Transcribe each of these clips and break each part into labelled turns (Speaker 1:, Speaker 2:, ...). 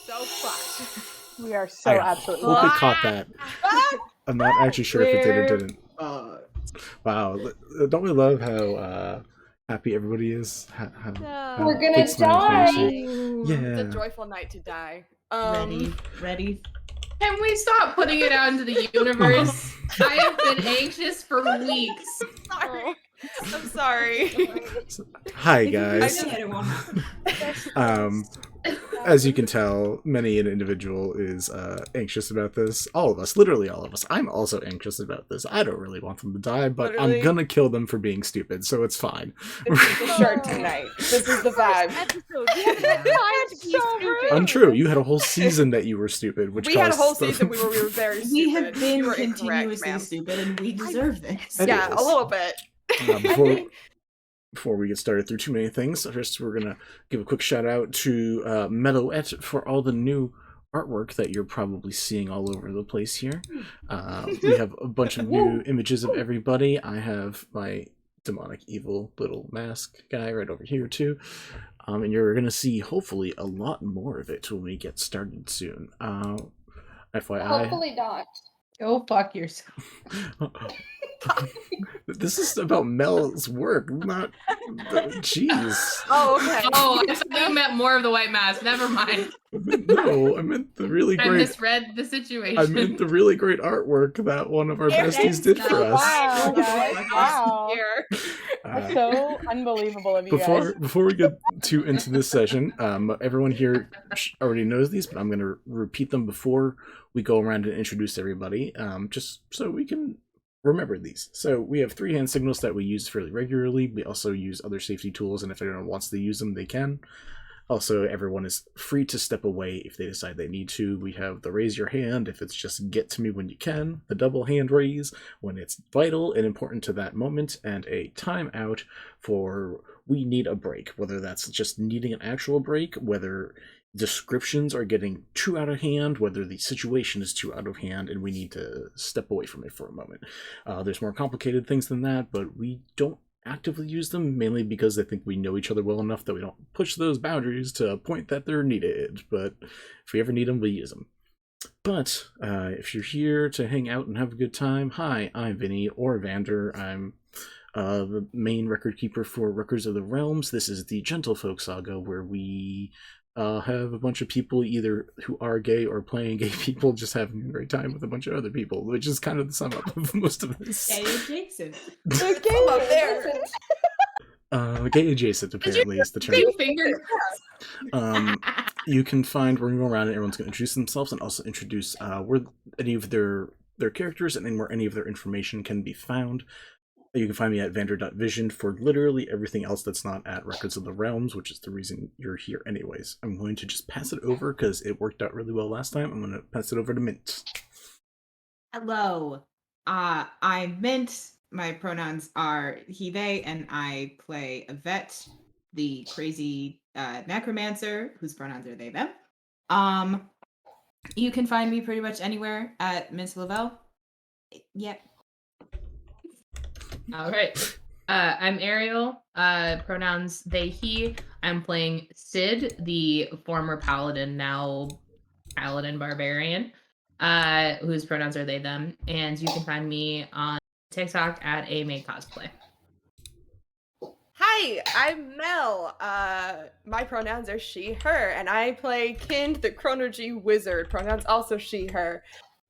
Speaker 1: so fucked.
Speaker 2: We are so absolutely
Speaker 3: I hope
Speaker 2: fucked.
Speaker 3: it caught that. I'm not actually sure if it did or didn't. Wow, don't we love how happy everybody is? How
Speaker 4: We're gonna
Speaker 3: big smile
Speaker 4: die.
Speaker 3: faces. Yeah.
Speaker 1: It's a joyful night to die.
Speaker 5: Ready.
Speaker 6: Can we stop putting it out into the universe? I have been anxious for weeks.
Speaker 1: I'm sorry.
Speaker 3: Hi guys. As you can tell, many an individual is anxious about this. All of us, literally all of us. I'm also anxious about this. I don't really want them to die, but I'm gonna kill them for being stupid, so it's fine.
Speaker 1: This is the shirt tonight. This is the vibe.
Speaker 2: Episode. We haven't had time to be stupid.
Speaker 3: Untrue. You had a whole season that you were stupid, which
Speaker 1: we had a whole season we were very stupid.
Speaker 5: We have been
Speaker 1: You were
Speaker 5: continuously
Speaker 1: incorrect,
Speaker 5: stupid, and we deserve this.
Speaker 1: Yeah, a little bit.
Speaker 3: Before we get started through too many things, first we're gonna give a quick shout out to Meadowette for all the new artwork that you're probably seeing all over the place here. We have a bunch of new images of everybody. I have my demonic evil little mask guy right over here too. And you're gonna see hopefully a lot more of it when we get started soon. FYI.
Speaker 4: Hopefully not.
Speaker 5: Go fuck yourself.
Speaker 3: This is about Mel's work, not. Jeez.
Speaker 1: Oh, okay.
Speaker 6: Oh, I thought you meant more of the white mask. Never mind.
Speaker 3: No, I meant the really great.
Speaker 6: I misread the situation.
Speaker 3: I meant the really great artwork that one of our besties did for us.
Speaker 2: Wow, guys. Wow.
Speaker 1: Here.
Speaker 2: That's so unbelievable of you guys.
Speaker 3: Before we get too into this session, everyone here already knows these, but I'm going to repeat them before we go around and introduce everybody, just so we can remember these. So we have 3 hand signals that we use fairly regularly. We also use other safety tools, and if anyone wants to use them, they can. Also, everyone is free to step away if they decide they need to. We have the raise your hand if it's just get to me when you can, the double hand raise when it's vital and important to that moment, and a timeout for we need a break, whether that's just needing an actual break, whether descriptions are getting too out of hand, whether the situation is too out of hand and we need to step away from it for a moment. There's more complicated things than that, but we don't actively use them, mainly because I think we know each other well enough that we don't push those boundaries to a point that they're needed, but if we ever need them, we use them. But if you're here to hang out and have a good time, hi, I'm Vinny, or Vander. I'm the main record keeper for Records of the Realms. This is the Gentlefolk Saga, where we have a bunch of people either who are gay or playing gay people just having a great time with a bunch of other people, which is kind of the sum up of most of this.
Speaker 5: Gay adjacent.
Speaker 3: Gay adjacent apparently is the term. You can find, we're going to go around and everyone's going to introduce themselves and also introduce where any of their characters and then where any of their information can be found. You can find me at vander.vision for literally everything else that's not at Records of the Realms, which is the reason you're here anyways. I'm going to just pass it over because it worked out really well last time. I'm going to pass it over to Mint.
Speaker 5: Hello. I'm Mint. My pronouns are he, they, and I play Yvette, the crazy necromancer, whose pronouns are they, them. You can find me pretty much anywhere at Mint Lavelle. Yep.
Speaker 6: All right. I'm Ariel. Pronouns they, he. I'm playing Sid, the former Paladin, now Paladin Barbarian, whose pronouns are they, them. And you can find me on TikTok at @amacosplay.
Speaker 1: Hi, I'm Mel. My pronouns are she, her, and I play Kind, the Chronergy Wizard. Pronouns also she, her.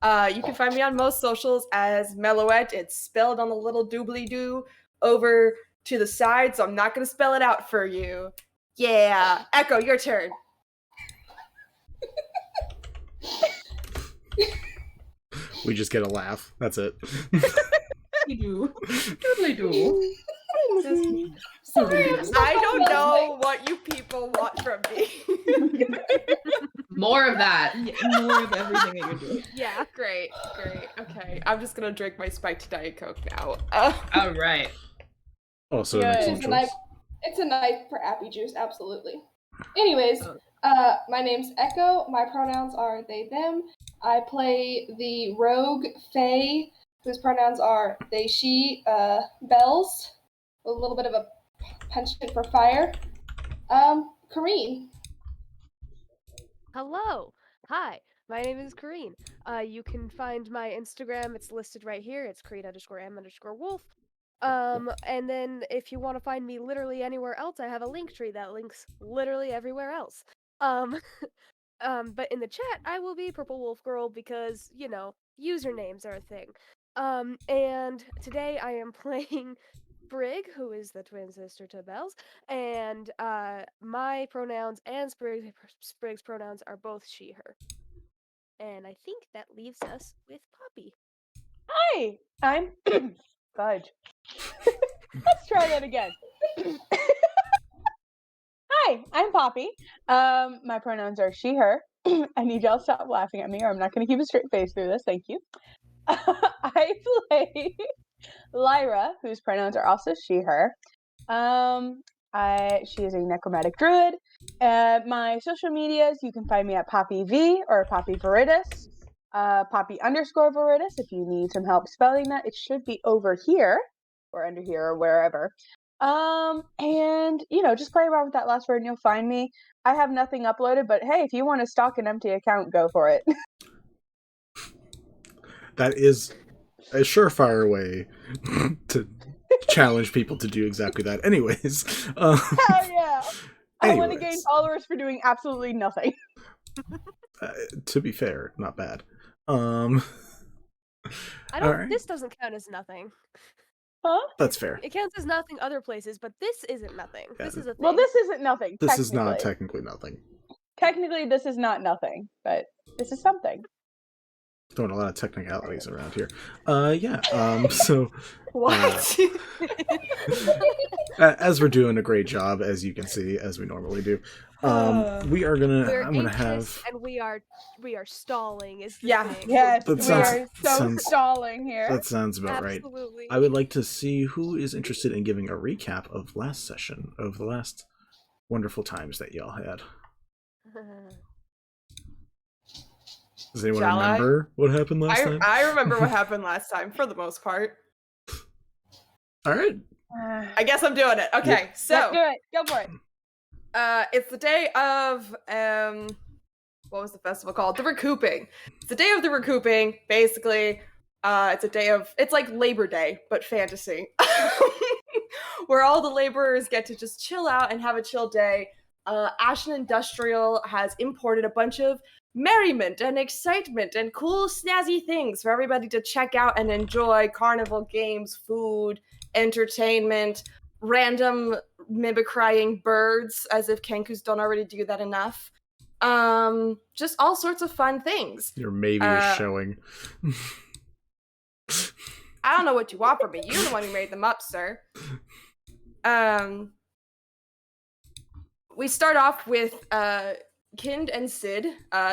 Speaker 1: You can find me on most socials as Meloette. It's spelled on the little doobly-doo over to the side, so I'm not going to spell it out for you. Yeah. Echo, your turn.
Speaker 3: We just get a laugh. That's it.
Speaker 5: We do.
Speaker 6: Doodly-doo.
Speaker 1: I don't know what you people want from me.
Speaker 6: More of that.
Speaker 5: Yeah, more of everything that you're doing.
Speaker 1: Yeah, great. Okay, I'm just going to drink my spiked Diet Coke now.
Speaker 6: All right.
Speaker 3: Also,
Speaker 2: Yeah,
Speaker 3: an excellent choice.
Speaker 4: It's a knife for appy juice, absolutely. Anyways, my name's Echo. My pronouns are they, them. I play the rogue Fae, whose pronouns are they, she, Bells. A little bit of a penchant for fire. Kareen.
Speaker 7: Hello. Hi. My name is Kareen. You can find my Instagram. It's listed right here. It's Kareen_am_wolf. And then if you want to find me literally anywhere else, I have a link tree that links literally everywhere else. Um, but in the chat, I will be Purple Wolf Girl because, usernames are a thing. And today I am playing Sprig, who is the twin sister to Belle's, and my pronouns and Sprig's pronouns are both she, her. And I think that leaves us with Poppy.
Speaker 2: Hi, I'm Fudge. Let's try that again. Hi, I'm Poppy. My pronouns are she, her. I need y'all to stop laughing at me or I'm not going to keep a straight face through this. Thank you. I play Lyra, whose pronouns are also she, her. She is a necromantic druid. My social medias, you can find me at Poppy V or Poppy Veritas. Poppy_Veritas. If you need some help spelling that, it should be over here or under here or wherever. And just play around with that last word and you'll find me. I have nothing uploaded, but hey, if you want to stalk an empty account, go for it.
Speaker 3: That is a surefire way to challenge people to do exactly that. Anyways.
Speaker 2: Hell yeah! I want to gain followers for doing absolutely nothing.
Speaker 3: To be fair, not bad.
Speaker 7: This doesn't count as nothing.
Speaker 2: Huh?
Speaker 3: That's fair.
Speaker 7: It counts as nothing other places, but this isn't nothing. Yeah. This is a thing.
Speaker 2: Well, this isn't nothing.
Speaker 3: This is not technically nothing.
Speaker 2: Technically, this is not nothing, but this is something.
Speaker 3: Throwing a lot of technicalities around here. So
Speaker 1: What?
Speaker 3: As we're doing a great job, as you can see, as we normally do. We are gonna. I'm gonna have.
Speaker 7: And we are stalling. Is the thing.
Speaker 2: Yes, we are stalling here.
Speaker 3: That sounds about
Speaker 7: Absolutely.
Speaker 3: right. I would like to see who is interested in giving a recap of last session, of the last wonderful times that y'all had. Does anyone remember what happened last time?
Speaker 1: I remember what happened last time for the most part.
Speaker 3: All right.
Speaker 1: I guess I'm doing it. Okay, so
Speaker 2: let's do it. Go for it.
Speaker 1: It's the day of what was the festival called? The recouping. It's the day of the recouping. Basically, it's like Labor Day, but fantasy, where all the laborers get to just chill out and have a chill day. Ashen Industrial has imported a bunch of merriment and excitement and cool snazzy things for everybody to check out and enjoy. Carnival games, food, entertainment, random mimicrying birds, as if Kenku's don't already do that enough. Just all sorts of fun things.
Speaker 3: Your maybe is showing.
Speaker 1: I don't know what you want from me. You're the one who made them up, sir. We start off with Kind and Sid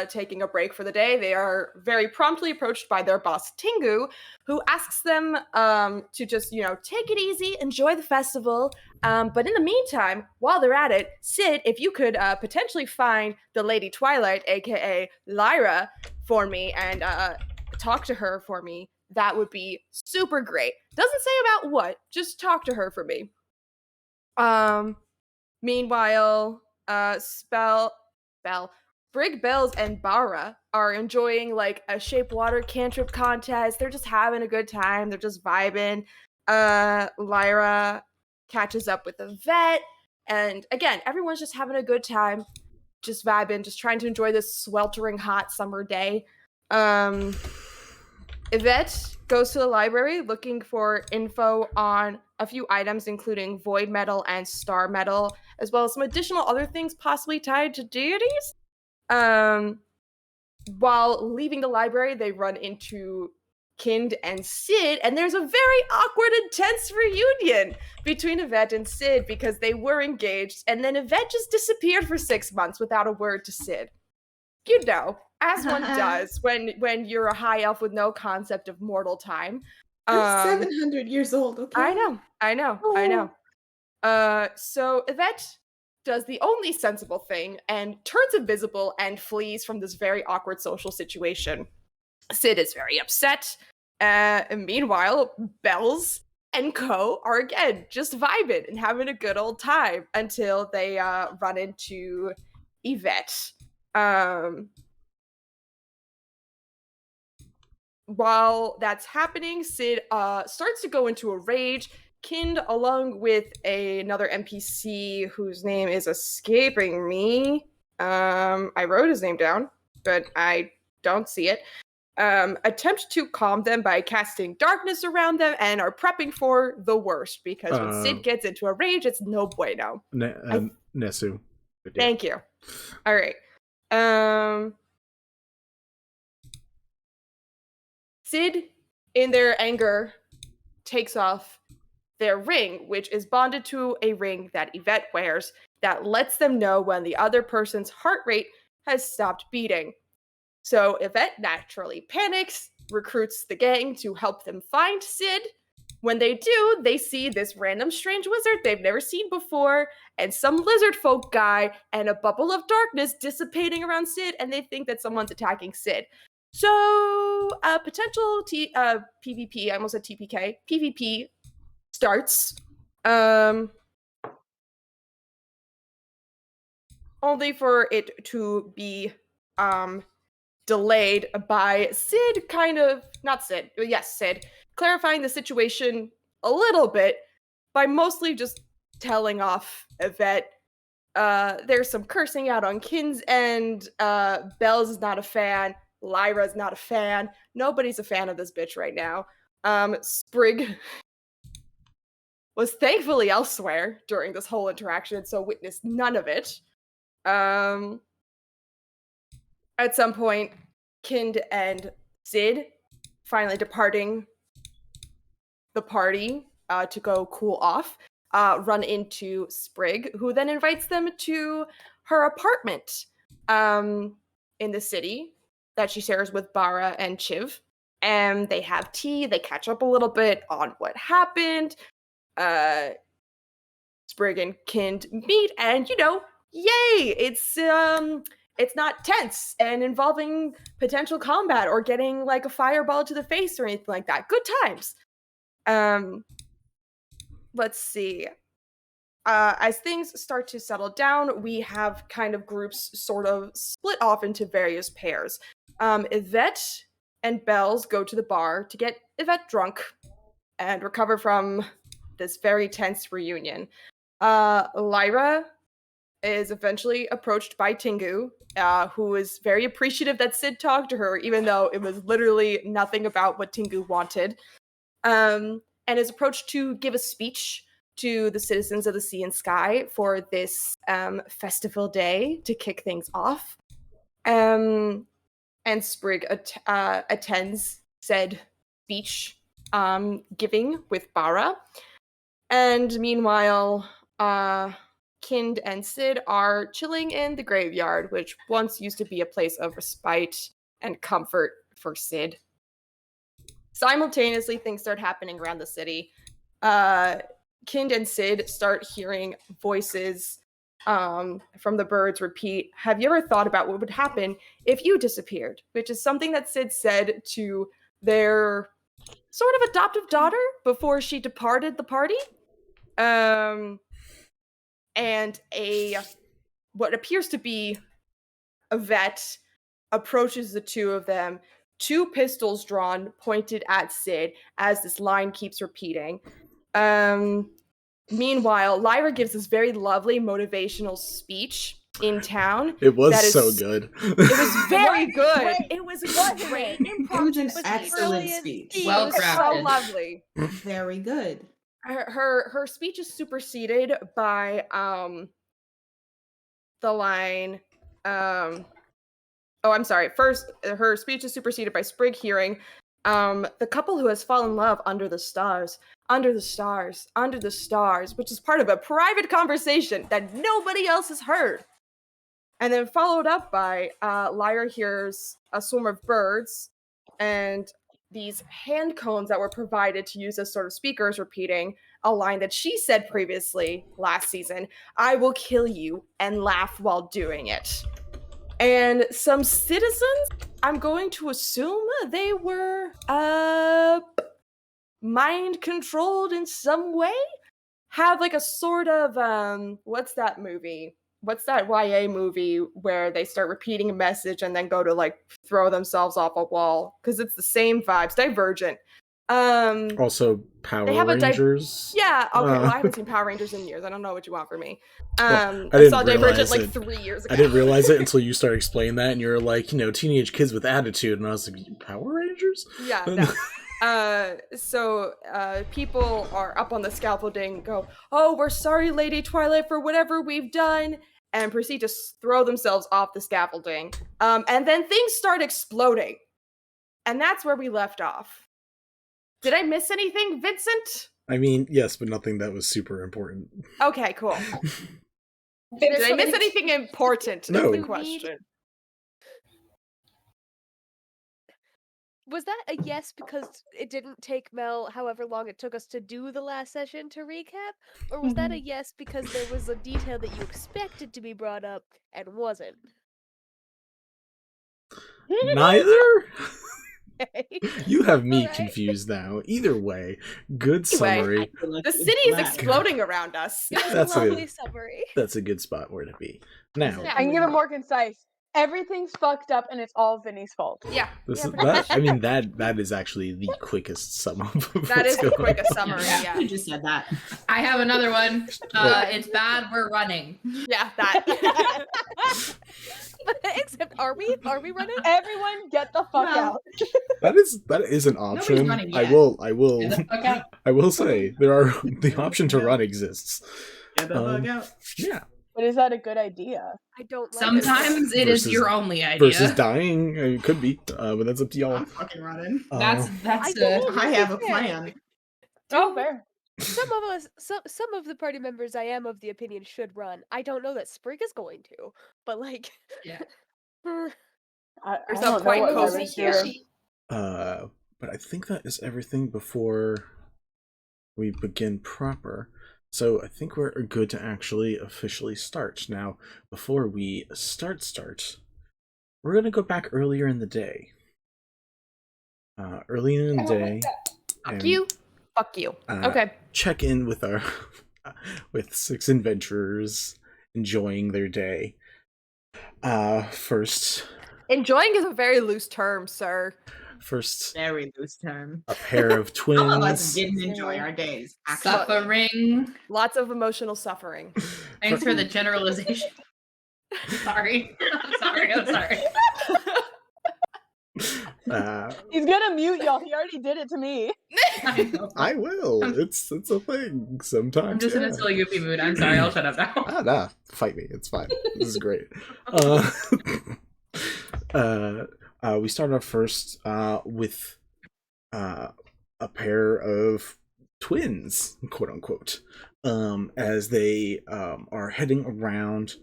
Speaker 1: taking a break for the day. They are very promptly approached by their boss, Tingu, who asks them to just, take it easy, enjoy the festival. But in the meantime, while they're at it, Sid, if you could potentially find the Lady Twilight, aka Lyra, for me and talk to her for me, that would be super great. Doesn't say about what, just talk to her for me. Meanwhile, Sprig, Bells, and Bara are enjoying like a shape water cantrip contest. They're just having a good time. They're just vibing. Lyra catches up with Yvette, and again, everyone's just having a good time, just vibing, just trying to enjoy this sweltering hot summer day. Yvette goes to the library looking for info on a few items, including void metal and star metal, as well as some additional other things possibly tied to deities. While leaving the library, they run into Kind and Sid, and there's a very awkward and tense reunion between Yvette and Sid because they were engaged, and then Yvette just disappeared for 6 months without a word to Sid. As one does when you're a high elf with no concept of mortal time.
Speaker 8: I'm 700 years old, okay?
Speaker 1: I know. So Yvette does the only sensible thing and turns invisible and flees from this very awkward social situation. Sid is very upset. And meanwhile, Bells and Co are again just vibing and having a good old time until they run into Yvette. While that's happening, Sid starts to go into a rage. Kind, along with another NPC whose name is escaping me. I wrote his name down, but I don't see it. Attempt to calm them by casting darkness around them and are prepping for the worst, because when Sid gets into a rage, it's no bueno.
Speaker 3: Nesu.
Speaker 1: Thank you. All right. Sid, in their anger, takes off their ring, which is bonded to a ring that Yvette wears that lets them know when the other person's heart rate has stopped beating. So Yvette naturally panics, recruits the gang to help them find Sid. When they do, they see this random strange wizard they've never seen before, and some lizard folk guy, and a bubble of darkness dissipating around Sid, and they think that someone's attacking Sid. So, potential PvP, I almost said TPK, PvP starts. Only for it to be delayed by Sid Sid, clarifying the situation a little bit by mostly just telling off Yvette. There's some cursing out on Kin's end. Bells is not a fan. Lyra's not a fan. Nobody's a fan of this bitch right now. Sprig was thankfully elsewhere during this whole interaction, so witnessed none of it. At some point, Kind and Sid finally departing the party to go cool off, run into Sprig, who then invites them to her apartment in the city that she shares with Bara and Chiv. And they have tea, they catch up a little bit on what happened. Sprig and Kind meet, and yay! It's not tense and involving potential combat or getting like a fireball to the face or anything like that. Good times. Let's see. As things start to settle down, we have kind of groups sort of split off into various pairs. Yvette and Bells go to the bar to get Yvette drunk and recover from this very tense reunion. Lyra is eventually approached by Tingu, who is very appreciative that Sid talked to her, even though it was literally nothing about what Tingu wanted, and is approached to give a speech to the citizens of the sea and sky for this festival day to kick things off. And Sprig attends said speech giving with Bara. And meanwhile, Kind and Sid are chilling in the graveyard, which once used to be a place of respite and comfort for Sid. Simultaneously, things start happening around the city. Kind and Sid start hearing voices from the birds repeat, "Have you ever thought about what would happen if you disappeared?" Which is something that Sid said to their sort of adoptive daughter before she departed the party. And what appears to be Yvette approaches the two of them, two pistols drawn, pointed at Sid, as this line keeps repeating. Meanwhile, Lyra gives this very lovely motivational speech in town.
Speaker 3: It was so good.
Speaker 1: It was very good. It was great.
Speaker 5: It was an excellent speech.
Speaker 6: Well crafted.
Speaker 1: So lovely.
Speaker 5: Very good.
Speaker 1: Her speech is superseded by the line I'm sorry. First, her speech is superseded by Sprig hearing the couple who has fallen in love under the stars, under the stars, under the stars, which is part of a private conversation that nobody else has heard. And then followed up by Lyra hears a swarm of birds and these hand cones that were provided to use as sort of speakers repeating a line that she said previously last season, "I will kill you," and laugh while doing it. And some citizens, I'm going to assume they were mind controlled in some way, have like a sort of what's that movie? what's that YA movie where they start repeating a message and then go to like throw themselves off a wall? Because it's the same vibes. Divergent.
Speaker 3: Also, Power
Speaker 1: They have a
Speaker 3: Rangers.
Speaker 1: yeah. Okay. Well, I haven't seen Power Rangers in years. I don't know what you want from me.
Speaker 3: Well,
Speaker 1: I saw Divergent
Speaker 3: realize
Speaker 1: like
Speaker 3: it.
Speaker 1: 3 years ago.
Speaker 3: I didn't realize it until you started explaining that, and you're like, teenage kids with attitude, and I was like, Power Rangers?
Speaker 1: Yeah. No. So people are up on the scaffolding, go, "Oh, we're sorry, Lady Twilight, for whatever we've done," and proceed to throw themselves off the scaffolding. And then things start exploding, and that's where we left off. Did I miss anything, Vincent?
Speaker 3: I mean, yes, but nothing that was super important.
Speaker 1: Okay, cool. Did I miss anything important?
Speaker 3: No.
Speaker 1: Is the question.
Speaker 7: Was that a yes because it didn't take Mel however long it took us to do the last session to recap? Or was that a yes because there was a detail that you expected to be brought up and wasn't?
Speaker 3: Neither?
Speaker 7: Okay.
Speaker 3: You have me
Speaker 7: Alright.
Speaker 3: confused now. Either way, good
Speaker 1: Anyway,
Speaker 3: summary.
Speaker 1: The city is exploding around us.
Speaker 3: That's a
Speaker 7: Lovely summary.
Speaker 3: That's a good spot where to be. Now,
Speaker 2: I can give it more concise. Everything's fucked up and it's all Vinny's fault.
Speaker 1: Yeah.
Speaker 3: that is actually the quickest sum up. Of
Speaker 1: That
Speaker 3: what's
Speaker 1: is the
Speaker 3: going
Speaker 1: quickest
Speaker 3: on.
Speaker 1: summary, yeah.
Speaker 5: You just said that.
Speaker 6: I have another one.
Speaker 3: What?
Speaker 6: It's bad we're running.
Speaker 1: Yeah, that.
Speaker 7: Except, are we running?
Speaker 2: Everyone get the fuck
Speaker 5: Well,
Speaker 2: out.
Speaker 3: That is an option.
Speaker 5: running
Speaker 3: I
Speaker 5: yet.
Speaker 3: will
Speaker 6: Get the fuck out.
Speaker 3: I will say the option to run exists.
Speaker 5: Get the fuck out.
Speaker 3: Yeah.
Speaker 2: But is that a good idea?
Speaker 7: I don't like
Speaker 6: Sometimes it is
Speaker 3: Versus-
Speaker 6: your only idea.
Speaker 3: Versus dying, it could be, but that's up to y'all.
Speaker 5: I'm fucking running.
Speaker 6: That's
Speaker 7: I don't
Speaker 5: I have a
Speaker 7: think
Speaker 5: plan.
Speaker 2: Oh, fair.
Speaker 7: Some of us, some of the party members, I am of the opinion should run. I don't know that Sprig is going to, but like,
Speaker 6: Yeah.
Speaker 2: I
Speaker 1: There's
Speaker 2: don't
Speaker 1: a
Speaker 2: know
Speaker 1: quite
Speaker 2: what
Speaker 1: cozy
Speaker 2: Lyra's
Speaker 1: here.
Speaker 2: doing.
Speaker 3: But I think that is everything before we begin proper. So I think we're good to actually officially start. Now, before we start, we're going to go back earlier in the day. Earlier in the day.
Speaker 1: Fuck you. Fuck you. Okay.
Speaker 3: Check in with our with 6 adventurers enjoying their day. First,
Speaker 1: Enjoying is a very loose term, sir.
Speaker 5: Very loose term.
Speaker 3: a pair of
Speaker 5: Some of us
Speaker 3: twins.
Speaker 5: didn't enjoy our days. Actually.
Speaker 6: Suffering.
Speaker 1: Lots of emotional suffering.
Speaker 6: Thanks for the generalization. Sorry. I'm sorry.
Speaker 2: He's gonna mute y'all. He already did it to me.
Speaker 3: I will. It's a thing sometimes.
Speaker 6: I'm just in a silly goofy mood. I'm sorry. I'll shut up now.
Speaker 3: Nah, fight me. It's fine. This is great. We start off first with a pair of twins, quote unquote, as they are heading around,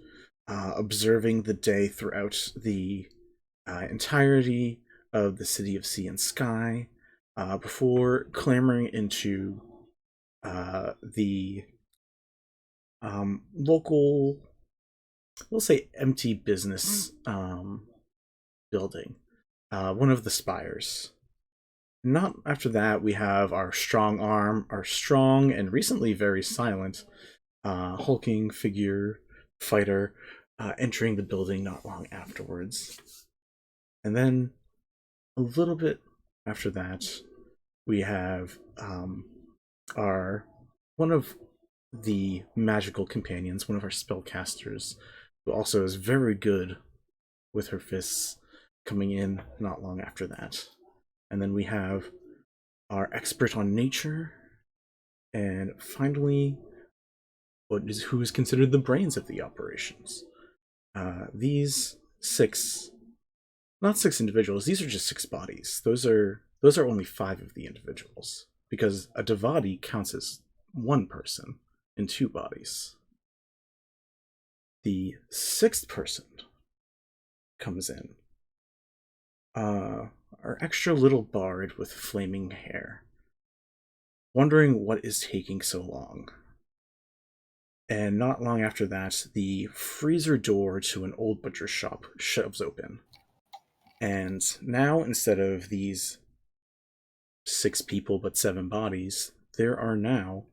Speaker 3: observing the day throughout the entirety of the city of Sea and Sky, before clambering into the local, we'll say, empty business building, one of the spires. Not after that, we have our strong arm, our strong and recently very silent hulking figure fighter entering the building not long afterwards. And then a little bit after that, we have our one of the magical companions, one of our spellcasters, who also is very good with her fists, coming in not long after that. And then we have our expert on nature, and finally, who is considered the brains of the operations. These 6, not 6 individuals, these are just 6 bodies. Those are only 5 of the individuals, because a Devati counts as 1 person in 2 bodies. The 6th person comes in. Our extra little bard with flaming hair, wondering what is taking so long. And not long after that, the freezer door to an old butcher shop shoves open. And now, instead of these 6 people but 7 bodies, there are now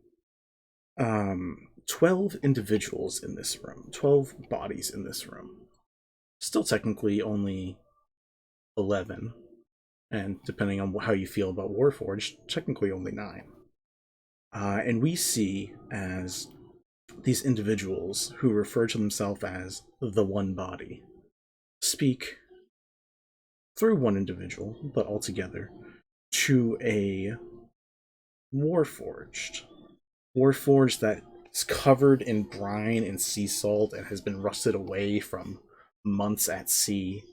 Speaker 3: 12 individuals in this room, 12 bodies in this room. Still technically only 11, and depending on how you feel about Warforged, technically only 9. And we see as these individuals who refer to themselves as the one body speak through one individual, but altogether, to a Warforged. Warforged that is covered in brine and sea salt and has been rusted away from months at sea.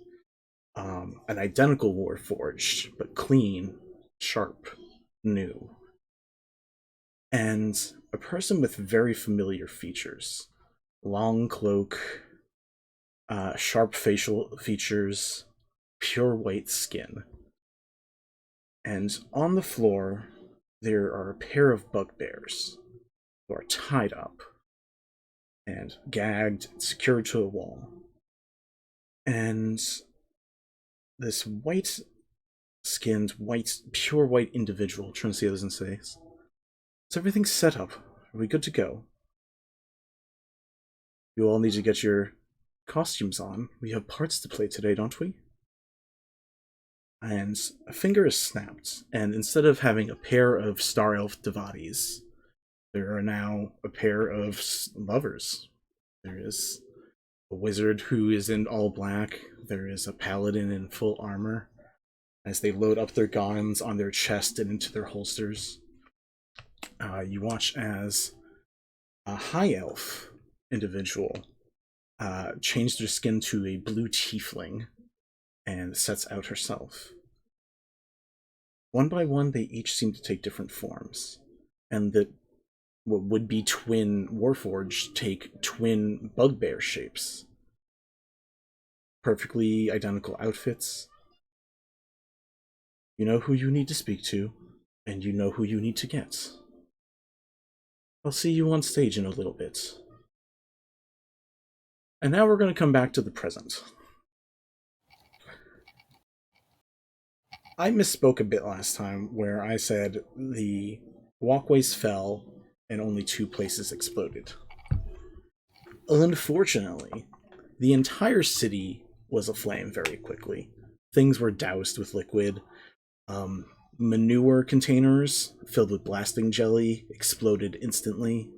Speaker 3: An identical Warforged, but clean, sharp, new. And a person with very familiar features. Long cloak, sharp facial features, pure white skin. And on the floor, there are a pair of bugbears who are tied up and gagged and secured to a wall. And this white-skinned, pure white individual turns to the others and says, "Is everything set up? Are we good to go? You all need to get your costumes on. We have parts to play today, don't we?" And a finger is snapped, and instead of having a pair of Star Elf Devadis, there are now a pair of lovers. There is a wizard who is in all black. There is a paladin in full armor, as they load up their guns on their chest and into their holsters. You watch as a high elf individual change their skin to a blue tiefling and sets out herself. One by one, they each seem to take different forms, and that what would be twin Warforged take twin bugbear shapes. Perfectly identical outfits. You know who you need to speak to, and you know who you need to get. I'll see you on stage in a little bit. And now we're going to come back to the present. I misspoke a bit last time where I said the walkways fell and only 2 places exploded. Unfortunately, the entire city was aflame very quickly. Things were doused with liquid. Manure containers filled with blasting jelly exploded instantly.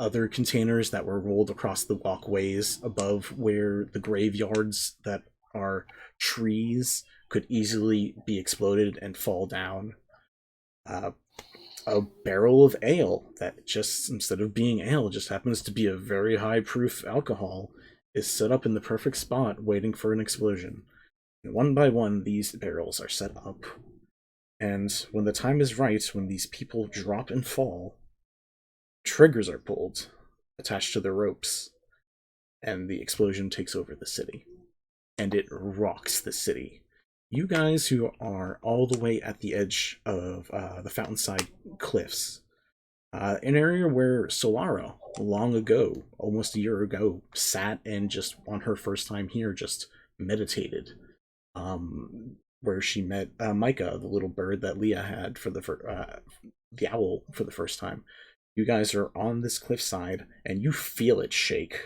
Speaker 3: Other containers that were rolled across the walkways above where the graveyards that are trees could easily be exploded and fall down. A barrel of ale that just, instead of being ale, just happens to be a very high proof alcohol, is set up in the perfect spot waiting for an explosion. And one by one, these barrels are set up. And when the time is right, when these people drop and fall, triggers are pulled, attached to the ropes, and the explosion takes over the city. And it rocks the city. You guys who are all the way at the edge of the Fountainside Cliffs, an area where Solara, long ago, almost a year ago, sat and just, on her first time here, just meditated. Where she met Micah, the little bird that Leah had for the owl for the first time. You guys are on this cliffside, and you feel it shake.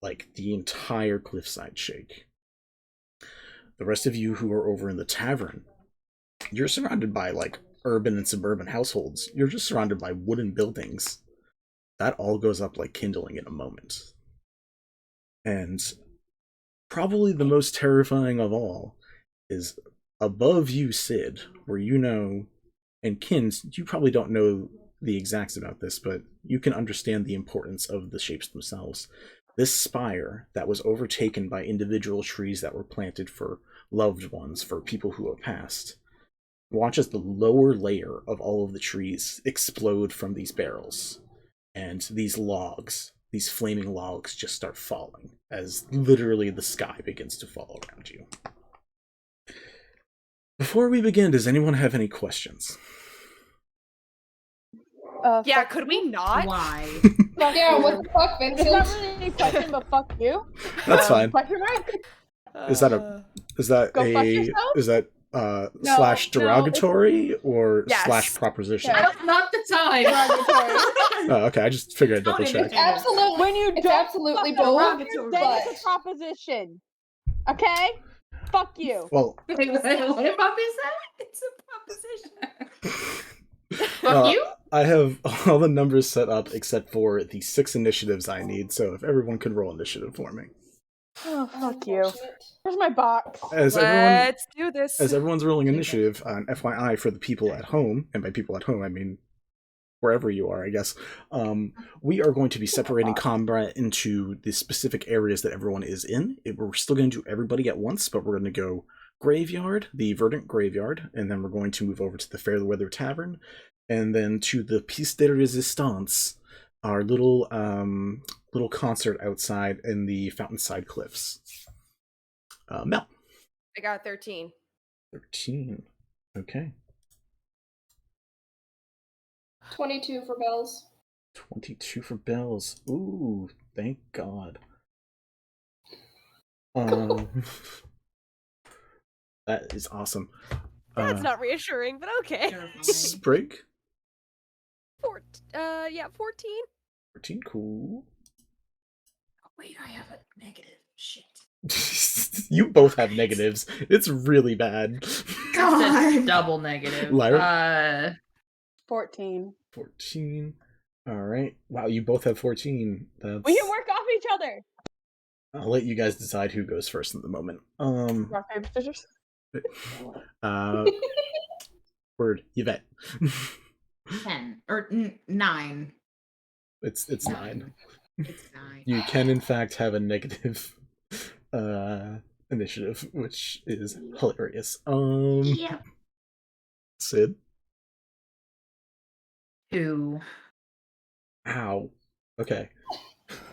Speaker 3: Like, the entire cliffside shake. The rest of you who are over in the tavern, you're surrounded by, like, urban and suburban households. You're just surrounded by wooden buildings. That all goes up like kindling in a moment. And probably the most terrifying of all is above you, Sid, where you know, and Kins, you probably don't know the exacts about this, but you can understand the importance of the shapes themselves. This spire that was overtaken by individual trees that were planted for loved ones, for people who have passed, watches the lower layer of all of the trees explode from these barrels. And these logs, these flaming logs, just start falling as literally the sky begins to fall around you. Before we begin, does anyone have any questions?
Speaker 1: Yeah, could we not?
Speaker 5: Why?
Speaker 4: Yeah, what the fuck,
Speaker 2: It's
Speaker 4: Vincent?
Speaker 2: not really a question, but fuck you.
Speaker 3: That's fine.
Speaker 2: Question mark?
Speaker 3: Is that
Speaker 2: Go fuck yourself?
Speaker 3: is that slash derogatory or
Speaker 1: Yes.
Speaker 3: slash proposition?
Speaker 2: Yes.
Speaker 6: Not the time.
Speaker 3: Oh, okay. I just figured I'd double check.
Speaker 4: It's absolutely
Speaker 2: When you
Speaker 4: it's
Speaker 2: don't
Speaker 4: absolutely
Speaker 2: fuck
Speaker 4: both.
Speaker 2: up, then it's a proposition. Okay? Fuck you.
Speaker 3: Well,
Speaker 6: Wait, what did Poppy say? It's a proposition.
Speaker 3: Uh,
Speaker 6: You?
Speaker 3: I have all the numbers set up except for the 6 initiatives I need, so if everyone could roll initiative for me.
Speaker 2: Oh, fuck you. Where's my box?
Speaker 3: As
Speaker 1: Let's do this.
Speaker 3: everyone's rolling initiative, FYI for the people at home, and by people at home I mean wherever you are, I guess, we are going to be separating combat into the specific areas that everyone is in. We're still going to do everybody at once, but we're going to go Graveyard, the Verdant Graveyard, and then we're going to move over to the Fairweather Tavern, and then to the Piece de Resistance, our little concert outside in the Fountainside Cliffs. Mel.
Speaker 1: I got 13.
Speaker 3: 13. Okay.
Speaker 4: 22 for bells.
Speaker 3: 22 for bells. Ooh, thank God. That is awesome.
Speaker 7: That's not reassuring, but okay.
Speaker 3: Sprig.
Speaker 7: 14.
Speaker 3: 14, cool.
Speaker 5: Wait, I have a negative. Shit.
Speaker 3: You both have negatives. It's really bad.
Speaker 6: That's double negative.
Speaker 3: Lyra?
Speaker 2: 14.
Speaker 3: 14. Alright. Wow, you both have 14. That's...
Speaker 2: We can work off each other.
Speaker 3: I'll let you guys decide who goes first at the moment.
Speaker 2: Rock, paper, scissors.
Speaker 3: Word, Yvette.
Speaker 5: 10 or 9.
Speaker 3: It's 9.
Speaker 5: It's 9.
Speaker 3: You can in fact have a negative initiative, which is hilarious.
Speaker 5: Yeah.
Speaker 3: Sid.
Speaker 6: 2.
Speaker 3: Ow. Okay.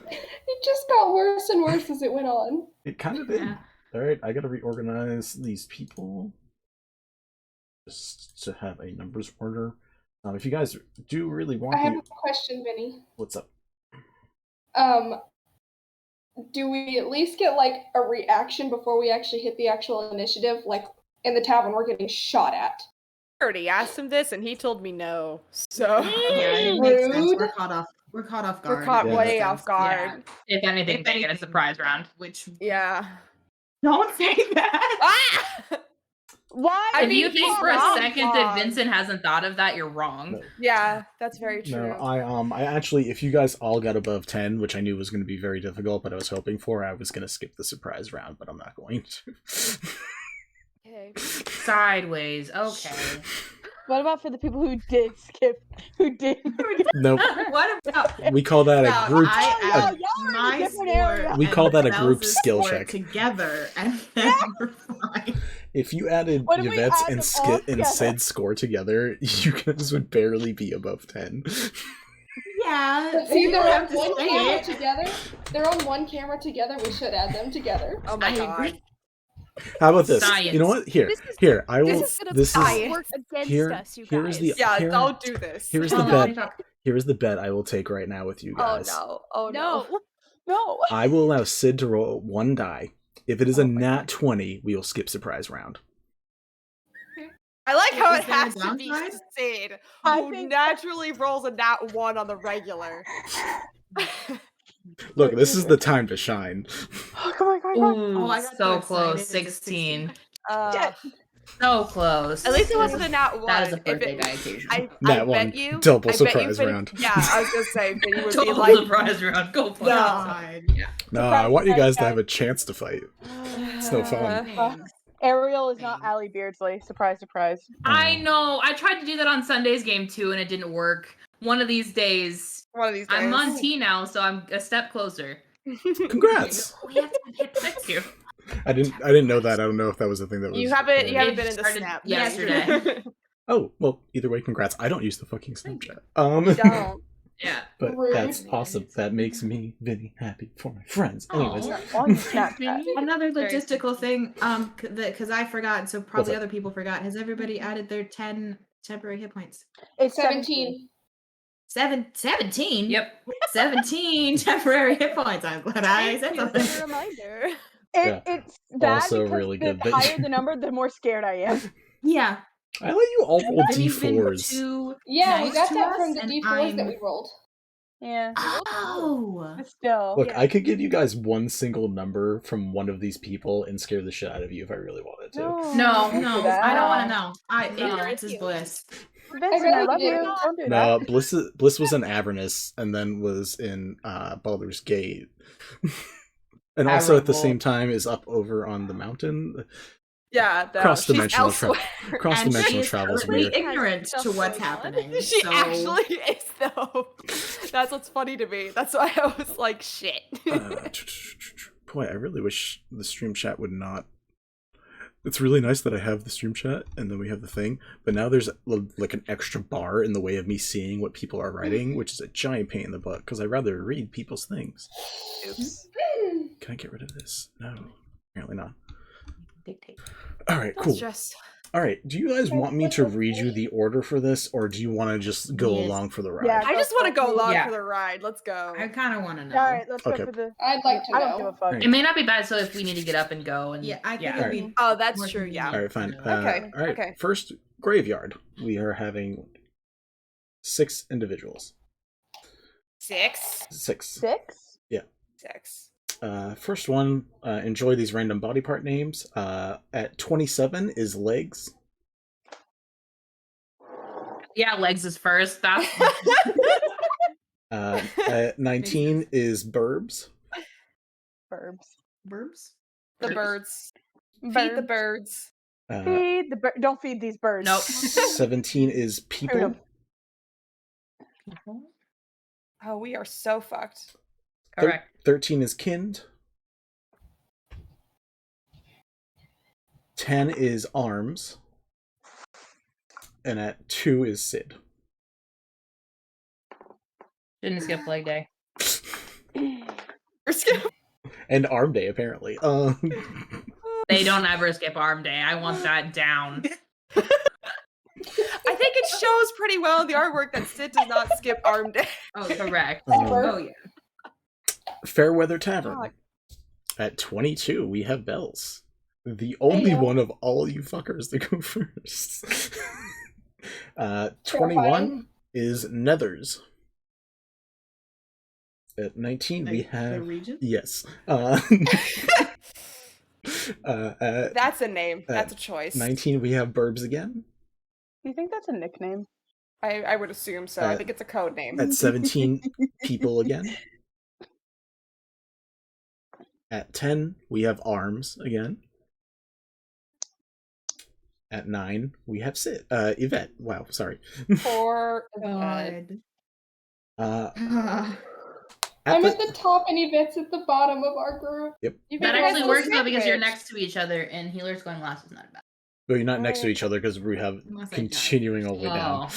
Speaker 4: It just got worse and worse as it went on.
Speaker 3: It kind of did.
Speaker 5: Yeah.
Speaker 3: Alright, I gotta reorganize these people. Just to have a numbers order. If you guys do really want
Speaker 4: I have a question, Vinny.
Speaker 3: What's up?
Speaker 4: Do we at least get like a reaction before we actually hit the actual initiative? Like in the tavern, we're getting shot at.
Speaker 1: I already asked him this, and he told me no. So
Speaker 5: Yeah, it makes sense.
Speaker 4: Rude.
Speaker 5: We're caught off guard.
Speaker 1: we're caught
Speaker 3: Yeah.
Speaker 1: way off guard.
Speaker 6: If anything, they get a surprise round.
Speaker 5: Which
Speaker 1: Yeah.
Speaker 5: don't say that.
Speaker 1: Ah!
Speaker 2: Why?
Speaker 1: I
Speaker 6: If
Speaker 1: mean,
Speaker 6: you think
Speaker 1: come
Speaker 6: for a
Speaker 1: on,
Speaker 6: second that
Speaker 1: Mom.
Speaker 6: Vincent hasn't thought of that, you're wrong.
Speaker 3: No.
Speaker 1: Yeah, that's very true.
Speaker 3: No, I actually, if you guys all got above 10, which I knew was going to be very difficult, but I was hoping for, I was going to skip the surprise round, but I'm not going to.
Speaker 7: Okay.
Speaker 6: Sideways. Okay.
Speaker 2: What about for the people who did skip? Who did?
Speaker 3: Nope.
Speaker 5: What about
Speaker 3: We call that a group.
Speaker 2: Oh,
Speaker 3: a-
Speaker 2: y'all are in a
Speaker 5: my
Speaker 2: different
Speaker 5: score
Speaker 2: area.
Speaker 3: We call that a
Speaker 5: and
Speaker 3: group
Speaker 5: Bells'
Speaker 3: skill
Speaker 5: score
Speaker 3: check.
Speaker 5: together, and then we're fine.
Speaker 3: If you added
Speaker 2: What if we
Speaker 3: Yvette's
Speaker 2: add
Speaker 3: and
Speaker 2: them all
Speaker 3: and
Speaker 2: together?
Speaker 3: Sid's score together, you guys would barely be above 10.
Speaker 5: Yeah,
Speaker 4: But see,
Speaker 5: you
Speaker 4: they're
Speaker 5: don't
Speaker 4: on
Speaker 5: have to
Speaker 4: one
Speaker 5: say
Speaker 4: camera
Speaker 5: it.
Speaker 4: together. They're on one camera together. We should add them together.
Speaker 1: Oh my
Speaker 5: I
Speaker 1: god.
Speaker 5: agree.
Speaker 3: How about this?
Speaker 6: Science.
Speaker 3: You know what? Here,
Speaker 7: This is-
Speaker 3: here. I will.
Speaker 7: This is gonna
Speaker 3: This is
Speaker 7: work against
Speaker 3: here-
Speaker 7: us, you guys.
Speaker 3: here's the-
Speaker 1: Yeah,
Speaker 3: Here-
Speaker 1: don't do this.
Speaker 3: here's the bet. Here's the bet I will take right now with you
Speaker 1: Oh
Speaker 3: guys.
Speaker 1: no. Oh no.
Speaker 7: No.
Speaker 2: No.
Speaker 3: I will allow Sid to roll 1 die. If it is a
Speaker 1: Oh my
Speaker 3: nat 20, we will skip surprise round.
Speaker 1: I like how
Speaker 5: Is
Speaker 1: it
Speaker 5: there a
Speaker 1: has to be
Speaker 5: downside?
Speaker 1: Sid,
Speaker 2: I
Speaker 1: who
Speaker 2: think-
Speaker 1: naturally rolls a nat 1 on the regular.
Speaker 3: Look, this is the time to shine.
Speaker 2: Oh, come on, come on.
Speaker 6: Ooh,
Speaker 5: I got
Speaker 6: so
Speaker 5: so
Speaker 6: close.
Speaker 5: excited. It's a
Speaker 6: 16.
Speaker 1: Uh,
Speaker 6: So close.
Speaker 1: at least it wasn't a nat 1.
Speaker 6: That is a
Speaker 1: If
Speaker 6: birthday
Speaker 1: it-
Speaker 6: die occasion.
Speaker 1: I
Speaker 3: Nat 1,
Speaker 1: bet you.
Speaker 3: double
Speaker 1: I bet you
Speaker 3: surprise
Speaker 1: Vinny-
Speaker 3: round.
Speaker 1: Yeah, I was gonna say Vinny would be
Speaker 6: Total
Speaker 1: like,
Speaker 6: surprise round. Go for
Speaker 1: No.
Speaker 6: it.
Speaker 5: God.
Speaker 3: No, I want you guys to have a chance to fight. It's no fun.
Speaker 5: Thanks.
Speaker 2: Ariel is not Allie Beardsley. Surprise, surprise.
Speaker 6: I know. I tried to do that on Sunday's game too, and it didn't work. One of these days.
Speaker 1: one of these days.
Speaker 6: I'm on T now, so I'm a step closer.
Speaker 3: Congrats!
Speaker 6: We have to hit thank you.
Speaker 3: I didn't know that. I don't know if that was a thing that was.
Speaker 1: You haven't
Speaker 6: It
Speaker 1: been in the
Speaker 6: started
Speaker 1: snap
Speaker 6: yesterday.
Speaker 3: Oh well, either way, congrats. I don't use the fucking Snapchat.
Speaker 1: Don't.
Speaker 6: Yeah.
Speaker 3: But
Speaker 4: Rude.
Speaker 3: that's awesome. That makes me very happy for my friends. Anyways,
Speaker 5: Aw.
Speaker 2: On Snapchat.
Speaker 5: Another
Speaker 1: Very
Speaker 5: logistical thing, because I forgot, so probably
Speaker 3: up?
Speaker 5: other people forgot. Has everybody added their 10 temporary hit points?
Speaker 2: It's
Speaker 4: 17.
Speaker 5: 17?
Speaker 6: Yep.
Speaker 5: 17 temporary hit points. I'm glad I said
Speaker 7: Thank you
Speaker 5: something.
Speaker 7: for the reminder.
Speaker 3: Yeah.
Speaker 2: It's bad
Speaker 3: Also
Speaker 2: because
Speaker 3: really good
Speaker 2: the
Speaker 3: that
Speaker 2: higher
Speaker 3: you-
Speaker 2: the number, the more scared I am.
Speaker 5: Yeah.
Speaker 3: I let you all roll
Speaker 5: And you've been
Speaker 3: d4s.
Speaker 5: too
Speaker 4: Yeah, we
Speaker 5: nice
Speaker 4: got
Speaker 5: to
Speaker 4: that
Speaker 5: us,
Speaker 4: from the
Speaker 5: and
Speaker 4: D4s that
Speaker 5: I'm-
Speaker 4: we rolled.
Speaker 2: Yeah,
Speaker 5: Oh.
Speaker 2: but still.
Speaker 3: Look,
Speaker 7: Yeah.
Speaker 3: I could give you guys one single number from one of these people and scare the shit out of you if I really wanted to.
Speaker 5: No,
Speaker 2: don't do
Speaker 5: no,
Speaker 2: that.
Speaker 5: I don't want to know.
Speaker 6: No.
Speaker 5: Ignorance is bliss.
Speaker 2: Vincent, I
Speaker 4: really
Speaker 2: love
Speaker 4: do.
Speaker 2: you. Don't do
Speaker 3: No,
Speaker 2: that.
Speaker 3: Bliss was in Avernus and then was in Baldur's Gate. And also at the same time is up over on the mountain.
Speaker 1: Yeah, no,
Speaker 3: Cross-dimensional
Speaker 1: she's elsewhere.
Speaker 3: Cross-dimensional
Speaker 5: And she is
Speaker 3: travel's
Speaker 5: currently
Speaker 3: weird.
Speaker 5: ignorant
Speaker 7: Stuff
Speaker 5: to what's
Speaker 7: going on.
Speaker 5: happening.
Speaker 1: She
Speaker 5: so...
Speaker 1: actually is though. That's what's funny to me. That's why I was like, shit.
Speaker 3: Boy, I really wish the stream chat would not. It's really nice that I have the stream chat and then we have the thing, but now there's like an extra bar in the way of me seeing what people are writing, which is a giant pain in the butt because I'd rather read people's things.
Speaker 1: Oops.
Speaker 3: Can I get rid of this? No, apparently not.
Speaker 5: Dictate.
Speaker 3: All right, cool.
Speaker 1: That's just
Speaker 3: All right, do you guys want me to read you the order for this, or do you want to just go
Speaker 5: Yes.
Speaker 3: along for the ride?
Speaker 2: Yeah.
Speaker 1: I just want to go along
Speaker 5: Yeah.
Speaker 1: for the ride. Let's go.
Speaker 5: I kind of want to know.
Speaker 2: All right, let's
Speaker 3: Okay.
Speaker 2: go for the.
Speaker 4: I'd like to
Speaker 2: I don't give
Speaker 4: know.
Speaker 2: a fuck.
Speaker 3: Right.
Speaker 6: It may not be bad, so if we need to get up and go and
Speaker 5: Yeah, I think
Speaker 3: Yeah.
Speaker 5: it'd be.
Speaker 1: Oh, that's
Speaker 5: more
Speaker 1: true, yeah.
Speaker 3: All right, fine.
Speaker 1: Okay,
Speaker 3: All right.
Speaker 1: okay.
Speaker 3: First, graveyard. We are having 6 individuals.
Speaker 1: 6.
Speaker 3: 6.
Speaker 2: 6?
Speaker 1: 6.
Speaker 3: First one. Enjoy these random body part names. At 27 is legs.
Speaker 6: yeah, legs is first. That's
Speaker 3: At 19 is burbs.
Speaker 2: Burbs.
Speaker 5: Burbs?
Speaker 1: The
Speaker 6: Birds.
Speaker 1: birds. Feed the
Speaker 2: Burbs.
Speaker 1: birds.
Speaker 2: Feed the bird. Don't feed these birds.
Speaker 6: Nope.
Speaker 3: 17 is people.
Speaker 2: Freedom.
Speaker 5: People?
Speaker 1: Oh, we are so fucked.
Speaker 6: correct.
Speaker 3: 13 is kind. 10 is arms. And at 2 is Sid.
Speaker 6: Didn't skip leg day.
Speaker 1: We're skip-
Speaker 3: And arm day, apparently.
Speaker 6: They don't ever skip arm day. I want that down.
Speaker 1: I think it shows pretty well in the artwork that Sid does not skip arm day.
Speaker 5: Oh,
Speaker 6: Correct.
Speaker 5: Oh, yeah.
Speaker 3: Fairweather Tavern.
Speaker 1: God.
Speaker 3: At 22, we have Bells. The only
Speaker 4: Heyo.
Speaker 3: one of all you fuckers to go first. 21
Speaker 4: Terrifying.
Speaker 3: is Nethers. At 19, we
Speaker 5: Like, the
Speaker 3: have...
Speaker 5: region?
Speaker 3: Yes. At
Speaker 1: That's a name. That's a choice.
Speaker 3: 19, we have Burbs again.
Speaker 2: Do you think that's a nickname?
Speaker 1: I would assume so. I think it's a code name.
Speaker 3: At 17, People again. At 10, we have Arms again. At 9, we have Yvette. Wow, sorry.
Speaker 1: Or
Speaker 5: God.
Speaker 4: I'm at the top and Yvette's at the bottom of our group.
Speaker 3: Yep.
Speaker 1: you
Speaker 6: That
Speaker 1: guys
Speaker 6: actually
Speaker 1: are
Speaker 6: works though because you're
Speaker 1: sandwiched.
Speaker 6: next to each other, and healer's going last is not bad.
Speaker 3: Well, you're not next to each other because we have
Speaker 5: Unless I die.
Speaker 3: continuing all the way down.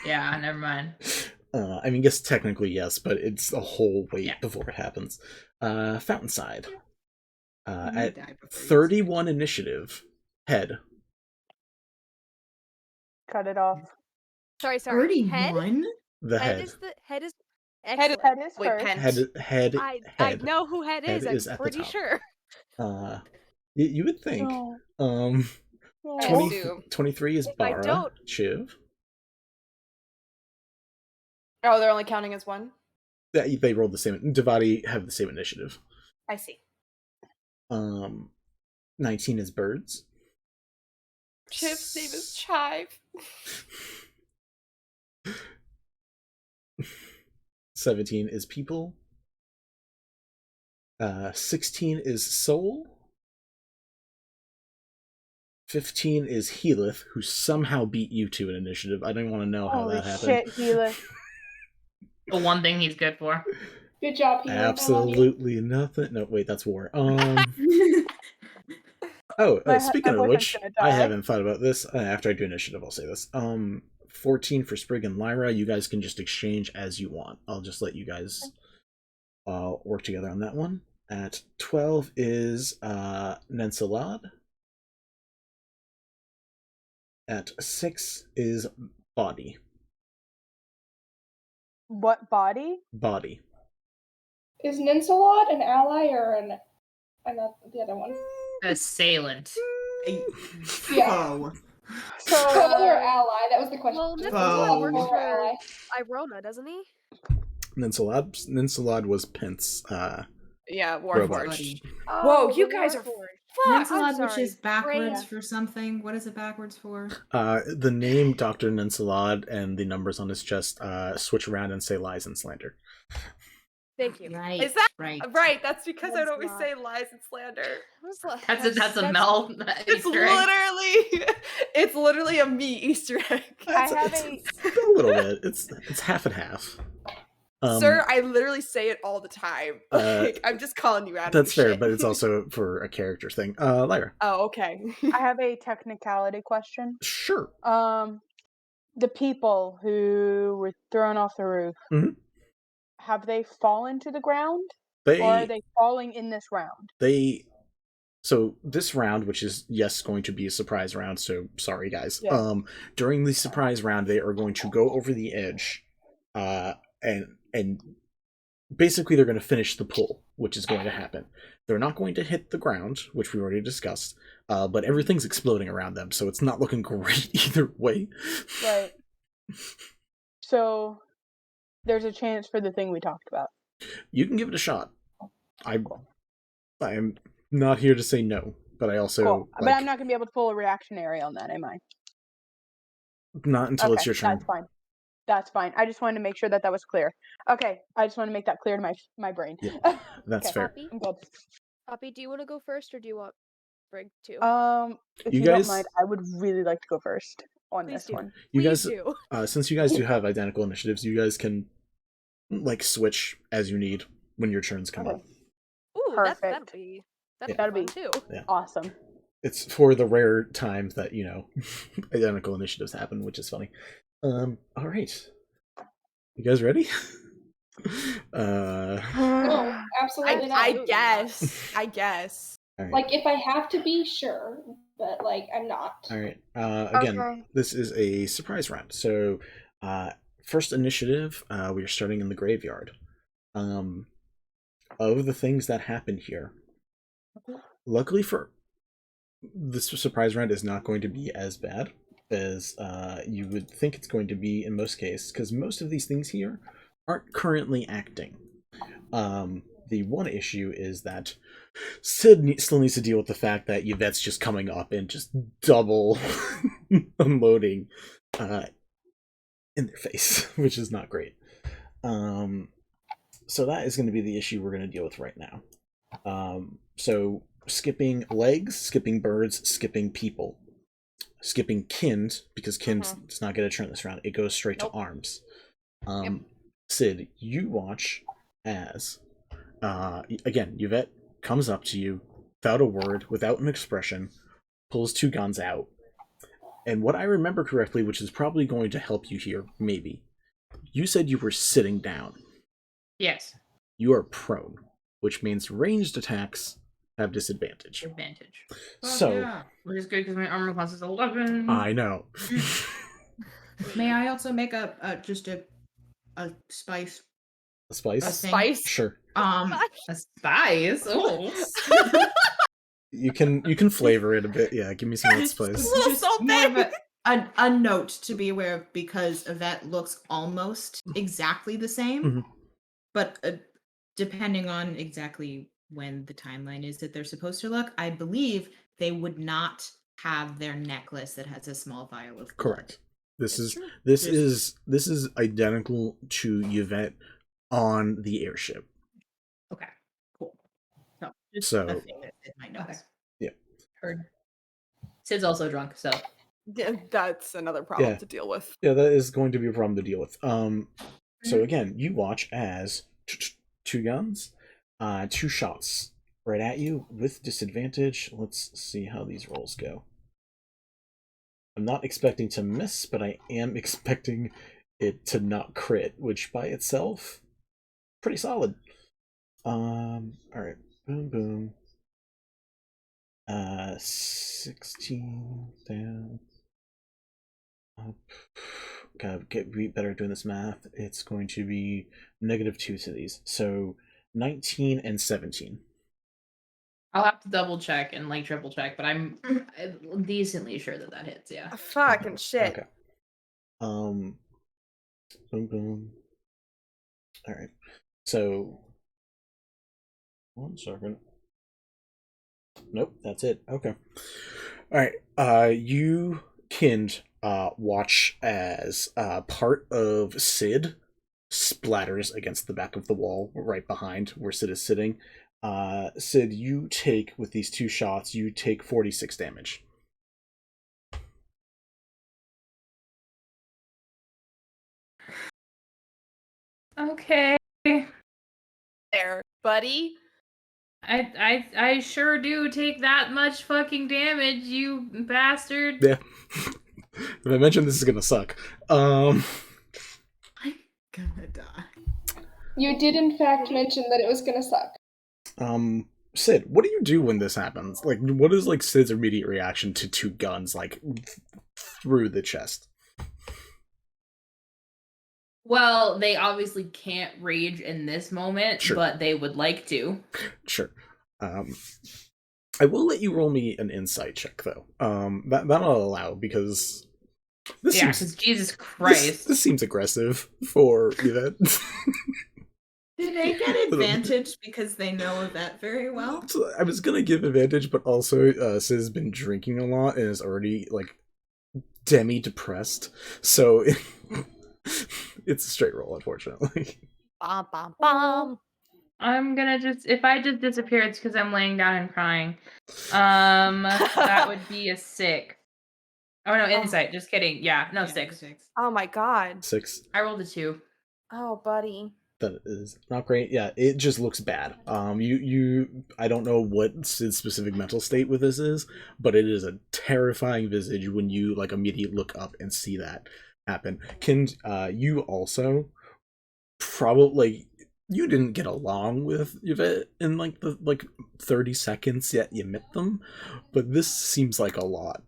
Speaker 6: Yeah, never mind.
Speaker 3: I mean, yes, technically yes, but it's a whole wait
Speaker 6: Yeah.
Speaker 3: before it happens. Fountainside.
Speaker 5: I'm gonna
Speaker 3: At
Speaker 5: die before you
Speaker 3: 31 initiative, head.
Speaker 2: Cut it off.
Speaker 7: Sorry. Head.
Speaker 5: 31?
Speaker 3: The
Speaker 7: Head
Speaker 3: head.
Speaker 7: is the head is.
Speaker 1: Head is
Speaker 7: Excellent.
Speaker 2: Head is
Speaker 1: like
Speaker 2: first.
Speaker 1: pent.
Speaker 3: Head.
Speaker 7: I know who head
Speaker 3: Head
Speaker 7: is.
Speaker 3: is
Speaker 7: I'm
Speaker 3: at the
Speaker 7: pretty
Speaker 3: top.
Speaker 7: sure.
Speaker 3: You would think.
Speaker 2: No.
Speaker 3: Um,
Speaker 2: No.
Speaker 1: I
Speaker 3: 20,
Speaker 1: assume.
Speaker 3: 23 is
Speaker 7: If I
Speaker 3: Bara.
Speaker 7: don't-
Speaker 3: Chiv.
Speaker 1: Oh, they're only counting as one?
Speaker 3: They rolled the same. Devati have the same initiative.
Speaker 1: I see.
Speaker 3: 19 is Birds.
Speaker 1: Chiv's name is Chive.
Speaker 3: 17 is People. 16 is Soul. 15 is Healith, who somehow beat you to an initiative. I don't want to know how
Speaker 2: Holy
Speaker 3: that happened.
Speaker 2: shit, Healer.
Speaker 6: The one thing he's good for.
Speaker 4: Good job, Peter.
Speaker 3: Absolutely nothing. No, wait, that's War.
Speaker 2: My
Speaker 3: Speaking of
Speaker 2: boyfriend's
Speaker 3: which,
Speaker 2: gonna
Speaker 3: I
Speaker 2: die.
Speaker 3: haven't thought about this. After I do initiative, I'll say this. 14 for Sprig and Lyra. You guys can just exchange as you want. I'll just let you guys work together on that one. At 12 is Nensalad. At 6 is Body.
Speaker 2: What body?
Speaker 3: Body.
Speaker 4: Is Ninsalot an ally or an and not the other one.
Speaker 6: Assailant.
Speaker 4: Yeah.
Speaker 5: Oh.
Speaker 2: So,
Speaker 4: Foe or ally? That was the question.
Speaker 7: Well,
Speaker 4: Just
Speaker 5: Foe.
Speaker 7: Nicolad works
Speaker 4: foe or
Speaker 7: for
Speaker 4: ally.
Speaker 7: Irona, doesn't he?
Speaker 3: Ninsalad was Pence.
Speaker 1: Yeah,
Speaker 3: Robot.
Speaker 1: Warforged.
Speaker 7: Oh,
Speaker 1: Whoa, you
Speaker 7: the
Speaker 1: guys are
Speaker 7: Warforged.
Speaker 1: fucked.
Speaker 7: I'm
Speaker 5: Ninsalad, which
Speaker 7: sorry.
Speaker 5: is backwards
Speaker 7: Brain.
Speaker 5: for something. What is it backwards for?
Speaker 3: The name Dr. Ninsalad and the numbers on his chest switch around and say lies and slander.
Speaker 7: Thank you.
Speaker 5: Right.
Speaker 1: Is that
Speaker 5: right?
Speaker 1: right? That's because I
Speaker 7: That's
Speaker 1: don't always
Speaker 7: not-
Speaker 1: say lies and slander.
Speaker 6: That's a Mel
Speaker 1: It's
Speaker 6: Easter egg.
Speaker 1: it's literally a me Easter egg.
Speaker 2: I have
Speaker 3: It's a little bit. It's half and half.
Speaker 1: Sir, I literally say it all the time. Like, I'm just calling you out.
Speaker 3: That's
Speaker 1: of your
Speaker 3: fair,
Speaker 1: shit.
Speaker 3: but it's also for a character thing. Lyra.
Speaker 1: Oh, okay.
Speaker 2: I have a technicality question.
Speaker 3: Sure.
Speaker 2: The people who were thrown off the roof,
Speaker 3: Mhm.
Speaker 2: have they fallen to the ground,
Speaker 3: They
Speaker 2: or are they falling in this round?
Speaker 3: So this round, which is going to be a surprise round, so sorry guys.
Speaker 2: Yeah.
Speaker 3: During the surprise round, they are going to go over the edge, and basically they're going to finish the pull, which is going to happen. They're not going to hit the ground, which we already discussed, but everything's exploding around them, so it's not looking great either way.
Speaker 2: Right. So there's a chance for the thing we talked about.
Speaker 3: You can give it a shot. I'm not here to say no, but I also
Speaker 2: Cool. But I'm not gonna be able to pull a reactionary on that, am I?
Speaker 3: not until it's your turn.
Speaker 2: That's fine. That's fine. I just wanted to make sure that was clear. Okay, I just want to make that clear to my brain.
Speaker 3: Yeah, that's
Speaker 2: Okay.
Speaker 3: fair.
Speaker 7: Poppy?
Speaker 2: I'm good.
Speaker 7: Poppy, do you want to go first, or do you want Sprig to?
Speaker 2: If
Speaker 3: You
Speaker 2: you
Speaker 3: guys-
Speaker 2: don't mind, I would really like to go first on
Speaker 7: Please
Speaker 2: this
Speaker 7: do.
Speaker 2: one.
Speaker 3: You
Speaker 7: Please
Speaker 3: guys,
Speaker 7: do.
Speaker 3: since you guys do have identical initiatives, you guys can switch as you need when your turns come
Speaker 2: Okay.
Speaker 3: up.
Speaker 7: Ooh,
Speaker 2: Perfect.
Speaker 7: that'll be
Speaker 2: That'll
Speaker 7: fun
Speaker 2: be-
Speaker 7: too.
Speaker 2: Awesome.
Speaker 3: It's for the rare times that identical initiatives happen, which is funny. All right, you guys ready?
Speaker 4: No, absolutely not.
Speaker 1: I guess. I guess.
Speaker 3: All right.
Speaker 4: Like, if I have to be, sure, but like, I'm not.
Speaker 3: All right. Again,
Speaker 2: Okay.
Speaker 3: this is a surprise round. So, first initiative, we are starting in the graveyard. Of the things that happen here, luckily for this surprise round is not going to be as bad as you would think it's going to be in most cases, because most of these things here aren't currently acting. The one issue is that Sid still needs to deal with the fact that Yvette's just coming up and just double unloading in their face, which is not great. So that is going to be the issue we're going to deal with right now. So skipping legs, skipping birds, skipping people, skipping kind, because kind does not get a turn this round. It goes straight to arms. Sid, you watch as again, Yvette comes up to you without a word, without an expression, pulls two guns out. And what I remember correctly, which is probably going to help you here, maybe, you said you were sitting down.
Speaker 6: Yes.
Speaker 3: You are prone, which means ranged attacks have disadvantage.
Speaker 6: Advantage.
Speaker 3: So,
Speaker 5: yeah.
Speaker 6: Which is good because my armor class is 11.
Speaker 3: I know.
Speaker 5: May I also make just a spice?
Speaker 3: A spice?
Speaker 5: A thing?
Speaker 1: Spice?
Speaker 3: Sure.
Speaker 6: A spice. Oh.
Speaker 3: You can flavor it a bit. Yeah, give me some of that spice.
Speaker 5: Just more of a note to be aware of, because Yvette looks almost exactly the same,
Speaker 3: Mhm.
Speaker 5: but depending on exactly when the timeline is that they're supposed to look, I believe they would not have their necklace that has a small vial of blood.
Speaker 3: Correct. This is identical to Yvette on the airship.
Speaker 5: Okay, cool. No, just
Speaker 3: So-
Speaker 5: a thing that's in my notes.
Speaker 6: Heard. Sid's also drunk, so.
Speaker 1: Yeah, that's another problem
Speaker 3: Yeah.
Speaker 1: to deal with.
Speaker 3: Yeah, that is going to be a problem to deal with. So again, you watch as two guns, two shots right at you with disadvantage. Let's see how these rolls go. I'm not expecting to miss, but I am expecting it to not crit, which by itself, pretty solid. All right, boom, boom. 16 down. Up. Gotta be better at doing this math. It's going to be -2 to these. So 19 and 17.
Speaker 6: I'll have to double check and like triple check, but I'm decently sure that hits. Yeah.
Speaker 1: Fucking shit.
Speaker 3: Okay. Boom, boom. All right. So, 1 second. Nope, that's it. Okay. All right. You Kind watch as part of Sid splatters against the back of the wall right behind where Sid is sitting. Sid, you take, with these 2 shots, you take 46 damage.
Speaker 6: Okay.
Speaker 1: There, buddy.
Speaker 6: I sure do take that much fucking damage, you bastard.
Speaker 3: Yeah. If I mention this is gonna suck.
Speaker 5: I'm gonna die.
Speaker 4: You did in fact mention that it was gonna suck.
Speaker 3: Sid, what do you do when this happens? Like, what is like Sid's immediate reaction to 2 guns like through the chest?
Speaker 6: Well, they obviously can't rage in this moment,
Speaker 3: Sure.
Speaker 6: but they would like to.
Speaker 3: Sure. I will let you roll me an insight check though. That'll allow, because this
Speaker 6: Yeah,
Speaker 3: seems,
Speaker 6: because Jesus Christ.
Speaker 3: this seems aggressive for Yvette.
Speaker 5: Do they get advantage because they know Yvette very well?
Speaker 3: So I was gonna give advantage, but also Sid's been drinking a lot and is already like demi-depressed, so it's a straight roll, unfortunately.
Speaker 7: Bom, bom, bom.
Speaker 6: I'm gonna if I just disappear, it's because I'm laying down and crying. That would be a 6. Oh no, insight. Just kidding. Yeah, no, 6.
Speaker 1: Oh my god.
Speaker 3: 6.
Speaker 6: I rolled a 2.
Speaker 1: Oh, buddy.
Speaker 3: That is not great. Yeah, it just looks bad. I don't know what Sid's specific mental state with this is, but it is a terrifying visage when you like immediately look up and see that happen. Can you also probably, you didn't get along with Yvette in like the 30 seconds yet you met them, but this seems like a lot.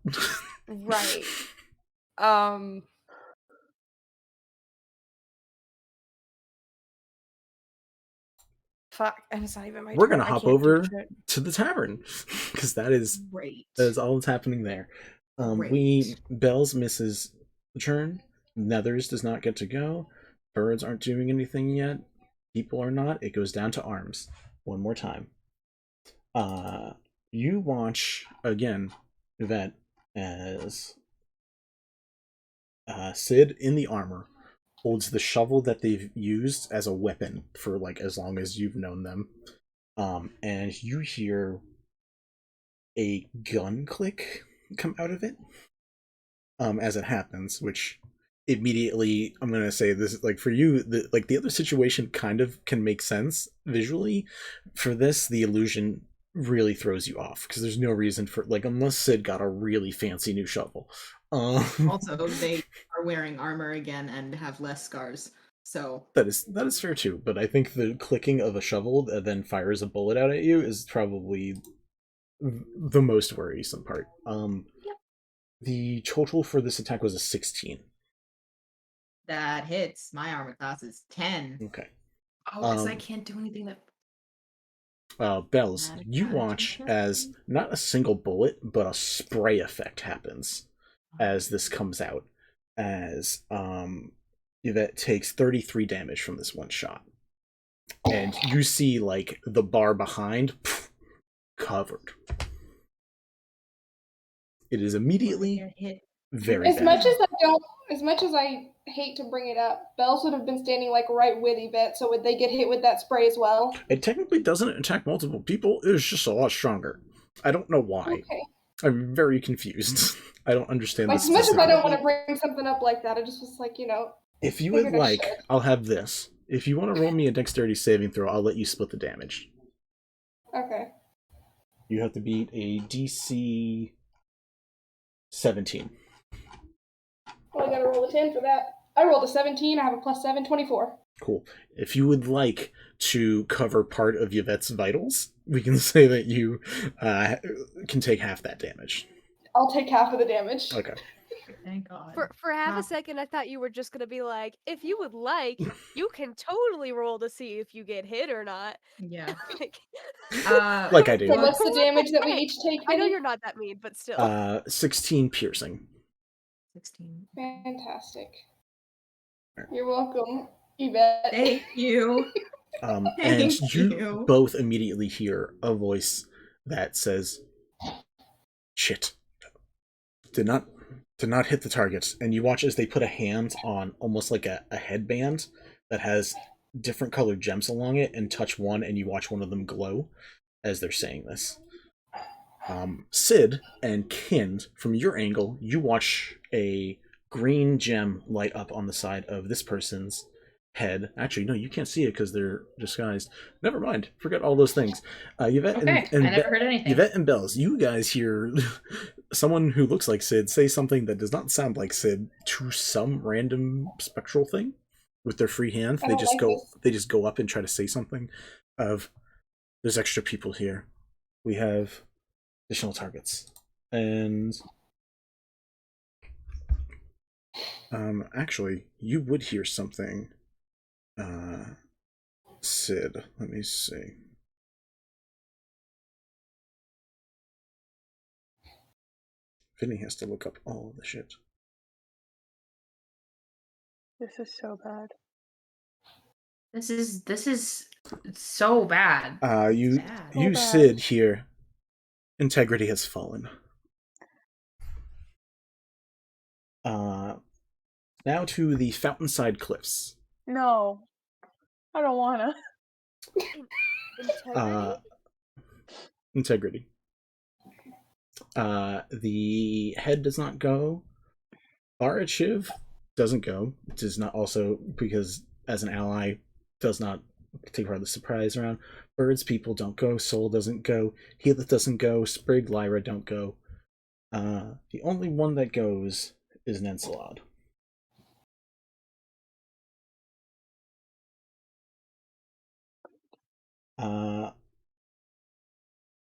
Speaker 1: Right. Fuck, and it's not even my
Speaker 3: We're
Speaker 1: turn.
Speaker 3: gonna
Speaker 1: I
Speaker 3: hop
Speaker 1: can't do
Speaker 3: over
Speaker 1: shit.
Speaker 3: to the tavern because that is
Speaker 5: Great.
Speaker 3: all that's happening there.
Speaker 5: Great.
Speaker 3: Bells misses the turn. Nethers does not get to go. Birds aren't doing anything yet. People are not. It goes down to arms. One more time. You watch again, Yvette, as Sid in the armor holds the shovel that they've used as a weapon for like as long as you've known them. And you hear a gun click come out of it as it happens, which immediately I'm gonna say this is like for you, the other situation kind of can make sense visually. For this, the illusion really throws you off because there's no reason for, like, unless Sid got a really fancy new shovel.
Speaker 5: Also, they are wearing armor again and have less scars. So
Speaker 3: that is fair too, but I think the clicking of a shovel that then fires a bullet out at you is probably the most worrisome part.
Speaker 7: Yep.
Speaker 3: The total for this attack was a 16.
Speaker 5: that hits. My armor class is 10.
Speaker 3: Okay.
Speaker 6: Oh, because I can't do anything that.
Speaker 3: Bells,
Speaker 5: Automatic
Speaker 3: you
Speaker 5: damage,
Speaker 3: watch
Speaker 5: okay.
Speaker 3: as not a single bullet, but a spray effect happens as this comes out. As Yvette takes 33 damage from this one shot. And you see, like, the bar behind covered. It is immediately very
Speaker 4: As
Speaker 3: bad.
Speaker 4: much as I hate to bring it up, Bells would have been standing like right with Yvette, so would they get hit with that spray as well?
Speaker 3: It technically doesn't attack multiple people, it's just a lot stronger. I don't know why.
Speaker 4: Okay.
Speaker 3: I'm very confused. I don't understand
Speaker 4: Like,
Speaker 3: this.
Speaker 4: as much as I don't
Speaker 3: specifically.
Speaker 4: want to bring something up like that, I just was like,
Speaker 3: If you would
Speaker 4: figured I
Speaker 3: like,
Speaker 4: should.
Speaker 3: I'll have this. If you want to roll me a dexterity saving throw, I'll let you split the damage.
Speaker 4: Okay.
Speaker 3: You have to beat a DC 17.
Speaker 4: Well, I gotta roll a 10 for that. I rolled a 17, I have a +7, 24.
Speaker 3: Cool. If you would like to cover part of Yvette's vitals, we can say that you can take half that damage.
Speaker 4: I'll take half of the damage.
Speaker 3: Okay.
Speaker 5: Thank God.
Speaker 7: For half
Speaker 5: Wow.
Speaker 7: a second, I thought you were just gonna be like, if you would like, you can totally roll to see if you get hit or not.
Speaker 5: Yeah.
Speaker 7: Like,
Speaker 3: Like I do.
Speaker 4: So what's the damage that we each take?
Speaker 7: I know
Speaker 4: Vinny?
Speaker 7: you're not that mean, but still.
Speaker 3: 16 piercing.
Speaker 5: 16.
Speaker 4: Fantastic. You're welcome, Yvette.
Speaker 5: Thank you.
Speaker 3: And
Speaker 5: Thank
Speaker 3: you
Speaker 5: you.
Speaker 3: both immediately hear a voice that says, "Shit. Did not hit the target." And you watch as they put a hand on almost like a headband that has different colored gems along it and touch one, and you watch one of them glow as they're saying this. Sid and Kind, from your angle, you watch a green gem light up on the side of this person's head. Actually, no, you can't see it because they're disguised. Never mind. Forget all those things. Yvette
Speaker 6: Okay,
Speaker 3: and
Speaker 6: I never heard anything.
Speaker 3: Yvette and Bells, you guys hear someone who looks like Sid say something that does not sound like Sid to some random spectral thing with their free hand.
Speaker 4: I
Speaker 3: They
Speaker 4: don't
Speaker 3: just
Speaker 4: like
Speaker 3: go.
Speaker 4: this.
Speaker 3: They just go up and try to say something. There's extra people here. We have additional targets, and actually, you would hear something. Sid, let me see. Vinny has to look up all of the shit.
Speaker 2: This is so bad.
Speaker 6: This is so bad.
Speaker 3: You
Speaker 6: Sad.
Speaker 3: you
Speaker 2: bad.
Speaker 3: Sid here. Integrity has fallen. Now to the Fountainside Cliffs.
Speaker 2: No. I don't wanna.
Speaker 7: Integrity?
Speaker 3: Integrity. The head does not go. Barachiv doesn't go. It does not also because as an ally does not take part of the surprise round. Birds people don't go. Soul doesn't go. Heath doesn't go. Sprig, Lyra don't go. The only one that goes is Nensalad.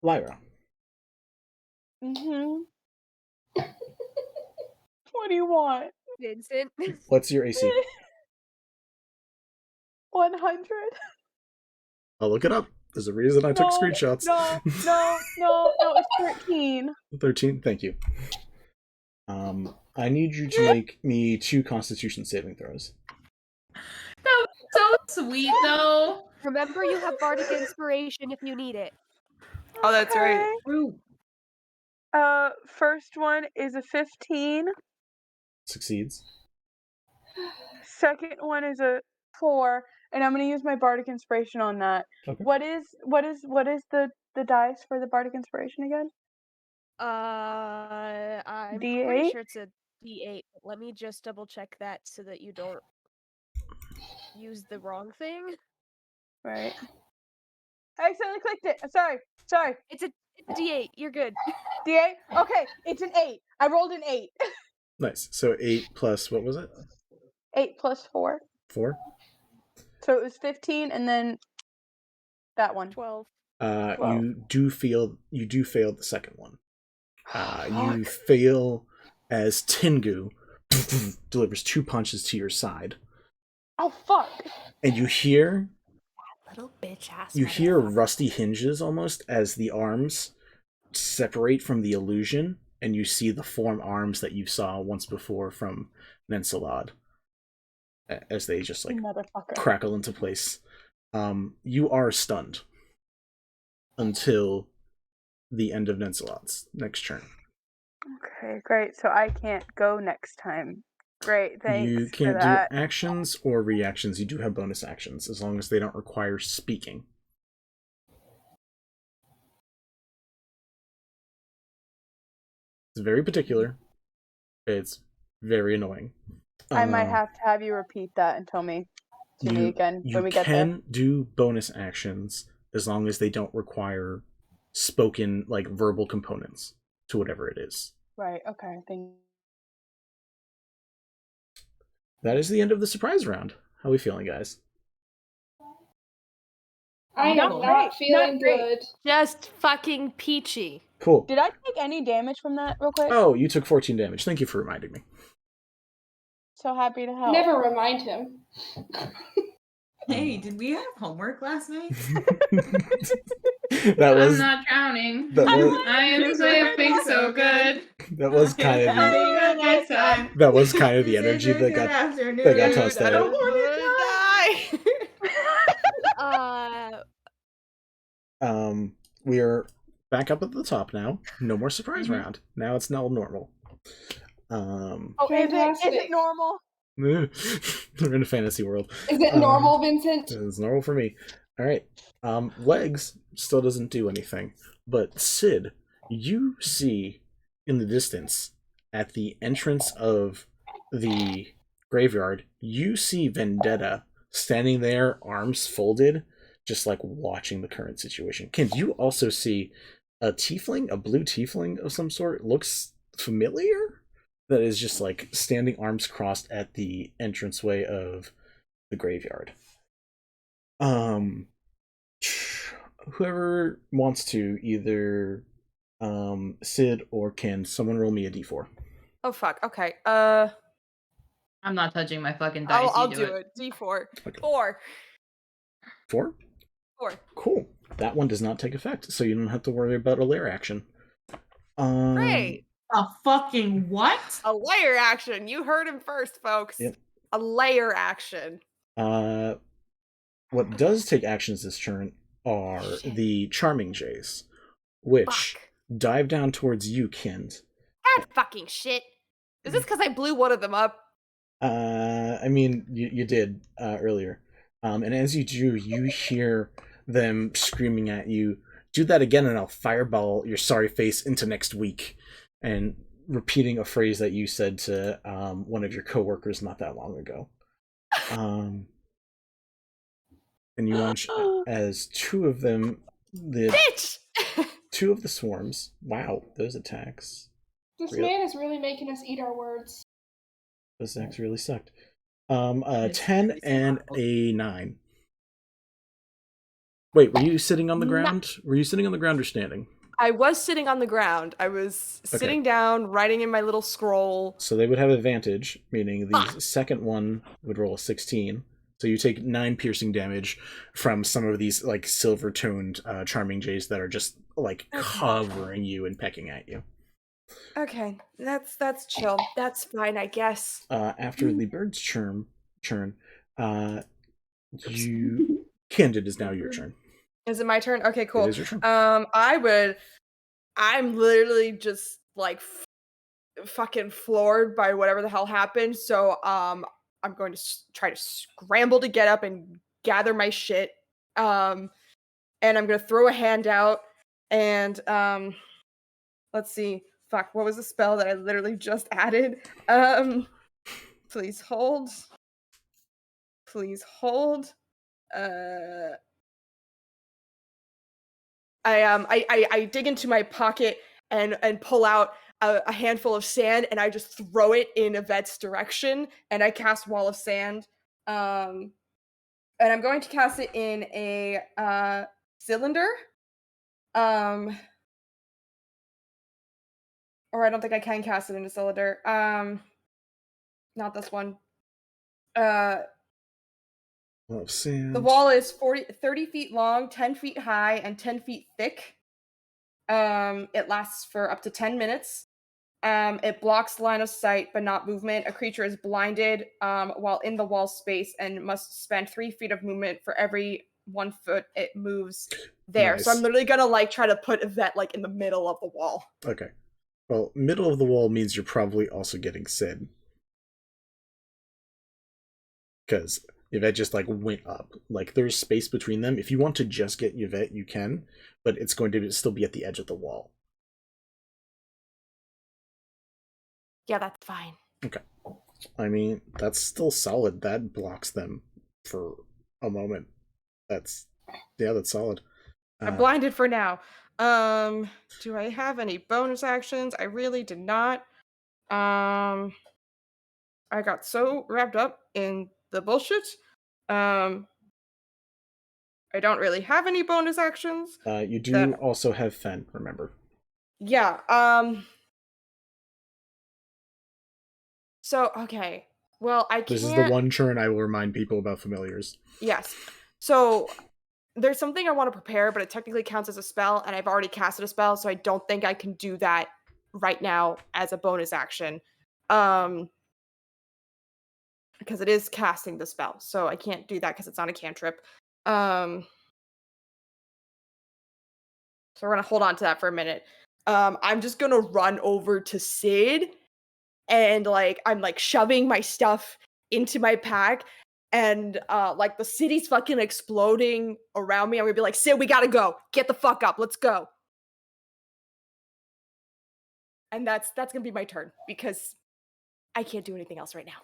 Speaker 3: Lyra.
Speaker 2: Mm-hmm. What do you want?
Speaker 7: Vincent.
Speaker 3: What's your AC?
Speaker 2: 100?
Speaker 3: I'll look it up. There's a reason I took screenshots.
Speaker 2: No, it's 13.
Speaker 3: 13, thank you. I need you to make me 2 Constitution saving throws.
Speaker 6: That was so sweet, though.
Speaker 7: Remember, you have Bardic Inspiration if you need it.
Speaker 1: Oh, that's right.
Speaker 6: True.
Speaker 2: First one is a 15.
Speaker 3: Succeeds.
Speaker 2: Second one is a 4, and I'm gonna use my Bardic Inspiration on that.
Speaker 3: Okay.
Speaker 2: What is the dice for the Bardic Inspiration again?
Speaker 7: I'm
Speaker 2: D8?
Speaker 7: pretty sure it's a D8. But let me just double check that so that you don't use the wrong thing.
Speaker 2: Right. I accidentally clicked it. Sorry.
Speaker 7: It's a D8. You're good.
Speaker 2: D8? Okay, it's an 8. I rolled an 8.
Speaker 3: Nice. So 8 plus, what was it?
Speaker 2: 8 plus 4.
Speaker 3: 4?
Speaker 2: So it was 15, and then that one.
Speaker 7: 12.
Speaker 3: You do fail the second one. You fail as Tengu delivers 2 punches to your side.
Speaker 2: Oh, fuck.
Speaker 3: And you hear
Speaker 7: Little bitch ass.
Speaker 3: you hear rusty hinges almost as the arms separate from the illusion, and you see the form arms that you saw once before from Nensalad as they just like crackle into place. You are stunned until the end of Nensalad's next turn.
Speaker 2: Okay, great. So I can't go next time. Great, thanks.
Speaker 3: You can't
Speaker 2: for
Speaker 3: do
Speaker 2: that.
Speaker 3: actions or reactions. You do have bonus actions as long as they don't require speaking. It's very particular. It's very annoying.
Speaker 2: I might have to have you repeat that and tell me to me again when we get there.
Speaker 3: You can do bonus actions as long as they don't require spoken, like verbal components to whatever it is.
Speaker 2: Right, okay, thank
Speaker 3: That is the end of the surprise round. How are we feeling, guys?
Speaker 4: I am not feeling good.
Speaker 7: Just fucking peachy.
Speaker 3: Cool.
Speaker 2: Did I take any damage from that real quick?
Speaker 3: Oh, you took 14 damage. Thank you for reminding me.
Speaker 2: So happy to help.
Speaker 4: Never remind him.
Speaker 5: Hey, did we have homework last night?
Speaker 3: That was
Speaker 6: I'm not drowning.
Speaker 3: that was
Speaker 6: I am sleeping so good.
Speaker 3: that was kind of
Speaker 5: Having
Speaker 3: the
Speaker 5: a nice time.
Speaker 3: that was kind of the
Speaker 5: This is
Speaker 3: energy
Speaker 5: a
Speaker 3: that
Speaker 5: good
Speaker 3: got
Speaker 5: afternoon.
Speaker 3: tossed
Speaker 5: I don't
Speaker 3: out.
Speaker 5: want
Speaker 3: We are back up at the top now. No more surprise round. Now it's now normal.
Speaker 2: Oh, is
Speaker 4: Fantastic.
Speaker 2: it normal?
Speaker 3: We're in a fantasy world.
Speaker 4: Is it normal, Vincent?
Speaker 3: It's normal for me. All right. Legs still doesn't do anything, but Sid, you see in the distance at the entrance of the graveyard, you see Vendetta standing there, arms folded, just like watching the current situation. Kent, you also see a tiefling, a blue tiefling of some sort, looks familiar, that is just like standing arms crossed at the entranceway of the graveyard. Whoever wants to, either Sid or Ken, someone roll me a d4.
Speaker 1: Oh fuck. Okay.
Speaker 6: I'm not touching my fucking dice.
Speaker 1: I'll do it. D4.
Speaker 3: Okay.
Speaker 1: 4.
Speaker 3: 4?
Speaker 1: 4.
Speaker 3: Cool. That one does not take effect, so you don't have to worry about a lair action.
Speaker 1: Great.
Speaker 5: A fucking what?
Speaker 1: A layer action. You heard him first, folks.
Speaker 3: Yep.
Speaker 1: A layer action.
Speaker 3: What does take actions this turn are the Charming Jays, which dive down towards you, Kent.
Speaker 1: God fucking shit. Is this because I blew one of them up?
Speaker 3: I mean, you did earlier. And as you do, you hear them screaming at you, "Do that again and I'll fireball your sorry face into next week." And repeating a phrase that you said to one of your coworkers not that long ago. And you watch as two of them,
Speaker 1: Bitch!
Speaker 3: two of the swarms. Wow, those attacks.
Speaker 4: This man is really making us eat our words.
Speaker 3: Those attacks really sucked. 10 and a 9. Wait, were you sitting on the ground? Were you sitting on the ground or standing?
Speaker 1: I was sitting on the ground. I was sitting down, writing in my little scroll.
Speaker 3: So they would have advantage, meaning the second one would roll a 16. So you take 9 piercing damage from some of these like silver-toned Charming Jays that are just like covering you and pecking at you.
Speaker 1: Okay, that's chill. That's fine, I guess.
Speaker 3: After the bird's churn, you Candid is now your turn.
Speaker 1: Is it my turn? Okay, cool.
Speaker 3: It is your turn.
Speaker 1: I'm literally just like fucking floored by whatever the hell happened. So I'm going to try to scramble to get up and gather my shit. And I'm going to throw a hand out and let's see. Fuck, what was the spell that I literally just added? Please hold. Please hold. I dig into my pocket and pull out a handful of sand, and I just throw it in Yvette's direction, and I cast Wall of Sand. And I'm going to cast it in a cylinder. Or I don't think I can cast it in a cylinder. Not this one.
Speaker 3: Wall of Sand.
Speaker 1: The wall is 30 feet long, 10 feet high, and 10 feet thick. It lasts for up to 10 minutes. It blocks line of sight, but not movement. A creature is blinded while in the wall space and must spend 3 feet of movement for every 1 foot it moves there.
Speaker 3: Nice.
Speaker 1: So I'm literally gonna like try to put Yvette like in the middle of the wall.
Speaker 3: Okay. Well, middle of the wall means you're probably also getting Sid. Because Yvette just like went up. Like there's space between them. If you want to just get Yvette, you can, but it's going to still be at the edge of the wall.
Speaker 1: Yeah, that's fine.
Speaker 3: Okay. I mean, that's still solid. That blocks them for a moment. That's solid.
Speaker 1: I'm blinded for now. Do I have any bonus actions? I really did not. I got so wrapped up in the bullshit. I don't really have any bonus actions.
Speaker 3: You do also have Fen, remember.
Speaker 1: Yeah, so, okay. Well, I can't.
Speaker 3: This is the one turn I will remind people about familiars.
Speaker 1: Yes. So there's something I want to prepare, but it technically counts as a spell, and I've already casted a spell, so I don't think I can do that right now as a bonus action. Because it is casting the spell, so I can't do that because it's not a cantrip. So we're gonna hold on to that for a minute. I'm just gonna run over to Sid, and like I'm like shoving my stuff into my pack, and like the city's fucking exploding around me. I'm gonna be like, Sid, we gotta go. Get the fuck up. Let's go. And that's gonna be my turn because I can't do anything else right now.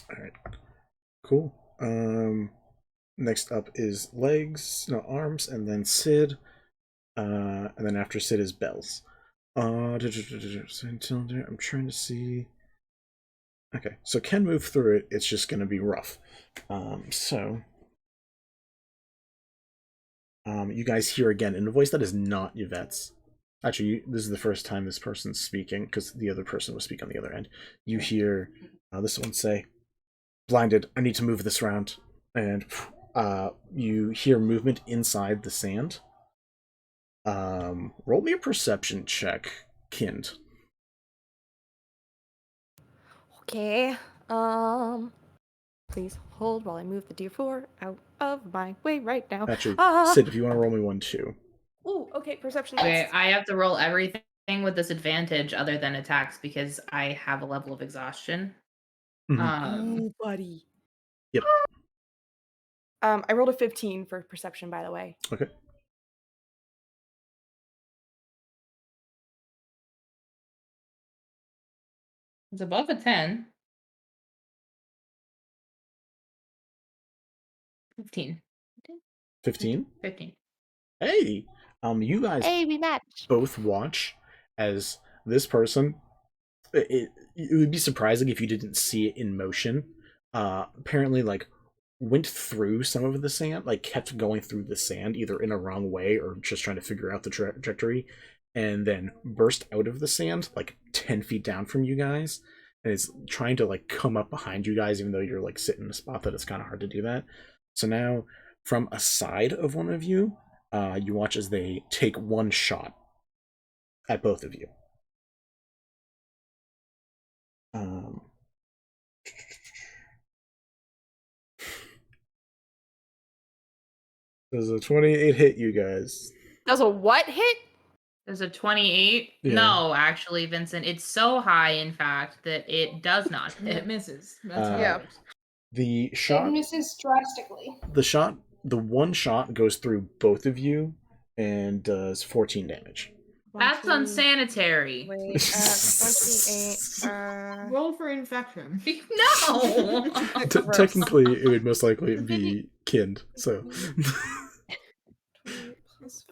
Speaker 3: All right. Cool. Next up is arms, and then Sid. And then after Sid is Bells. I'm trying to see. Okay, so can move through it. It's just going to be rough. You guys hear again in a voice that is not Yvette's. Actually, this is the first time this person's speaking because the other person was speaking on the other end. You hear this one say, "Blinded. I need to move this round." And you hear movement inside the sand. Roll me a perception check, Kind.
Speaker 1: Okay. Please hold while I move the D4 out of my way right now.
Speaker 3: Actually, Sid, if you want to roll me one too.
Speaker 1: Ooh, okay, perception.
Speaker 6: Okay, I have to roll everything with disadvantage other than attacks because I have a level of exhaustion.
Speaker 1: Oh, buddy.
Speaker 3: Yep.
Speaker 1: I rolled a 15 for perception, by the way.
Speaker 3: Okay.
Speaker 6: It's above a 10. 15.
Speaker 3: 15?
Speaker 6: 15.
Speaker 3: Hey! You guys
Speaker 7: we match.
Speaker 3: both watch as this person, it would be surprising if you didn't see it in motion. Apparently, like, went through some of the sand, like, kept going through the sand, either in a wrong way or just trying to figure out the trajectory, and then burst out of the sand, like, 10 feet down from you guys, and is trying to, like, come up behind you guys, even though you're, like, sitting in a spot that it's kind of hard to do that. So now, from a side of one of you, you watch as they take one shot at both of you. Does a 28 hit you guys?
Speaker 1: Does a what hit?
Speaker 6: There's a 28.
Speaker 3: Yeah.
Speaker 6: No, actually, Vincent, it's so high, in fact, that it does not hit.
Speaker 5: It misses. That's how it
Speaker 1: Yeah.
Speaker 5: works.
Speaker 3: The shot.
Speaker 4: It misses drastically.
Speaker 3: The one shot goes through both of you and does 14 damage.
Speaker 6: That's unsanitary.
Speaker 1: Wait, 28.
Speaker 5: Roll for infection.
Speaker 6: No!
Speaker 3: Technically, it would most likely be Kind. So.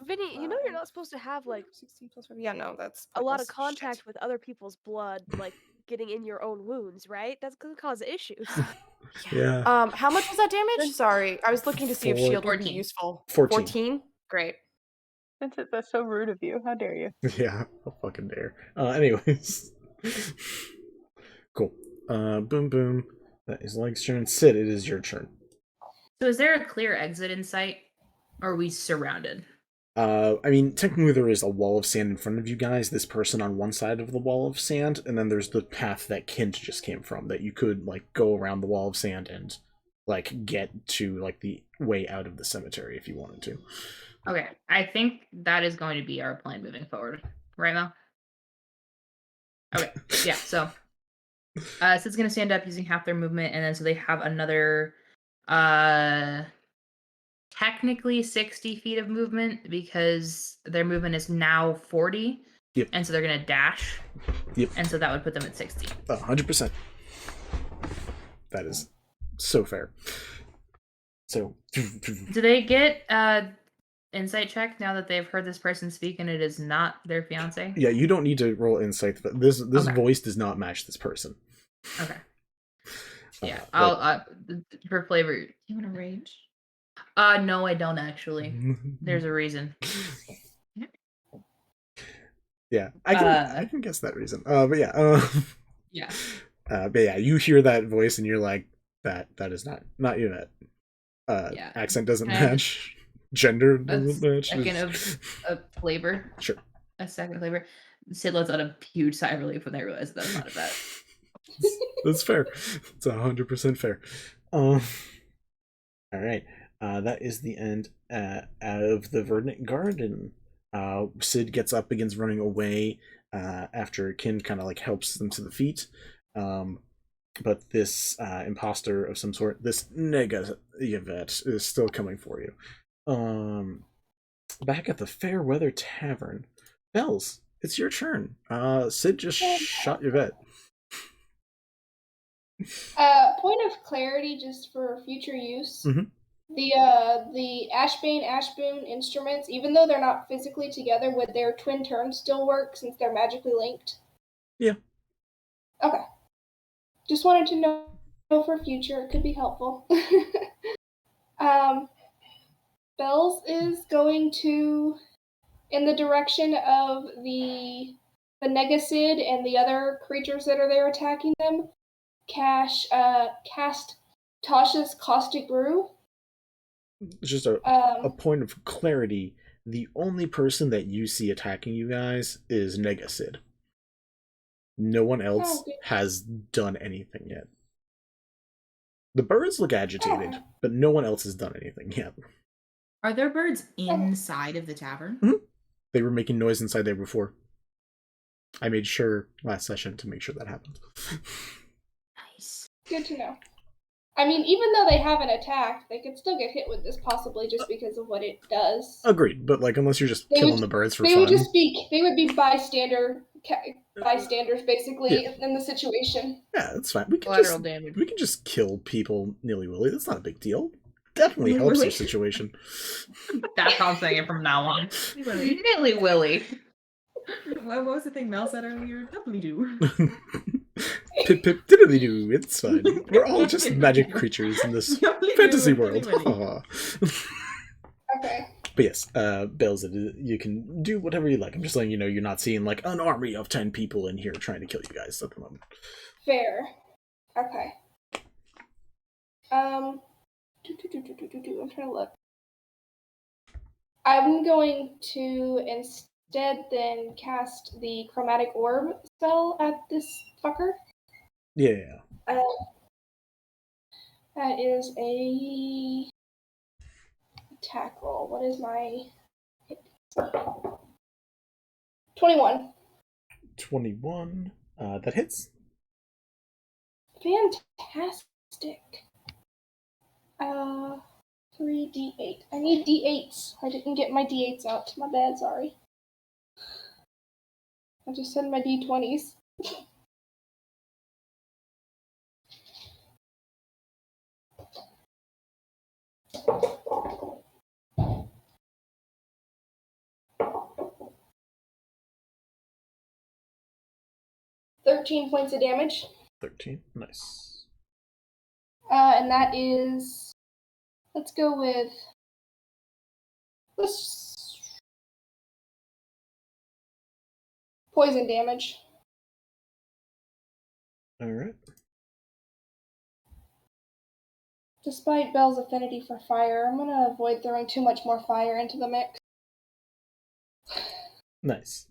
Speaker 7: Vinny, you know you're not supposed to have like
Speaker 1: 16 plus 5. Yeah, no, that's
Speaker 7: a lot of
Speaker 1: pointless.
Speaker 7: contact
Speaker 1: Shit.
Speaker 7: with other people's blood, like getting in your own wounds, right? That's gonna cause issues.
Speaker 3: Yeah.
Speaker 1: How much was that damage? Sorry, I was looking to see if shield would be
Speaker 6: 14.
Speaker 1: useful.
Speaker 3: 14.
Speaker 1: 14? Great.
Speaker 2: That's so rude of you. How dare you?
Speaker 3: Yeah, I'll fucking dare. Anyways. Cool. Boom, boom. That is Leg's turn. Sid, it is your turn.
Speaker 6: So is there a clear exit in sight? Or are we surrounded?
Speaker 3: I mean, technically there is a wall of sand in front of you guys, this person on one side of the wall of sand, and then there's the path that Kind just came from, that you could, like, go around the wall of sand and, like, get to, like, the way out of the cemetery if you wanted to.
Speaker 6: Okay, I think that is going to be our plan moving forward. Right, Mel? Okay, yeah, so Sid's going to stand up using half their movement, and then so they have another technically 60 feet of movement because their movement is now 40.
Speaker 3: Yep.
Speaker 6: And so they're going to dash.
Speaker 3: Yep.
Speaker 6: And so that would put them at 60.
Speaker 3: 100%. That is so fair. So.
Speaker 6: Do they get insight check now that they've heard this person speak and it is not their fiance?
Speaker 3: Yeah, you don't need to roll insight. This
Speaker 6: Okay.
Speaker 3: voice does not match this person.
Speaker 6: Okay. Yeah,
Speaker 3: but-
Speaker 6: I'll for flavor. Do you want to rage? No, I don't actually. There's a reason.
Speaker 3: Yeah, I can guess that reason. But yeah.
Speaker 6: Yeah.
Speaker 3: But yeah, you hear that voice and you're like, that is not Yvette.
Speaker 6: Yeah.
Speaker 3: Accent doesn't
Speaker 6: Can I have
Speaker 3: match. Gender doesn't match.
Speaker 6: Second of flavor.
Speaker 3: Sure.
Speaker 6: A second flavor. Sid lets out a huge sigh of relief when they realize that's not Yvette.
Speaker 3: That's fair. It's 100% fair. All right. That is the end of the Verdant Garden. Sid gets up, begins running away after Kin kind of like helps them to the feet. But this imposter of some sort, this nega Yvette, is still coming for you. Back at the Fairweather Tavern. Bells, it's your turn. Sid just shot Yvette.
Speaker 4: Point of clarity, just for future use.
Speaker 3: Mhm.
Speaker 4: The Ashboon instruments, even though they're not physically together, would their twin turns still work since they're magically linked?
Speaker 3: Yeah.
Speaker 4: Okay. Just wanted to know for future. It could be helpful. Bells is going to, in the direction of the Negacid and the other creatures that are there attacking them, cast Tasha's Caustic Brew.
Speaker 3: Just a point of clarity. The only person that you see attacking you guys is Negacid. No one else has done anything yet. The birds look agitated, but no one else has done anything yet.
Speaker 5: Are there birds inside of the tavern?
Speaker 3: Mm-hmm. They were making noise inside there before. I made sure last session to make sure that happened.
Speaker 5: Nice.
Speaker 4: Good to know. I mean, even though they haven't attacked, they could still get hit with this possibly just because of what it does.
Speaker 3: Agreed, but like unless you're just killing the birds for fun.
Speaker 4: They would be bystanders basically in the situation.
Speaker 3: Yeah, that's fine. We can just kill people nilly-willy. That's not a big deal. Definitely helps the situation.
Speaker 6: That's how I'm saying it from now on. Nilly-willy.
Speaker 5: What was the thing Mel said earlier? Diddly-doo.
Speaker 3: Pip pip diddly-doo. It's fine. We're all just magic creatures in this fantasy world.
Speaker 4: Okay.
Speaker 3: But yes, Bells, you can do whatever you like. I'm just letting you know you're not seeing like an army of 10 people in here trying to kill you guys at the moment.
Speaker 4: Fair. Okay. I'm trying to look. I'm going to instead then cast the Chromatic Orb spell at this fucker.
Speaker 3: Yeah.
Speaker 4: That is a attack roll. What is my 21.
Speaker 3: 21. That hits.
Speaker 4: Fantastic. 3d8. I need d8s. I didn't get my d8s out. My bad, sorry. I just said my d20s. .13 points of damage.
Speaker 3: 13. Nice.
Speaker 4: And that is... Let's go with... poison damage.
Speaker 3: Alright.
Speaker 4: Despite Belle's affinity for fire, I'm gonna avoid throwing too much more fire into the mix.
Speaker 3: Nice.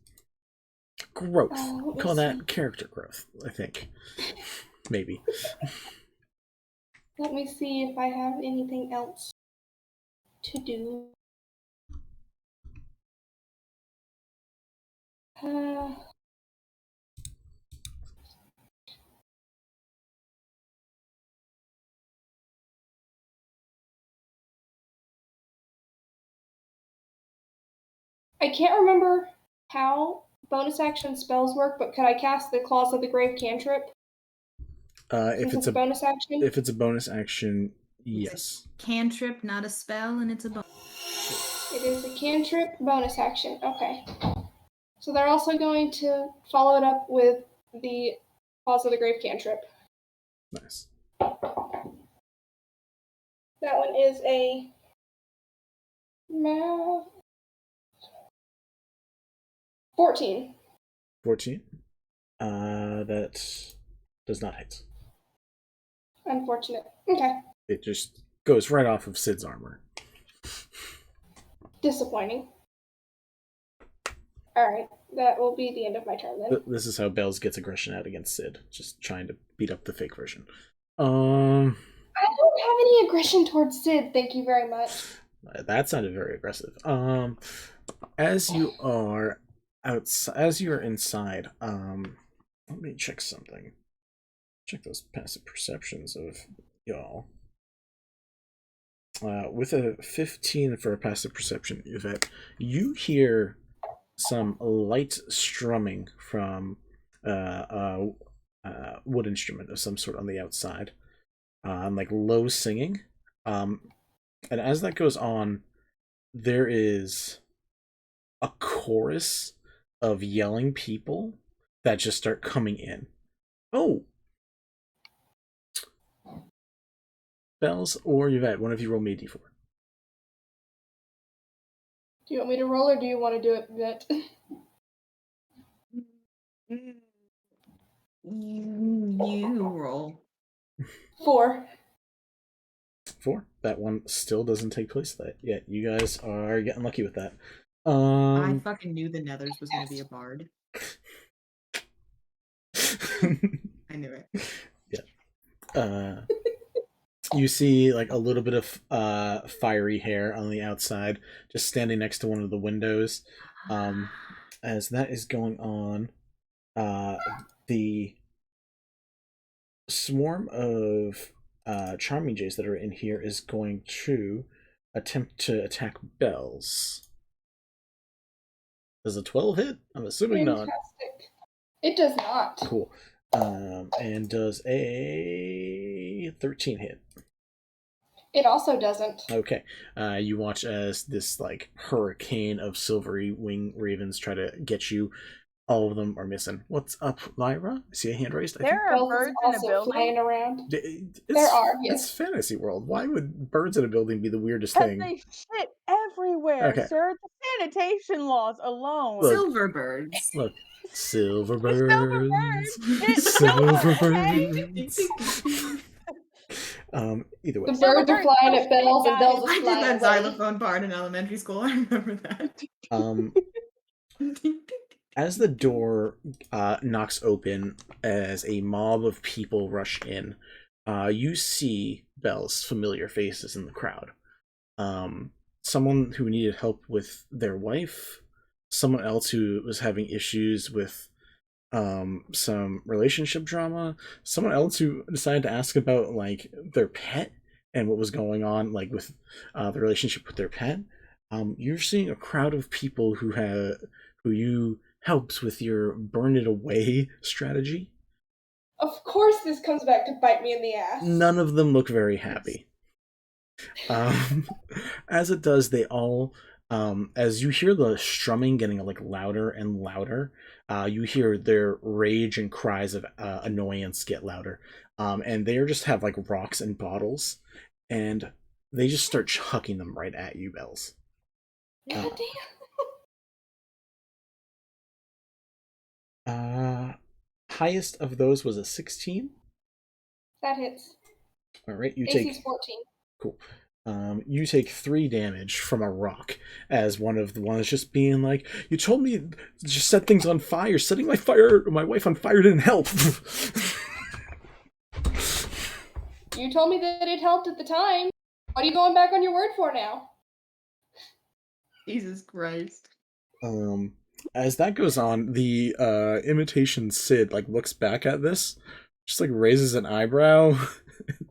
Speaker 3: Growth. Call that
Speaker 4: see.
Speaker 3: character growth, I think. Maybe.
Speaker 4: Let me see if I have anything else to do. I can't remember how bonus action spells work, but could I cast the Claws of the Grave cantrip?
Speaker 3: If it's a
Speaker 4: bonus action?
Speaker 3: If it's a bonus action, yes.
Speaker 5: Cantrip, not a spell, and it's a bonus.
Speaker 4: It is a cantrip bonus action. Okay. So they're also going to follow it up with the Claws of the Grave cantrip.
Speaker 3: Nice.
Speaker 4: That one is a 14.
Speaker 3: 14. That Does not hit.
Speaker 4: Unfortunate. Okay.
Speaker 3: It just goes right off of Sid's armor.
Speaker 4: Disappointing. Alright, that will be the end of my turn then.
Speaker 3: This is how Bells gets aggression out against Sid, just trying to beat up the fake version.
Speaker 4: I don't have any aggression towards Sid, thank you very much.
Speaker 3: That sounded very aggressive. As you are outside, as you are inside, let me check something. Check those passive perceptions of y'all. With a 15 for a passive perception, Yvette, you hear some light strumming from a wood instrument of some sort on the outside, like low singing. And as that goes on, there is a chorus of yelling people that just start coming in. Oh! Bells or Yvette, one of you roll me a d4.
Speaker 4: Do you want me to roll or do you want to do it, Yvette?
Speaker 5: You roll.
Speaker 4: 4.
Speaker 3: 4. That one still doesn't take place yet. You guys are getting lucky with that.
Speaker 5: I fucking knew the Nethers was going to be a bard. I knew it.
Speaker 3: Yeah. You see like a little bit of fiery hair on the outside, just standing next to one of the windows. As that is going on, the swarm of Charming Jays that are in here is going to attempt to attack Bells. Does a 12 hit? I'm assuming
Speaker 4: Fantastic.
Speaker 3: not.
Speaker 4: It does not.
Speaker 3: Cool. And does a 13 hit?
Speaker 4: It also doesn't.
Speaker 3: Okay. You watch as this like hurricane of silvery wing ravens try to get you. All of them are missing. What's up, Lyra? I see a hand raised.
Speaker 2: There are
Speaker 4: Bells
Speaker 2: birds
Speaker 4: is
Speaker 2: in a
Speaker 4: also flying
Speaker 2: building.
Speaker 4: around.
Speaker 3: There
Speaker 4: are, yes.
Speaker 3: It's fantasy world. Why would birds in a building be the weirdest
Speaker 2: Because
Speaker 3: thing?
Speaker 2: they shit everywhere,
Speaker 3: Okay.
Speaker 2: sir. The sanitation laws alone.
Speaker 3: Look.
Speaker 5: Silver birds.
Speaker 3: Look, silver
Speaker 2: Silver
Speaker 3: birds,
Speaker 2: It's
Speaker 3: silver
Speaker 2: okay?
Speaker 3: birds. Either way,
Speaker 4: The birds are flying at Bells and Bells
Speaker 5: I
Speaker 4: is
Speaker 5: did
Speaker 4: flying
Speaker 5: that
Speaker 4: away.
Speaker 5: xylophone part in elementary school. I remember that.
Speaker 3: As the door knocks open, as a mob of people rush in, you see Belle's familiar faces in the crowd. Someone who needed help with their wife, someone else who was having issues with some relationship drama, someone else who decided to ask about like their pet and what was going on like with the relationship with their pet. You're seeing a crowd of people who you helped with your burn it away strategy.
Speaker 4: Of course this comes back to bite me in the ass.
Speaker 3: None of them look very happy. As it does, they all as you hear the strumming getting like louder and louder, you hear their rage and cries of annoyance get louder, and they just have like rocks and bottles, and they just start chucking them right at you, Bells.
Speaker 4: God damn.
Speaker 3: Highest of those was a 16.
Speaker 4: That hits.
Speaker 3: All right, you
Speaker 4: AC's
Speaker 3: take
Speaker 4: 14.
Speaker 3: Cool. You take 3 damage from a rock as one of the ones just being like, "You told me to just set things on fire. Setting my wife on fire didn't help."
Speaker 4: You told me that it helped at the time. What are you going back on your word for now?
Speaker 5: Jesus Christ.
Speaker 3: As that goes on, the imitation Sid like looks back at this, just like raises an eyebrow,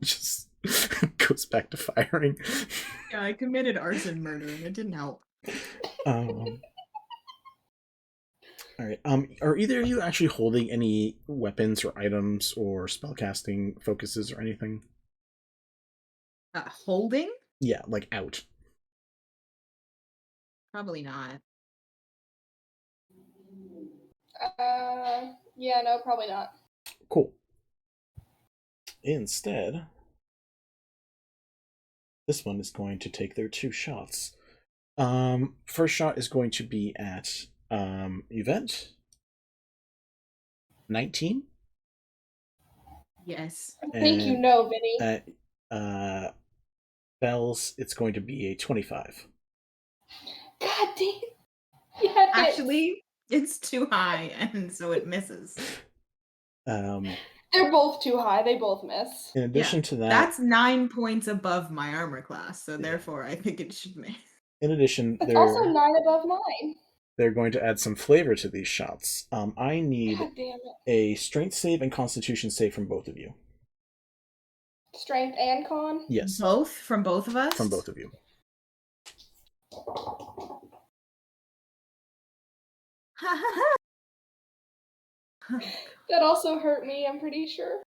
Speaker 3: just goes back to firing.
Speaker 5: Yeah, I committed arson murder and it didn't help.
Speaker 3: All right. Are either of you actually holding any weapons or items or spellcasting focuses or anything?
Speaker 5: Holding?
Speaker 3: Yeah, like out.
Speaker 5: Probably not.
Speaker 4: Yeah, no, probably not.
Speaker 3: Cool. Instead, this one is going to take their 2 shots. First shot is going to be at Yvette. 19.
Speaker 5: Yes.
Speaker 4: I think you know, Vinny.
Speaker 3: At Bells, it's going to be a 25.
Speaker 4: God damn. Yeah,
Speaker 5: Actually, it's too high, and so it misses.
Speaker 4: they're both too high. They both miss.
Speaker 3: In addition to that,
Speaker 5: That's 9 points above my armor class, so therefore I think it should miss.
Speaker 3: in addition,
Speaker 4: It's also 9 above mine.
Speaker 3: they're going to add some flavor to these shots. I need
Speaker 4: God damn it.
Speaker 3: a strength save and constitution save from both of you.
Speaker 4: Strength and con?
Speaker 3: Yes.
Speaker 5: Both? From both of us?
Speaker 3: From both of you.
Speaker 4: That also hurt me, I'm pretty sure.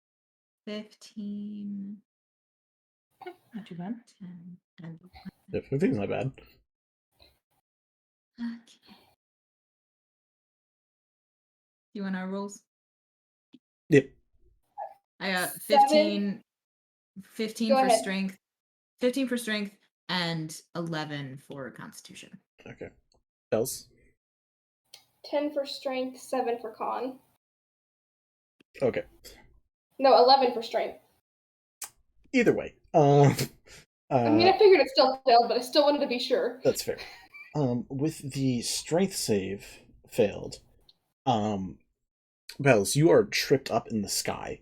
Speaker 5: 15.
Speaker 6: Not too bad.
Speaker 5: 10. And
Speaker 3: Yeah, 15's not bad.
Speaker 5: okay. You want our rolls?
Speaker 3: Yep.
Speaker 5: I got 15. 15
Speaker 4: Go
Speaker 5: for
Speaker 4: ahead.
Speaker 5: strength. 15 for strength and 11 for constitution.
Speaker 3: Okay. Bells?
Speaker 4: 10 for strength, 7 for con.
Speaker 3: Okay.
Speaker 4: No, 11 for strength.
Speaker 3: Either way.
Speaker 4: I mean, I figured it still failed, but I still wanted to be sure.
Speaker 3: That's fair. With the strength save failed, Bells, you are tripped up in the sky,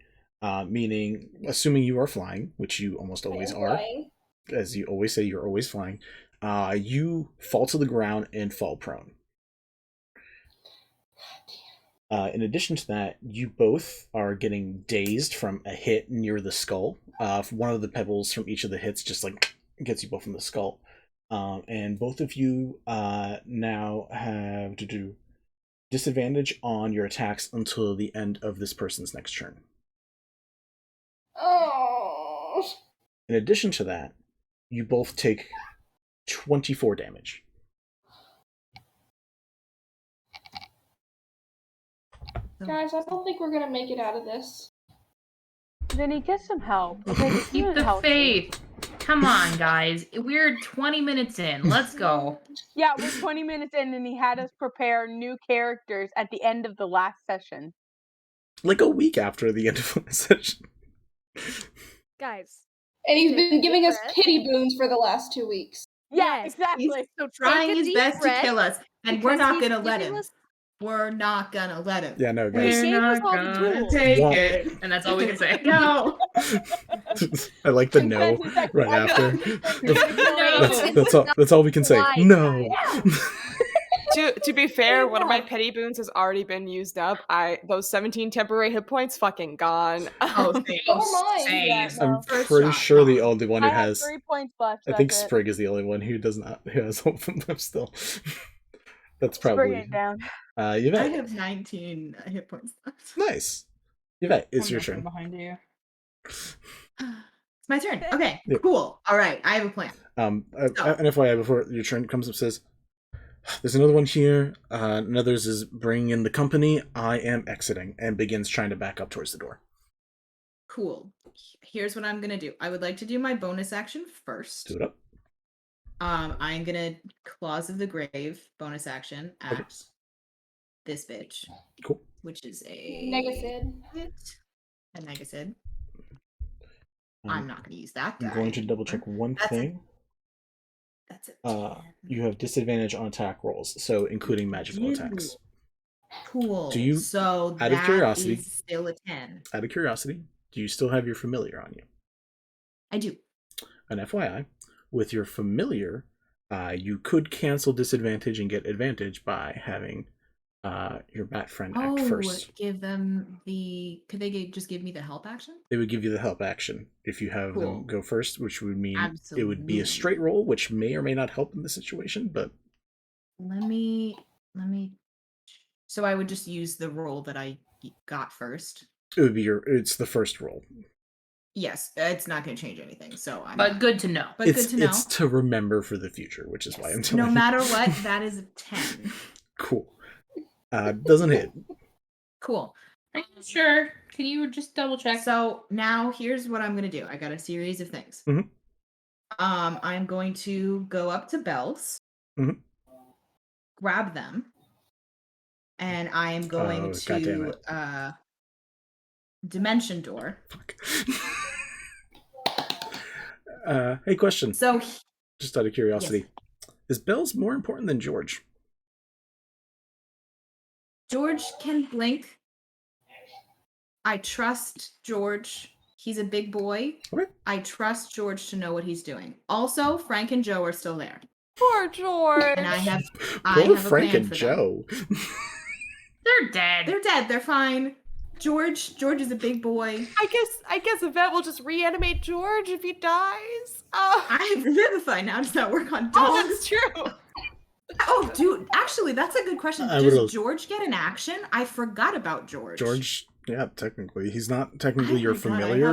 Speaker 3: meaning, assuming you are flying, which you almost always are,
Speaker 4: Flying.
Speaker 3: as you always say, you're always flying, you fall to the ground and fall prone. In addition to that, you both are getting dazed from a hit near the skull. One of the pebbles from each of the hits just like gets you both in the skull. And both of you now have to do disadvantage on your attacks until the end of this person's next turn.
Speaker 4: Oh.
Speaker 3: In addition to that, you both take 24 damage.
Speaker 4: Guys, I don't think we're gonna make it out of this.
Speaker 2: Vinny, get some help. Okay, this
Speaker 6: Keep
Speaker 2: isn't
Speaker 6: the
Speaker 2: healthy.
Speaker 6: faith. Come on, guys. We're 20 minutes in. Let's go.
Speaker 2: Yeah, we're 20 minutes in, and he had us prepare new characters at the end of the last session.
Speaker 3: Like a week after the end of the session.
Speaker 7: Guys.
Speaker 4: And he's
Speaker 7: Take
Speaker 4: been
Speaker 7: a
Speaker 4: giving
Speaker 7: deep
Speaker 4: us
Speaker 7: breath.
Speaker 4: pity boons for the last 2 weeks.
Speaker 2: Yeah,
Speaker 7: Yes,
Speaker 2: exactly.
Speaker 7: So
Speaker 5: Trying
Speaker 7: take a
Speaker 5: his
Speaker 7: deep
Speaker 5: best to
Speaker 7: breath,
Speaker 5: kill us, and we're
Speaker 7: because
Speaker 5: not
Speaker 7: he's
Speaker 5: gonna let
Speaker 7: giving
Speaker 5: him.
Speaker 7: us-
Speaker 5: We're not gonna let him.
Speaker 3: Yeah, no,
Speaker 7: He
Speaker 3: guys.
Speaker 7: gave us all the tools.
Speaker 6: take
Speaker 3: Womp.
Speaker 6: it. And that's all we can say.
Speaker 5: No.
Speaker 3: I like the
Speaker 2: And
Speaker 3: no
Speaker 2: then he's like,
Speaker 3: right
Speaker 2: I
Speaker 3: after.
Speaker 6: No.
Speaker 3: That's all we can say.
Speaker 7: Why,
Speaker 3: No.
Speaker 1: To be fair, one of my petty boons has already been used up. Those 17 temporary hit points fucking gone.
Speaker 5: Oh, same.
Speaker 4: Never mind.
Speaker 2: Yeah,
Speaker 5: Same.
Speaker 2: no.
Speaker 3: I'm
Speaker 5: First
Speaker 3: pretty
Speaker 5: shot,
Speaker 3: sure the
Speaker 5: gone.
Speaker 3: only one
Speaker 2: I
Speaker 3: who
Speaker 2: have
Speaker 3: has.
Speaker 2: 3 points left.
Speaker 3: I think
Speaker 2: that's it.
Speaker 3: Sprig is the only one who does not who has hope of them left still. That's
Speaker 2: Sprig
Speaker 3: probably
Speaker 2: ain't down.
Speaker 5: I
Speaker 3: Yvette.
Speaker 5: have 19 hit points left.
Speaker 3: Nice. Yvette, it's
Speaker 8: I'm
Speaker 3: your
Speaker 8: right there
Speaker 3: turn.
Speaker 8: behind you.
Speaker 5: It's my turn. Okay,
Speaker 3: Yep.
Speaker 5: cool. All right, I have a plan.
Speaker 3: An FYI before your turn comes up says, there's another one here. Another's is bringing in the company. I am exiting, and begins trying to back up towards the door.
Speaker 5: Cool. Here's what I'm gonna do. I would like to do my bonus action first.
Speaker 3: Do it up.
Speaker 5: I'm gonna Claws of the Grave bonus action at
Speaker 3: Okay.
Speaker 5: this bitch,
Speaker 3: Cool.
Speaker 5: which is a
Speaker 4: Negacid.
Speaker 5: a Negacid. I'm not gonna use that guy.
Speaker 3: I'm going to double check one
Speaker 5: That's
Speaker 3: thing.
Speaker 5: That's it.
Speaker 3: You have disadvantage on attack rolls, so including magical attacks.
Speaker 5: Cool.
Speaker 3: Do you-
Speaker 5: So
Speaker 3: out of
Speaker 5: that
Speaker 3: curiosity-
Speaker 5: is still a 10.
Speaker 3: Out of curiosity, do you still have your familiar on you?
Speaker 5: I do.
Speaker 3: An FYI, with your familiar, you could cancel disadvantage and get advantage by having your bat friend act first.
Speaker 5: Give them the. Could they just give me the help action?
Speaker 3: They would give you the help action if you have
Speaker 5: Cool.
Speaker 3: them go first, which would mean it would be
Speaker 5: Absolutely.
Speaker 3: a straight roll, which may or may not help in the situation, but
Speaker 5: Let me. So I would just use the roll that I got first.
Speaker 3: it would be it's the first roll.
Speaker 5: Yes, it's not going to change anything. So I'm.
Speaker 6: But good to know.
Speaker 5: But
Speaker 3: it's,
Speaker 5: good to know.
Speaker 3: It's to remember for the future, which is why I'm telling
Speaker 5: No
Speaker 3: you.
Speaker 5: matter what, that is a 10.
Speaker 3: Cool. Doesn't hit.
Speaker 5: Cool.
Speaker 6: Are you sure? Can you just double check?
Speaker 5: So now here's what I'm gonna do. I got a series of things.
Speaker 3: Mhm.
Speaker 5: I'm going to go up to Bells,
Speaker 3: Mhm.
Speaker 5: grab them, and I am going
Speaker 3: Oh, goddamn
Speaker 5: to
Speaker 3: it.
Speaker 5: dimension door.
Speaker 3: Fuck. Hey, question.
Speaker 5: So,
Speaker 3: just out of curiosity,
Speaker 5: yes.
Speaker 3: Is Bells more important than George?
Speaker 5: George can blink. I trust George. He's a big boy.
Speaker 3: Okay.
Speaker 5: I trust George to know what he's doing. Also, Frank and Joe are still there.
Speaker 7: Poor George.
Speaker 5: And I have
Speaker 3: Poor
Speaker 5: a
Speaker 3: Frank
Speaker 5: plan
Speaker 3: and
Speaker 5: for
Speaker 3: Joe.
Speaker 6: They're dead.
Speaker 5: They're dead. They're fine. George is a big boy.
Speaker 7: I guess Yvette will just reanimate George if he dies.
Speaker 5: I have Revivify now. Does that work on dogs?
Speaker 7: Oh, that's true.
Speaker 5: Oh, dude. Actually, that's a good question. Does George get an action? I forgot about George.
Speaker 3: George, yeah, technically. He's not technically your familiar.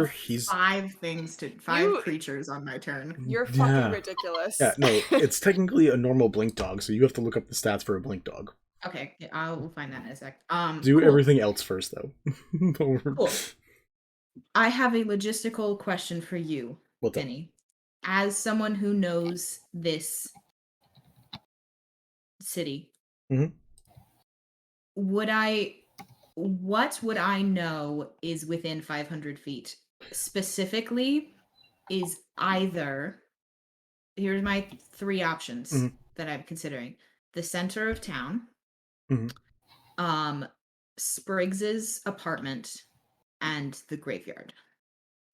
Speaker 5: I have
Speaker 3: He's
Speaker 5: 5 creatures on my turn.
Speaker 7: You're fucking ridiculous.
Speaker 3: Yeah, no, it's technically a normal blink dog, so you have to look up the stats for a blink dog.
Speaker 5: Okay, I'll find that in a sec.
Speaker 3: Do everything else first, though.
Speaker 5: Cool. I have a logistical question for you, Vinny. As someone who knows this city, what would I know is within 500 feet? Specifically, is either, here's my 3 options that I'm considering. The center of town, Spriggs's apartment, and the graveyard.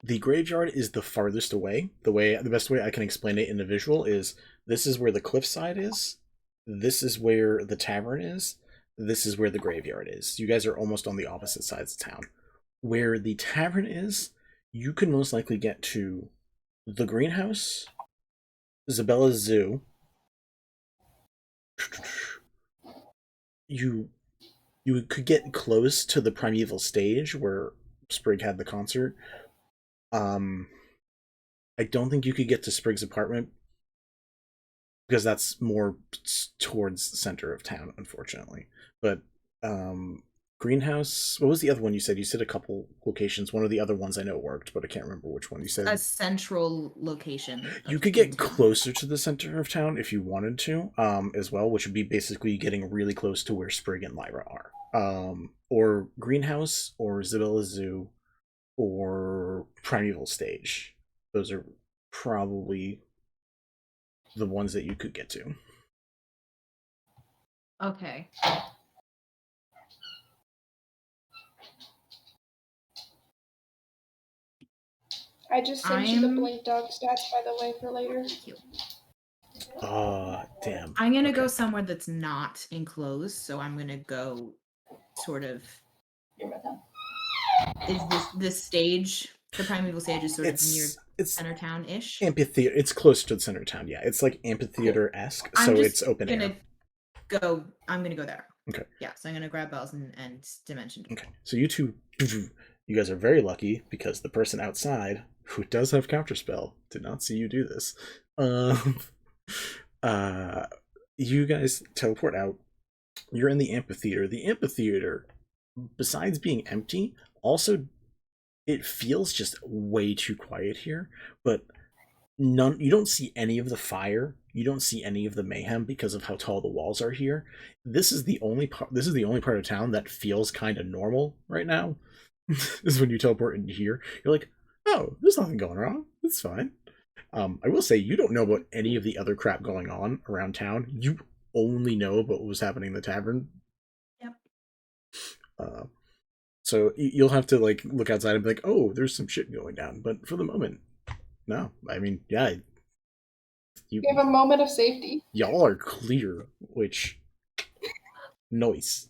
Speaker 3: The graveyard is the farthest away. The best way I can explain it in a visual is this is where the cliffside is. This is where the tavern is. This is where the graveyard is. You guys are almost on the opposite sides of town. Where the tavern is, you can most likely get to the greenhouse, Zabella's Zoo. You could get close to the primeval stage where Sprig had the concert. I don't think you could get to Sprig's apartment because that's more towards the center of town, unfortunately. But greenhouse, what was the other one you said? You said a couple locations. One of the other ones I know worked, but I can't remember which one you said.
Speaker 5: A central location.
Speaker 3: You could get closer to the center of town if you wanted to, as well, which would be basically getting really close to where Sprig and Lyra are. Or greenhouse, or Zabella Zoo, or primeval stage. Those are probably the ones that you could get to.
Speaker 5: Okay.
Speaker 4: I just sent you the blink dog stats, by the way, for later.
Speaker 3: Damn.
Speaker 5: I'm gonna go somewhere that's not enclosed, so I'm gonna go sort of. Is this stage, the primeval stage, is sort of near center town-ish?
Speaker 3: Amphitheater. It's close to the center of town, yeah. It's like amphitheater-esque, so it's open air.
Speaker 5: I'm gonna go there.
Speaker 3: Okay.
Speaker 5: Yeah, so I'm gonna grab bells and dimension.
Speaker 3: Okay, so you two, you guys are very lucky because the person outside, who does have counterspell, did not see you do this. You guys teleport out. You're in the amphitheater. The amphitheater, besides being empty, also it feels just way too quiet here. But you don't see any of the fire. You don't see any of the mayhem because of how tall the walls are here. This is the only part of town that feels kind of normal right now. Is when you teleport into here. You're like, oh, there's nothing going wrong. It's fine. I will say you don't know about any of the other crap going on around town. You only know about what was happening in the tavern. Yep. So you'll have to like look outside and be like, oh, there's some shit going down. But for the moment, no. I mean, yeah.
Speaker 4: You have a moment of safety.
Speaker 3: Y'all are clear, which nice.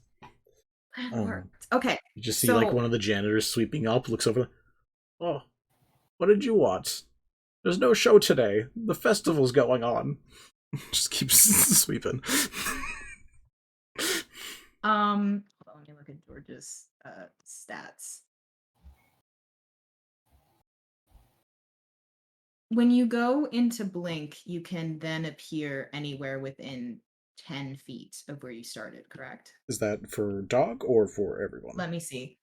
Speaker 5: Okay.
Speaker 3: You just see like one of the janitors sweeping up, looks over. Oh, what did you want? There's no show today. The festival's going on. Just keeps sweeping.
Speaker 5: Hold on, let me look at George's stats. When you go into Blink, you can then appear anywhere within 10 feet of where you started, correct?
Speaker 3: Is that for dog or for everyone?
Speaker 5: Let me see.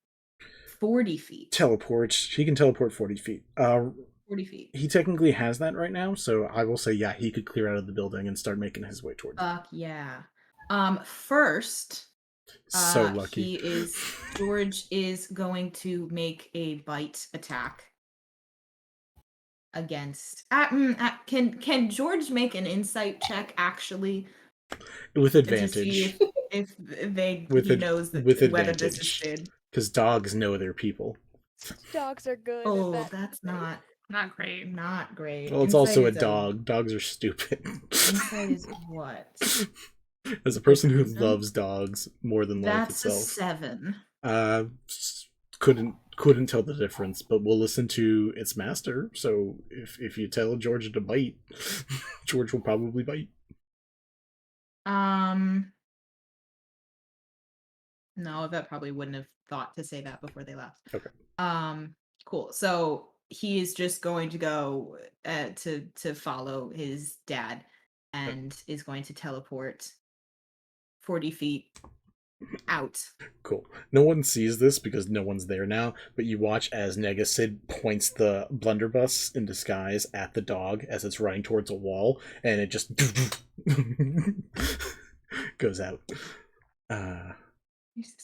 Speaker 5: 40 feet.
Speaker 3: Teleports. He can teleport 40 feet.
Speaker 5: 40 feet.
Speaker 3: He technically has that right now, so I will say, yeah, he could clear out of the building and start making his way towards it.
Speaker 5: Yeah. First,
Speaker 3: So lucky.
Speaker 5: George is going to make a bite attack against. Can George make an insight check actually
Speaker 3: With
Speaker 5: to
Speaker 3: advantage.
Speaker 5: see if he knows whether this is Sid?
Speaker 3: Because dogs know their people.
Speaker 7: Dogs are good.
Speaker 5: Oh, that's not
Speaker 6: great.
Speaker 5: not great.
Speaker 3: Well, it's
Speaker 5: Insight
Speaker 3: also a
Speaker 5: is
Speaker 3: dog. Dogs are stupid.
Speaker 5: Insight is what?
Speaker 3: As a person who
Speaker 5: Wisdom?
Speaker 3: loves dogs more than life
Speaker 5: That's a
Speaker 3: itself,
Speaker 5: 7.
Speaker 3: couldn't tell the difference. But we'll listen to its master. So if you tell George to bite, George will probably bite.
Speaker 5: No, Yvette probably wouldn't have thought to say that before they left.
Speaker 3: Okay.
Speaker 5: Cool. So he is just going to go to follow his dad, and is going to teleport 40 feet out.
Speaker 3: Cool. No one sees this because no one's there now, but you watch as Sid points the blunderbuss in disguise at the dog as it's running towards a wall, and it just goes out.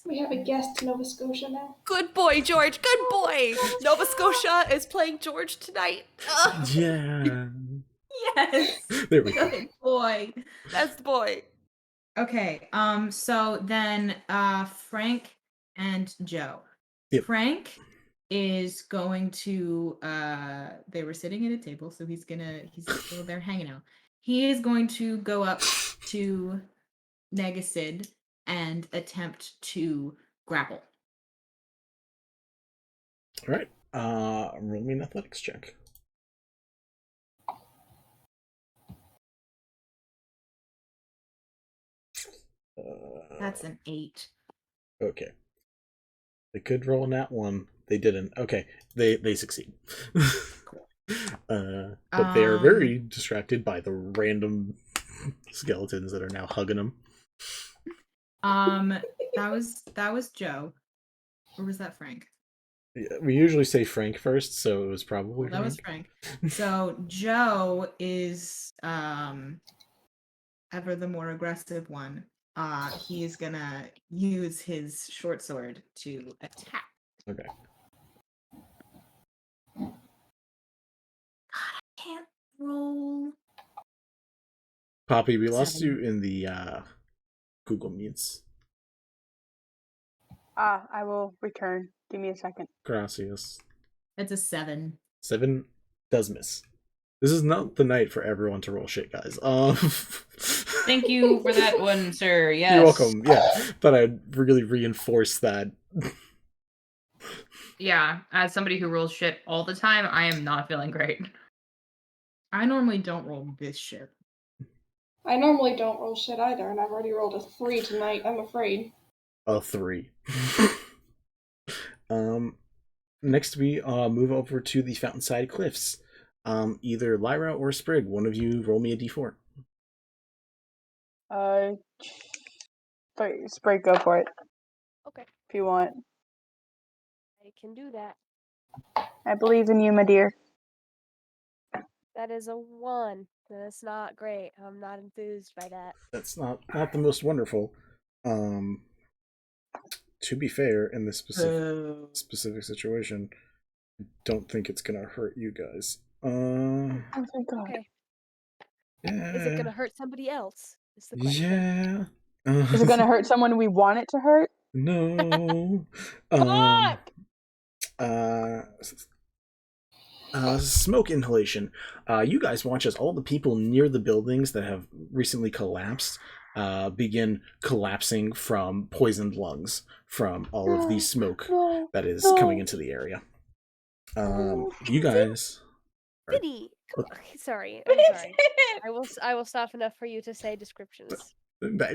Speaker 4: We have a guest to Nova Scotia now.
Speaker 1: Good boy, George. Good boy. Nova Scotia is playing George tonight.
Speaker 3: Yeah.
Speaker 5: Yes.
Speaker 3: There we go.
Speaker 5: Good boy.
Speaker 1: That's the boy.
Speaker 5: Okay. So then, Frank and Joe.
Speaker 3: Yep.
Speaker 5: Frank is going to. They were sitting at a table, so he's still there hanging out. He is going to go up to Sid and attempt to grapple.
Speaker 3: All right. Roll me an athletics check.
Speaker 5: That's an 8.
Speaker 3: Okay. They could roll that one. They didn't. Okay. They succeed. But they are very distracted by the random skeletons that are now hugging them.
Speaker 5: That was Joe. Or was that Frank?
Speaker 3: Yeah, we usually say Frank first, so it was probably
Speaker 5: That was Frank. So Joe is ever the more aggressive one. He is gonna use his short sword to attack.
Speaker 3: Okay.
Speaker 5: God, I can't roll.
Speaker 3: Poppy, we lost
Speaker 5: 7.
Speaker 3: you in the Google Meets.
Speaker 2: I will return. Give me a second.
Speaker 3: Gracias.
Speaker 5: It's a 7.
Speaker 3: 7 does miss. This is not the night for everyone to roll shit, guys.
Speaker 6: Thank you for that one, sir. Yes.
Speaker 3: You're welcome. Yeah, thought I'd really reinforce that.
Speaker 6: Yeah, as somebody who rolls shit all the time, I am not feeling great.
Speaker 5: I normally don't roll this shit.
Speaker 4: I normally don't roll shit either, and I've already rolled a 3 tonight, I'm afraid.
Speaker 3: A 3. Next we move over to the Fountainside Cliffs. Either Lyra or Sprig, one of you roll me a d4.
Speaker 2: Sprig, go for it.
Speaker 7: Okay,
Speaker 2: If you want.
Speaker 7: I can do that.
Speaker 2: I believe in you, my dear.
Speaker 7: That is a 1. That's not great. I'm not enthused by that.
Speaker 3: That's not the most wonderful. To be fair, in this specific situation, I don't think it's gonna hurt you guys.
Speaker 2: Oh thank God.
Speaker 7: Okay.
Speaker 3: Yeah.
Speaker 7: Is it gonna hurt somebody else? Is the question.
Speaker 3: Yeah.
Speaker 2: Is it gonna hurt someone we want it to hurt?
Speaker 3: No.
Speaker 2: Fuck!
Speaker 3: Smoke inhalation. You guys watch as all the people near the buildings that have recently collapsed begin collapsing from poisoned lungs from all of the smoke that is coming into the area. You guys.
Speaker 7: Vinny! Sorry, I'm sorry. I will stop enough for you to say descriptions.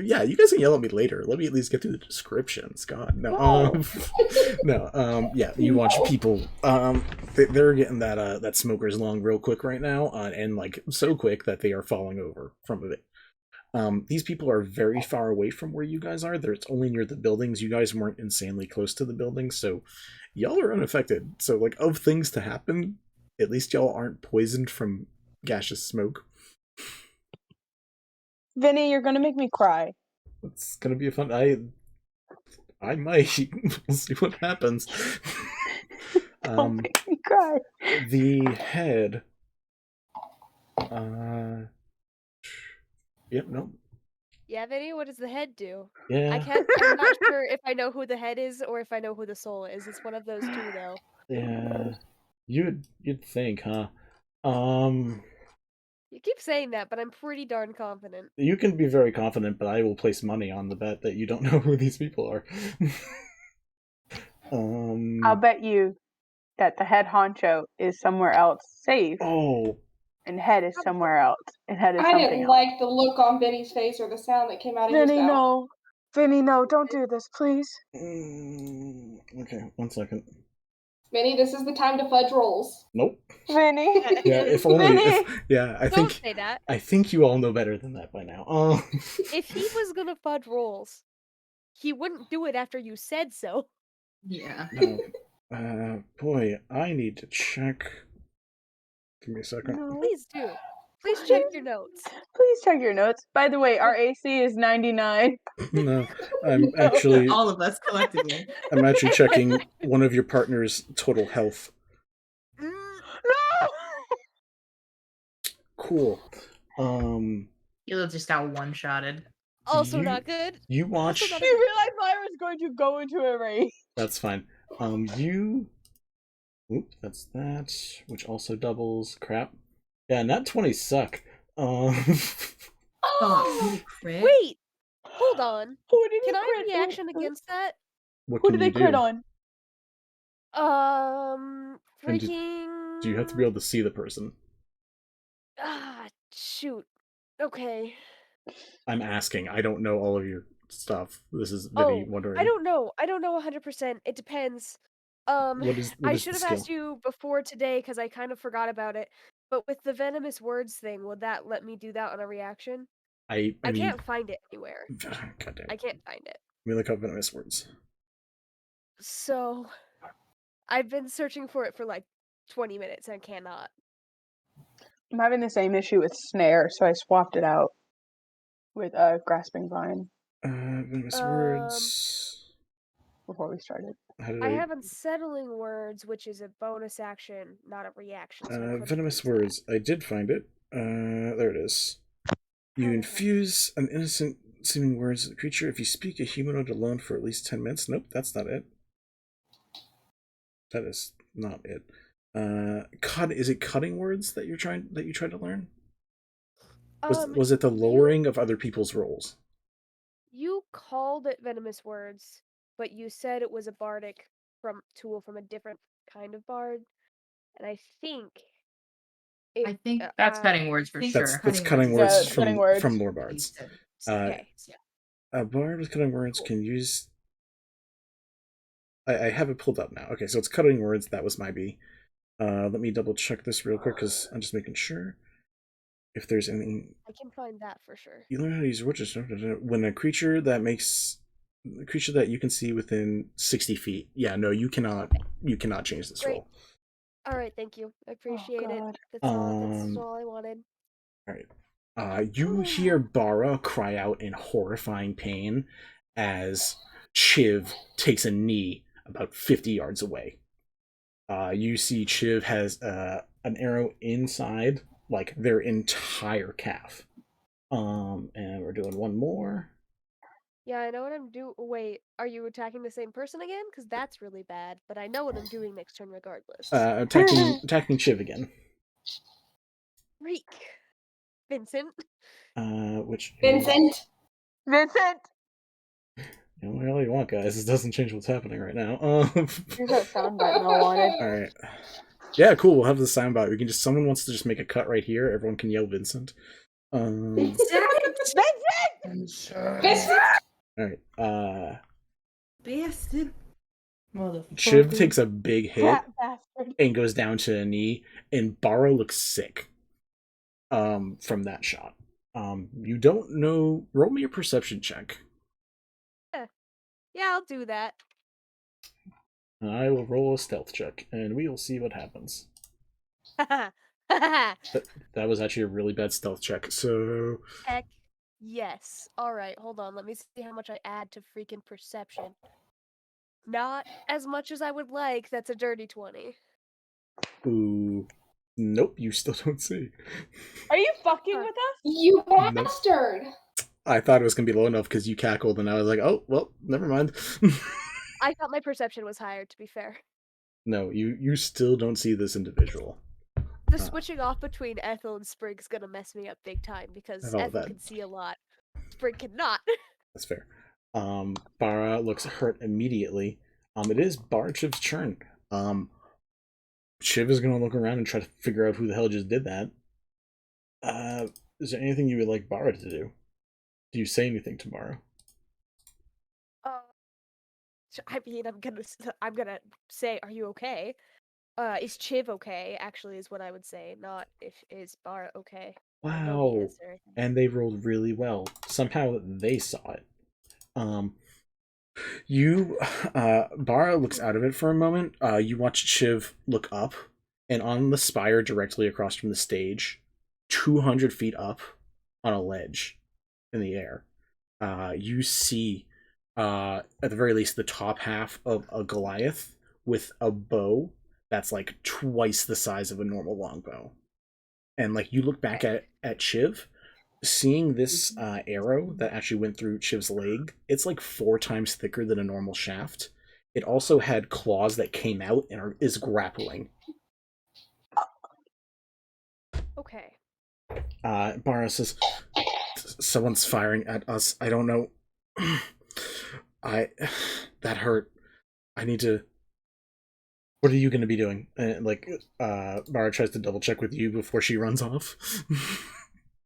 Speaker 3: Yeah, you guys can yell at me later. Let me at least get through the descriptions. God, no. Yeah, you watch people. They're getting that smoker's lung real quick right now, and like so quick that they are falling over from it. These people are very far away from where you guys are. It's only near the buildings. You guys weren't insanely close to the buildings, so y'all are unaffected. So, like, of things to happen, at least y'all aren't poisoned from gaseous smoke.
Speaker 2: Vinny, you're gonna make me cry.
Speaker 3: It's gonna be a fun. I might. We'll see what happens.
Speaker 2: Don't make me cry.
Speaker 3: The head. Yep. No.
Speaker 7: Yeah, Vinny, what does the head do?
Speaker 3: Yeah.
Speaker 7: I'm not sure if I know who the head is or if I know who the soul is. It's one of those two, though.
Speaker 3: Yeah. You'd think, huh?
Speaker 7: You keep saying that, but I'm pretty darn confident.
Speaker 3: You can be very confident, but I will place money on the bet that you don't know who these people are.
Speaker 2: I'll bet you that the head honcho is somewhere else safe,
Speaker 3: Oh,
Speaker 2: and head is somewhere else, and head is
Speaker 4: I
Speaker 2: something
Speaker 4: didn't
Speaker 2: else.
Speaker 4: like the look on Vinny's face or the sound that came out of his
Speaker 2: Vinny,
Speaker 4: mouth.
Speaker 2: no. Vinny, no, don't do this, please.
Speaker 3: okay, 1 second.
Speaker 4: Vinny, this is the time to fudge rolls.
Speaker 3: Nope.
Speaker 2: Vinny.
Speaker 3: Yeah, if only.
Speaker 2: Vinny!
Speaker 7: Don't say that.
Speaker 3: I think you all know better than that by now.
Speaker 7: If he was gonna fudge rolls, he wouldn't do it after you said so.
Speaker 5: Yeah.
Speaker 3: Boy, I need to check. Give me a second.
Speaker 2: No.
Speaker 7: Please do. Please check your notes.
Speaker 2: Please check your notes. By the way, our AC is 99.
Speaker 3: No, I'm actually.
Speaker 5: All of us collectively.
Speaker 3: I'm actually checking one of your partner's total health.
Speaker 2: No!
Speaker 3: Cool.
Speaker 6: You just got one-shotted.
Speaker 7: Also not good.
Speaker 3: You watch.
Speaker 2: She realized Lyra's going to go into a race.
Speaker 3: That's fine. Oop, that's that. Which also doubles. Crap. Yeah, nat 20 suck.
Speaker 5: Oh, crit?
Speaker 7: Wait! Hold on.
Speaker 2: Who did
Speaker 7: Can
Speaker 2: he
Speaker 7: I
Speaker 2: crit?
Speaker 7: reaction against that?
Speaker 3: What
Speaker 2: Who
Speaker 3: can
Speaker 2: did
Speaker 3: you
Speaker 2: they crit
Speaker 3: do?
Speaker 2: on?
Speaker 3: And
Speaker 7: Freaking.
Speaker 3: Do you have to be able to see the person?
Speaker 7: Ah, shoot. Okay.
Speaker 3: I'm asking. I don't know all of your stuff. This is Vinny wondering.
Speaker 7: I don't know. I don't know 100%. It depends.
Speaker 3: What is
Speaker 7: I
Speaker 3: the
Speaker 7: should have
Speaker 3: skill?
Speaker 7: asked you before today because I kind of forgot about it. But with the venomous words thing, would that let me do that on a reaction?
Speaker 3: I mean,
Speaker 7: can't find it anywhere.
Speaker 3: God damn
Speaker 7: I
Speaker 3: it.
Speaker 7: can't find it.
Speaker 3: Let me look up venomous words.
Speaker 7: So, I've been searching for it for like 20 minutes and cannot.
Speaker 2: I'm having the same issue with snare, so I swapped it out with grasping vine
Speaker 3: Venomous words.
Speaker 2: before we started.
Speaker 3: How did
Speaker 7: I have unsettling words, which is a bonus action, not a reaction. So I couldn't
Speaker 3: venomous
Speaker 7: use that.
Speaker 3: words. I did find it. There it is. You infuse an innocent seeming words of the creature if you speak a humanoid alone for at least 10 minutes. Nope, that's not it. That is not it. Is it cutting words that you tried to learn? Was it the lowering of other people's roles?
Speaker 7: You called it venomous words, but you said it was a bardic tool from a different kind of bard, and I think
Speaker 5: I think
Speaker 6: That's cutting words for sure.
Speaker 3: That's cutting words
Speaker 2: Yeah,
Speaker 3: from
Speaker 2: cutting words.
Speaker 3: from lore bards.
Speaker 7: okay.
Speaker 3: A bard with cutting words can use. I have it pulled up now. Okay, so it's cutting words. That was my B. Let me double check this real quick because I'm just making sure if there's anything.
Speaker 7: I can find that for sure.
Speaker 3: You learn how to use words when a creature that you can see within 60 feet. Yeah, no, you cannot change this
Speaker 7: Great.
Speaker 3: roll.
Speaker 7: All right, thank you. I appreciate it.
Speaker 2: God.
Speaker 7: That's all I wanted.
Speaker 3: All right. You hear Bara cry out in horrifying pain as Chiv takes a knee about 50 yards away. You see Chiv has an arrow inside, like their entire calf. And we're doing one more.
Speaker 7: Yeah, I know what I'm doing. Wait, are you attacking the same person again? Because that's really bad, but I know what I'm doing next turn regardless.
Speaker 3: Attacking Chiv again.
Speaker 7: Freak. Vincent.
Speaker 3: Which
Speaker 4: Vincent!
Speaker 2: Vincent!
Speaker 3: You know, all you want, guys. This doesn't change what's happening right now.
Speaker 2: Here's that sound button I wanted.
Speaker 3: Alright. Yeah, cool. We'll have the soundbite. We can someone wants to just make a cut right here. Everyone can yell Vincent.
Speaker 2: Vincent!
Speaker 4: Vincent!
Speaker 3: Alright.
Speaker 5: Bastard.
Speaker 3: Chiv takes a big hit
Speaker 2: Rat bastard.
Speaker 3: and goes down to a knee, and Barrow looks sick from that shot. You don't know. Roll me a perception check.
Speaker 7: Yeah, I'll do that.
Speaker 3: I will roll a stealth check, and we'll see what happens.
Speaker 7: Heck
Speaker 3: That was actually a really bad stealth check, so...
Speaker 7: yes. Alright, hold on. Let me see how much I add to freaking perception. Not as much as I would like. That's a dirty 20.
Speaker 3: Ooh. Nope, you still don't see.
Speaker 2: Are you fucking with us?
Speaker 4: You
Speaker 3: Nope.
Speaker 4: bastard!
Speaker 3: I thought it was going to be low enough because you cackled, and I was like, oh, well, never mind.
Speaker 7: I thought my perception was higher, to be fair.
Speaker 3: No, you still don't see this individual.
Speaker 7: The switching off between Ethel and Sprig's gonna mess me up big time, because Ethel can see a lot. Sprig cannot.
Speaker 3: That's fair. Bara looks hurt immediately. It is Bar Chiv's turn. Chiv is going to look around and try to figure out who the hell just did that. Is there anything you would like Bara to do? Do you say anything tomorrow?
Speaker 7: I mean, I'm gonna say, are you okay? Is Chiv okay? Actually, is what I would say. Not is Bara okay.
Speaker 3: Wow. And they rolled really well. Somehow they saw it. Bara looks out of it for a moment. You watch Chiv look up, and on the spire directly across from the stage, 200 feet up on a ledge in the air, you see, at the very least, the top half of a Goliath with a bow that's like twice the size of a normal longbow. And like you look back at Chiv, seeing this arrow that actually went through Chiv's leg, it's like 4 times thicker than a normal shaft. It also had claws that came out and is grappling.
Speaker 7: Okay.
Speaker 3: Bara says, someone's firing at us. I don't know. That hurt. I need to... What are you going to be doing? Bara tries to double check with you before she runs off.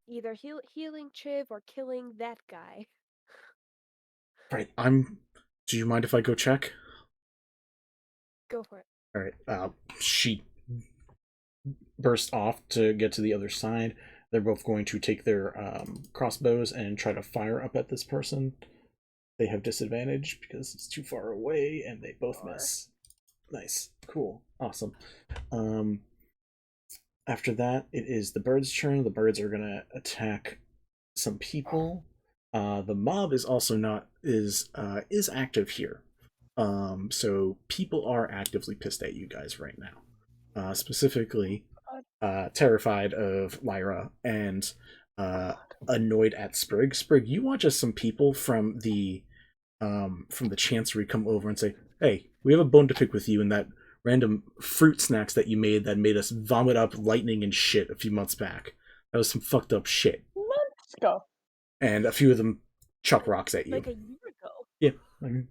Speaker 7: Either healing Chiv or killing that guy.
Speaker 3: Right, do you mind if I go check?
Speaker 7: Go for it.
Speaker 3: Alright, she bursts off to get to the other side. They're both going to take their crossbows and try to fire up at this person. They have disadvantage because it's too far away, and they both miss. Nice. Cool. Awesome. After that, it is the birds' turn. The birds are going to attack some people. The mob is also is active here. So people are actively pissed at you guys right now. Specifically, terrified of Lyra and annoyed at Sprig. Sprig, you watch as some people from the Chancery come over and say, "Hey, we have a bone to pick with you in that random fruit snacks that you made that made us vomit up lightning and shit a few months back. That was some fucked up shit."
Speaker 2: Months ago.
Speaker 3: And a few of them chuck rocks at you.
Speaker 7: Like a year ago.
Speaker 3: Yeah. I mean,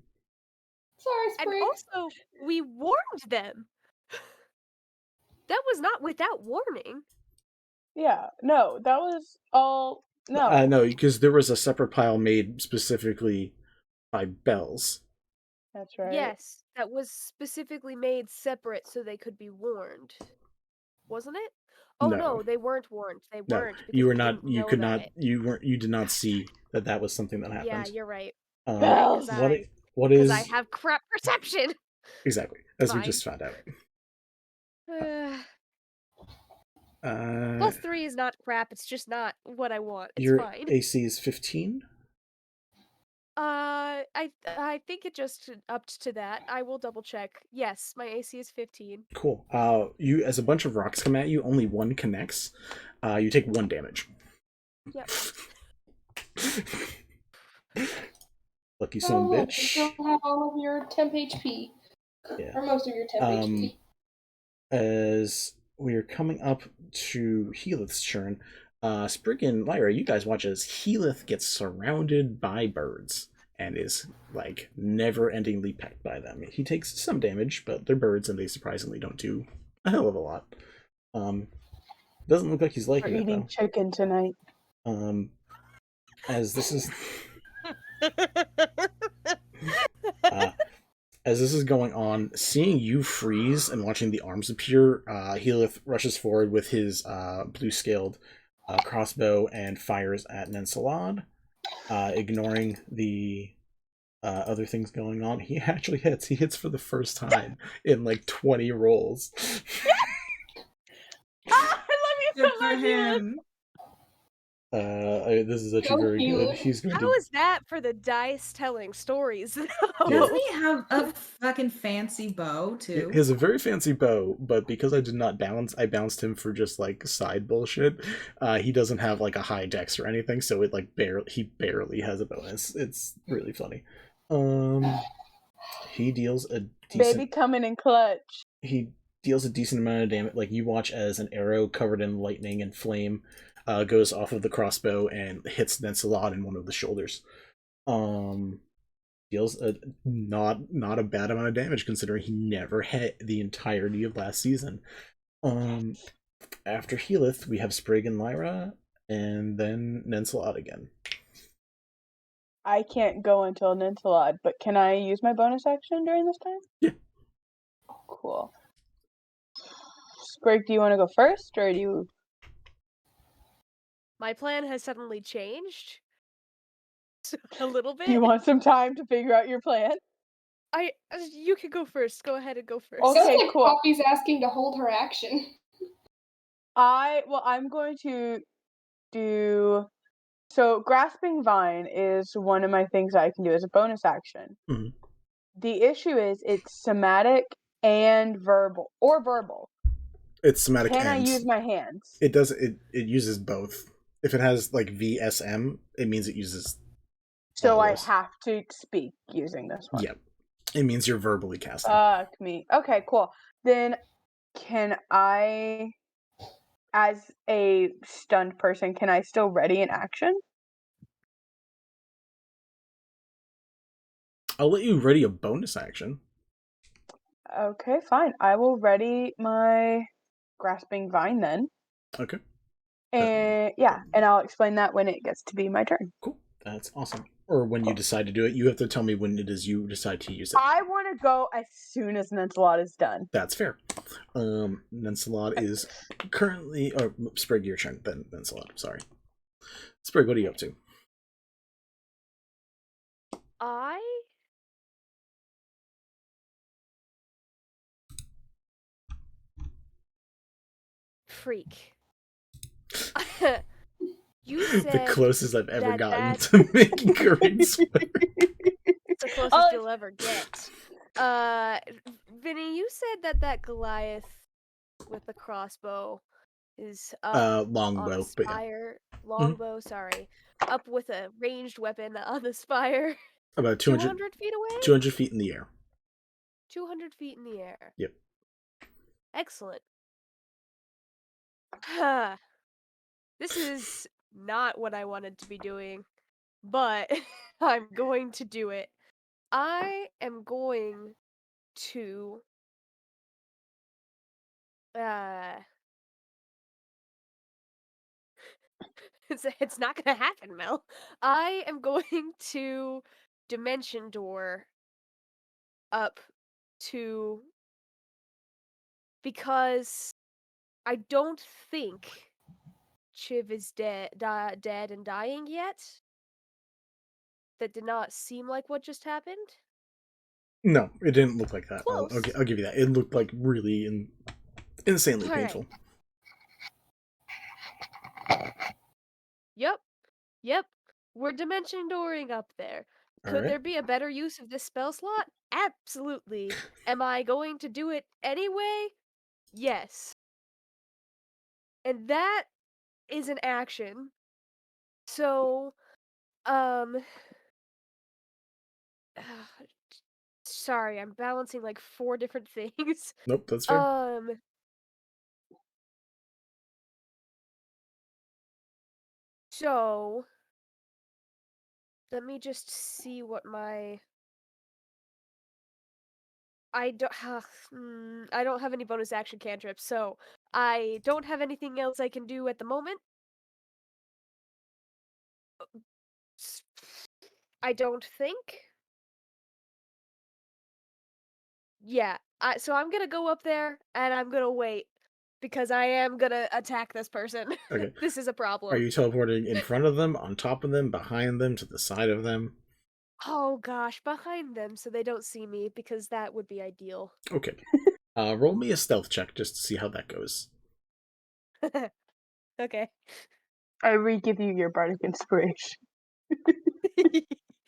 Speaker 4: Sorry, Sprig.
Speaker 7: And also, we warned them. That was not without warning.
Speaker 2: Yeah, no, that was all... No.
Speaker 3: No, because there was a separate pile made specifically by Bells.
Speaker 2: That's right.
Speaker 7: Yes, that was specifically made separate so they could be warned. Wasn't it? Oh no, they weren't warned. They weren't.
Speaker 3: You were not. You could not. You weren't. You did not see that was something that happened.
Speaker 7: Yeah, you're right.
Speaker 2: Bells.
Speaker 3: What is?
Speaker 7: Because I have crap perception.
Speaker 3: Exactly, as
Speaker 7: Fine.
Speaker 3: we just found out.
Speaker 7: +3 is not crap. It's just not what I want. It's
Speaker 3: your
Speaker 7: fine.
Speaker 3: AC is 15.
Speaker 7: I think it just upped to that. I will double check. Yes, my AC is 15.
Speaker 3: Cool. You as a bunch of rocks come at you, only one connects. You take 1 damage.
Speaker 7: Yep.
Speaker 3: Lucky son of a bitch.
Speaker 4: You still have all of your temp HP.
Speaker 3: Yeah.
Speaker 4: Or most of your temp HP.
Speaker 3: As we are coming up to Healith's turn, Sprig and Lyra, you guys watch as Healith gets surrounded by birds and is like never-endingly pecked by them. He takes some damage, but they're birds and they surprisingly don't do a hell of a lot. Doesn't look like he's liking it though.
Speaker 2: Eating chicken tonight.
Speaker 3: As this is as this is going on, seeing you freeze and watching the arms appear, Healith rushes forward with his blue-scaled crossbow and fires at Nensalad, ignoring the other things going on. He actually hits. He hits for the first time in like 20 rolls.
Speaker 2: I love you
Speaker 5: Good
Speaker 2: so
Speaker 5: for
Speaker 2: much,
Speaker 5: him.
Speaker 3: This is actually very good. He's going
Speaker 7: How is that for the dice telling stories?
Speaker 5: Doesn't he have a fucking fancy bow too?
Speaker 3: He has a very fancy bow, but because I did not balance, I bounced him for just like side bullshit. He doesn't have like a high dex or anything, so it like he barely has a bonus. It's really funny. He deals a decent.
Speaker 2: Baby coming in clutch.
Speaker 3: He deals a decent amount of damage. Like you watch as an arrow covered in lightning and flame goes off of the crossbow and hits Nensalot in one of the shoulders. Deals a not a bad amount of damage considering he never hit the entirety of last season. After Healith, we have Sprig and Lyra, and then Nensalot again.
Speaker 2: I can't go until Nintalad, but can I use my bonus action during this time?
Speaker 3: Yeah.
Speaker 2: Cool. Sprig, do you want to go first, or do you...
Speaker 7: My plan has suddenly changed a little bit.
Speaker 2: Do you want some time to figure out your plan?
Speaker 7: You can go first. Go ahead and go first.
Speaker 2: Okay,
Speaker 4: Sounds like
Speaker 2: cool.
Speaker 4: Poppy's asking to hold her action.
Speaker 2: I'm going to do... So, Grasping Vine is one of my things that I can do as a bonus action.
Speaker 3: Mm-hmm.
Speaker 2: The issue is it's somatic and verbal. Or verbal.
Speaker 3: It's somatic
Speaker 2: Can I
Speaker 3: and...
Speaker 2: use my hands?
Speaker 3: It does. It uses both. If it has like VSM, it means it uses...
Speaker 2: So I have to speak using this one?
Speaker 3: Yep. It means you're verbally casting.
Speaker 2: Fuck me. Okay, cool. Then can I... As a stunned person, can I still ready an action?
Speaker 3: I'll let you ready a bonus action.
Speaker 2: Okay, fine. I will ready my Grasping Vine then.
Speaker 3: Okay.
Speaker 2: And and I'll explain that when it gets to be my turn.
Speaker 3: Cool. That's awesome. Or when you decide to do it, you have to tell me when it is you decide to use it.
Speaker 2: I want to go as soon as Nensalot is done.
Speaker 3: That's fair. Nensalot is currently... Or Sprig, your turn. Then Nensalot, sorry. Sprig, what are you up to?
Speaker 7: Freak. You said
Speaker 3: the closest I've ever gotten
Speaker 7: that's...
Speaker 3: to making Corinne swear.
Speaker 7: It's the closest you'll ever get. Vinny, you said that Goliath with the crossbow is up
Speaker 3: longbow,
Speaker 7: on a spire. Longbow, sorry. Up with a ranged weapon on the spire.
Speaker 3: About
Speaker 7: 200 feet away?
Speaker 3: 200 feet in the air.
Speaker 7: 200 feet in the air.
Speaker 3: Yep.
Speaker 7: Excellent. This is not what I wanted to be doing, but I'm going to do it. I am going to it's not gonna happen, Mel. I am going to dimension door up to, because I don't think Chiv is dead and dying yet. That did not seem like what just happened.
Speaker 3: No, it didn't look like that.
Speaker 7: Close.
Speaker 3: I'll give you that. It looked like really insanely painful.
Speaker 7: Yep. We're dimension dooring up there. Could there be a better use of this spell slot? Absolutely. Am I going to do it anyway? Yes. And that is an action. So, sorry, I'm balancing like 4 different things.
Speaker 3: Nope, that's fair.
Speaker 7: So let me just see what my... I don't have any bonus action cantrips, so I don't have anything else I can do at the moment. I don't think. Yeah, so I'm gonna go up there and I'm gonna wait because I am gonna attack this person.
Speaker 3: Okay.
Speaker 7: This is a problem.
Speaker 3: Are you teleporting in front of them, on top of them, behind them, to the side of them?
Speaker 7: Oh gosh, behind them so they don't see me, because that would be ideal.
Speaker 3: Okay. Roll me a stealth check just to see how that goes.
Speaker 7: Okay.
Speaker 2: I re-give you your bardic inspiration.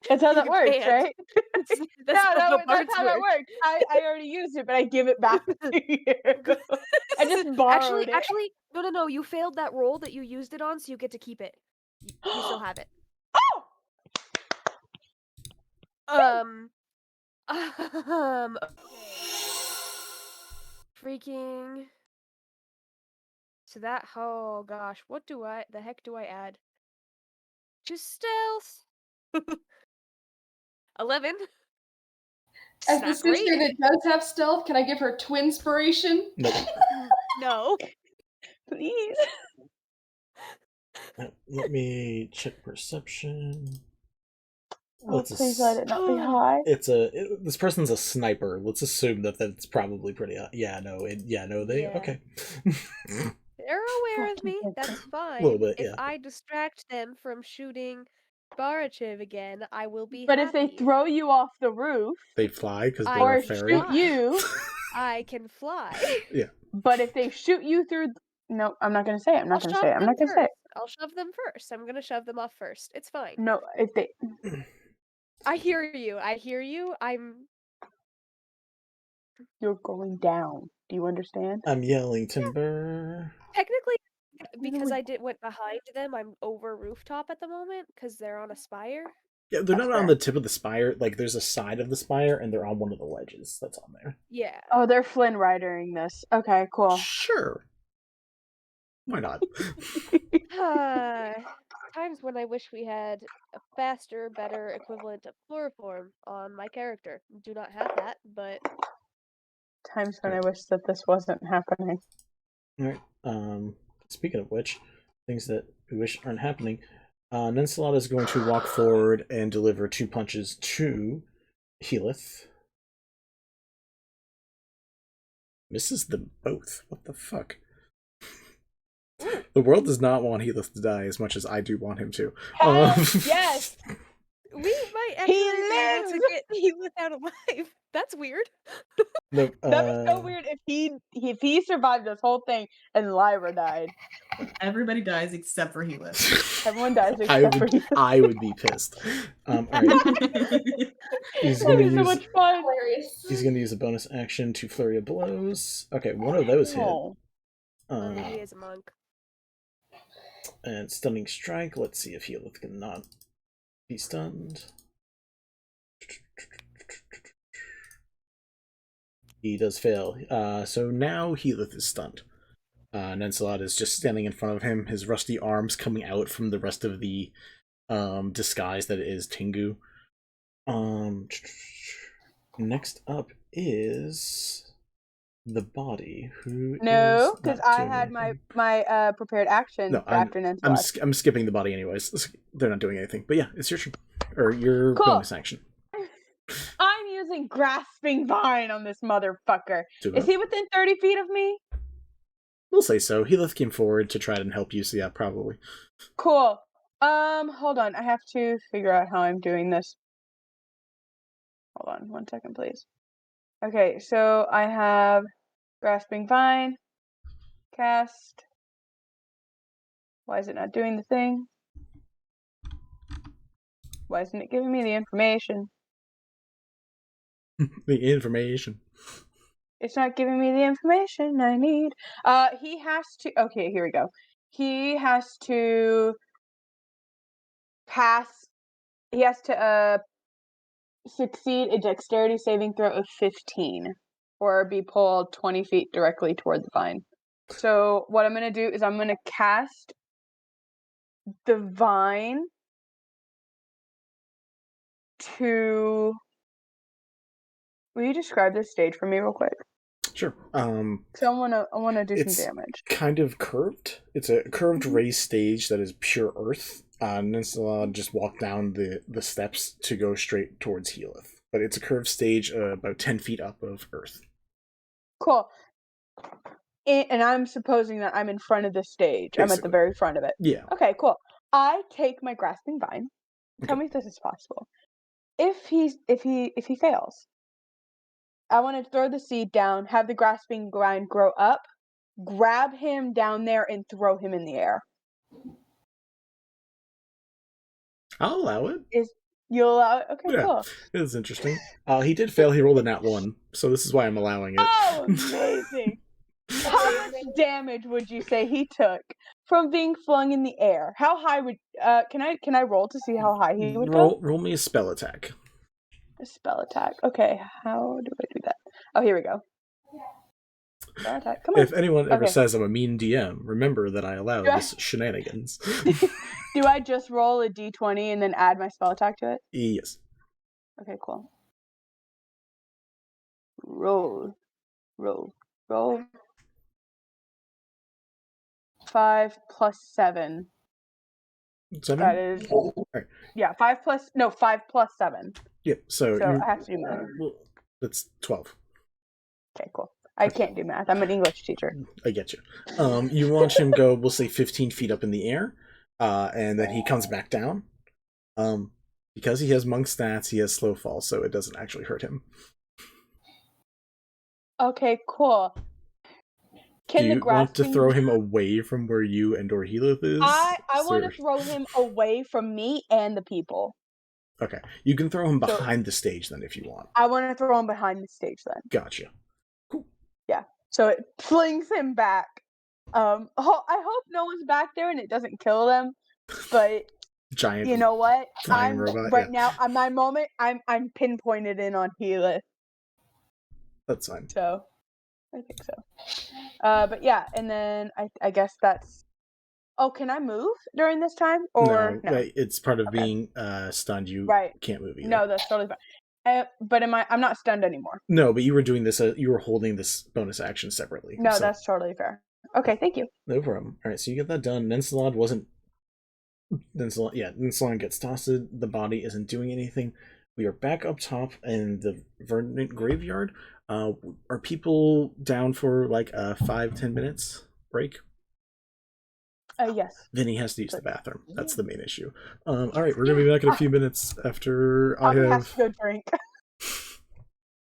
Speaker 2: That's how that
Speaker 7: You
Speaker 2: works,
Speaker 7: can't.
Speaker 2: right?
Speaker 7: That's
Speaker 2: No,
Speaker 7: not how
Speaker 2: that's
Speaker 7: bards
Speaker 2: how that
Speaker 7: work.
Speaker 2: works. I already used it, but I give it back to you. I just borrowed it.
Speaker 7: Actually, no. You failed that roll that you used it on, so you get to keep it. You still have it.
Speaker 2: Oh!
Speaker 7: Okay. Freaking. So that. Oh gosh, what the heck do I add? Just stealth. 11.
Speaker 4: As
Speaker 7: It's
Speaker 4: the
Speaker 7: not
Speaker 4: sister
Speaker 7: great.
Speaker 4: that does have stealth, can I give her twin inspiration?
Speaker 3: Nope.
Speaker 7: No.
Speaker 2: Please.
Speaker 3: Let me check perception.
Speaker 2: Please let it not be high.
Speaker 3: This person's a sniper. Let's assume that that's probably pretty high. Yeah, no, okay.
Speaker 7: They're aware of me. That's fine.
Speaker 3: Little bit,
Speaker 7: If
Speaker 3: yeah.
Speaker 7: I distract them from shooting Barachev again, I will be
Speaker 2: But
Speaker 7: happy.
Speaker 2: if they throw you off the roof,
Speaker 3: They fly because
Speaker 7: I
Speaker 3: they're
Speaker 2: or
Speaker 3: a fairy.
Speaker 2: shoot you,
Speaker 7: I can fly.
Speaker 3: Yeah.
Speaker 2: but if they shoot you through, no, I'm not gonna say it. I'm not gonna say it. I'm not gonna say it.
Speaker 7: I'll shove them first. I'm gonna shove them off first. It's fine.
Speaker 2: No, if they.
Speaker 7: I hear you.
Speaker 2: You're going down. Do you understand?
Speaker 3: I'm yelling timber.
Speaker 7: Technically, because I went behind them, I'm over rooftop at the moment because they're on a spire.
Speaker 3: Yeah, they're not on the tip of the spire. Like, there's a side of the spire, and they're on one of the ledges that's on there.
Speaker 7: Yeah.
Speaker 2: Oh, they're Flynn Ridering this. Okay, cool.
Speaker 3: Sure. Why not?
Speaker 7: Times when I wish we had a faster, better equivalent of chloroform on my character. Do not have that, but
Speaker 2: Times when I wish that this wasn't happening.
Speaker 3: All right. Speaking of which, things that we wish aren't happening. Nensalata is going to walk forward and deliver 2 punches to Healith. Misses them both. What the fuck? The world does not want Healith to die as much as I do want him to.
Speaker 2: Yes!
Speaker 7: we might actually be able to get Healith out alive. That's weird.
Speaker 3: No,
Speaker 2: That'd be so weird if he survived this whole thing and Lyra died.
Speaker 5: Everybody dies except for Healith.
Speaker 2: Everyone dies except for Healith.
Speaker 3: I would be pissed. All right. He's going to use
Speaker 2: so much fun.
Speaker 4: Hilarious.
Speaker 3: He's going to use a bonus action to flurry of blows. Okay, one of those hit.
Speaker 7: He is a monk.
Speaker 3: And stunning strike. Let's see if Healith can not be stunned. He does fail. So now Healith is stunned. Nensalata is just standing in front of him, his rusty arms coming out from the rest of the disguise that is Tengu. Next up is the body.
Speaker 2: No, because I had my prepared action after Nensalata.
Speaker 3: I'm skipping the body anyways. They're not doing anything. But yeah, it's your turn. Or your bonus action.
Speaker 2: I'm using Grasping Vine on this motherfucker. Is he within 30 feet of me?
Speaker 3: We'll say so. Healith came forward to try and help you, so yeah, probably.
Speaker 2: Cool. Hold on. I have to figure out how I'm doing this. Hold on 1 second, please. Okay, so I have Grasping Vine. Cast. Why is it not doing the thing? Why isn't it giving me the information?
Speaker 3: The information.
Speaker 2: It's not giving me the information I need. He has to. Okay, here we go. He has to pass. He has to succeed a dexterity saving throw of 15, or be pulled 20 feet directly toward the vine. So what I'm gonna do is I'm gonna cast the vine to. Will you describe this stage for me real quick?
Speaker 3: Sure.
Speaker 2: So I wanna do some damage.
Speaker 3: Kind of curved. It's a curved raised stage that is pure earth. Nensalata just walked down the steps to go straight towards Healith. But it's a curved stage about 10 feet up of earth.
Speaker 2: Cool. And I'm supposing that I'm in front of the stage. Basically. I'm at the very front of it.
Speaker 3: Yeah.
Speaker 2: Okay, cool. I take my Grasping Vine. Tell me if this is possible. If he fails, I want to throw the seed down, have the Grasping Vine grow up, grab him down there, and throw him in the air.
Speaker 3: I'll allow it.
Speaker 2: You'll allow it? Okay,
Speaker 3: Yeah,
Speaker 2: cool.
Speaker 3: it was interesting. He did fail. He rolled a nat 1, so this is why I'm allowing it.
Speaker 2: Oh, amazing! How much damage would you say he took from being flung in the air? How high would can I roll to see how high he would go?
Speaker 3: Roll me a spell attack.
Speaker 2: A spell attack. Okay, how do I do that? Oh, here we go. Spell attack. Come on.
Speaker 3: If anyone ever
Speaker 2: Okay.
Speaker 3: says I'm a mean DM, remember that I allow
Speaker 2: Yeah.
Speaker 3: this shenanigans.
Speaker 2: Do I just roll a d20 and then add my spell attack to it?
Speaker 3: Yes.
Speaker 2: Okay, cool. Roll. 5 plus 7.
Speaker 3: 7?
Speaker 2: That is.
Speaker 3: Right.
Speaker 2: Yeah, 5 plus 7.
Speaker 3: Yep, so
Speaker 2: I have to do math.
Speaker 3: well, that's 12.
Speaker 2: Okay, cool. I can't do math. I'm an English teacher.
Speaker 3: I get you. You watch him go, we'll say 15 feet up in the air, and then he comes back down. Because he has monk stats, he has slow fall, so it doesn't actually hurt him.
Speaker 2: Okay, cool.
Speaker 3: Do you want to throw him away from where you and Orheloth is?
Speaker 2: I want to throw him away from me and the people.
Speaker 3: Okay. You can throw him behind the stage then if you want.
Speaker 2: I want to throw him behind the stage then.
Speaker 3: Gotcha. Cool.
Speaker 2: Yeah. So it flings him back. I hope no one's back there and it doesn't kill them. But
Speaker 3: giant.
Speaker 2: You know what?
Speaker 3: Flying robot.
Speaker 2: Right now, at my moment, I'm pinpointed in on Healy.
Speaker 3: That's fine.
Speaker 2: So, I think so. But yeah, and then I guess that's. Oh, can I move during this time? Or no?
Speaker 3: It's part of being stunned. You can't move either.
Speaker 2: No, that's totally fine. But I'm not stunned anymore.
Speaker 3: No, but you were doing this. You were holding this bonus action separately.
Speaker 2: No, that's totally fair. Okay, thank you.
Speaker 3: No problem. All right, so you get that done. Nensalon wasn't. Nensalon gets tossed. The body isn't doing anything. We are back up top in the Verdant Graveyard. Are people down for like a 5-10 minutes break?
Speaker 2: Yes.
Speaker 3: Then he has to use the bathroom. That's the main issue. All right, we're gonna be back in a few minutes after I have
Speaker 2: to go drink.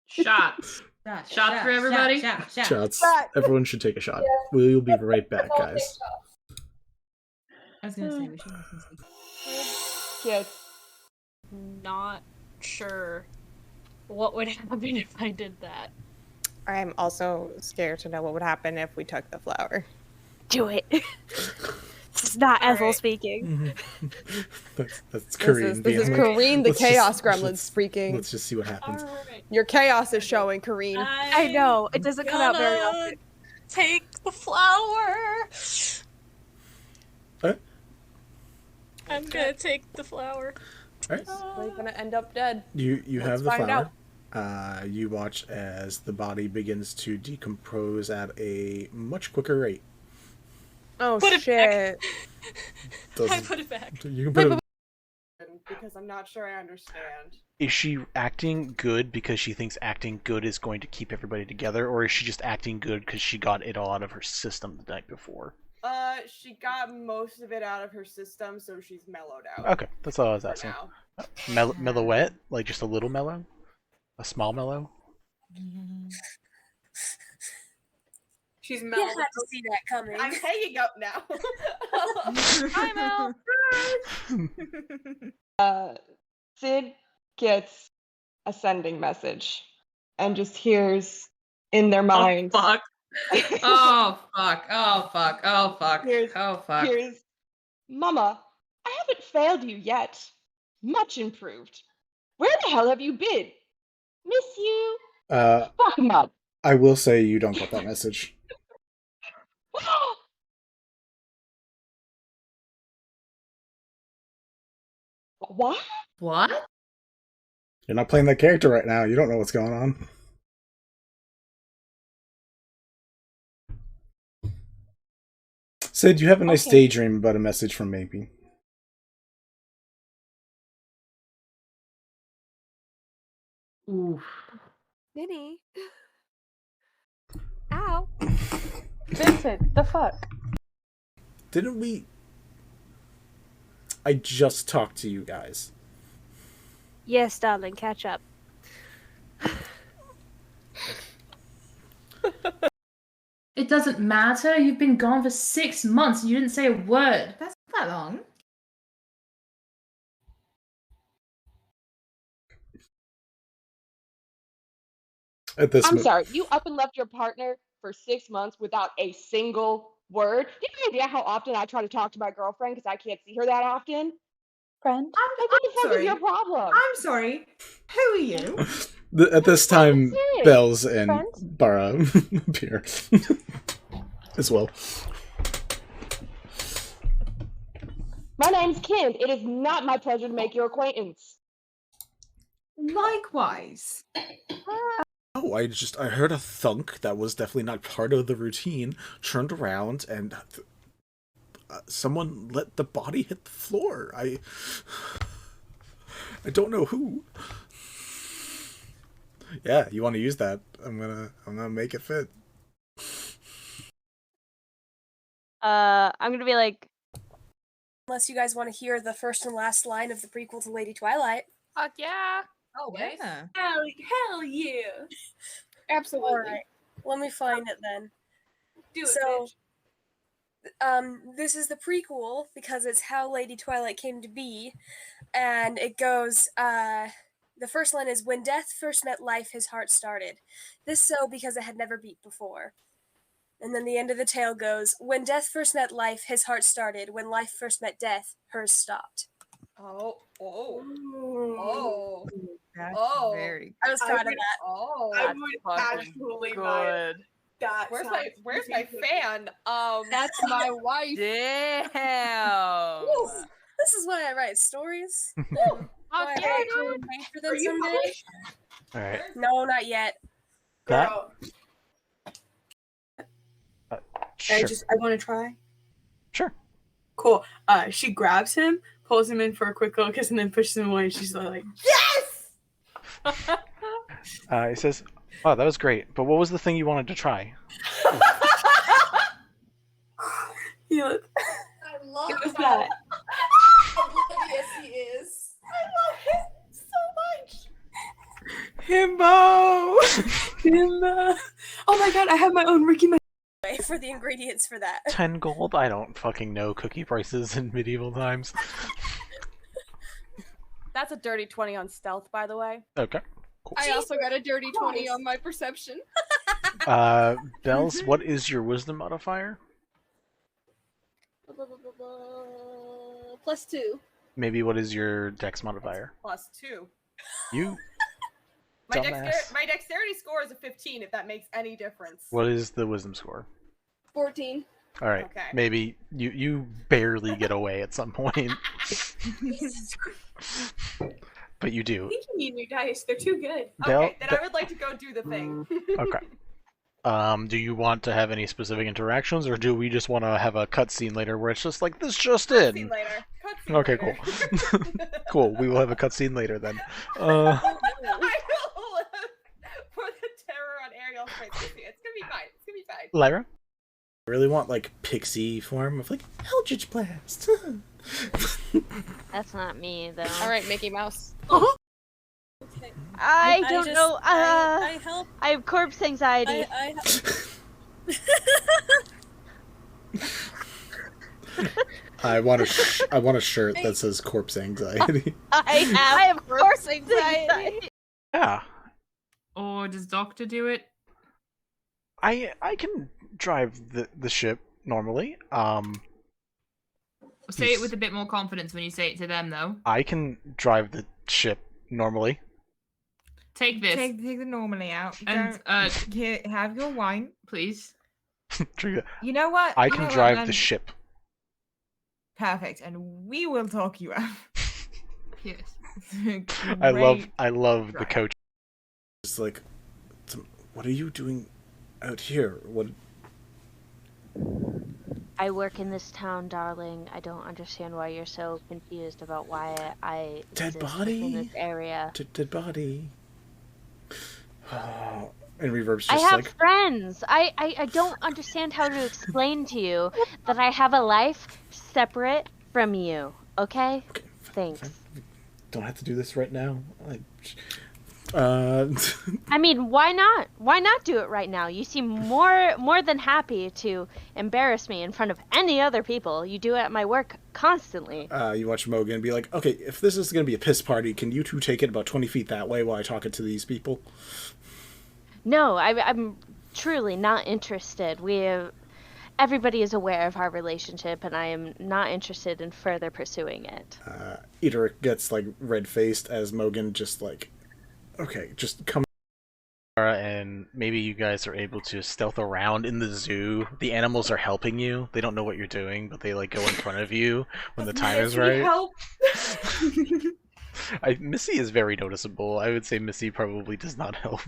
Speaker 6: Shots. Shots for everybody.
Speaker 3: Shots. Everyone should take a shot. We'll be right back, guys.
Speaker 5: I was gonna say we should listen to.
Speaker 2: Yes.
Speaker 9: Not sure what would happen if I did that.
Speaker 1: I'm also scared to know what would happen if we took the flower.
Speaker 7: Do it. This is not Ethel speaking.
Speaker 3: That's Kareen.
Speaker 1: This is Kareen, the Chaos Gremlin speaking.
Speaker 3: Let's just see what happens.
Speaker 9: Right.
Speaker 1: Your chaos is showing, Kareen.
Speaker 7: I know. It doesn't come out very often.
Speaker 9: Take the flower.
Speaker 3: What?
Speaker 9: I'm gonna take the flower.
Speaker 3: All right.
Speaker 1: We're gonna end up dead.
Speaker 3: You have the
Speaker 1: find
Speaker 3: flower. You watch as the body begins to decompose at a much quicker rate.
Speaker 1: Oh
Speaker 9: Put it
Speaker 1: shit!
Speaker 9: I put it back.
Speaker 3: You can put it.
Speaker 1: Because I'm not sure I understand.
Speaker 10: Is she acting good because she thinks acting good is going to keep everybody together, or is she just acting good because she got it all out of her system the night before?
Speaker 1: She got most of it out of her system, so she's mellowed out.
Speaker 10: Okay, that's all I was asking. Mellowette? Like just a little mellow? A small mellow?
Speaker 1: She's mellowed.
Speaker 7: You had to see that coming.
Speaker 1: I'm hanging up now.
Speaker 7: Hi, Mel.
Speaker 11: Sid gets a sending message and just hears in their minds.
Speaker 6: Oh, fuck. Oh, fuck. Oh, fuck. Oh, fuck.
Speaker 11: Here's, Mama, I haven't failed you yet. Much improved. Where the hell have you been? Miss you. Fuck him up.
Speaker 3: I will say you don't get that message.
Speaker 11: What?
Speaker 6: What?
Speaker 3: You're not playing that character right now. You don't know what's going on. Sid, you have a nice daydream about a message from Maybe.
Speaker 6: Oof.
Speaker 7: Minnie. Ow.
Speaker 2: Vincent, the fuck?
Speaker 3: Didn't we... I just talked to you guys.
Speaker 7: Yes, darling, catch up.
Speaker 6: It doesn't matter. You've been gone for 6 months and you didn't say a word.
Speaker 5: That's not that long.
Speaker 11: I'm sorry, you up and left your partner for 6 months without a single word? Do you have any idea how often I try to talk to my girlfriend because I can't see her that often?
Speaker 2: Friend?
Speaker 11: Like, what the fuck is your problem?
Speaker 5: I'm sorry. Who are you?
Speaker 3: At this time,
Speaker 11: serious.
Speaker 3: Bells and
Speaker 2: Friends?
Speaker 3: Bara appear as well.
Speaker 11: My name's Kind. It is not my pleasure to make your acquaintance.
Speaker 5: Likewise.
Speaker 3: Oh, I heard a thunk that was definitely not part of the routine, turned around, and someone let the body hit the floor. I don't know who. Yeah, you want to use that? I'm gonna make it fit.
Speaker 12: I'm gonna be like,
Speaker 7: Unless you guys want to hear the first and last line of the prequel to Lady Twilight.
Speaker 9: Fuck yeah.
Speaker 6: Oh,
Speaker 5: Yeah.
Speaker 8: Hell yeah.
Speaker 4: Absolutely.
Speaker 7: All right, let me find it then.
Speaker 8: Do it,
Speaker 7: So,
Speaker 8: bitch.
Speaker 7: this is the prequel because it's how Lady Twilight came to be, and it goes, the first line is, when death first met life, his heart started. This so because it had never beat before. And then the end of the tale goes, when death first met life, his heart started. When life first met death, hers stopped.
Speaker 5: That's
Speaker 1: Oh.
Speaker 5: very
Speaker 7: I was proud of that.
Speaker 1: Oh,
Speaker 8: I would absolutely buy it. That
Speaker 1: Where's
Speaker 8: sounds
Speaker 1: my
Speaker 8: ridiculous.
Speaker 1: fan?
Speaker 4: That's my wife.
Speaker 5: Damn.
Speaker 7: This is why I write stories.
Speaker 9: Fuck
Speaker 7: Why I
Speaker 9: yeah,
Speaker 7: write
Speaker 9: dude.
Speaker 7: to pay for them
Speaker 8: Are you
Speaker 7: someday.
Speaker 8: published?
Speaker 10: All right.
Speaker 7: No, not yet.
Speaker 10: That.
Speaker 8: Girl,
Speaker 10: Sure.
Speaker 8: I want to try.
Speaker 10: Sure.
Speaker 8: Cool. She grabs him, pulls him in for a quick little kiss, and then pushes him away. And she's like, "Yes!"
Speaker 10: He says, "Oh, that was great. But what was the thing you wanted to try?"
Speaker 8: He looked.
Speaker 4: I love
Speaker 8: It was
Speaker 4: how
Speaker 8: that.
Speaker 4: oblivious he is. I love him so much.
Speaker 8: Himbo. Himbo. Oh my god! I have my own Ricky.
Speaker 7: For the ingredients for that.
Speaker 10: 10 gold? I don't fucking know cookie prices in medieval times.
Speaker 2: That's a dirty 20 on stealth, by the way.
Speaker 10: Okay. Cool.
Speaker 4: I also got a dirty 20 on my perception.
Speaker 10: Bells, what is your wisdom modifier?
Speaker 4: +2.
Speaker 10: Maybe what is your dex modifier?
Speaker 1: +2.
Speaker 10: You
Speaker 1: My
Speaker 10: dumbass.
Speaker 1: my dexterity score is a 15, if that makes any difference.
Speaker 10: What is the wisdom score?
Speaker 4: 14.
Speaker 10: All right.
Speaker 1: Okay.
Speaker 10: Maybe you barely get away at some point. But you do.
Speaker 8: I think you need new dice. They're too good.
Speaker 1: Okay, then I would like to go do the thing.
Speaker 10: Okay. Do you want to have any specific interactions, or do we just want to have a cutscene later where it's just like, this just in?
Speaker 1: Cutscene later. Cutscene
Speaker 10: Okay,
Speaker 1: later.
Speaker 10: cool. Cool. We will have a cutscene later then.
Speaker 1: I will put the terror on Ariel's face. It's gonna be fine. It's gonna be fine.
Speaker 10: Lyra?
Speaker 3: I really want like pixie form of like Eldritch Blast.
Speaker 12: that's not me though.
Speaker 4: All right, Mickey Mouse.
Speaker 12: I don't
Speaker 7: just-
Speaker 12: know.
Speaker 7: I help.
Speaker 12: I have corpse anxiety.
Speaker 3: I want a shirt that says corpse anxiety.
Speaker 12: I have corpse anxiety.
Speaker 10: Yeah.
Speaker 6: Or does Doctor do it?
Speaker 10: I can drive the ship normally.
Speaker 6: Say it with a bit more confidence when you say it to them, though.
Speaker 10: I can drive the ship normally.
Speaker 6: Take this.
Speaker 5: Take the normally out.
Speaker 6: And,
Speaker 5: Here, have your wine.
Speaker 6: Please.
Speaker 10: Trigger.
Speaker 5: You know what?
Speaker 10: I
Speaker 5: You
Speaker 10: can
Speaker 5: know what,
Speaker 10: drive
Speaker 5: then-
Speaker 10: the ship.
Speaker 5: Perfect, and we will talk you out.
Speaker 6: Yes.
Speaker 10: I love the coach.
Speaker 3: It's like, what are you doing out here? What?
Speaker 12: I work in this town, darling. I don't understand why you're so confused about why I
Speaker 3: Dead
Speaker 12: exist
Speaker 3: body?
Speaker 12: in this area.
Speaker 3: Dead body. And Reverb's
Speaker 12: I
Speaker 3: just
Speaker 12: have
Speaker 3: like,
Speaker 12: friends. I don't understand how to explain to you that I have a life separate from you. Okay? Thanks.
Speaker 3: don't have to do this right now.
Speaker 12: I mean, why not? Why not do it right now? You seem more than happy to embarrass me in front of any other people. You do it at my work constantly.
Speaker 3: You watch Mogan be like, okay, if this is going to be a piss party, can you two take it about 20 feet that way while I talk it to these people?
Speaker 12: No, I'm truly not interested. Everybody is aware of our relationship, and I am not interested in further pursuing it.
Speaker 3: Edric gets like red-faced as Mogan just like, okay, just come.
Speaker 10: And maybe you guys are able to stealth around in the zoo. The animals are helping you. They don't know what you're doing, but they like go in front of you when the time is right.
Speaker 8: Help.
Speaker 10: Missy is very noticeable. I would say Missy probably does not help.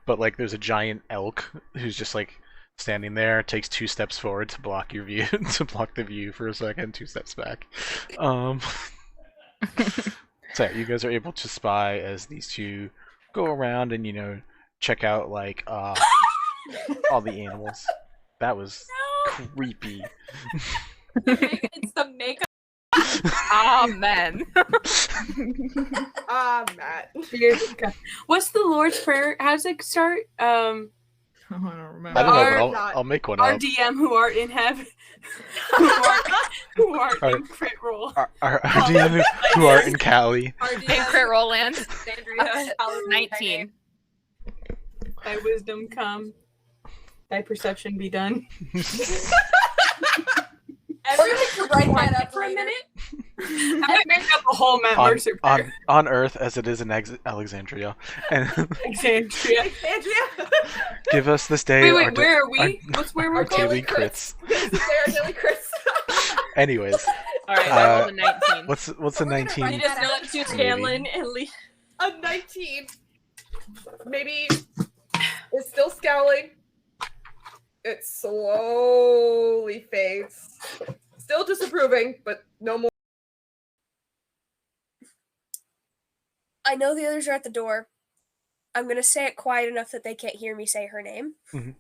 Speaker 10: But like, there's a giant elk who's just like standing there, takes 2 steps forward to block your view, to block the view for a second, 2 steps back. So yeah, you guys are able to spy as these two go around and, you know, check out like all the animals. That was creepy.
Speaker 8: It's the makeup.
Speaker 1: Amen. Amen.
Speaker 8: What's the Lord's Prayer? How does it start?
Speaker 5: I don't remember.
Speaker 10: I don't know, but I'll make one
Speaker 8: our
Speaker 10: up.
Speaker 8: DM who are in heaven, who are in crit roll.
Speaker 10: Our DM who are in Cali.
Speaker 13: In crit roll land. 19.
Speaker 8: Thy wisdom come. Thy perception be done.
Speaker 4: Everybody can write that up
Speaker 8: for a
Speaker 4: later.
Speaker 8: minute. I'm gonna make up a whole Matt Mercer prayer.
Speaker 10: On Earth as it is in Alexandria. And
Speaker 8: Alexandria.
Speaker 10: give us this day.
Speaker 8: Wait, where are we? What's where we're
Speaker 10: our
Speaker 8: going?
Speaker 10: daily crits.
Speaker 1: This is their daily crits.
Speaker 10: Anyways.
Speaker 13: Alright, I rolled a 19.
Speaker 10: What's a 19?
Speaker 4: write
Speaker 8: Just not to Scanlan and Lee.
Speaker 1: A 19. Maybe it's still scowling. It slowly fades. Still disapproving, but no more.
Speaker 7: I know the others are at the door. I'm gonna say it quiet enough that they can't hear me say her name.
Speaker 10: Mhm.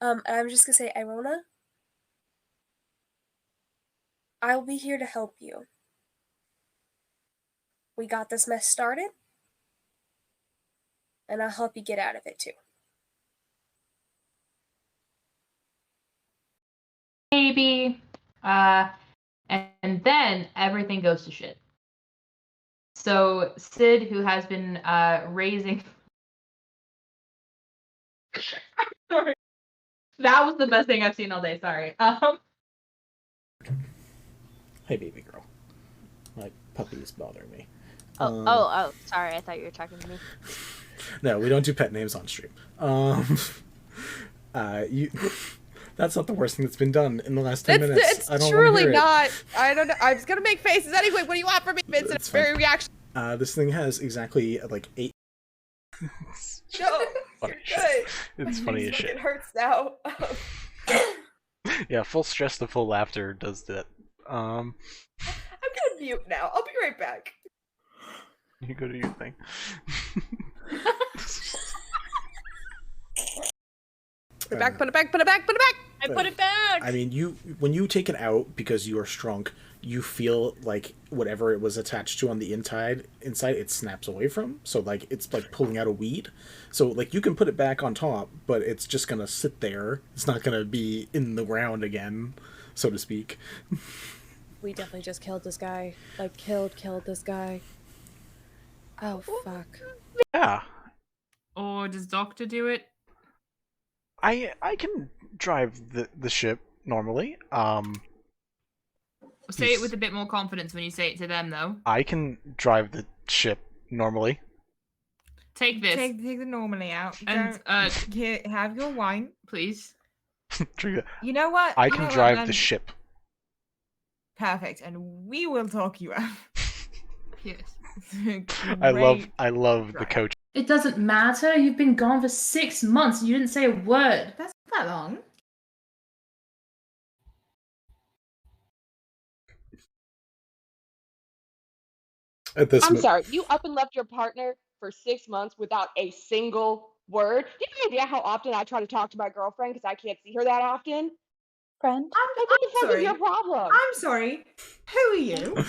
Speaker 7: And I'm just gonna say, Irona, I'll be here to help you. We got this mess started, and I'll help you get out of it too.
Speaker 6: Maybe. And then everything goes to shit. So Sid, who has been raising. Sorry. That was the best thing I've seen all day. Sorry.
Speaker 3: Hey, baby girl. My puppies bother me.
Speaker 12: Oh, sorry. I thought you were talking to me.
Speaker 3: No, we don't do pet names on stream. That's not the worst thing that's been done in the last 10 minutes.
Speaker 1: It's truly not. I don't know. I was gonna make faces anyway. What do you want from me? It's a very reaction.
Speaker 3: This thing has exactly like 8.
Speaker 1: No,
Speaker 10: Funny
Speaker 1: you're good.
Speaker 10: It's funny as shit.
Speaker 1: It hurts now.
Speaker 10: Yeah, full stress to full laughter does that.
Speaker 1: I'm gonna mute now. I'll be right back.
Speaker 10: You go do your thing.
Speaker 1: Put it back, put it back, put it back, put it back!
Speaker 13: I put it back!
Speaker 3: I mean, when you take it out because you are shrunk, you feel like whatever it was attached to on the inside it snaps away from. So like it's like pulling out a weed. So like you can put it back on top, but it's just gonna sit there. It's not gonna be in the ground again, so to speak.
Speaker 7: We definitely just killed this guy. Like, killed this guy. Oh, fuck.
Speaker 10: Yeah.
Speaker 5: Or does Doctor do it?
Speaker 10: I can drive the ship normally.
Speaker 5: Say it with a bit more confidence when you say it to them, though.
Speaker 10: I can drive the ship normally.
Speaker 5: Take this.
Speaker 14: Take the normally out.
Speaker 5: And
Speaker 14: Here, have your wine,
Speaker 5: please.
Speaker 14: You know what?
Speaker 10: I can drive the ship.
Speaker 14: Perfect, and we will talk you out.
Speaker 5: Yes.
Speaker 10: I love the coach.
Speaker 6: It doesn't matter. You've been gone for 6 months. You didn't say a word.
Speaker 14: That's not that long.
Speaker 11: I'm sorry, you up and left your partner for 6 months without a single word? Do you have any idea how often I try to talk to my girlfriend because I can't see her that often?
Speaker 2: Friend?
Speaker 11: Like, what the fuck is your problem?
Speaker 14: I'm sorry. Who are you?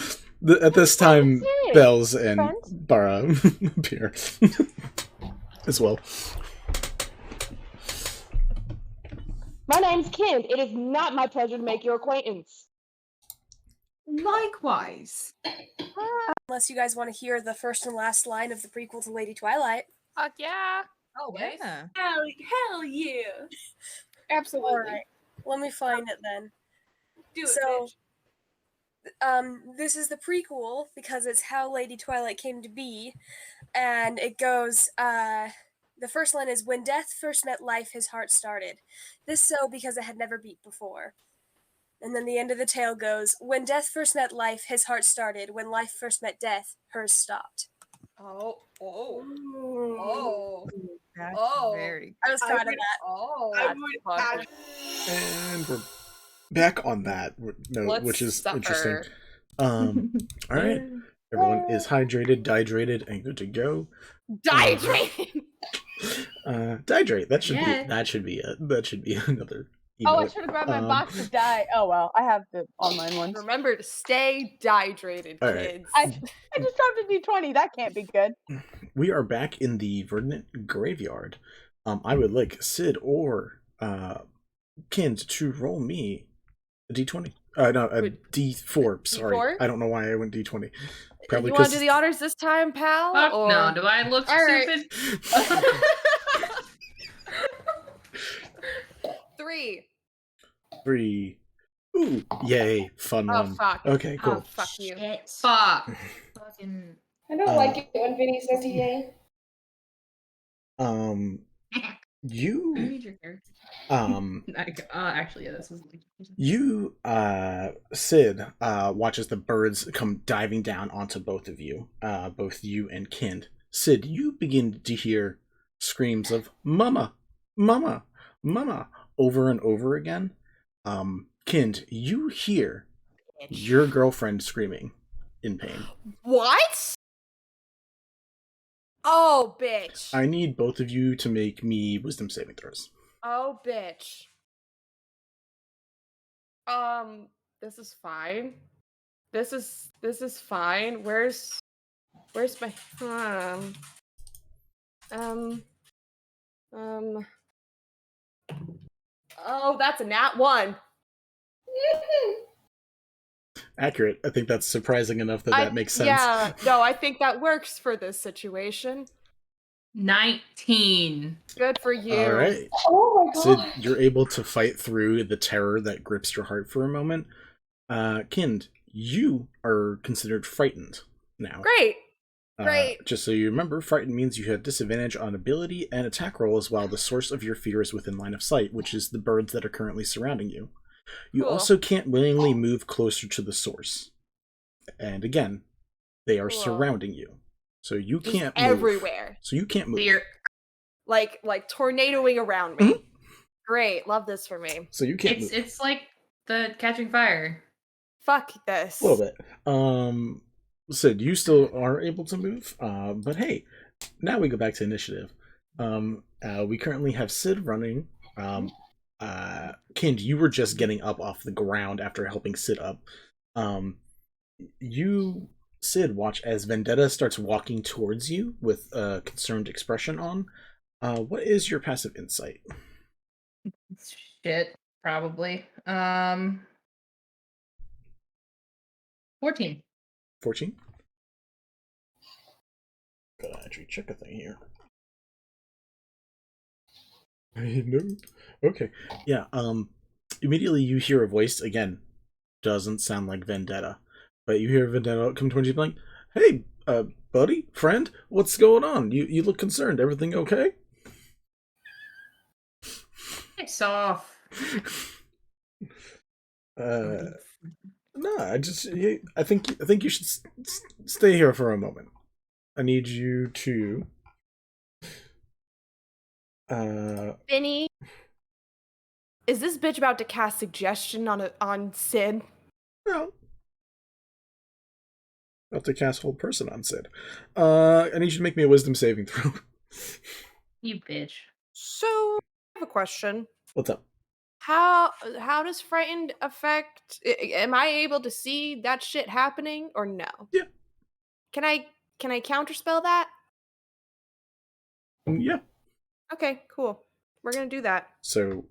Speaker 3: At this time, Bells and Bara appear as well.
Speaker 11: My name's Kind. It is not my pleasure to make your acquaintance.
Speaker 14: Likewise.
Speaker 7: Unless you guys want to hear the first and last line of the prequel to Lady Twilight.
Speaker 13: Fuck yeah.
Speaker 9: Always.
Speaker 5: Yeah.
Speaker 8: Hell yeah.
Speaker 4: Absolutely.
Speaker 7: All right. Let me find it then.
Speaker 8: Do it,
Speaker 7: So,
Speaker 8: bitch.
Speaker 7: this is the prequel because it's how Lady Twilight came to be, and it goes, the first line is, when death first met life, his heart started. This so because it had never beat before. And then the end of the tale goes, when death first met life, his heart started. When life first met death, hers stopped.
Speaker 5: That's
Speaker 8: Oh.
Speaker 5: very
Speaker 7: I was proud of that.
Speaker 8: I would have.
Speaker 3: And we're back on that note,
Speaker 1: Let's
Speaker 3: which is
Speaker 1: suffer.
Speaker 3: interesting. All right, everyone is hydrated, dehydrated, and good to go.
Speaker 1: Dehydrated.
Speaker 3: Dehydrate. That should
Speaker 6: Yeah.
Speaker 3: be. That should be another.
Speaker 2: Oh, I
Speaker 3: emote.
Speaker 2: should have grabbed my box of dye. Oh well, I have the online ones.
Speaker 1: Remember to stay dehydrated,
Speaker 3: All right.
Speaker 1: kids.
Speaker 2: I just dropped a d20. That can't be good.
Speaker 3: We are back in the Verdant Graveyard. I would like Sid or Kind to roll me a d20. No, a d4. Sorry,
Speaker 1: D4?
Speaker 3: I don't know why I went d20. Probably
Speaker 1: You want to
Speaker 3: because
Speaker 1: do the honors this time, pal?
Speaker 6: Fuck
Speaker 1: or...
Speaker 6: no, do I look
Speaker 1: All right.
Speaker 6: stupid?
Speaker 1: 3.
Speaker 3: 3. Ooh, yay, fun
Speaker 1: Oh,
Speaker 3: one.
Speaker 1: fuck.
Speaker 3: Okay, cool.
Speaker 1: Oh, fuck you.
Speaker 6: Fuck.
Speaker 5: fucking.
Speaker 4: I don't like it when Vinny says yay.
Speaker 3: You
Speaker 6: Read your character. Actually, yeah, this is.
Speaker 3: You, Sid, watches the birds come diving down onto both of you, both you and Kind. Sid, you begin to hear screams of "Mama, Mama, Mama" over and over again. Kind, you hear your girlfriend screaming in pain.
Speaker 1: What? Oh, bitch.
Speaker 3: I need both of you to make me wisdom saving throws.
Speaker 1: Oh, bitch. This is fine. This is fine. Where's my Oh, that's a nat 1.
Speaker 3: Accurate. I think that's surprising enough that makes sense.
Speaker 1: Yeah, no, I think that works for this situation.
Speaker 6: 19.
Speaker 1: Good for you.
Speaker 3: All right.
Speaker 4: Oh my god.
Speaker 3: Sid, you're able to fight through the terror that grips your heart for a moment. Kind, you are considered frightened now.
Speaker 1: Great. Great.
Speaker 3: Just so you remember, frightened means you have disadvantage on ability and attack rolls while the source of your fear is within line of sight, which is the birds that are currently surrounding you. You
Speaker 1: Cool.
Speaker 3: also can't willingly move closer to the source. And again, they are
Speaker 1: Cool.
Speaker 3: surrounding you. So you
Speaker 1: Just
Speaker 3: can't move.
Speaker 1: everywhere.
Speaker 3: So you can't move.
Speaker 6: Clear.
Speaker 1: Like tornadoing around me. Great. Love this for me.
Speaker 3: So you can't move.
Speaker 6: It's like the Catching Fire.
Speaker 1: Fuck this.
Speaker 3: A little bit. Sid, you still are able to move. But hey, now we go back to initiative. We currently have Sid running. Kind, you were just getting up off the ground after helping Sid up. You, Sid, watch as Vendetta starts walking towards you with a concerned expression on. What is your passive insight?
Speaker 6: Shit, probably. 14.
Speaker 3: 14? Gotta actually check a thing here. No. Okay. Yeah, immediately you hear a voice, again, doesn't sound like Vendetta, but you hear Vendetta come towards you like, "Hey, buddy, friend, what's going on? You look concerned. Everything okay?"
Speaker 6: It's off.
Speaker 3: No, I think you should stay here for a moment. I need you to
Speaker 1: Vinny, is this bitch about to cast suggestion on Sid?
Speaker 3: No. I'll have to cast Hold Person on Sid. I need you to make me a wisdom saving throw.
Speaker 6: You bitch.
Speaker 1: So, I have a question.
Speaker 3: What's up?
Speaker 1: How does frightened affect? Am I able to see that shit happening or no?
Speaker 3: Yeah.
Speaker 1: Can I counterspell that?
Speaker 3: Yeah.
Speaker 1: Okay, cool. We're gonna do that.
Speaker 3: So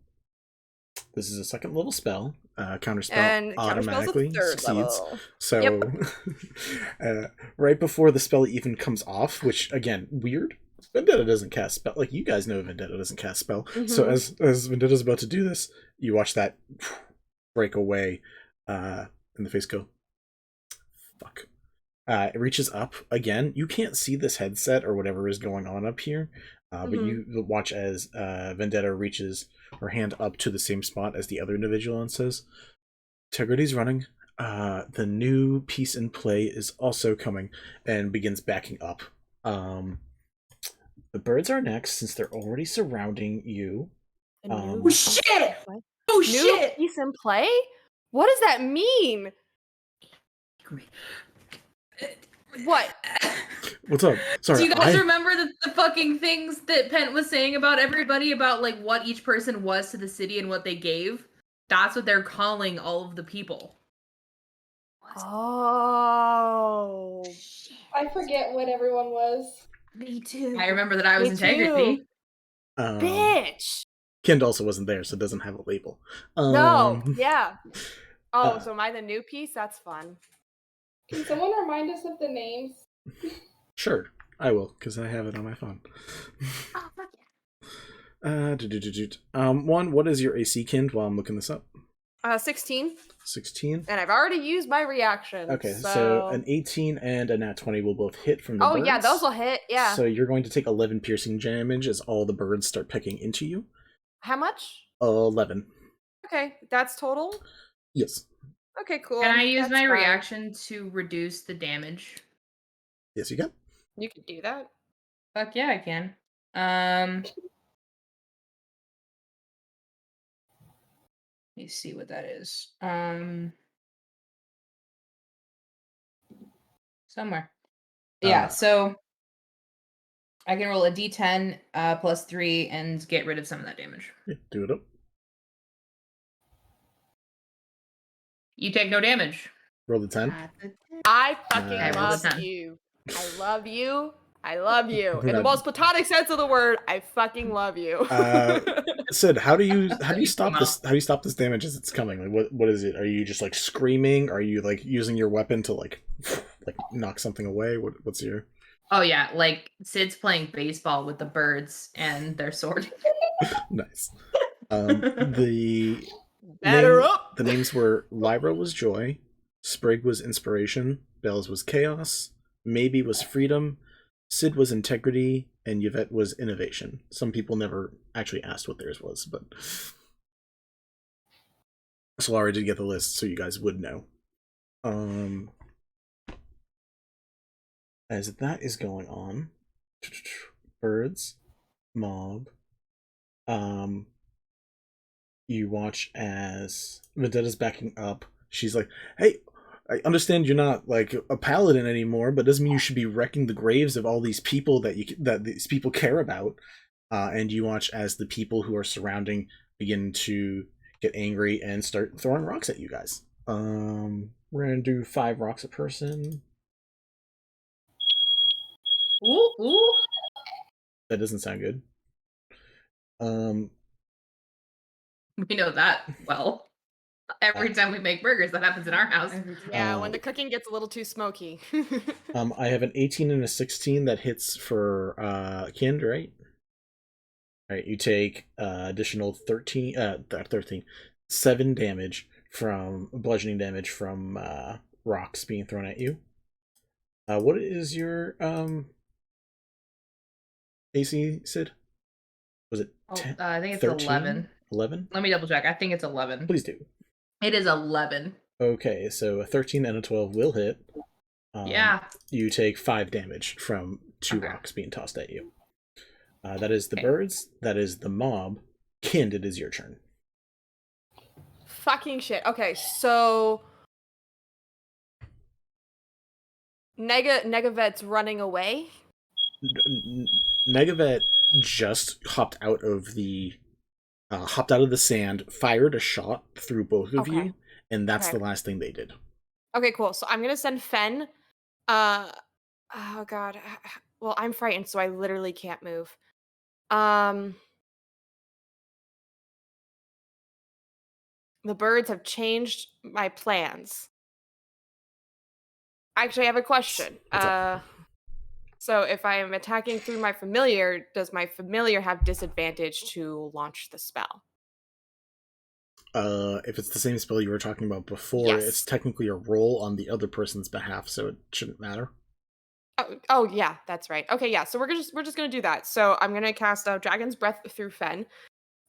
Speaker 3: this is a second level spell. Counterspell
Speaker 1: And
Speaker 3: automatically
Speaker 1: counterspell's a third
Speaker 3: succeeds.
Speaker 1: level.
Speaker 3: So right before the spell even comes off, which again, weird. Vendetta doesn't cast spell. Like, you guys know Vendetta doesn't cast spell.
Speaker 1: Mm-hmm.
Speaker 3: So as Vendetta's about to do this, you watch that break away in the face go, fuck. It reaches up again. You can't see this headset or whatever is going on up here, but you watch as Vendetta reaches her hand up to the same spot as the other individual and says, Integrity's running. The new piece in play is also coming, and begins backing up. The birds are next, since they're already surrounding you.
Speaker 8: Oh shit!
Speaker 7: What?
Speaker 8: Oh
Speaker 1: New
Speaker 8: shit!
Speaker 1: piece in play? What does that mean? What?
Speaker 3: What's up? Sorry,
Speaker 6: Do you guys remember the fucking things that Pent was saying about everybody, about like what each person was to the city and what they gave? That's what they're calling all of the people.
Speaker 1: Oh.
Speaker 4: I forget what everyone was.
Speaker 8: Me too.
Speaker 6: I remember that I was
Speaker 1: Me
Speaker 6: Integrity.
Speaker 1: too. Bitch.
Speaker 3: Kind also wasn't there, so it doesn't have a label.
Speaker 1: No, yeah. Oh, so am I the new piece? That's fun.
Speaker 4: Can someone remind us of the names?
Speaker 3: Sure, I will, because I have it on my phone.
Speaker 4: Oh, fuck
Speaker 3: yeah. One, what is your AC, Kind, while I'm looking this up?
Speaker 1: 16.
Speaker 3: 16?
Speaker 1: And I've already used my reaction.
Speaker 3: Okay, so an 18 and a nat 20 will both hit from the birds.
Speaker 1: Oh, yeah, those will hit, yeah.
Speaker 3: So you're going to take 11 piercing damage as all the birds start pecking into you.
Speaker 1: How much?
Speaker 3: 11.
Speaker 1: Okay, that's total?
Speaker 3: Yes.
Speaker 1: Okay, cool.
Speaker 6: Can I use
Speaker 1: That's
Speaker 6: my
Speaker 1: fine.
Speaker 6: reaction to reduce the damage?
Speaker 3: Yes, you can.
Speaker 1: You can do that.
Speaker 6: Fuck yeah, I can. Let me see what that is. Somewhere. Yeah, so I can roll a d10 plus 3 and get rid of some of that damage.
Speaker 3: Yeah, do it up.
Speaker 6: You take no damage.
Speaker 3: Roll the 10.
Speaker 1: I fucking
Speaker 3: Nice.
Speaker 1: love you. I love you. I love you. In the most platonic sense of the word, I fucking love you.
Speaker 3: Sid, how do you stop this? How do you stop this damage as it's coming? Like, what is it? Are you just like screaming? Are you like using your weapon to like knock something away? What's your?
Speaker 6: Oh yeah, like Sid's playing baseball with the birds and their sword.
Speaker 3: Nice. The names were Lyra was joy, Sprig was inspiration, Bells was chaos, Maybe was freedom, Sid was integrity, and Yvette was innovation. Some people never actually asked what theirs was, but Solara did get the list, so you guys would know. As that is going on, birds, mob, you watch as Vendetta's backing up. She's like, hey, I understand you're not like a paladin anymore, but doesn't mean you should be wrecking the graves of all these people that these people care about. And you watch as the people who are surrounding begin to get angry and start throwing rocks at you guys. We're gonna do 5 rocks a person.
Speaker 6: Ooh.
Speaker 3: That doesn't sound good.
Speaker 6: We know that well. Every time we make burgers, that happens in our house.
Speaker 1: Yeah, when the cooking gets a little too smoky.
Speaker 3: I have an 18 and a 16 that hits for Kind, right? All right, you take additional 7 damage from bludgeoning damage from rocks being thrown at you. What is your AC, Sid? Was it 10?
Speaker 6: I think it's
Speaker 3: 13?
Speaker 6: 11.
Speaker 3: 11?
Speaker 6: Let me double check. I think it's 11.
Speaker 3: Please do.
Speaker 6: It is 11.
Speaker 3: Okay, so a 13 and a 12 will hit.
Speaker 6: Yeah.
Speaker 3: You take 5 damage from 2 rocks being tossed at you. That is the birds. That is the mob. Kind, it is your turn.
Speaker 1: Fucking shit. Okay, so Negavet's running away.
Speaker 3: Negavet just hopped out of the sand, fired a shot through both of you, and that's the last thing they did.
Speaker 1: Okay, cool. So I'm gonna send Fen. Oh god. Well, I'm frightened, so I literally can't move. The birds have changed my plans. Actually, I have a question. So if I am attacking through my familiar, does my familiar have disadvantage to launch the spell?
Speaker 3: If it's the same spell you were talking about before, it's technically a roll on the other person's behalf, so it shouldn't matter.
Speaker 1: Oh yeah, that's right. Okay, yeah. So we're just gonna do that. So I'm gonna cast Dragon's Breath through Fen,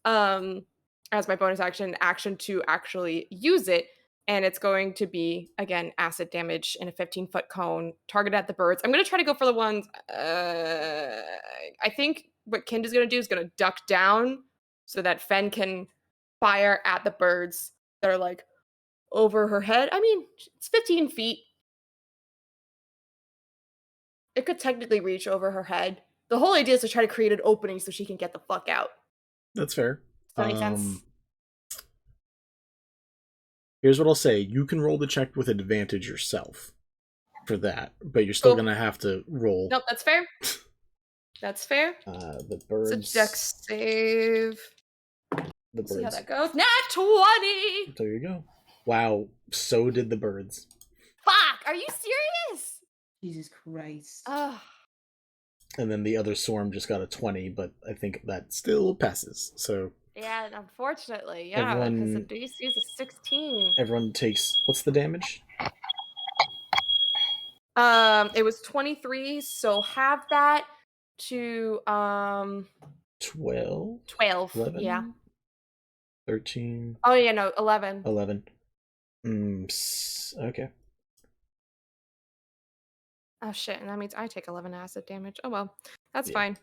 Speaker 1: as my bonus action to actually use it, and it's going to be again acid damage in a 15-foot cone, targeted at the birds. I'm gonna try to go for the ones. I think what Kind is gonna do is gonna duck down so that Fen can fire at the birds that are like over her head. I mean, it's 15 feet. It could technically reach over her head. The whole idea is to try to create an opening so she can get the fuck out.
Speaker 3: That's fair.
Speaker 1: Does that make sense?
Speaker 3: Here's what I'll say. You can roll the check with advantage yourself for that, but you're still going to have to roll.
Speaker 1: Nope, that's fair. That's fair.
Speaker 3: The birds.
Speaker 1: It's a dex save.
Speaker 3: The birds.
Speaker 1: See how that goes. Nat 20!
Speaker 3: There you go. Wow, so did the birds.
Speaker 1: Fuck, are you serious?
Speaker 5: Jesus Christ.
Speaker 1: Ugh.
Speaker 3: And then the other swarm just got a 20, but I think that still passes. So
Speaker 1: yeah, unfortunately, yeah, because the DC is a 16.
Speaker 3: Everyone takes, what's the damage?
Speaker 1: It was 23, so half that to 12. 12.
Speaker 3: 11?
Speaker 1: Yeah.
Speaker 3: 13.
Speaker 1: Oh yeah, no, 11.
Speaker 3: 11. Okay.
Speaker 1: Oh shit, and that means I take 11 acid damage. Oh well, that's fine.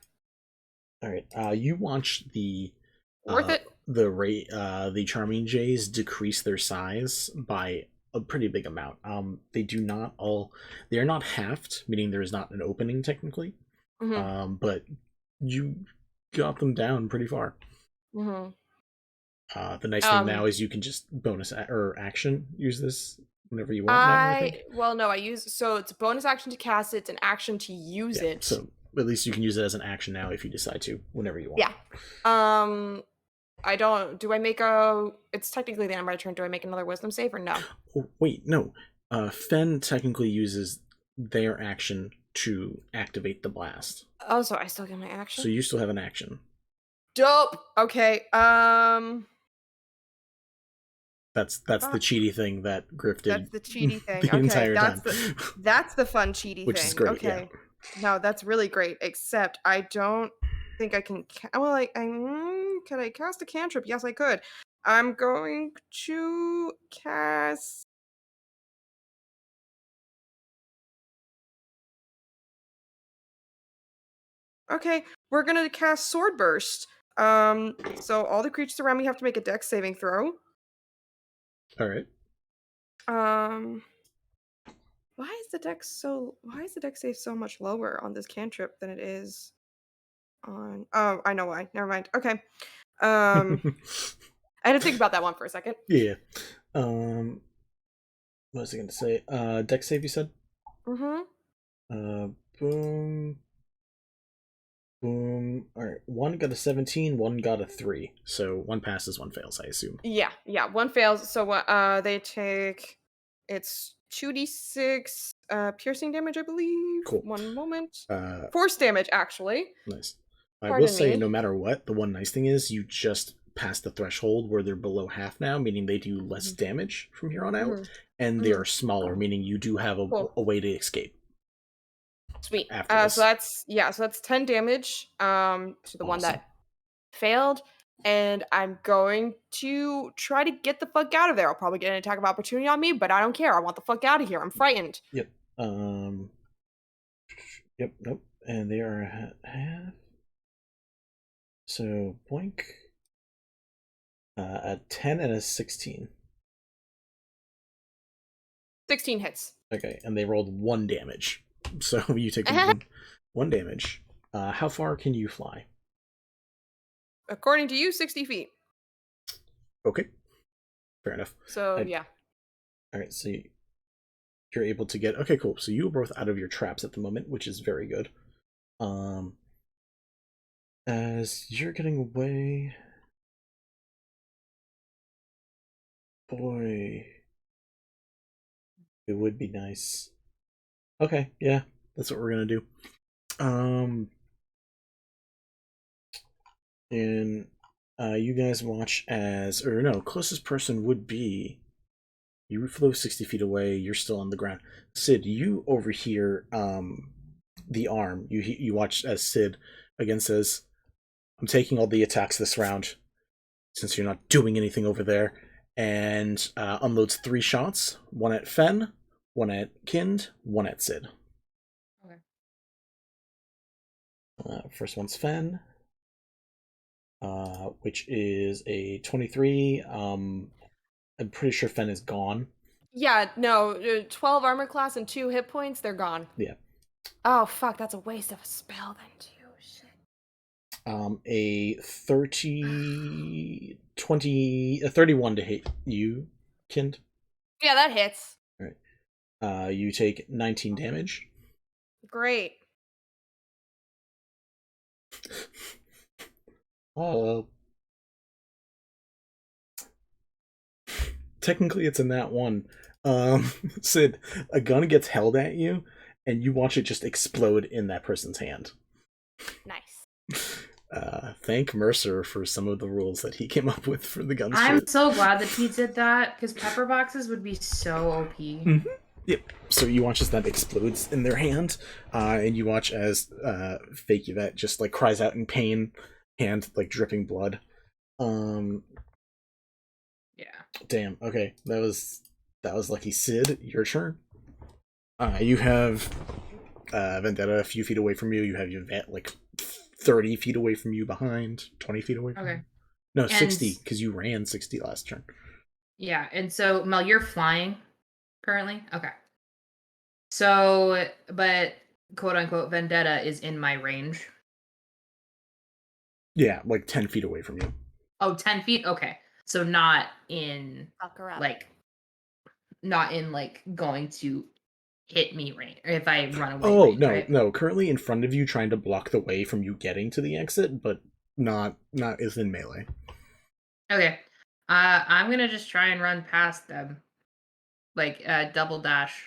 Speaker 3: All right. You watch the
Speaker 1: worth it.
Speaker 3: The Charming Jays decrease their size by a pretty big amount. They are not halved, meaning there is not an opening technically.
Speaker 1: Mm-hmm.
Speaker 3: But you got them down pretty far.
Speaker 1: Mm-hmm.
Speaker 3: The nice thing now is you can just bonus or action use this whenever you want. I
Speaker 1: use so it's a bonus action to cast it. It's an action to use it.
Speaker 3: So at least you can use it as an action now if you decide to, whenever you want.
Speaker 1: Yeah. I don't. Do I make a? It's technically the end of my turn. Do I make another Wisdom save or no?
Speaker 3: Oh, wait, no. Fen technically uses their action to activate the blast.
Speaker 1: Oh, so I still get my action.
Speaker 3: So you still have an action.
Speaker 1: Dope. Okay.
Speaker 3: That's the cheaty thing that Griff did.
Speaker 1: That's the cheaty thing.
Speaker 3: The entire time.
Speaker 1: That's the fun cheaty
Speaker 3: Which
Speaker 1: thing.
Speaker 3: is great.
Speaker 1: Okay.
Speaker 3: Yeah.
Speaker 1: No, that's really great. Except I don't think I can. Could I cast a cantrip? Yes, I could. I'm going to cast. Okay, we're gonna cast Sword Burst. So all the creatures around me have to make a Dex saving throw.
Speaker 3: All right.
Speaker 1: Why is the Dex save so much lower on this cantrip than it is on? Oh, I know why. Never mind. Okay. I had to think about that one for a second.
Speaker 3: Yeah. What was I going to say? Dex save, you said?
Speaker 1: Mm-hmm.
Speaker 3: Boom. Boom. All right. One got a 17. One got a 3. So one passes, one fails, I assume.
Speaker 1: Yeah. One fails. So they take. It's 2d6 piercing damage, I believe.
Speaker 3: Cool.
Speaker 1: One moment. Force damage, actually.
Speaker 3: Nice. I will say, no matter what, the one nice thing is you just pass the threshold where they're below half now, meaning they do less damage from here on out, and they are smaller, meaning you do have a way to escape.
Speaker 1: Sweet. So that's 10 damage to the one that failed, and I'm going to try to get the fuck out of there. I'll probably get an attack of opportunity on me, but I don't care. I want the fuck out of here. I'm frightened.
Speaker 3: Yep. Nope. And they are half. So boink. A 10 and a 16.
Speaker 1: 16 hits.
Speaker 3: Okay, and they rolled 1 damage. So you take one damage. How far can you fly?
Speaker 1: According to you, 60 feet.
Speaker 3: Okay. Fair enough.
Speaker 1: So, yeah.
Speaker 3: Alright, so you're able to get... Okay, cool. So you are both out of your traps at the moment, which is very good. As you're getting away... Boy... It would be nice. Okay, yeah, that's what we're gonna do. And you guys watch as, or no, closest person would be, you flew 60 feet away, you're still on the ground. Sid, you overhear the arm. You watch as Sid again says, I'm taking all the attacks this round, since you're not doing anything over there, and unloads 3 shots, 1 at Fen, 1 at Kind, 1 at Sid. Okay. First one's Fen, which is a 23. I'm pretty sure Fen is gone.
Speaker 1: Yeah, no, 12 armor class and 2 hit points, they're gone.
Speaker 3: Yeah.
Speaker 1: Oh, fuck, that's a waste of a spell then, too. Shit.
Speaker 3: A 31 to hit you, Kind.
Speaker 1: Yeah, that hits.
Speaker 3: All right. You take 19 damage.
Speaker 1: Great.
Speaker 3: Technically, it's in that one. Sid, a gun gets held at you, and you watch it just explode in that person's hand.
Speaker 1: Nice.
Speaker 3: Thank Mercer for some of the rules that he came up with for the gun.
Speaker 6: I'm so glad that he did that, because pepper boxes would be so OP.
Speaker 3: Mm-hmm. Yep. So you watch as that explodes in their hand, and you watch as fake Yvette just like cries out in pain, hand like dripping blood.
Speaker 6: Yeah.
Speaker 3: Damn. Okay, that was lucky. Sid, your turn. You have Vendetta a few feet away from you. You have Yvette like 30 feet away from you behind, 20 feet away from you. No, and 60, because you ran 60 last turn.
Speaker 6: Yeah, and so, Mel, you're flying currently? Okay. So, but quote-unquote Vendetta is in my range.
Speaker 3: Yeah, like 10 feet away from you.
Speaker 6: Oh, 10 feet? Okay. So not in, going to hit me range, or if I run away.
Speaker 3: Oh,
Speaker 6: range,
Speaker 3: no,
Speaker 6: right?
Speaker 3: no. Currently in front of you, trying to block the way from you getting to the exit, but not is in melee.
Speaker 6: Okay. I'm gonna just try and run past them. Like, double dash.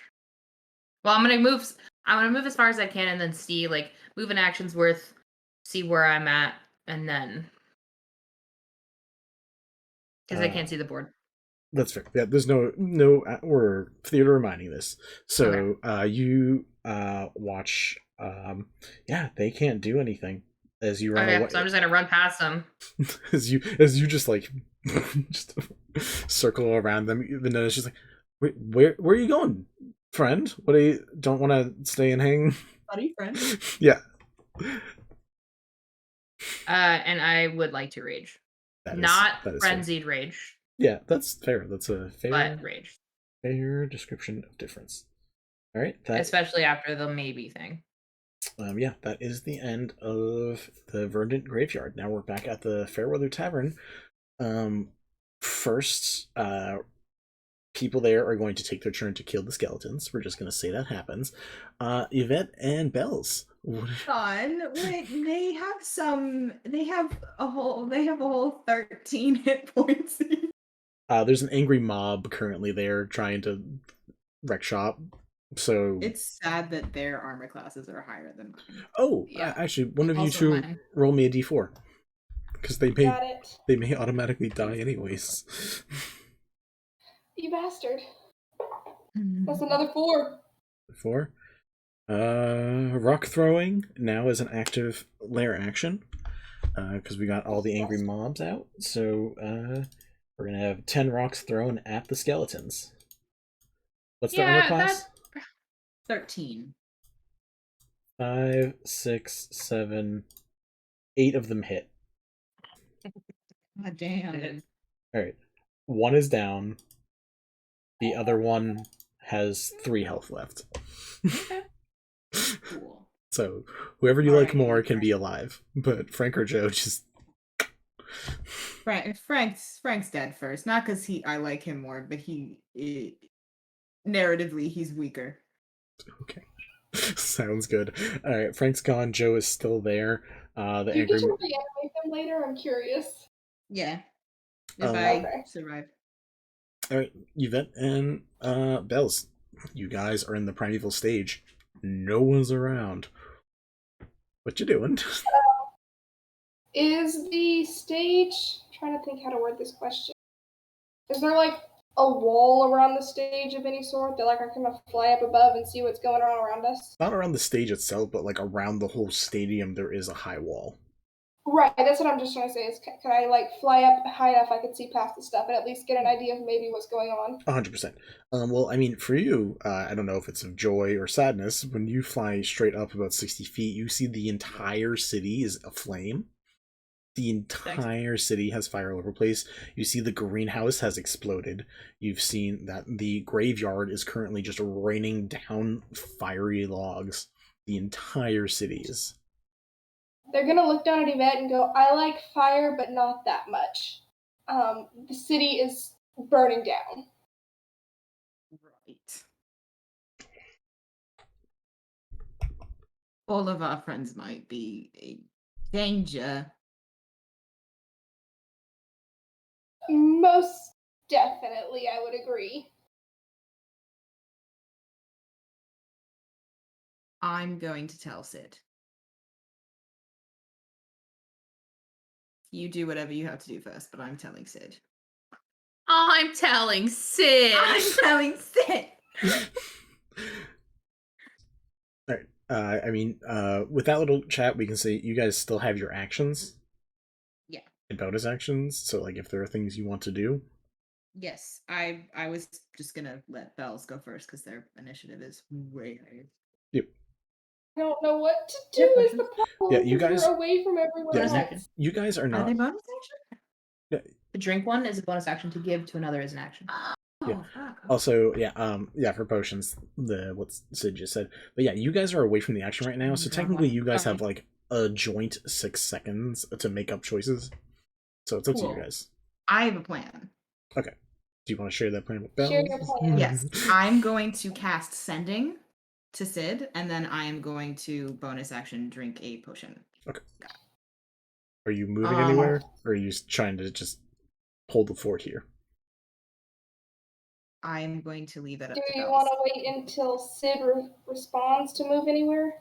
Speaker 6: Well, I'm gonna move as far as I can and then see, like, move an action's worth, see where I'm at, and then... Because I can't see the board.
Speaker 3: That's fair. Yeah, there's no we're theater reminding this. So you watch yeah, they can't do anything as you run away.
Speaker 6: So I'm just gonna run past them.
Speaker 3: as you just like just circle around them. Vanessa's just like, wait, where are you going, friend? What do you don't want to stay and hang?
Speaker 8: Buddy, friend.
Speaker 3: Yeah.
Speaker 6: And I would like to rage. Not frenzied
Speaker 3: fair.
Speaker 6: Rage.
Speaker 3: Yeah, that's fair. That's a fair
Speaker 6: but rage.
Speaker 3: Fair description of difference. All right,
Speaker 6: especially after the maybe thing.
Speaker 3: Yeah, that is the end of the Verdant Graveyard. Now we're back at the Fairweather Tavern. First, people there are going to take their turn to kill the skeletons. We're just going to say that happens. Yvette and Bells.
Speaker 5: Fun. Wait, they have a whole 13 hit points.
Speaker 3: There's an angry mob currently there trying to wreck shop. So
Speaker 5: it's sad that their armor classes are higher than mine.
Speaker 3: Oh, yeah. Actually, one of you two roll me a d4. Because they may automatically die anyways.
Speaker 4: You bastard. That's another 4.
Speaker 3: 4. Rock throwing now is an active lair action. Because we got all the angry mobs out. So we're gonna have 10 rocks thrown at the skeletons. What's the armor class?
Speaker 5: 13.
Speaker 3: 5, 6, 7, 8 of them hit.
Speaker 5: God damn.
Speaker 3: Alright. 1 is down. The other one has 3 health left.
Speaker 5: Okay. Cool.
Speaker 3: So whoever you like more can be alive. But Frank or Joe just
Speaker 5: Frank's dead first. Not because I like him more, but narratively he's weaker.
Speaker 3: Okay. Sounds good. Alright, Frank's gone, Joe is still there. The
Speaker 4: you
Speaker 3: angry
Speaker 4: can reanimate them later, I'm curious.
Speaker 5: Yeah. If I survive.
Speaker 3: Alright, Yvette and Bells. You guys are in the primeval stage. No one's around. What you doing?
Speaker 4: Is the stage... I'm trying to think how to word this question. Is there, like, a wall around the stage of any sort that, like, I can fly up above and see what's going on around us?
Speaker 3: Not around the stage itself, but like around the whole stadium, there is a high wall.
Speaker 4: Right, that's what I'm just trying to say. Is can I like fly up high enough I could see past the stuff and at least get an idea of maybe what's going on?
Speaker 3: 100%. Well, I mean, for you, I don't know if it's of joy or sadness. When you fly straight up about 60 feet, you see the entire city is aflame. The entire city has fire all over the place. You see the greenhouse has exploded. You've seen that the graveyard is currently just raining down fiery logs. The entire city is.
Speaker 4: They're gonna look down at Yvette and go, I like fire, but not that much. The city is burning down.
Speaker 5: Right. All of our friends might be in danger.
Speaker 4: Most definitely, I would agree.
Speaker 5: I'm going to tell Sid. You do whatever you have to do first, but I'm telling Sid.
Speaker 6: I'm telling Sid.
Speaker 5: I'm telling Sid.
Speaker 3: All right. I mean, with that little chat, we can say you guys still have your actions.
Speaker 5: Yeah.
Speaker 3: And bonus actions. So, like, if there are things you want to do.
Speaker 5: Yes, I was just gonna let Bells go first because their initiative is way higher.
Speaker 3: Yep.
Speaker 4: I don't know what to do is the problem.
Speaker 3: Yeah, you guys
Speaker 4: we're away from everyone else.
Speaker 3: You guys are not.
Speaker 5: Are they bonus action?
Speaker 3: Yeah.
Speaker 6: The drink one is a bonus action. To give to another is an action.
Speaker 3: Yeah. Also, yeah, for potions, what Sid just said. But yeah, you guys are away from the action right now, so technically you guys have like a joint 6 seconds to make up choices. So it's up to you guys.
Speaker 5: I have a plan.
Speaker 3: Okay. Do you want to share that plan with Bells?
Speaker 4: Share your plan.
Speaker 5: Yes, I'm going to cast Sending to Sid, and then I am going to bonus action drink a potion.
Speaker 3: Okay. Are you moving anywhere, or are you trying to just hold the fort here?
Speaker 5: I am going to leave it up
Speaker 4: Do
Speaker 5: to
Speaker 4: you
Speaker 5: Bells.
Speaker 4: want to wait until Sid responds to move anywhere?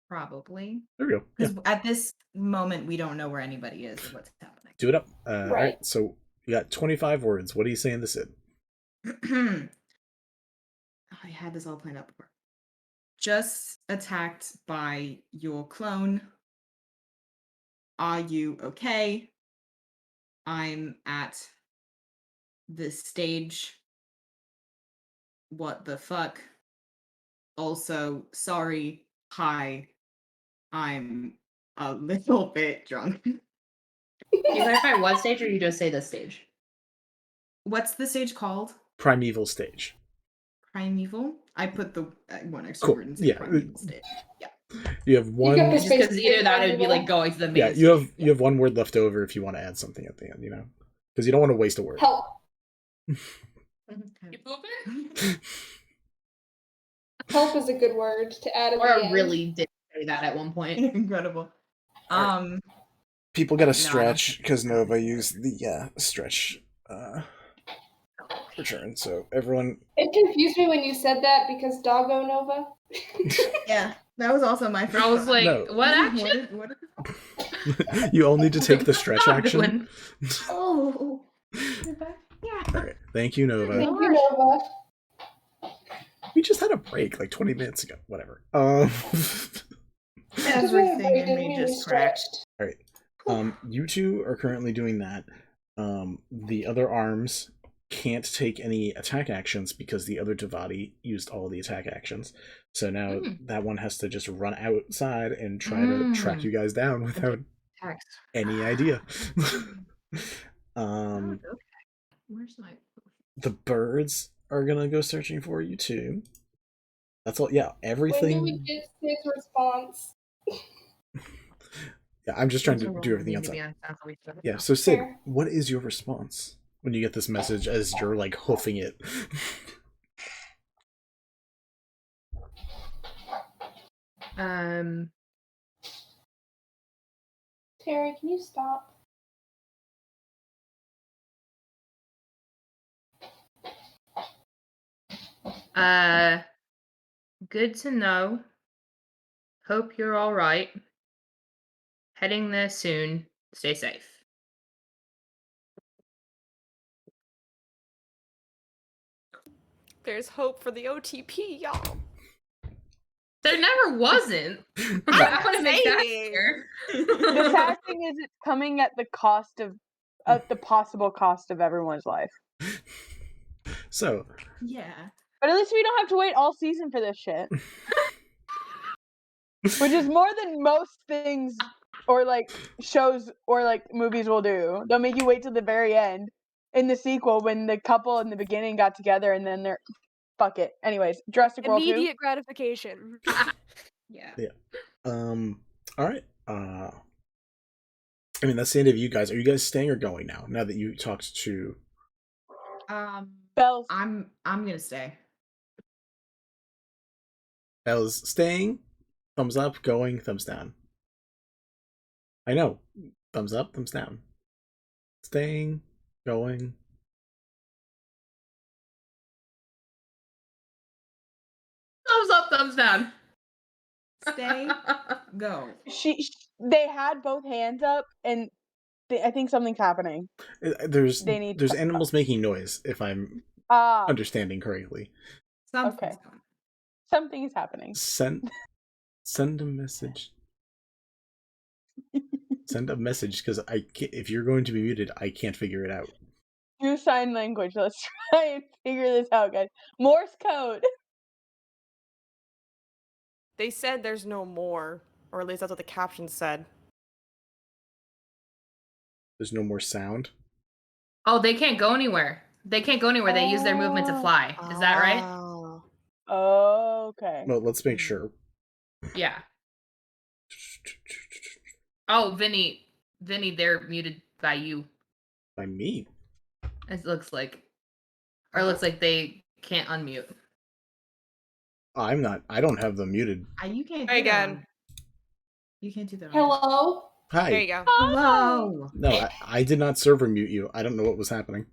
Speaker 5: Probably.
Speaker 3: There we go.
Speaker 5: Because at this moment, we don't know where anybody is or what's happening.
Speaker 3: Do it up. All right. So you got 25 words. What are you saying to Sid?
Speaker 5: I had this all planned out before. Just attacked by your clone. Are you okay? I'm at the stage. What the fuck? Also, sorry. Hi. I'm a little bit drunk.
Speaker 6: Do you clarify what stage, or you just say this stage?
Speaker 5: What's the stage called?
Speaker 3: Primeval stage.
Speaker 5: Primeval? I put the one extra word in primeval stage. Yeah.
Speaker 3: You have one.
Speaker 6: Just because either that would be like going to the main.
Speaker 3: Yeah, you have one word left over if you want to add something at the end, because you don't want to waste a word.
Speaker 4: Help.
Speaker 6: You pooping?
Speaker 4: Help is a good word to add at the
Speaker 6: Or
Speaker 4: end.
Speaker 6: really did say that at one point.
Speaker 5: Incredible.
Speaker 3: People gotta stretch because Nova used the stretch return. So everyone.
Speaker 4: It confused me when you said that because Doggo Nova.
Speaker 5: Yeah, that was also my first.
Speaker 6: I was like,
Speaker 3: No.
Speaker 6: what action?
Speaker 3: You all need to take the stretch action.
Speaker 5: Oh.
Speaker 3: All right. Thank you, Nova.
Speaker 4: Thank you, Nova.
Speaker 3: We just had a break like 20 minutes ago. Whatever.
Speaker 5: Everything in me just cracked.
Speaker 3: All right. You two are currently doing that. The other arms can't take any attack actions because the other Devati used all the attack actions. So now that one has to just run outside and try to track you guys down without any idea.
Speaker 6: Where's my...
Speaker 3: The birds are gonna go searching for you too. That's all. Yeah, everything.
Speaker 4: When do we get Sid's response?
Speaker 3: Yeah, I'm just trying to do everything else. Yeah, so Sid, what is your response when you get this message as you're like hoofing it?
Speaker 4: Terry, can you stop?
Speaker 6: Good to know. Hope you're all right. Heading there soon. Stay safe.
Speaker 1: There's hope for the OTP, y'all.
Speaker 6: There never wasn't. I want to make that clear.
Speaker 2: The sad thing is, it's coming at the cost of, the possible cost of everyone's life.
Speaker 3: So.
Speaker 5: Yeah.
Speaker 2: But at least we don't have to wait all season for this shit. Which is more than most things, or like shows, or like movies will do. They'll make you wait till the very end in the sequel when the couple in the beginning got together and then they're fuck it. Anyways, Jurassic World 2.
Speaker 7: Immediate gratification.
Speaker 5: Yeah.
Speaker 3: All right. I mean, that's the end of you guys. Are you guys staying or going now? Now that you talked to
Speaker 2: Bells.
Speaker 5: I'm gonna stay.
Speaker 3: Bells staying. Thumbs up. Going. Thumbs down. I know. Thumbs up. Thumbs down. Staying. Going.
Speaker 6: Thumbs up. Thumbs down.
Speaker 5: Stay. Go.
Speaker 2: They had both hands up, and I think something's happening.
Speaker 3: There's animals making noise, if I'm understanding correctly.
Speaker 2: Okay. Something is happening.
Speaker 3: Send a message. Send a message, because if you're going to be muted, I can't figure it out.
Speaker 2: Do sign language. Let's try and figure this out, guys. Morse code.
Speaker 1: They said there's no more, or at least that's what the caption said.
Speaker 3: There's no more sound.
Speaker 6: Oh, they can't go anywhere. They can't go anywhere. They use their movement to fly. Is that right?
Speaker 2: Okay.
Speaker 3: Well, let's make sure.
Speaker 6: Yeah. Oh, Vinny, they're muted by you.
Speaker 3: By me?
Speaker 6: It looks like. Or it looks like they can't unmute.
Speaker 3: I'm not. I don't have them muted.
Speaker 5: You can't
Speaker 1: do
Speaker 5: that. You can't do that.
Speaker 4: Hello?
Speaker 3: Hi.
Speaker 1: There you go.
Speaker 5: Hello.
Speaker 3: No, I did not server mute you. I don't know what was happening.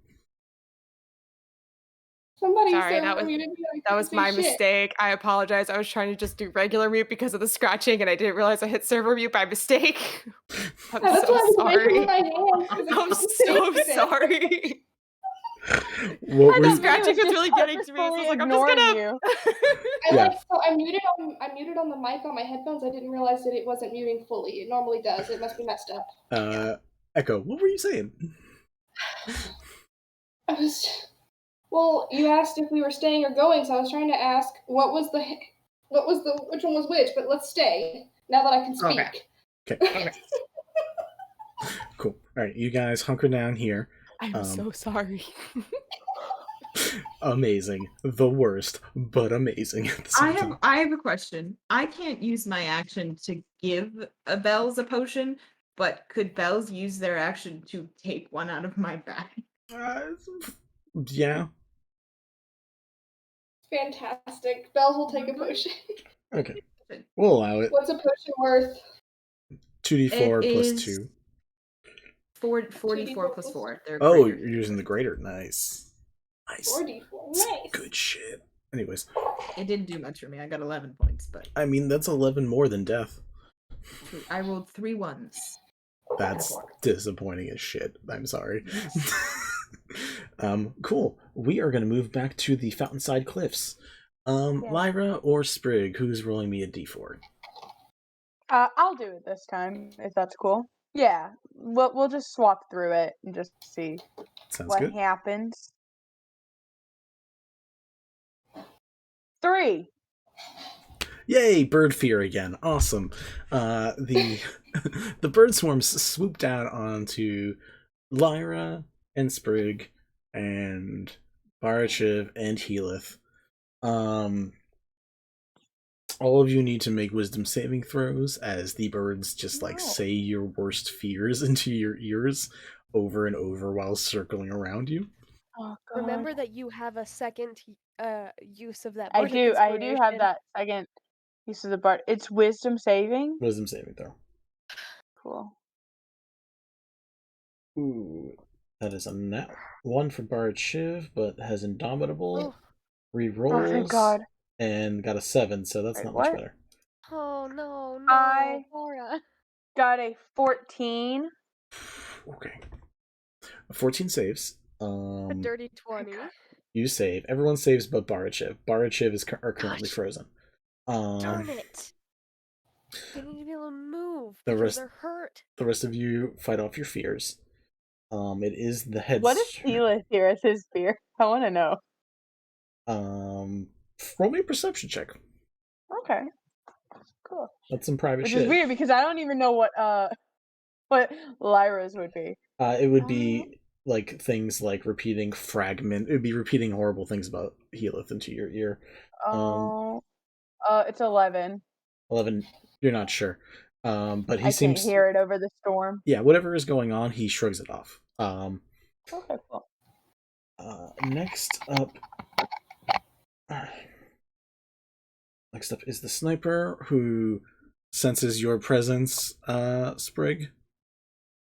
Speaker 4: Somebody
Speaker 1: Sorry,
Speaker 4: said
Speaker 1: that was my mistake. I apologize. I was trying to just do regular mute because of the scratching, and I didn't realize I hit server mute by mistake. I'm so sorry. I'm so sorry.
Speaker 3: The
Speaker 1: scratching was really getting to me. So I was like, I'm just gonna.
Speaker 4: I muted on the mic on my headphones. I didn't realize that it wasn't muting fully. It normally does. It must be messed up.
Speaker 3: Echo, what were you saying?
Speaker 4: Well, you asked if we were staying or going, so I was trying to ask which one was which, but let's stay, now that I can speak.
Speaker 3: Okay. Cool. Alright, you guys hunker down here.
Speaker 1: I'm so sorry.
Speaker 3: Amazing. The worst, but amazing at the same time.
Speaker 5: I have a question. I can't use my action to give Bells a potion, but could Bells use their action to take one out of my bag?
Speaker 3: Yeah.
Speaker 4: Fantastic. Bells will take a potion.
Speaker 3: Okay. We'll allow it.
Speaker 4: What's a potion worth?
Speaker 3: 2d4 plus 2.
Speaker 5: 44 plus 4.
Speaker 3: Oh, you're using the greater. Nice.
Speaker 4: 4d4. Nice.
Speaker 3: Good shit. Anyways.
Speaker 5: It didn't do much for me. I got 11 points, but...
Speaker 3: I mean, that's 11 more than death.
Speaker 5: I rolled 3 1s.
Speaker 3: That's disappointing as shit. I'm sorry. Cool. We are going to move back to the Fountainside Cliffs. Lyra or Sprig, who's rolling me a d4?
Speaker 2: I'll do it this time, if that's cool. Yeah, we'll just swap through it and just see what happens. 3.
Speaker 3: Yay, bird fear again. Awesome. The bird swarms swoop down onto Lyra and Sprig and Barachiv and Healith. All of you need to make wisdom saving throws as the birds just say your worst fears into your ears over and over while circling around you.
Speaker 2: Oh, God.
Speaker 7: Remember that you have a second use of that.
Speaker 2: I do have that second use of the bard. It's wisdom saving.
Speaker 3: Wisdom saving throw.
Speaker 2: Cool.
Speaker 3: Ooh, that is a nat 1 for Barachiv, but has Indomitable. Rerolls.
Speaker 2: Oh, thank God.
Speaker 3: And got a 7, so that's not much better.
Speaker 7: Oh no, no,
Speaker 2: I
Speaker 7: Laura.
Speaker 2: got a 14.
Speaker 3: Okay. 14 saves.
Speaker 7: A dirty 20.
Speaker 3: You save. Everyone saves but Barachiv. Barachiv are currently
Speaker 7: Gosh.
Speaker 3: frozen.
Speaker 7: Darn it. They need to be able to move
Speaker 3: The
Speaker 7: because
Speaker 3: rest,
Speaker 7: they're hurt.
Speaker 3: the rest of you fight off your fears. It is the head's
Speaker 2: What is Tila here as his fear? I want to know.
Speaker 3: Roll me a perception check.
Speaker 2: Okay. Cool.
Speaker 3: That's some private
Speaker 2: Which
Speaker 3: shit.
Speaker 2: is weird because I don't even know what Lyra's would be.
Speaker 3: It would be like things like repeating fragment. It would be repeating horrible things about Healith into your ear.
Speaker 2: It's 11.
Speaker 3: 11. You're not sure. But he
Speaker 2: I
Speaker 3: seems
Speaker 2: can't hear it over the storm.
Speaker 3: Yeah, whatever is going on, he shrugs it off.
Speaker 2: Okay, cool.
Speaker 3: Next up is the sniper who senses your presence, Sprig.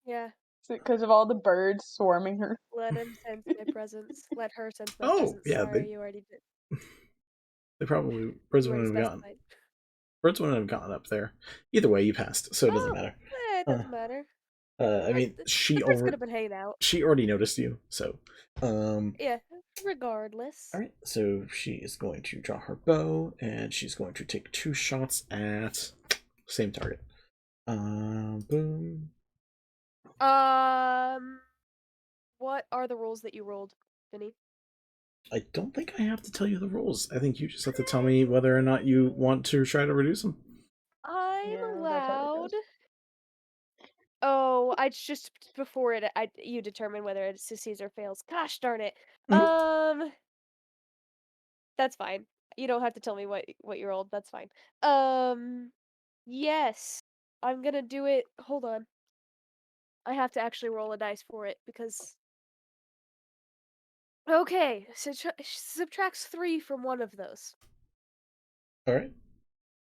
Speaker 7: Yeah.
Speaker 2: Because of all the birds swarming her.
Speaker 7: Let him sense my presence. Let her sense my
Speaker 3: Oh,
Speaker 7: presence.
Speaker 3: yeah,
Speaker 7: Sorry, you already did.
Speaker 3: They probably birds
Speaker 7: You already
Speaker 3: wouldn't have
Speaker 7: specified.
Speaker 3: Birds wouldn't have gotten up there. Either way, you passed, so it doesn't matter.
Speaker 7: It doesn't matter.
Speaker 3: I mean,
Speaker 7: The
Speaker 3: she
Speaker 7: birds could have been hanging out.
Speaker 3: She already noticed you, so.
Speaker 7: Yeah, regardless.
Speaker 3: All right, so she is going to draw her bow, and she's going to take 2 shots at same target. Boom.
Speaker 7: What are the rules that you rolled, Vinny?
Speaker 3: I don't think I have to tell you the rules. I think you just have to tell me whether or not you want to try to reduce them.
Speaker 7: I'm allowed. Oh, I just before it, you determine whether it succeeds or fails. Gosh darn it. That's fine. You don't have to tell me what you rolled. That's fine. Yes, I'm gonna do it. Hold on. I have to actually roll a dice for it because. Okay, so subtracts 3 from one of those.
Speaker 3: All right.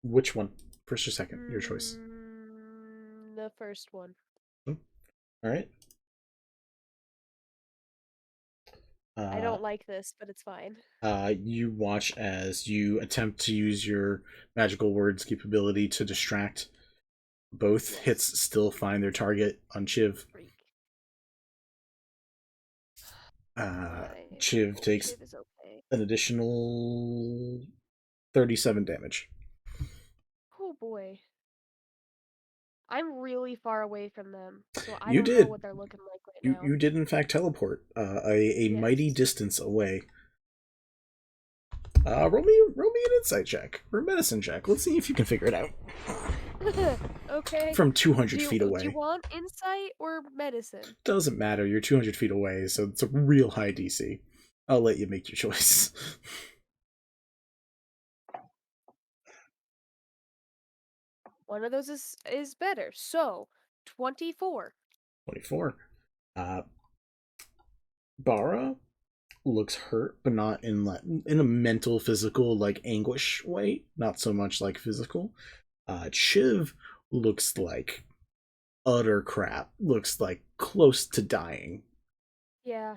Speaker 3: Which one? First or second? Your choice.
Speaker 7: The first one.
Speaker 3: All right.
Speaker 7: I don't like this, but it's fine.
Speaker 3: You watch as you attempt to use your magical words capability to distract. Both hits still find their target on Chiv. Chiv takes an additional 37 damage.
Speaker 7: Oh boy. I'm really far away from them, so I
Speaker 3: You
Speaker 7: don't
Speaker 3: did.
Speaker 7: know what they're looking like right now.
Speaker 3: You did in fact teleport a mighty distance away. Roll me an insight check or a medicine check. Let's see if you can figure it out.
Speaker 7: Okay.
Speaker 3: From 200 feet away.
Speaker 7: Do you want insight or medicine?
Speaker 3: Doesn't matter. You're 200 feet away, so it's a real high DC. I'll let you make your choice.
Speaker 7: One of those is better. So, 24.
Speaker 3: 24. Bara looks hurt, but not in a mental, physical, like anguish way. Not so much like physical. Chiv looks like utter crap. Looks like close to dying.
Speaker 7: Yeah.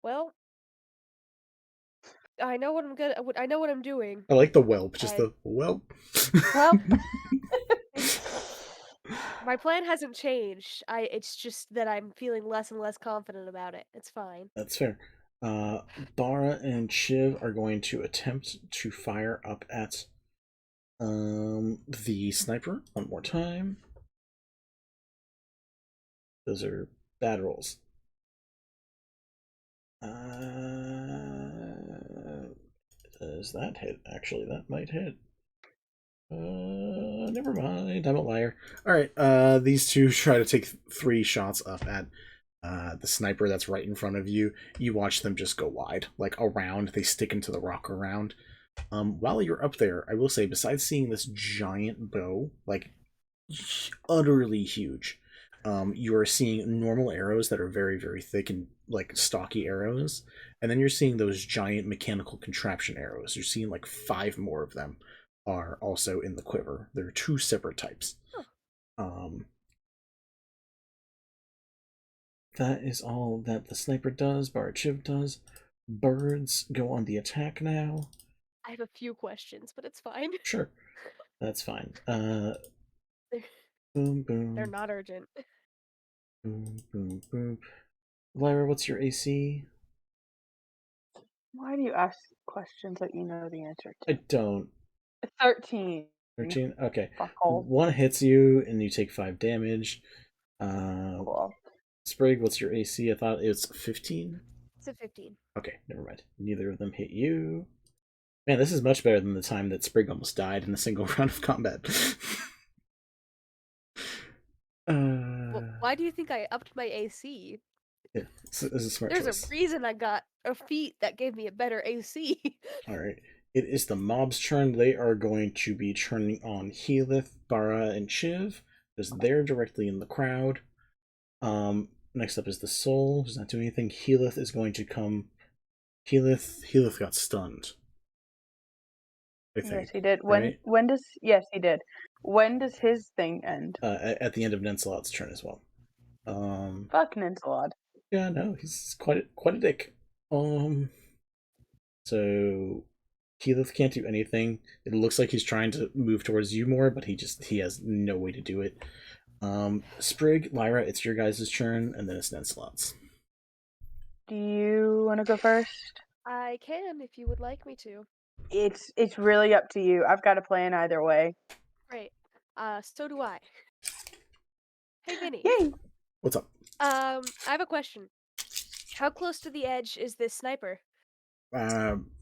Speaker 7: Well, I know what I know what I'm doing.
Speaker 3: I like the whelp, just the whelp.
Speaker 7: Well, my plan hasn't changed. It's just that I'm feeling less and less confident about it. It's fine.
Speaker 3: That's fair. Bara and Chiv are going to attempt to fire up at the sniper one more time. Those are bad rolls. Does that hit? Actually, that might hit. Never mind. I'm a liar. Alright, these two try to take 3 shots up at the sniper that's right in front of you. You watch them just go wide, like around. They stick into the rock around. While you're up there, I will say, besides seeing this giant bow, like utterly huge, you are seeing normal arrows that are very, very thick and like stocky arrows, and then you're seeing those giant mechanical contraption arrows. You're seeing like 5 more of them are also in the quiver. There are 2 separate types. That is all that the sniper does. Barachiv does. Birds go on the attack now.
Speaker 7: I have a few questions, but it's fine.
Speaker 3: Sure, that's fine.
Speaker 7: They're,
Speaker 3: Boom, boom.
Speaker 7: they're not urgent.
Speaker 3: Boom, boom, boom. Lyra, what's your AC?
Speaker 2: Why do you ask questions that you know the answer to?
Speaker 3: I don't.
Speaker 2: 13.
Speaker 3: 13? Okay.
Speaker 2: Fuckhole.
Speaker 3: One hits you, and you take 5 damage.
Speaker 2: Cool.
Speaker 3: Sprig, what's your AC? I thought it was 15?
Speaker 7: It's a 15.
Speaker 3: Okay, never mind. Neither of them hit you. Man, this is much better than the time that Sprig almost died in a single round of combat.
Speaker 7: Well, why do you think I upped my AC?
Speaker 3: Yeah, this is a smart
Speaker 7: There's
Speaker 3: choice.
Speaker 7: a reason I got a feat that gave me a better AC.
Speaker 3: Alright. It is the mob's turn. They are going to be turning on Healith, Bara, and Shiv, because they're directly in the crowd. Next up is the Soul, who's not doing anything. Healith is going to come. Healith got stunned. I think.
Speaker 2: Yes, he did.
Speaker 3: Right?
Speaker 2: Yes, he did. When does his thing end?
Speaker 3: At the end of Nensalot's turn as well.
Speaker 2: Fuck Nensalot.
Speaker 3: Yeah, no, he's quite a dick. So Healith can't do anything. It looks like he's trying to move towards you more, but he has no way to do it. Sprig, Lyra, it's your guys' turn, and then it's Nensalot's.
Speaker 2: Do you want to go first?
Speaker 7: I can if you would like me to.
Speaker 2: It's really up to you. I've got a plan either way.
Speaker 7: Great. So do I. Hey, Vinny.
Speaker 2: Yay!
Speaker 3: What's up?
Speaker 7: I have a question. How close to the edge is this sniper?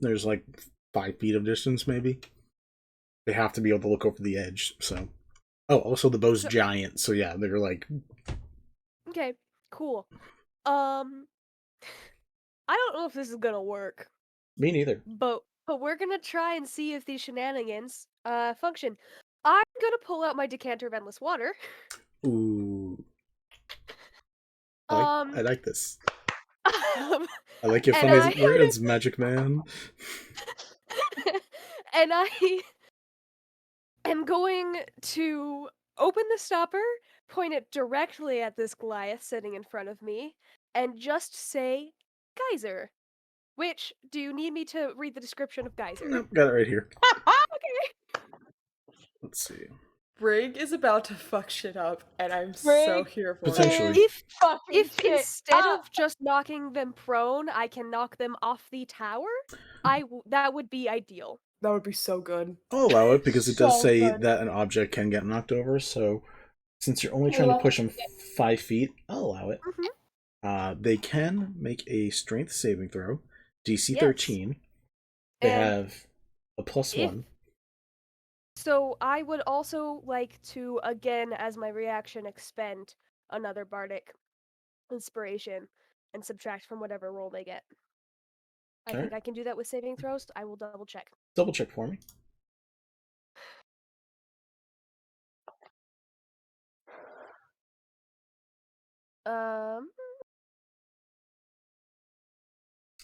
Speaker 3: There's like 5 feet of distance, maybe. They have to be able to look over the edge, so. Oh, also the bow's giant, so yeah, they're like.
Speaker 7: Okay, cool. I don't know if this is gonna work.
Speaker 3: Me neither.
Speaker 7: But we're gonna try and see if these shenanigans function. I'm gonna pull out my decanter of endless water.
Speaker 3: Ooh. I like this.
Speaker 7: I
Speaker 3: like your funny words, Magic Man.
Speaker 7: And I am going to open the stopper, point it directly at this Goliath sitting in front of me, and just say, Geyser. Which, do you need me to read the description of Geyser?
Speaker 3: Nope, got it right here.
Speaker 7: Okay.
Speaker 3: Let's see.
Speaker 1: Sprig is about to fuck shit up, and I'm so here for
Speaker 3: Potentially.
Speaker 1: it.
Speaker 7: If instead of just knocking them prone, I can knock them off the tower, that would be ideal.
Speaker 1: That would be so good.
Speaker 3: I'll allow it because it does
Speaker 1: So
Speaker 3: say
Speaker 1: good.
Speaker 3: that an object can get knocked over, so since you're only trying to push them 5 feet, I'll allow it. They can make a strength saving throw, DC 13. They have a +1.
Speaker 7: So I would also like to, again, as my reaction, expend another bardic inspiration and subtract from whatever roll they get. I think I can do that with saving throws. I will double check.
Speaker 3: Double check for me.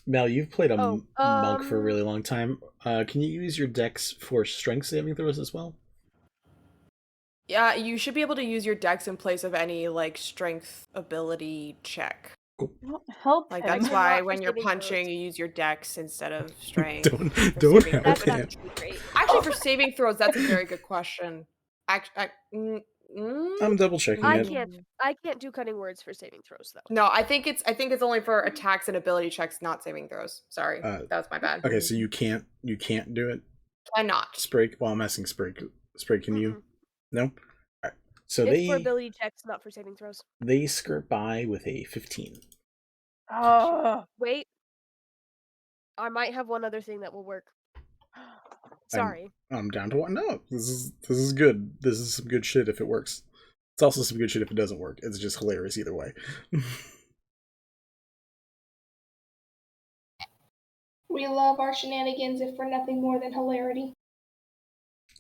Speaker 3: Mel, you've played a monk for a really long time. Can you use your dex for strength saving throws as well?
Speaker 1: Yeah, you should be able to use your dex in place of any like strength ability check.
Speaker 2: Help
Speaker 1: Like
Speaker 2: him.
Speaker 1: that's why
Speaker 7: Not
Speaker 1: when
Speaker 7: for
Speaker 1: you're
Speaker 7: saving
Speaker 1: punching,
Speaker 7: throws.
Speaker 1: you use your dex instead of strength.
Speaker 3: Don't help
Speaker 7: That's
Speaker 3: him.
Speaker 7: actually great.
Speaker 1: Actually, for saving throws, that's a very good question.
Speaker 3: I'm double checking
Speaker 7: I
Speaker 3: it.
Speaker 7: can't do cutting words for saving throws though.
Speaker 1: No, I think it's only for attacks and ability checks, not saving throws. Sorry, that was my bad.
Speaker 3: Okay, so you can't do it.
Speaker 1: Cannot.
Speaker 3: Sprig. Well, I'm asking Sprig. Sprig, can you? No. All right. So
Speaker 7: It's for
Speaker 3: they
Speaker 7: ability checks, not for saving throws.
Speaker 3: skirt by with a 15.
Speaker 2: Oh.
Speaker 7: Wait, I might have one other thing that will work. Sorry.
Speaker 3: I'm down to one. No, this is good. This is some good shit if it works. It's also some good shit if it doesn't work. It's just hilarious either way.
Speaker 4: We love our shenanigans if for nothing more than hilarity.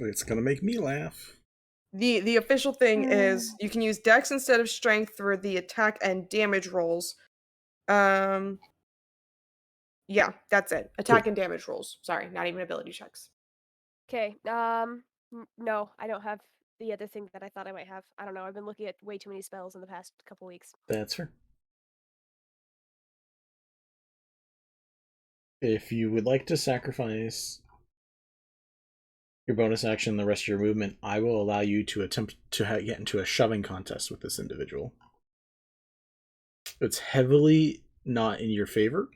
Speaker 3: It's gonna make me laugh.
Speaker 1: The official thing is you can use dex instead of strength for the attack and damage rolls. Yeah, that's it. Attack and damage rolls. Sorry, not even ability checks.
Speaker 7: Okay. No, I don't have the other thing that I thought I might have. I don't know. I've been looking at way too many spells in the past couple weeks.
Speaker 3: That's fair. If you would like to sacrifice your bonus action, the rest of your movement, I will allow you to attempt to get into a shoving contest with this individual. It's heavily not in your favor,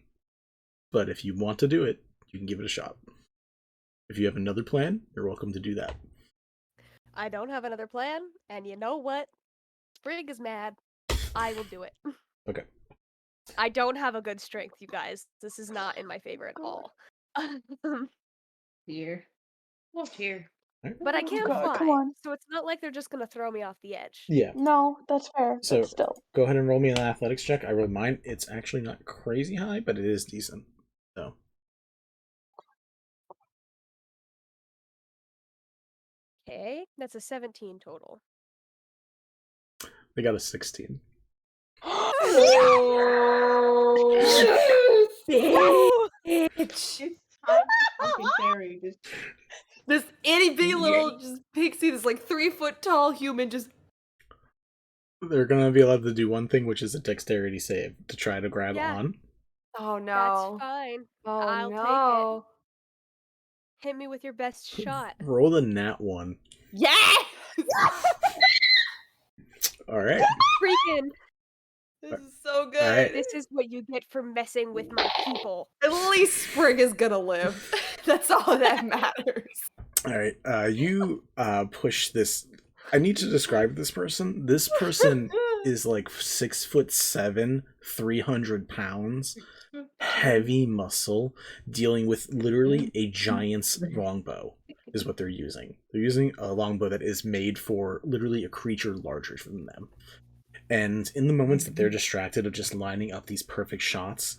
Speaker 3: but if you want to do it, you can give it a shot. If you have another plan, you're welcome to do that.
Speaker 7: I don't have another plan, and you know what? Sprig is mad. I will do it.
Speaker 3: Okay.
Speaker 7: I don't have a good strength, you guys. This is not in my favor at all.
Speaker 6: Here. Oh, here.
Speaker 7: But I can
Speaker 2: God,
Speaker 7: fly,
Speaker 2: come on.
Speaker 7: so it's not like they're just gonna throw me off the edge.
Speaker 3: Yeah.
Speaker 2: No, that's fair.
Speaker 3: So
Speaker 2: but still.
Speaker 3: go ahead and roll me an athletics check. I rolled mine. It's actually not crazy high, but it is decent. So.
Speaker 7: Okay, that's a 17 total.
Speaker 3: They got a 16.
Speaker 1: Bitch.
Speaker 11: Fucking Fairy just
Speaker 1: This itty bitty little just pixie, this like 3-foot tall human just.
Speaker 3: They're gonna be allowed to do one thing, which is a dexterity save to try to grab on.
Speaker 1: Oh no.
Speaker 7: That's fine.
Speaker 1: Oh
Speaker 7: I'll
Speaker 1: no.
Speaker 7: take it. Hit me with your best shot.
Speaker 3: Roll the nat 1.
Speaker 1: Yes!
Speaker 3: All right.
Speaker 7: Freaking.
Speaker 1: This is so good.
Speaker 3: Alright.
Speaker 7: This is what you get for messing with my people.
Speaker 1: At least Sprig is gonna live. That's all that matters.
Speaker 3: All right. You push this. I need to describe this person. This person is like 6'7", 300 pounds, heavy muscle, dealing with literally a giant's longbow is what they're using. They're using a longbow that is made for literally a creature larger than them. And in the moments that they're distracted of just lining up these perfect shots,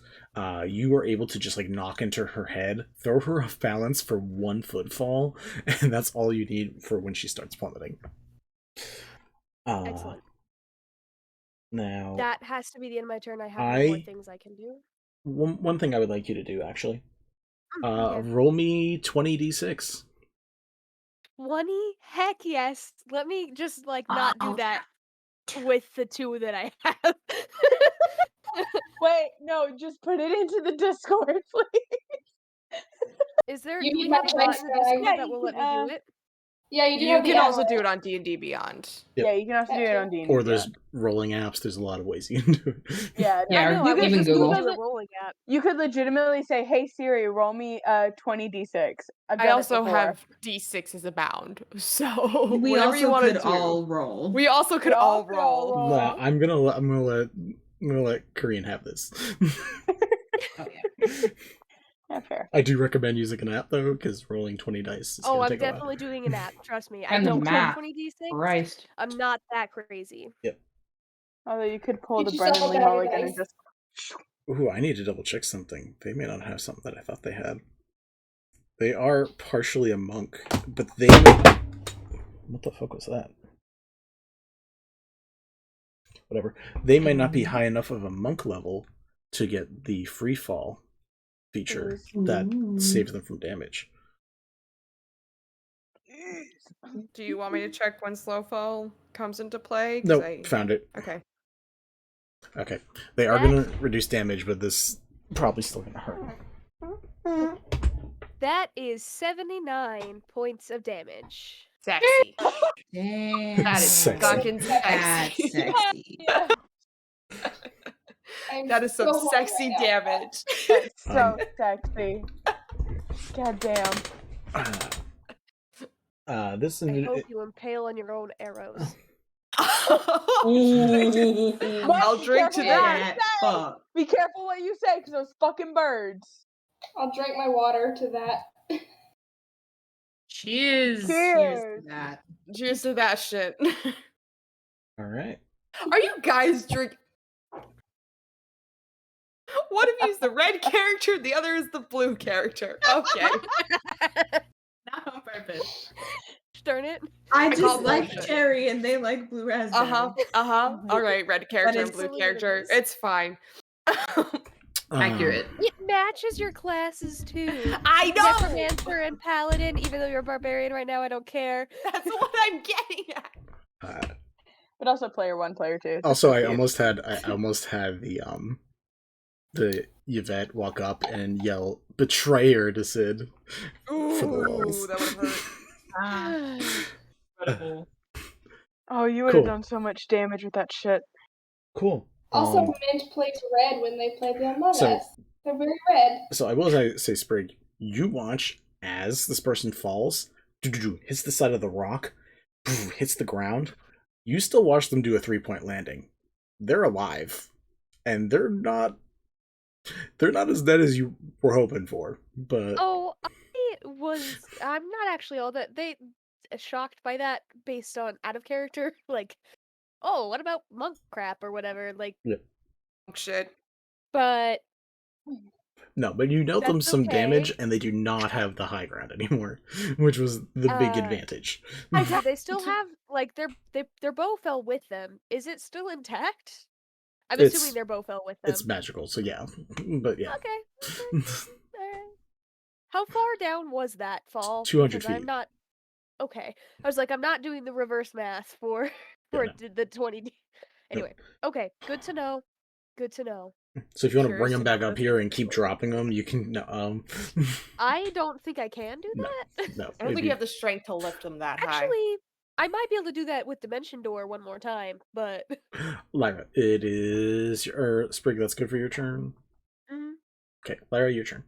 Speaker 3: you are able to just like knock into her head, throw her off balance for 1 footfall, and that's all you need for when she starts plummeting.
Speaker 7: Excellent.
Speaker 3: Now
Speaker 7: That has to be the end of my turn. I have no more things I can do.
Speaker 3: one thing I would like you to do, actually.
Speaker 7: Okay.
Speaker 3: Roll me 20d6.
Speaker 7: 20? Heck yes. Let me just like not do that with the 2 that I have.
Speaker 2: Wait, no, just put it into the Discord, please.
Speaker 7: Is there?
Speaker 4: You
Speaker 7: Do
Speaker 4: need
Speaker 7: we
Speaker 4: my
Speaker 7: have a bot in the Discord
Speaker 2: Yeah,
Speaker 7: that
Speaker 2: you
Speaker 7: will
Speaker 2: can,
Speaker 7: let me do it?
Speaker 4: Yeah, you do
Speaker 1: You
Speaker 4: have the
Speaker 1: can also
Speaker 4: app.
Speaker 1: do it on D&D Beyond.
Speaker 3: Yep.
Speaker 2: Yeah, you can also do it on D&D.
Speaker 3: Or there's rolling apps. There's a lot of ways you can do it.
Speaker 2: Yeah,
Speaker 6: Yeah,
Speaker 2: I know,
Speaker 6: or even Google.
Speaker 7: Do a rolling app.
Speaker 2: You could legitimately say, "Hey Siri, roll me 20d6." I've done
Speaker 1: I
Speaker 2: it
Speaker 1: also
Speaker 2: before.
Speaker 1: have D6 abound, so
Speaker 5: We
Speaker 1: whatever
Speaker 5: also
Speaker 1: you want to
Speaker 5: could
Speaker 1: do.
Speaker 5: all roll.
Speaker 1: We also could all roll.
Speaker 3: Nah, I'm gonna let Korean have this.
Speaker 5: Oh yeah.
Speaker 2: Yeah, fair.
Speaker 3: I do recommend using an app though, because rolling 20 dice is
Speaker 7: Oh,
Speaker 3: gonna
Speaker 7: I'm
Speaker 3: take a while.
Speaker 7: definitely doing an app. Trust me. I
Speaker 6: And the
Speaker 7: don't have
Speaker 6: map.
Speaker 7: 20d6.
Speaker 6: Christ.
Speaker 7: I'm not that crazy.
Speaker 3: Yep.
Speaker 2: Although you could pull
Speaker 4: Get
Speaker 2: the
Speaker 4: yourself
Speaker 2: Brennan
Speaker 4: a
Speaker 2: Lee
Speaker 4: battery
Speaker 2: Mulligan and
Speaker 4: dice.
Speaker 2: just.
Speaker 3: Ooh, I need to double check something. They may not have something that I thought they had. They are partially a monk, but they may... What the fuck was that? Whatever. They may not be high enough of a monk level to get the free fall feature that saves them from damage.
Speaker 1: Do you want me to check when slow fall comes into play?
Speaker 3: Nope, found it.
Speaker 1: Okay.
Speaker 3: Okay. They are going to reduce damage, but this probably still going to hurt.
Speaker 7: That is 79 points of damage.
Speaker 1: Sexy.
Speaker 5: Damn.
Speaker 1: That is
Speaker 3: Sexy.
Speaker 1: fucking
Speaker 5: That's
Speaker 1: sexy.
Speaker 5: sexy.
Speaker 1: That is some
Speaker 4: so
Speaker 1: sexy
Speaker 4: horny right now.
Speaker 1: damage.
Speaker 2: That's so sexy. God damn.
Speaker 3: This
Speaker 7: I hope you impale on your own arrows.
Speaker 2: But
Speaker 1: I'll
Speaker 2: be
Speaker 1: drink to
Speaker 2: careful what
Speaker 1: that.
Speaker 2: you say. Be careful what you say, because those fucking birds.
Speaker 4: I'll drink my water to that.
Speaker 6: Cheers.
Speaker 2: Cheers.
Speaker 5: To that.
Speaker 1: Cheers to that shit.
Speaker 3: All right.
Speaker 1: Are you guys drink? One of you is the red character, the other is the blue character. Okay.
Speaker 5: Not on purpose.
Speaker 7: Darn it.
Speaker 5: I
Speaker 1: call
Speaker 5: just like
Speaker 1: bullshit.
Speaker 5: cherry and they like blue raspberry.
Speaker 1: All right, red character and
Speaker 5: is
Speaker 1: blue
Speaker 7: so
Speaker 1: character.
Speaker 7: nice.
Speaker 1: It's fine.
Speaker 6: Accurate.
Speaker 7: It matches your classes too.
Speaker 1: I know!
Speaker 7: Necromancer and Paladin, even though you're a barbarian right now, I don't care.
Speaker 1: That's what I'm getting at.
Speaker 2: But also player 1, player 2.
Speaker 3: Also, I almost had the Yvette walk up and yell "betrayer" to Sid for the lulz.
Speaker 1: Ooh, that would hurt.
Speaker 5: Incredible.
Speaker 2: Oh, you would have
Speaker 3: Cool.
Speaker 2: done so much damage with that shit.
Speaker 3: Cool.
Speaker 4: Also, Mint plays red when they play the Among Us. They're very red.
Speaker 3: So I will say, Sprig, you watch as this person falls, hits the side of the rock, hits the ground. You still watch them do a 3-point landing. They're alive, and they're not as dead as you were hoping for. But
Speaker 7: I'm not actually all that shocked by that based on out of character. Like, oh, what about monk crap or whatever? Like,
Speaker 3: yeah.
Speaker 1: Shit.
Speaker 7: But
Speaker 3: no, but you dealt them some damage, and they do not have the high ground anymore, which was the big advantage.
Speaker 7: They still have their bow fell with them. Is it still intact? I'm
Speaker 3: It's-
Speaker 7: assuming their bow fell with them.
Speaker 3: It's magical, so yeah. But yeah.
Speaker 7: Okay. How far down was that fall?
Speaker 3: 200
Speaker 7: Because I'm
Speaker 3: feet.
Speaker 7: not. Okay, I was like, I'm not doing the reverse math for the 20. Anyway, okay, good to know. Good to know.
Speaker 3: So if you want to bring
Speaker 7: Curious
Speaker 3: them
Speaker 7: to
Speaker 3: back
Speaker 7: know
Speaker 3: up here and keep dropping them, you can. No,
Speaker 7: I don't think I can do that.
Speaker 3: no.
Speaker 1: I don't think you have the strength to lift them that high.
Speaker 7: Actually, I might be able to do that with Dimension Door one more time, but.
Speaker 3: Lyra, it is your Sprig. That's good for your turn.
Speaker 7: Mhm.
Speaker 3: Okay, Lyra, your turn.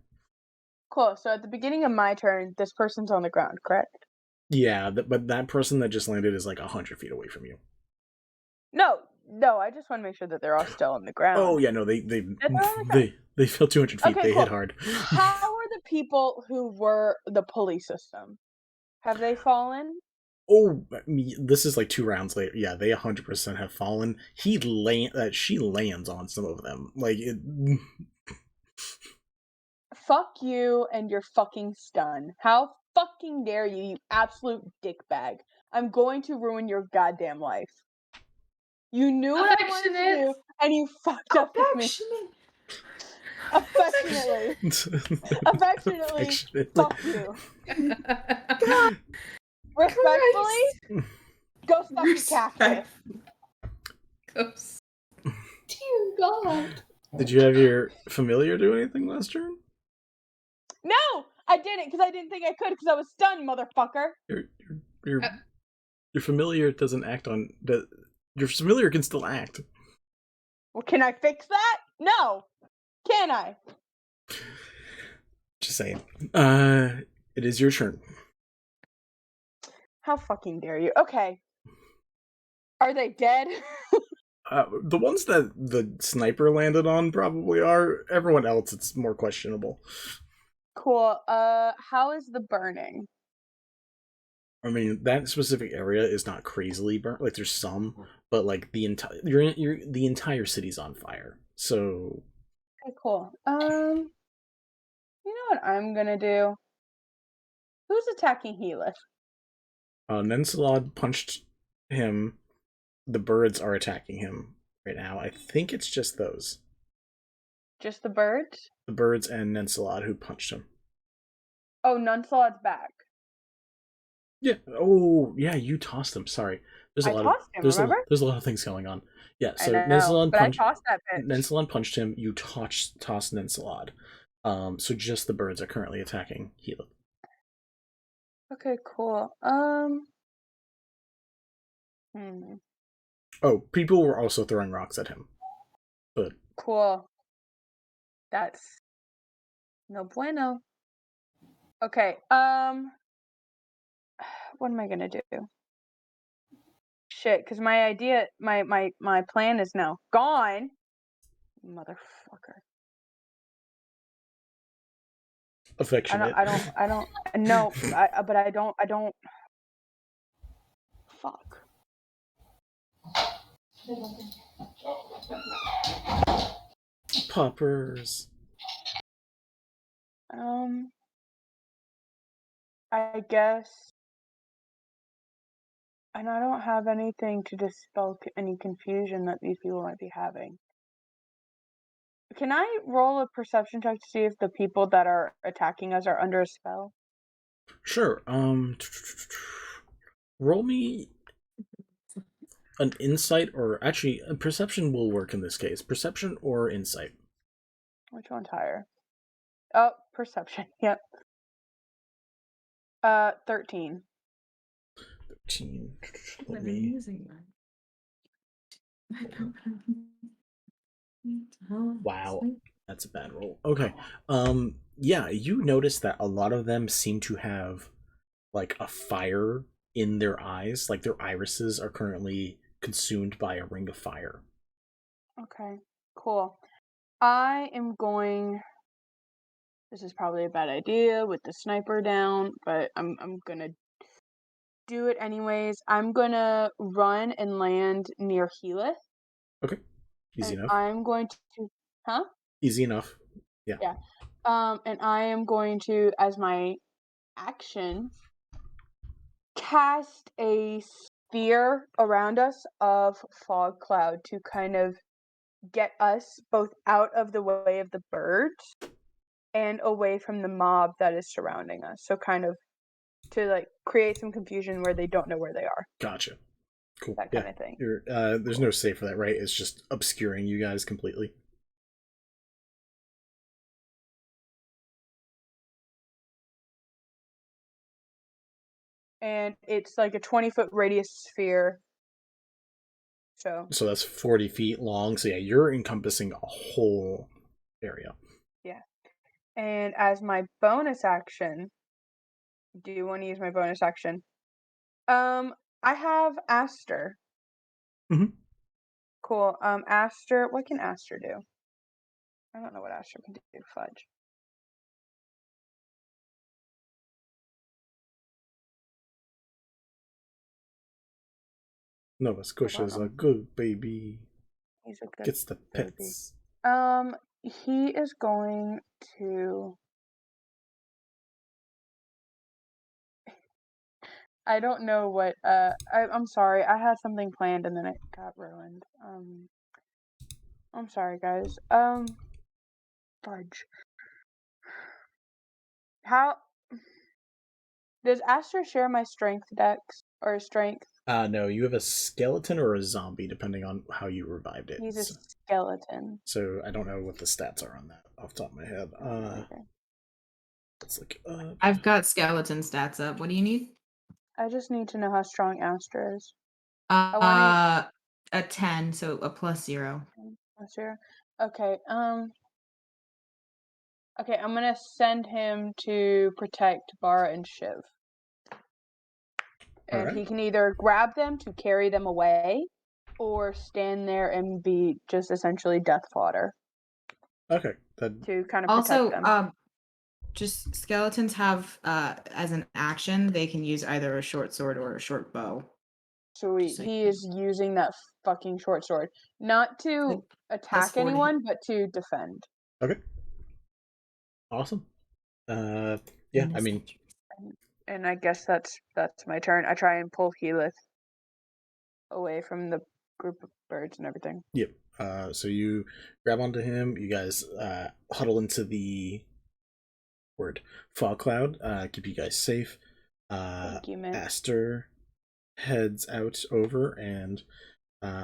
Speaker 2: Cool. So at the beginning of my turn, this person's on the ground, correct?
Speaker 3: Yeah, but that person that just landed is like 100 feet away from you.
Speaker 2: No. I just want to make sure that they're all still on the ground.
Speaker 3: Oh yeah, no, they fell 200 feet.
Speaker 2: Okay,
Speaker 3: They
Speaker 2: cool.
Speaker 3: hit hard.
Speaker 2: How are the people who were the pulley system? Have they fallen?
Speaker 3: Oh, this is like 2 rounds later. Yeah, they 100% have fallen. She lands on some of them. Like it.
Speaker 2: Fuck you and your fucking stun. How fucking dare you, you absolute dickbag. I'm going to ruin your goddamn life. You knew what I wanted to do, and you fucked up with me. Affectionately, fuck you. Respectfully, go suck your cactus.
Speaker 4: Dear God.
Speaker 3: Did you have your familiar do anything last turn?
Speaker 2: No, I didn't, because I didn't think I could, because I was stunned, motherfucker.
Speaker 3: Your familiar doesn't act on your familiar can still act.
Speaker 2: Well, can I fix that? No. Can I?
Speaker 3: Just saying. It is your turn.
Speaker 2: How fucking dare you? Okay. Are they dead?
Speaker 3: The ones that the sniper landed on probably are. Everyone else, it's more questionable.
Speaker 2: Cool. How is the burning?
Speaker 3: I mean, that specific area is not crazily burnt. Like, there's some, but like the entire city's on fire. So.
Speaker 2: Okay, cool. You know what I'm gonna do? Who's attacking Healis?
Speaker 3: Nensalod punched him. The birds are attacking him right now. I think it's just those.
Speaker 2: Just the birds?
Speaker 3: The birds and Nensalod who punched him.
Speaker 2: Oh, Nunsalod's back.
Speaker 3: Yeah. Oh, yeah. You tossed him. Sorry. There's a lot of things going on. Yeah. So Nensalod punched him. You tossed Nensalod. So just the birds are currently attacking Healis.
Speaker 2: Okay. Cool.
Speaker 3: Oh, people were also throwing rocks at him. But
Speaker 2: cool. That's no bueno. Okay. What am I gonna do? Shit, because my plan is now gone. Motherfucker.
Speaker 3: Affectionate.
Speaker 2: I don't no, but I don't fuck.
Speaker 3: Poppers.
Speaker 2: I guess, and I don't have anything to dispel any confusion that these people might be having. Can I roll a perception check to see if the people that are attacking us are under a spell?
Speaker 3: Sure. Roll me an insight, or actually, a perception will work in this case. Perception or insight.
Speaker 2: Which one's higher? Oh, perception. Yep. 13.
Speaker 3: Let me... Wow, that's a bad roll. Okay. Yeah, you notice that a lot of them seem to have like a fire in their eyes, like their irises are currently consumed by a ring of fire.
Speaker 2: Okay, cool. I am going. This is probably a bad idea with the sniper down, but I'm gonna do it anyways. I'm gonna run and land near Helith.
Speaker 3: Okay, easy enough.
Speaker 2: I'm going to, huh?
Speaker 3: Easy enough. Yeah.
Speaker 2: Yeah. And I am going to, as my action, cast a sphere around us of fog cloud to kind of get us both out of the way of the birds and away from the mob that is surrounding us. So kind of to like create some confusion where they don't know where they are.
Speaker 3: Gotcha. Cool.
Speaker 2: That kind of thing.
Speaker 3: There's no save for that, right? It's just obscuring you guys completely.
Speaker 2: And it's like a 20-foot radius sphere. So
Speaker 3: that's 40 feet long. So yeah, you're encompassing a whole area.
Speaker 2: Yeah. And as my bonus action, do you want to use my bonus action? I have Aster.
Speaker 3: Mm-hmm.
Speaker 2: Cool. Aster, what can Aster do? I don't know what Aster can do. Fudge.
Speaker 3: Nova Scotia's a good baby.
Speaker 2: He's a good
Speaker 3: Gets the pets.
Speaker 2: Baby. He is going to. I don't know what. I'm sorry. I had something planned and then it got ruined. I'm sorry, guys. Fudge. How does Aster share my strength dex or strength?
Speaker 3: No, you have a skeleton or a zombie, depending on how you revived it.
Speaker 2: He's a skeleton.
Speaker 3: So I don't know what the stats are on that off the top of my head.
Speaker 2: Okay.
Speaker 3: Let's look.
Speaker 5: I've got skeleton stats up. What do you need?
Speaker 2: I just need to know how strong Aster is.
Speaker 5: A 10, so a +0.
Speaker 2: +0. Okay. Okay, I'm gonna send him to protect Bara and Shiv. And he can either grab them to carry them away, or stand there and be just essentially death fodder.
Speaker 3: Okay.
Speaker 2: To kind of protect them.
Speaker 5: Just skeletons have as an action they can use either a short sword or a short bow.
Speaker 2: Sweet. He is using that fucking short sword, not to attack anyone, but to defend.
Speaker 3: Okay. Awesome. Yeah, I mean.
Speaker 2: And I guess that's my turn. I try and pull Helith away from the group of birds and everything.
Speaker 3: Yep. So you grab onto him. You guys huddle into the fog cloud. Keep you guys safe.
Speaker 2: Thank you, man.
Speaker 3: Aster heads out over and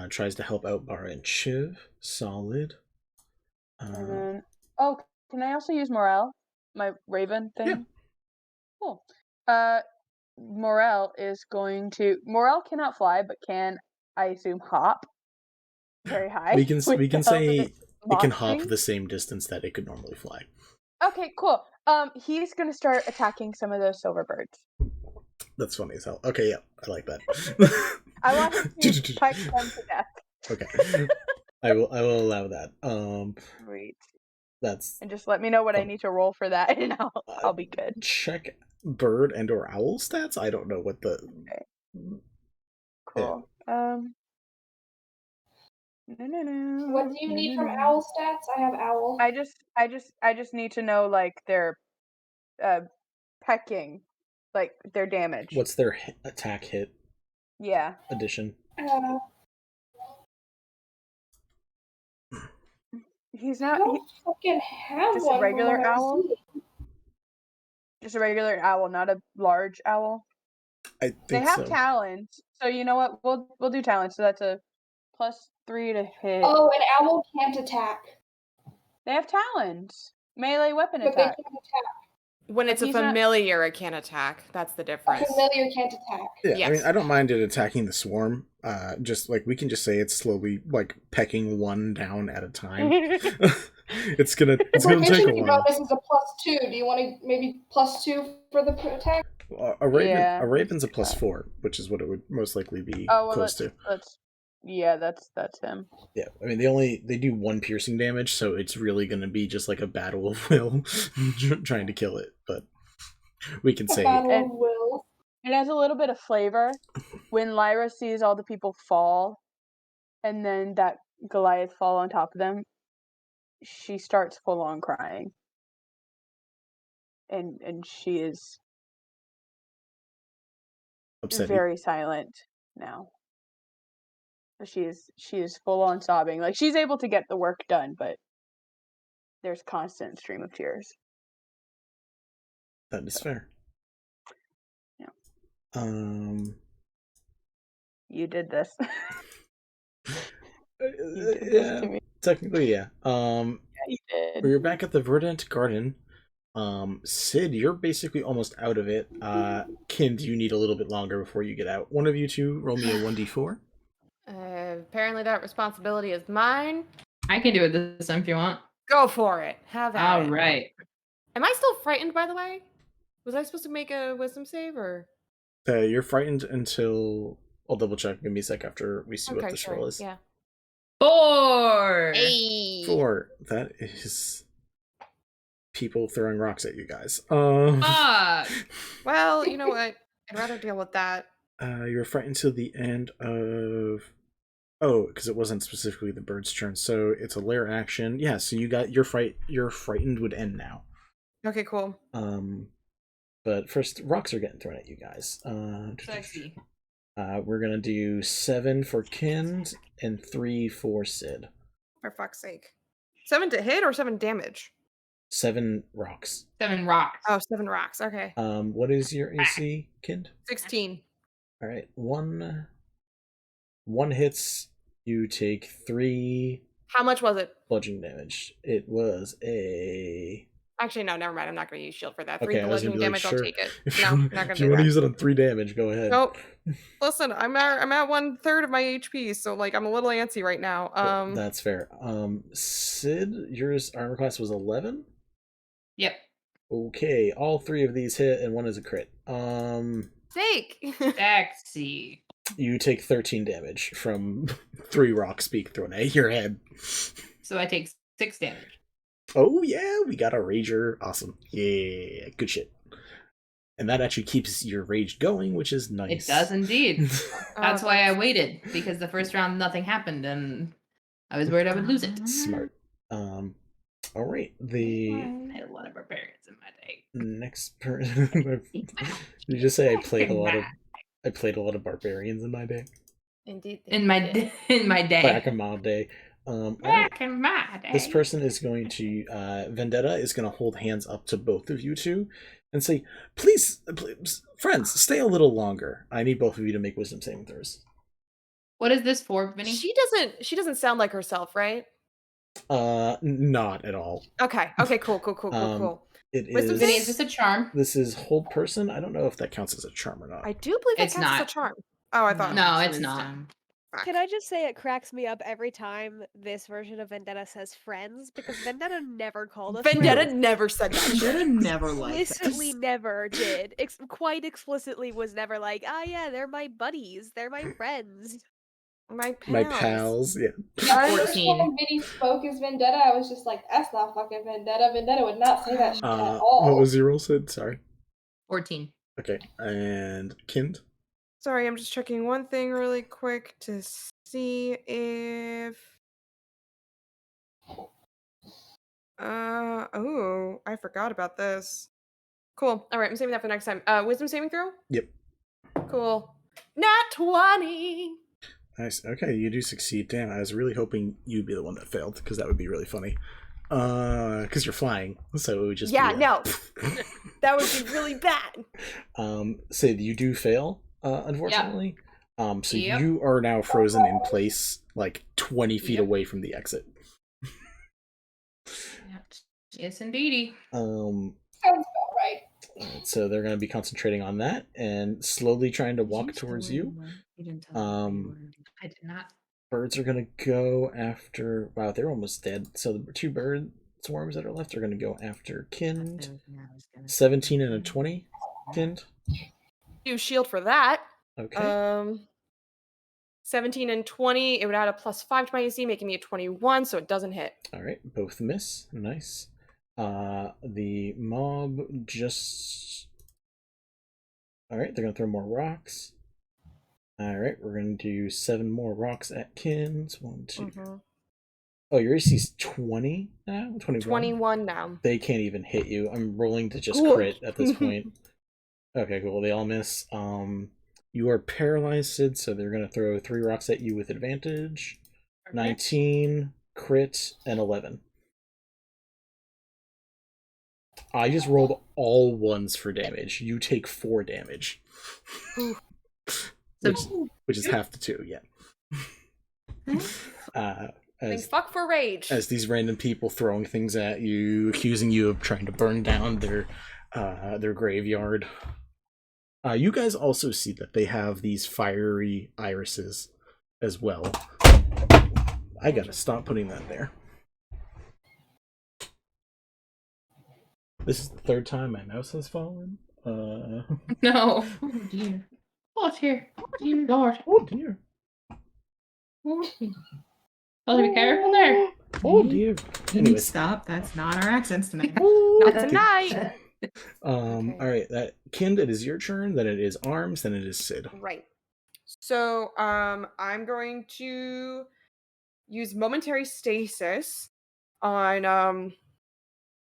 Speaker 3: tries to help out Bara and Shiv. Solid.
Speaker 2: And then, can I also use Morel? My raven thing?
Speaker 3: Yeah.
Speaker 2: Cool. Morel is going to. Morel cannot fly, but can, I assume, hop very high.
Speaker 3: We can say it can hop the same distance that it could normally fly.
Speaker 2: Okay, cool. He's gonna start attacking some of those silver birds.
Speaker 3: That's funny as hell. Okay, yeah, I like that.
Speaker 2: I want him to punch them to death.
Speaker 3: Okay, I will allow that.
Speaker 2: Great.
Speaker 3: That's.
Speaker 2: And just let me know what I need to roll for that, and I'll be good.
Speaker 3: Check bird and or owl stats. I don't know what the.
Speaker 2: Okay. Cool. Yeah. No.
Speaker 4: What do you need from owl stats? I have owl.
Speaker 2: I just need to know like their pecking, like their damage.
Speaker 3: What's their attack hit?
Speaker 2: Yeah.
Speaker 3: Addition.
Speaker 2: He's not.
Speaker 4: I don't fucking have
Speaker 2: just
Speaker 4: one.
Speaker 2: A regular owl. Just a regular owl, not a large owl.
Speaker 3: I think
Speaker 2: they have talons, so you know what? We'll do talons. So that's a +3 to hit.
Speaker 4: Oh, an owl can't attack.
Speaker 2: They have talons. Melee weapon
Speaker 4: but
Speaker 2: attack.
Speaker 4: They can't attack.
Speaker 1: When it's a
Speaker 2: he's not-
Speaker 1: familiar, it can't attack. That's the
Speaker 4: A
Speaker 1: difference.
Speaker 4: familiar can't attack.
Speaker 3: Yeah, I mean, I don't mind it attacking the swarm. Just like we can just say it's slowly like pecking one down at a time. It's gonna take a
Speaker 4: Proficiency
Speaker 3: while.
Speaker 4: bonus is a +2. Do you want to maybe +2 for the attack?
Speaker 3: A raven's a +4, which is what it would most likely be close to.
Speaker 2: That's him.
Speaker 3: Yeah, I mean they do 1 piercing damage, so it's really gonna be just like a battle of will trying to kill it. But we can say
Speaker 4: Battle of will.
Speaker 2: It has a little bit of flavor when Lyra sees all the people fall, and then that Goliath fall on top of them. She starts full on crying, and she is
Speaker 3: upset.
Speaker 2: Very silent now. She is full on sobbing. Like she's able to get the work done, but there's constant stream of tears.
Speaker 3: That is fair.
Speaker 2: Yeah. You did this. You did this to me.
Speaker 3: Technically, yeah.
Speaker 2: Yeah, you did.
Speaker 3: We're back at the Verdant Garden. Sid, you're basically almost out of it. Kind, you need a little bit longer before you get out. One of you two, roll me a 1d4.
Speaker 1: Apparently that responsibility is mine.
Speaker 6: I can do it this time if you want.
Speaker 1: Go for it. Have at it.
Speaker 6: All right.
Speaker 1: Am I still frightened, by the way? Was I supposed to make a wisdom save, or?
Speaker 3: You're frightened until... I'll double check. Give me a sec after we see what this roll is.
Speaker 1: Yeah.
Speaker 6: 4!
Speaker 1: Hey!
Speaker 3: 4. That is... people throwing rocks at you guys.
Speaker 6: Fuck!
Speaker 1: Well, you know what? I'd rather deal with that.
Speaker 3: You're frightened till the end of... Oh, because it wasn't specifically the bird's turn, so it's a lair action. Yeah, so you got your frightened would end now.
Speaker 1: Okay, cool.
Speaker 3: But first, rocks are getting thrown at you guys.
Speaker 6: Sexy.
Speaker 3: We're gonna do 7 for Kind and 3 for Sid.
Speaker 1: For fuck's sake. 7 to hit or 7 damage?
Speaker 3: 7 rocks.
Speaker 6: 7 rocks.
Speaker 1: Oh, 7 rocks. Okay.
Speaker 3: What is your AC, Kind?
Speaker 1: 16.
Speaker 3: All right, one hits. You take 3.
Speaker 1: How much was it?
Speaker 3: Bludgeoning damage. It was a...
Speaker 1: Actually, no, never mind. I'm not going to use shield for that. 3
Speaker 3: Okay,
Speaker 1: bludgeoning damage,
Speaker 3: sure.
Speaker 1: I'll take it.
Speaker 3: If
Speaker 1: No,
Speaker 3: you,
Speaker 1: not going
Speaker 3: if
Speaker 1: to
Speaker 3: you
Speaker 1: do
Speaker 3: want to
Speaker 1: that.
Speaker 3: use it on 3 damage, go ahead.
Speaker 1: Nope. Listen, I'm at 1/3 of my HP, so like I'm a little antsy right now.
Speaker 3: That's fair. Sid, yours armor class was 11?
Speaker 6: Yep.
Speaker 3: Okay, all 3 of these hit, and 1 is a crit.
Speaker 1: Sake.
Speaker 6: Sexy.
Speaker 3: You take 13 damage from 3 rocks being thrown at your head.
Speaker 6: So I take 6 damage.
Speaker 3: Oh yeah, we got a rager. Awesome. Yeah, good shit. And that actually keeps your rage going, which is nice.
Speaker 6: It does indeed. That's why I waited, because the first round nothing happened, and I was worried I would lose it.
Speaker 3: Smart. All right.
Speaker 6: I had a lot of barbarians in my day.
Speaker 3: Next person. You just say I played a lot of barbarians in my day.
Speaker 1: Indeed.
Speaker 6: In my day.
Speaker 3: Back in my day.
Speaker 6: Back in my day.
Speaker 3: This person is going to Vendetta is going to hold hands up to both of you two and say, please, friends, stay a little longer. I need both of you to make wisdom saving throws.
Speaker 6: What is this for, Vinny?
Speaker 1: She doesn't sound like herself, right?
Speaker 3: Not at all.
Speaker 1: Okay, cool.
Speaker 6: Wisdom Vinny, is this a charm?
Speaker 3: This is hold person. I don't know if that counts as a charm or not.
Speaker 1: I do believe
Speaker 6: It's
Speaker 1: counts as
Speaker 6: not.
Speaker 1: a charm. Oh, I thought.
Speaker 6: No, it's not.
Speaker 7: Can I just say it cracks me up every time this version of Vendetta says friends, because Vendetta never called us
Speaker 1: Vendetta
Speaker 7: friends.
Speaker 1: never said that.
Speaker 5: Vendetta never liked
Speaker 7: Explicitly
Speaker 5: us.
Speaker 7: never did. Quite explicitly was never like, ah, yeah, they're my buddies, they're my friends.
Speaker 1: My
Speaker 3: pals, yeah.
Speaker 4: I understand when Vinny spoke as Vendetta, I was just like, that's not fucking Vendetta. Vendetta would not say that shit at all.
Speaker 3: What was your roll, Sid? Sorry.
Speaker 6: 14.
Speaker 3: Okay, and Kind?
Speaker 1: Sorry, I'm just checking one thing really quick to see if... oh, I forgot about this. Cool. All right, I'm saving that for next time. Wisdom saving throw?
Speaker 3: Yep.
Speaker 1: Cool. Nat 20!
Speaker 3: Nice. Okay, you do succeed. Damn, I was really hoping you'd be the one that failed, because that would be really funny. Because you're flying, so it would just
Speaker 1: yeah,
Speaker 3: be...
Speaker 1: no. That would be really bad.
Speaker 3: Sid, you do fail, unfortunately.
Speaker 6: Yep.
Speaker 3: So you are now frozen in place, like 20 feet away from the exit.
Speaker 6: Yes, indeedy.
Speaker 4: Sounds about right.
Speaker 3: Alright, so they're going to be concentrating on that and slowly trying to walk towards you.
Speaker 5: You didn't tell me the word.
Speaker 6: I did not.
Speaker 3: Birds are going to go after... Wow, they're almost dead. So the 2 bird swarms that are left are going to go after Kind. 17 and a 20, Kind.
Speaker 1: Do shield for that.
Speaker 3: Okay.
Speaker 1: 17 and 20, it would add a +5 to my AC, making me a 21, so it doesn't hit.
Speaker 3: Alright, both miss. Nice. The mob just... Alright, they're going to throw more rocks. Alright, we're going to do 7 more rocks at Kins. 1, 2. Oh, your AC's 20 now? 21?
Speaker 1: 21 now.
Speaker 3: They can't even hit you. I'm rolling to just crit at this point. Okay, cool. They all miss. You are paralyzed, Sid, so they're going to throw 3 rocks at you with advantage. Okay. 19, crit, and 11. I just rolled all 1s for damage. You take 4 damage. Which is half the 2, yeah.
Speaker 1: Fuck for rage.
Speaker 3: As these random people throwing things at you, accusing you of trying to burn down their graveyard. You guys also see that they have these fiery irises as well. I gotta stop putting that there. This is the 3rd time my mouse has fallen.
Speaker 6: No. Oh dear. Oh dear. Oh dear Lord.
Speaker 3: Oh dear.
Speaker 6: Oh, be careful there.
Speaker 3: Oh dear.
Speaker 5: Anyway, stop. That's not our accents tonight.
Speaker 1: Not tonight.
Speaker 3: Alright, that Kind, it is your turn, then it is Arms, then it is Sid.
Speaker 1: Right. So, I'm going to use momentary stasis on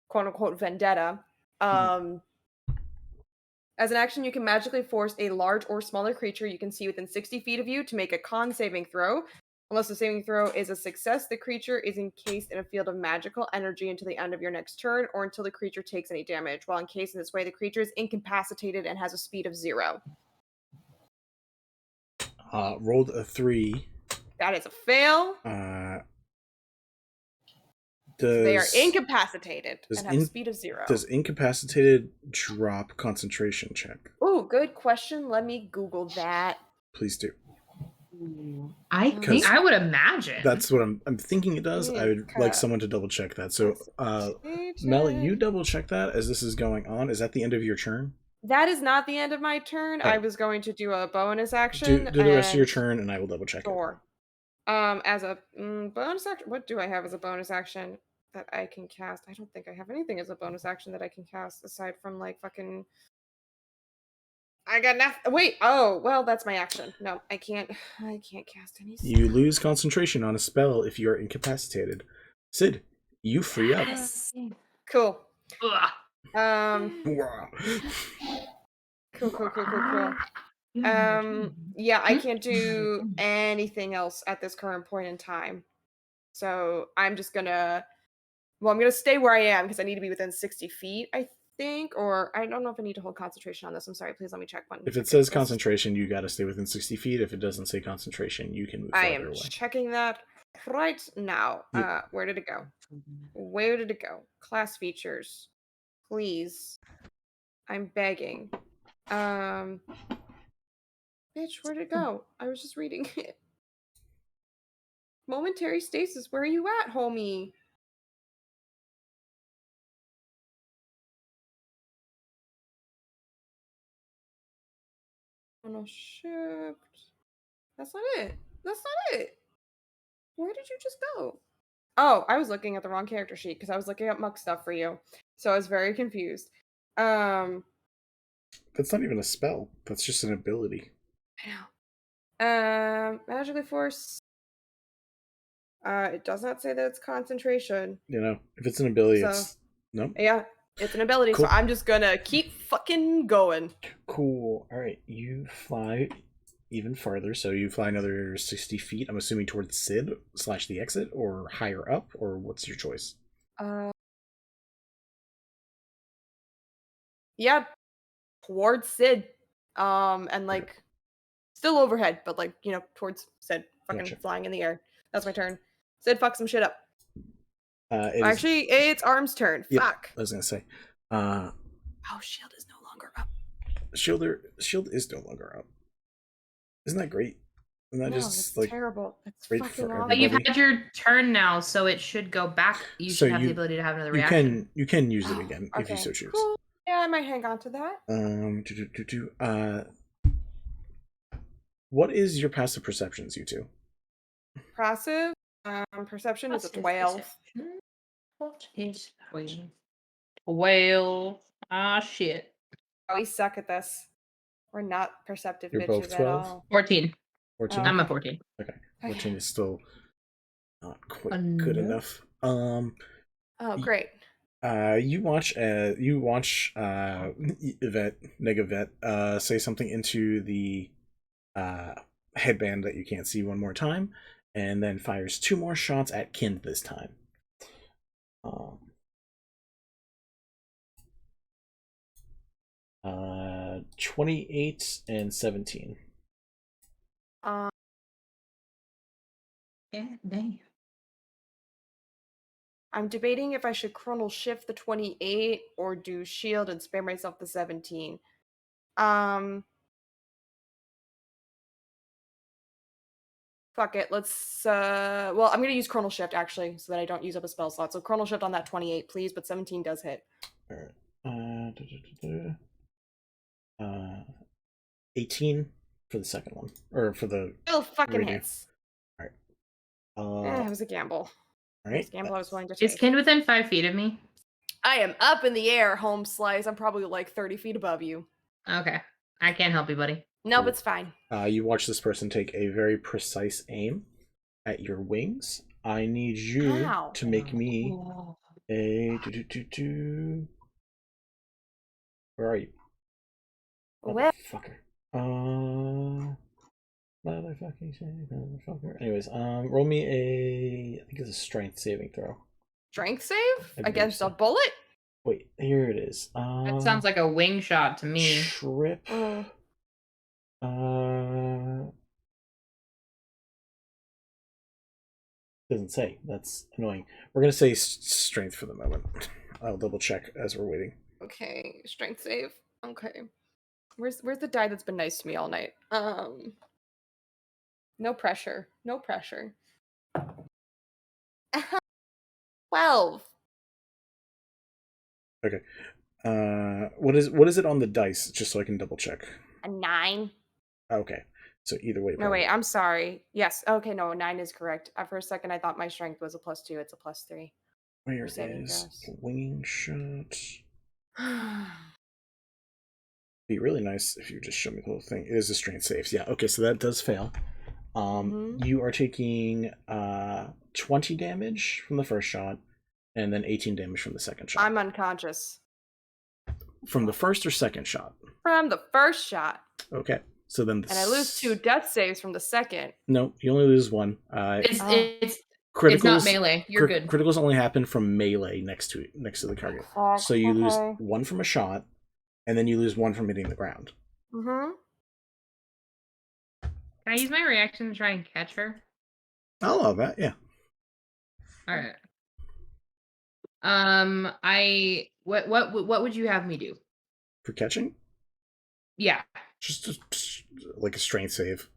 Speaker 1: quote unquote vendetta. As an action, you can magically force a large or smaller creature you can see within 60 feet of you to make a con saving throw. Unless the saving throw is a success, the creature is encased in a field of magical energy until the end of your next turn, or until the creature takes any damage. While encased in this way, the creature is incapacitated and has a speed of 0.
Speaker 3: Rolled a 3.
Speaker 1: That is a fail. They are incapacitated and have a speed of 0.
Speaker 3: Does incapacitated drop concentration check?
Speaker 1: Ooh, good question. Let me Google that.
Speaker 3: Please do.
Speaker 6: I think I would imagine.
Speaker 3: That's what I'm thinking it does. I would like someone to double check that. So, Mel, you double check that as this is going on. Is that the end of your turn?
Speaker 1: That is not the end of my turn. Right. I was going to do a bonus action.
Speaker 3: Do the rest of your turn, and I will double check
Speaker 1: it. As a bonus action, what do I have as a bonus action that I can cast? I don't think I have anything as a bonus action that I can cast aside from like fucking. I got nothing. Wait. Oh, well, that's my action. No, I can't cast any spell.
Speaker 3: You lose concentration on a spell if you are incapacitated. Sid, you free up.
Speaker 1: Cool.
Speaker 6: Ugh.
Speaker 1: Cool. Yeah, I can't do anything else at this current point in time. So I'm just gonna. Well, I'm gonna stay where I am because I need to be within 60 feet, I think, or I don't know if I need to hold concentration on this. I'm sorry, please let me check one.
Speaker 3: If it says concentration, you gotta stay within 60 feet. If it doesn't say concentration, you can move farther away. I am
Speaker 1: checking that right now. Yep. Where did it go? Class features. Please. I'm begging. Bitch, where'd it go? I was just reading it. Momentary stasis, where are you at, homie? Oh, shift. That's not it. Where did you just go? Oh, I was looking at the wrong character sheet because I was looking up muck stuff for you. So I was very confused.
Speaker 3: That's not even a spell. That's just an ability.
Speaker 1: I know. Magically force. It does not say that it's concentration.
Speaker 3: You know, if it's an ability, it's no.
Speaker 1: Yeah, it's an ability, cool. So I'm just gonna keep fucking going.
Speaker 3: Cool. All right, you fly even farther, so you fly another 60 feet. I'm assuming towards Sid / the exit, or higher up, or what's your choice?
Speaker 1: Yeah, towards Sid, and like still overhead, but like towards Sid, fucking gotcha. Flying in the air. That's my turn. Sid, fuck some shit up. Actually, it's Arm's turn.
Speaker 3: Yep,
Speaker 1: fuck.
Speaker 3: I was gonna say.
Speaker 1: Oh, shield is no
Speaker 3: shield is no longer up. Isn't that great? Isn't that just like
Speaker 1: terrible. It's
Speaker 3: great
Speaker 1: fucking
Speaker 3: for
Speaker 1: awful.
Speaker 6: But you've
Speaker 3: everybody?
Speaker 6: had your turn now, so it should go back. You
Speaker 3: So
Speaker 6: should have
Speaker 3: you-
Speaker 6: the ability to have another reaction.
Speaker 3: You can use it again if you
Speaker 1: Okay,
Speaker 3: so choose.
Speaker 1: cool. Yeah, I might hang on to that.
Speaker 3: What is your passive perceptions, you two?
Speaker 1: Passive perception is a 12.
Speaker 6: What is whale? Ah, shit.
Speaker 1: Oh, we suck at this. We're not perceptive
Speaker 3: You're
Speaker 1: bitches
Speaker 3: both
Speaker 1: at
Speaker 3: 12?
Speaker 1: all.
Speaker 6: 14.
Speaker 3: 14?
Speaker 6: I'm a 14.
Speaker 3: Okay. 14 is still not quite
Speaker 6: Enough.
Speaker 3: good enough.
Speaker 1: Oh, great.
Speaker 3: You watch Yvette, Negavette, say something into the headband that you can't see one more time, and then fires 2 more shots at Kind this time. 28 and 17.
Speaker 6: Yeah, damn.
Speaker 1: I'm debating if I should chronal shift the 28 or do shield and spare myself the 17. Fuck it. Let's well, I'm gonna use chronal shift actually, so that I don't use up a spell slot. So chronal shift on that 28, please, but 17 does hit.
Speaker 3: Alright. 18 for the second one. Or for the
Speaker 1: Still fucking
Speaker 3: redo.
Speaker 1: hits.
Speaker 3: Alright.
Speaker 1: It was a gamble.
Speaker 3: Alright.
Speaker 1: Gamble I was willing to
Speaker 6: Is
Speaker 1: take.
Speaker 6: Kind within 5 feet of me?
Speaker 1: I am up in the air, home slice. I'm probably like 30 feet above you.
Speaker 6: Okay. I can't help you, buddy.
Speaker 1: Nope, it's fine.
Speaker 3: You watch this person take a very precise aim at your wings. I need you
Speaker 1: Ow.
Speaker 3: to make me a Where are you?
Speaker 1: Where?
Speaker 3: Motherfucker. Motherfucker. Anyways, roll me a, I think it's a strength saving throw.
Speaker 1: Strength save?
Speaker 3: believe
Speaker 1: Against
Speaker 3: so.
Speaker 1: a bullet?
Speaker 3: Wait, here it is.
Speaker 6: That sounds like a wing shot to me.
Speaker 3: Trip. Doesn't say. That's annoying. We're gonna say strength for the moment. I'll double check as we're waiting.
Speaker 1: Okay, strength save. Okay. Where's the die that's been nice to me all night? No pressure. No pressure. 12.
Speaker 3: Okay. What is it on the dice? Just so I can double check.
Speaker 1: A 9.
Speaker 3: Okay. So either way.
Speaker 1: No, wait, I'm sorry. Yes. Okay, no, 9 is correct. For a second, I thought my strength was a +2. It's a +3.
Speaker 3: Where is winging shot? Be really nice if you just show me the whole thing. It is a strength saves. Yeah. Okay, so that does fail. You are taking 20 damage from the first shot, and then 18 damage from the second shot.
Speaker 1: I'm unconscious.
Speaker 3: From the first or second shot?
Speaker 1: From the first shot.
Speaker 3: Okay. So then,
Speaker 1: and I lose 2 death saves from the second.
Speaker 3: No, you only lose 1.
Speaker 6: It's
Speaker 3: criticals,
Speaker 6: not melee. You're good.
Speaker 3: Criticals only happen from melee next to the target. So you lose 1 from a shot, and then you lose 1 from hitting the ground.
Speaker 1: Mm-hmm.
Speaker 6: Can I use my reaction to try and catch her?
Speaker 3: I'll allow that. Yeah.
Speaker 6: All right. What would you have me do
Speaker 3: for catching?
Speaker 6: Yeah.
Speaker 3: Just like a strength save.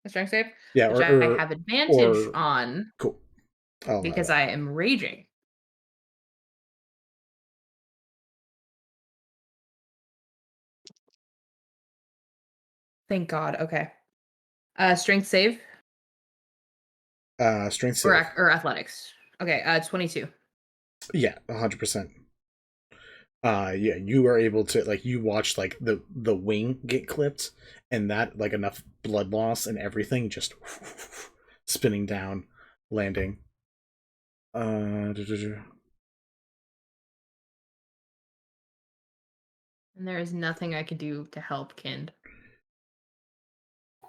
Speaker 6: A strength save?
Speaker 3: Yeah,
Speaker 6: which I have advantage on.
Speaker 3: Cool.
Speaker 6: Because I am raging. Thank God. Okay. Strength save.
Speaker 3: Strength save
Speaker 6: or athletics. Okay. 22.
Speaker 3: Yeah, 100%. Yeah, you are able to you watch the wing get clipped, and that enough blood loss and everything just spinning down, landing.
Speaker 6: And there is nothing I can do to help Kind.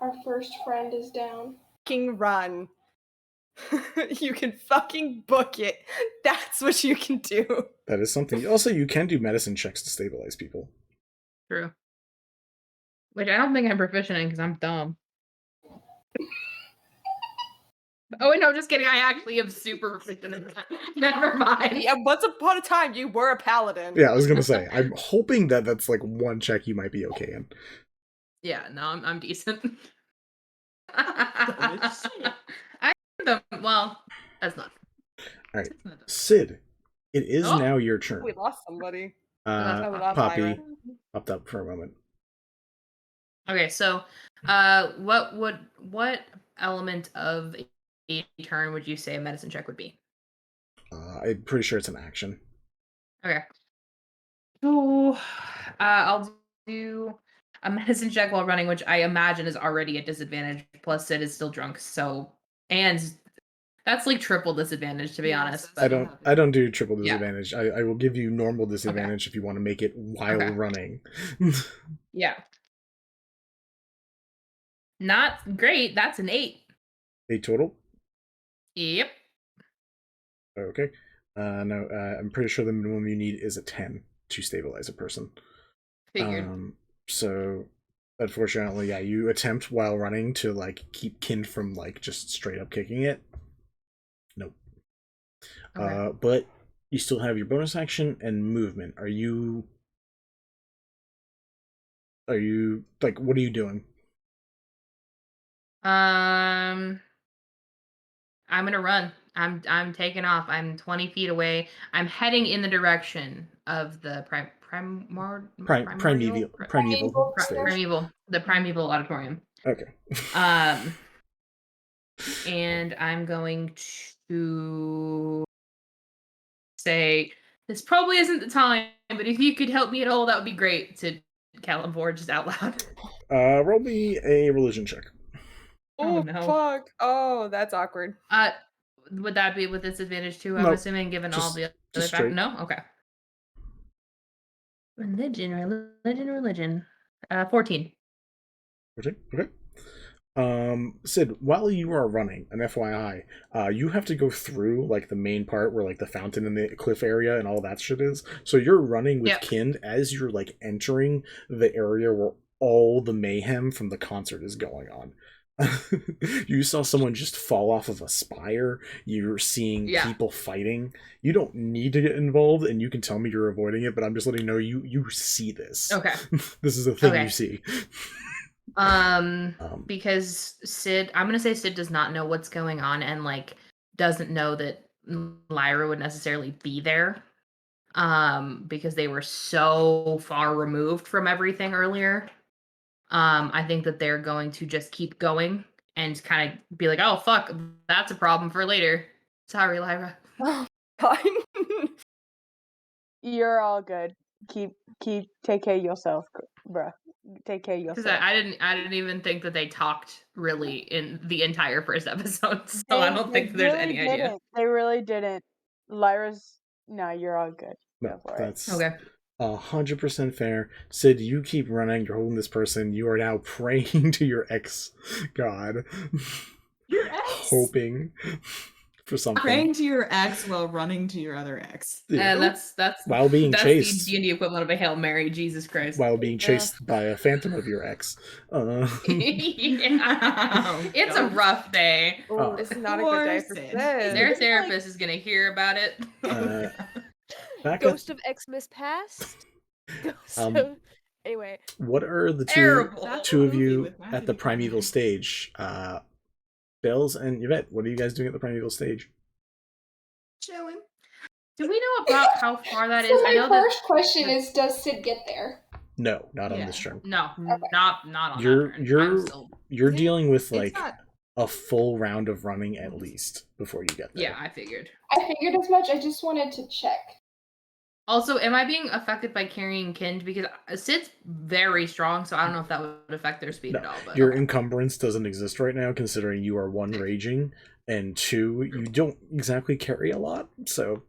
Speaker 4: Our first friend is down.
Speaker 1: Fucking run. You can fucking book it. That's what you can do.
Speaker 3: That is something. Also, you can do medicine checks to stabilize people.
Speaker 6: True. Which I don't think I'm proficient in because I'm dumb. Oh, no, just kidding. I actually am super proficient in that. Never mind.
Speaker 1: Yeah, once upon a time, you were a paladin.
Speaker 3: Yeah, I was gonna say. I'm hoping that that's like one check you might be okay in.
Speaker 6: Yeah, no, I'm decent. Well, that's not.
Speaker 3: All right, Sid. It is
Speaker 6: Oh,
Speaker 3: now your turn.
Speaker 1: We lost somebody.
Speaker 3: Uh,
Speaker 1: We lost
Speaker 3: Poppy
Speaker 1: Lyra.
Speaker 3: popped up for a moment.
Speaker 6: Okay, so what element of a turn would you say a medicine check would be?
Speaker 3: I'm pretty sure it's an action.
Speaker 6: Okay. So I'll do a medicine check while running, which I imagine is already a disadvantage. Plus, Sid is still drunk, so and that's like triple disadvantage to be honest. But
Speaker 3: I don't do triple disadvantage. Yeah. I will give you normal disadvantage if you want to make it while running.
Speaker 6: Yeah. Not great. That's an 8.
Speaker 3: 8 total?
Speaker 6: Yep.
Speaker 3: Okay. No, I'm pretty sure the minimum you need is a 10 to stabilize a person.
Speaker 6: Figured.
Speaker 3: So, unfortunately, yeah, you attempt while running to, like, keep Kind from, like, just straight up kicking it. Nope. Okay. But you still have your bonus action and movement. Are you, like, what are you doing?
Speaker 6: I'm gonna run. I'm taking off. I'm 20 feet away. I'm heading in the direction of the primeval auditorium.
Speaker 3: Okay.
Speaker 6: And I'm going to say this probably isn't the time, but if you could help me at all, that would be great. To Kelemvor just out loud.
Speaker 3: Roll me a religion check.
Speaker 1: Oh no! Fuck! Oh, that's awkward.
Speaker 6: Would that be with disadvantage too? I'm assuming, given all the other factors. No, okay. Religion. 14.
Speaker 3: 14. Okay. Sid, while you are running, an FYI, you have to go through like the main part where like the fountain and the cliff area and all that shit is. So you're running with Kind as you're like entering the area where all the mayhem from the concert is going on. You saw someone just fall off of a spire. You're seeing people fighting. You don't need to get involved, and you can tell me you're avoiding it, but I'm just letting you know you see this.
Speaker 6: Okay.
Speaker 3: This is a thing you see.
Speaker 6: Because Sid, I'm gonna say Sid does not know what's going on and like doesn't know that Lyra would necessarily be there. Because they were so far removed from everything earlier. I think that they're going to just keep going and kind of be like, oh, fuck, that's a problem for later. Sorry, Lyra.
Speaker 1: Fine.
Speaker 2: You're all good. Keep take care of yourself, bruh. Take care of yourself.
Speaker 6: Because I didn't even think that they talked really in the entire first episode, so I don't think there's any idea.
Speaker 2: They really didn't. Lyra's no, you're all good.
Speaker 3: No, that's okay. 100% fair. Sid, you keep running. You're holding this person. You are now praying to your ex-god.
Speaker 5: Your ex?
Speaker 3: Hoping for something.
Speaker 5: Praying to your ex while running to your other ex.
Speaker 6: That's
Speaker 3: while being chased.
Speaker 6: The D&D equivalent of a Hail Mary. Jesus Christ.
Speaker 3: While being chased by a phantom of your ex.
Speaker 6: It's a rough day.
Speaker 1: It's not a good day for Sid.
Speaker 6: Their therapist is gonna hear about it.
Speaker 7: Ghost of Xmas past. Anyway.
Speaker 3: What are the two of you at the primeval stage? Bells and Yvette, what are you guys doing at the primeval stage?
Speaker 5: Chilling.
Speaker 6: Do we know about how far that is?
Speaker 4: I know first question is, does Sid get there?
Speaker 3: No, not on this turn.
Speaker 6: No, not on
Speaker 3: You're dealing with like a full round of running at least before you get there.
Speaker 6: Yeah, I figured
Speaker 4: as much. I just wanted to check.
Speaker 6: Also, am I being affected by carrying Kind? Because Sid's very strong, so I don't know if that would affect their speed at all. But
Speaker 3: your encumbrance doesn't exist right now, considering you are 1 raging, and 2, you don't exactly carry a lot, so...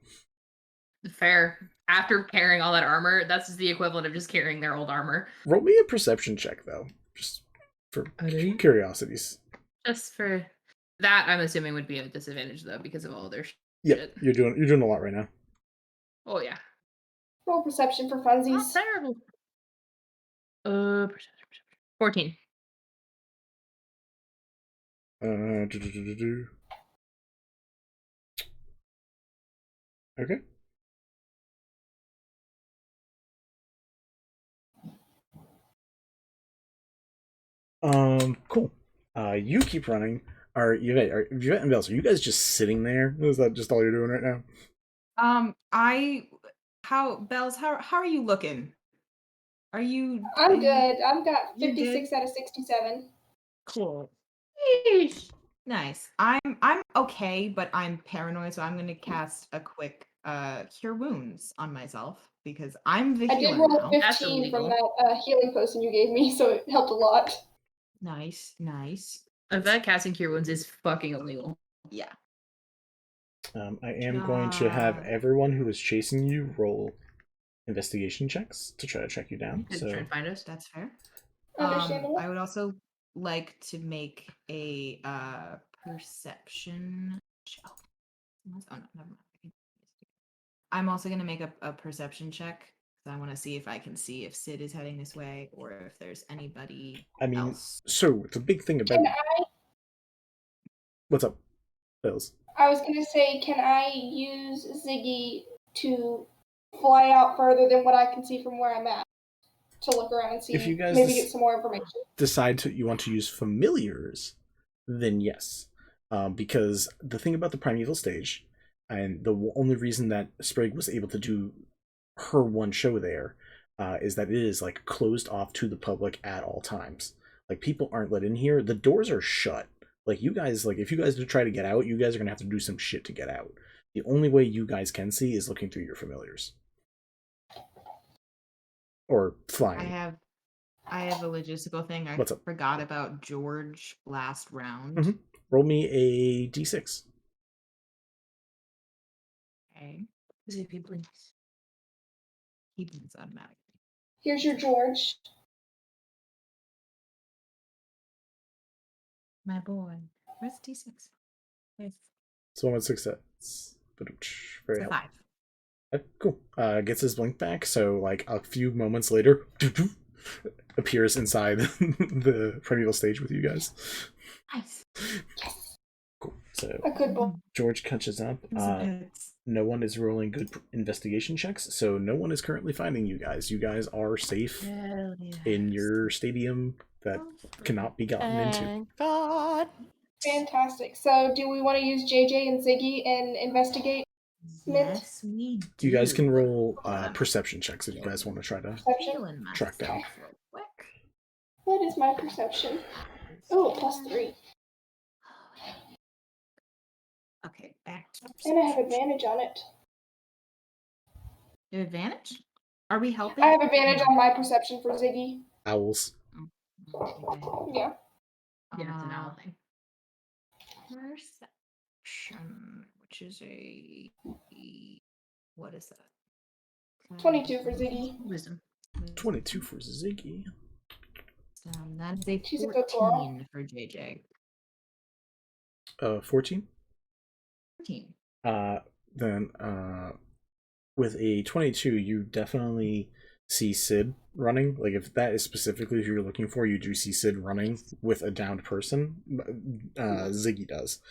Speaker 6: Fair. After carrying all that armor, that's just the equivalent of just carrying their old armor.
Speaker 3: Roll me a perception check, though. Just for curiosities.
Speaker 6: Just for... That, I'm assuming, would be a disadvantage, though, because of all their shit.
Speaker 3: Yeah, you're doing a lot right now.
Speaker 6: Oh, yeah.
Speaker 4: Roll perception for funsies.
Speaker 6: Not terrible. 14.
Speaker 3: Okay. Cool. You keep running. Yvette and Bells, are you guys just sitting there? Is that just all you're doing right now?
Speaker 5: Bells, how are you looking?
Speaker 4: I'm good. I've got 56 out of 67.
Speaker 5: Cool. Nice. I'm okay, but I'm paranoid, so I'm gonna cast a quick cure wounds on myself because I'm the
Speaker 4: I
Speaker 5: healer
Speaker 4: did roll
Speaker 5: now.
Speaker 4: 15 from that healing potion you gave me, so it helped a lot.
Speaker 5: Nice.
Speaker 6: Yvette casting cure wounds is fucking illegal.
Speaker 5: Yeah.
Speaker 3: I am going to have everyone who is chasing you roll investigation checks to try to track you down.
Speaker 6: And try and find us.
Speaker 5: That's fair.
Speaker 4: Understandable.
Speaker 5: I would also like to make a perception check. Oh no, never mind. I'm also gonna make a perception check because I want to see if I can see if Sid is heading this way or if there's anybody else.
Speaker 3: So the big thing about what's up, Bills?
Speaker 4: I was gonna say, can I use Ziggy to fly out further than what I can see from where I'm at to look around and see,
Speaker 3: If you guys
Speaker 4: maybe get some more information?
Speaker 3: Decide you want to use familiars, then yes. Because the thing about the primeval stage, and the only reason that Sprig was able to do her one show there, is that it is like closed off to the public at all times. Like people aren't let in here. The doors are shut. Like you guys, like if you guys try to get out, you guys are gonna have to do some shit to get out. The only way you guys can see is looking through your familiars. Or flying.
Speaker 5: I have a logistical thing. I forgot about George last round.
Speaker 3: Mm-hmm. Roll me a d6.
Speaker 5: Okay. Zippy please. He blinks automatically.
Speaker 4: Here's your George.
Speaker 5: My boy. Where's D6?
Speaker 3: So 1 with success. Very helpful. 5. Cool. Gets his blink back, so like a few moments later, appears inside the primeval stage with you guys.
Speaker 5: Nice.
Speaker 3: Cool. So
Speaker 4: a good boy.
Speaker 3: George catches up. No one is rolling good investigation checks, so no one is currently finding you guys. You guys are safe in your stadium that cannot be gotten into.
Speaker 11: God.
Speaker 4: Fantastic. So, do we want to use JJ and Ziggy and investigate?
Speaker 5: Yes, we do.
Speaker 3: You guys can roll perception checks if you guys want to try to track down.
Speaker 4: What is my perception? Oh, +3.
Speaker 5: Okay, back to
Speaker 4: and I have advantage on it.
Speaker 5: You have advantage? Are we helping?
Speaker 4: I have advantage on my perception for Ziggy.
Speaker 3: Owls.
Speaker 4: Yeah.
Speaker 5: Yeah, it's an owl thing. Perception, which is what is that?
Speaker 4: 22 for Ziggy.
Speaker 5: Wisdom.
Speaker 3: 22 for Ziggy.
Speaker 5: That is a 14 for JJ.
Speaker 3: 14?
Speaker 5: 14.
Speaker 3: Then with a 22, you definitely see Sid running. Like if that is specifically who you're looking for, you do see Sid running with a downed person. Ziggy does.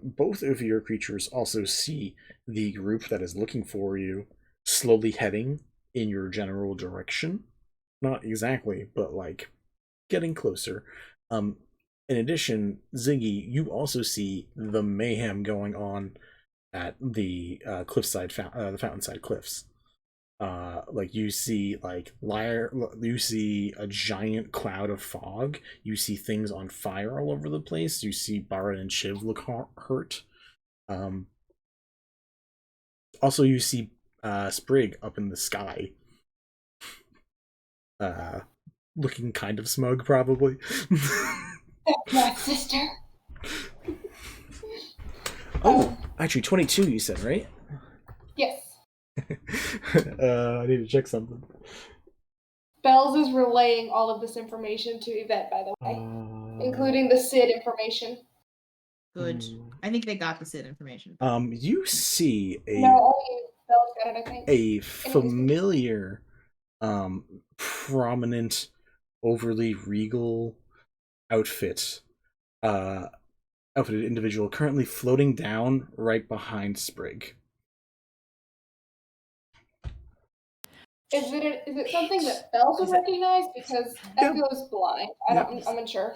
Speaker 3: Both of your creatures also see the group that is looking for you slowly heading in your general direction. Not exactly, but like getting closer. In addition, Ziggy, you also see the mayhem going on at the cliffside, the Fountainside Cliffs. Like you see you see a giant cloud of fog. You see things on fire all over the place. You see Bara and Shiv look hurt. Also, you see Sprig up in the sky, looking kind of smug, probably.
Speaker 4: That's my sister.
Speaker 3: Oh, actually, 22. You said, right?
Speaker 4: Yes.
Speaker 3: I need to check something.
Speaker 4: Bells is relaying all of this information to Yvette, by the way, including the Sid information.
Speaker 5: Good. I think they got the Sid information.
Speaker 3: You see
Speaker 4: No, only Bells got it, I think.
Speaker 3: a familiar, prominent, overly regal outfitted individual currently floating down right behind Sprig.
Speaker 4: Is it something that Bells would recognize? Because Echo's blind. I'm unsure.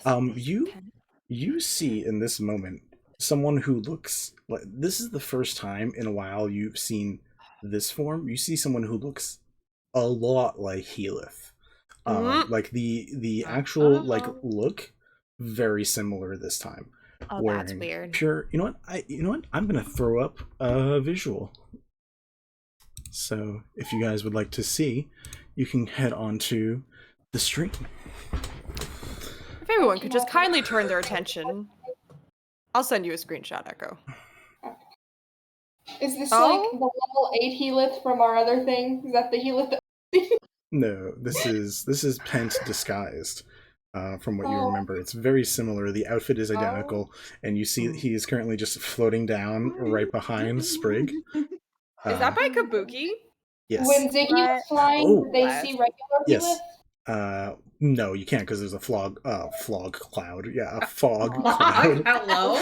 Speaker 3: You see in this moment someone who looks like this is the first time in a while you've seen this form. You see someone who looks a lot like Healith. Like the actual look very similar this time.
Speaker 13: Oh, that's weird.
Speaker 3: Pure. You know what? I'm gonna throw up a visual. So if you guys would like to see, you can head on to the stream.
Speaker 1: If everyone could just kindly turn their attention. I'll send you a screenshot, Echo.
Speaker 4: Is this like the level 8 Healith from our other thing? Is that the Healith?
Speaker 3: No, this is Pent disguised. From what you remember, it's very similar. The outfit is identical, and you see that he is currently just floating down right behind Sprig.
Speaker 1: Is that by Kabuki?
Speaker 3: Yes.
Speaker 4: When Ziggy was flying, did they see regular Healith?
Speaker 3: Yes. No, you can't because there's a fog cloud. Yeah, a fog cloud.
Speaker 1: Hello?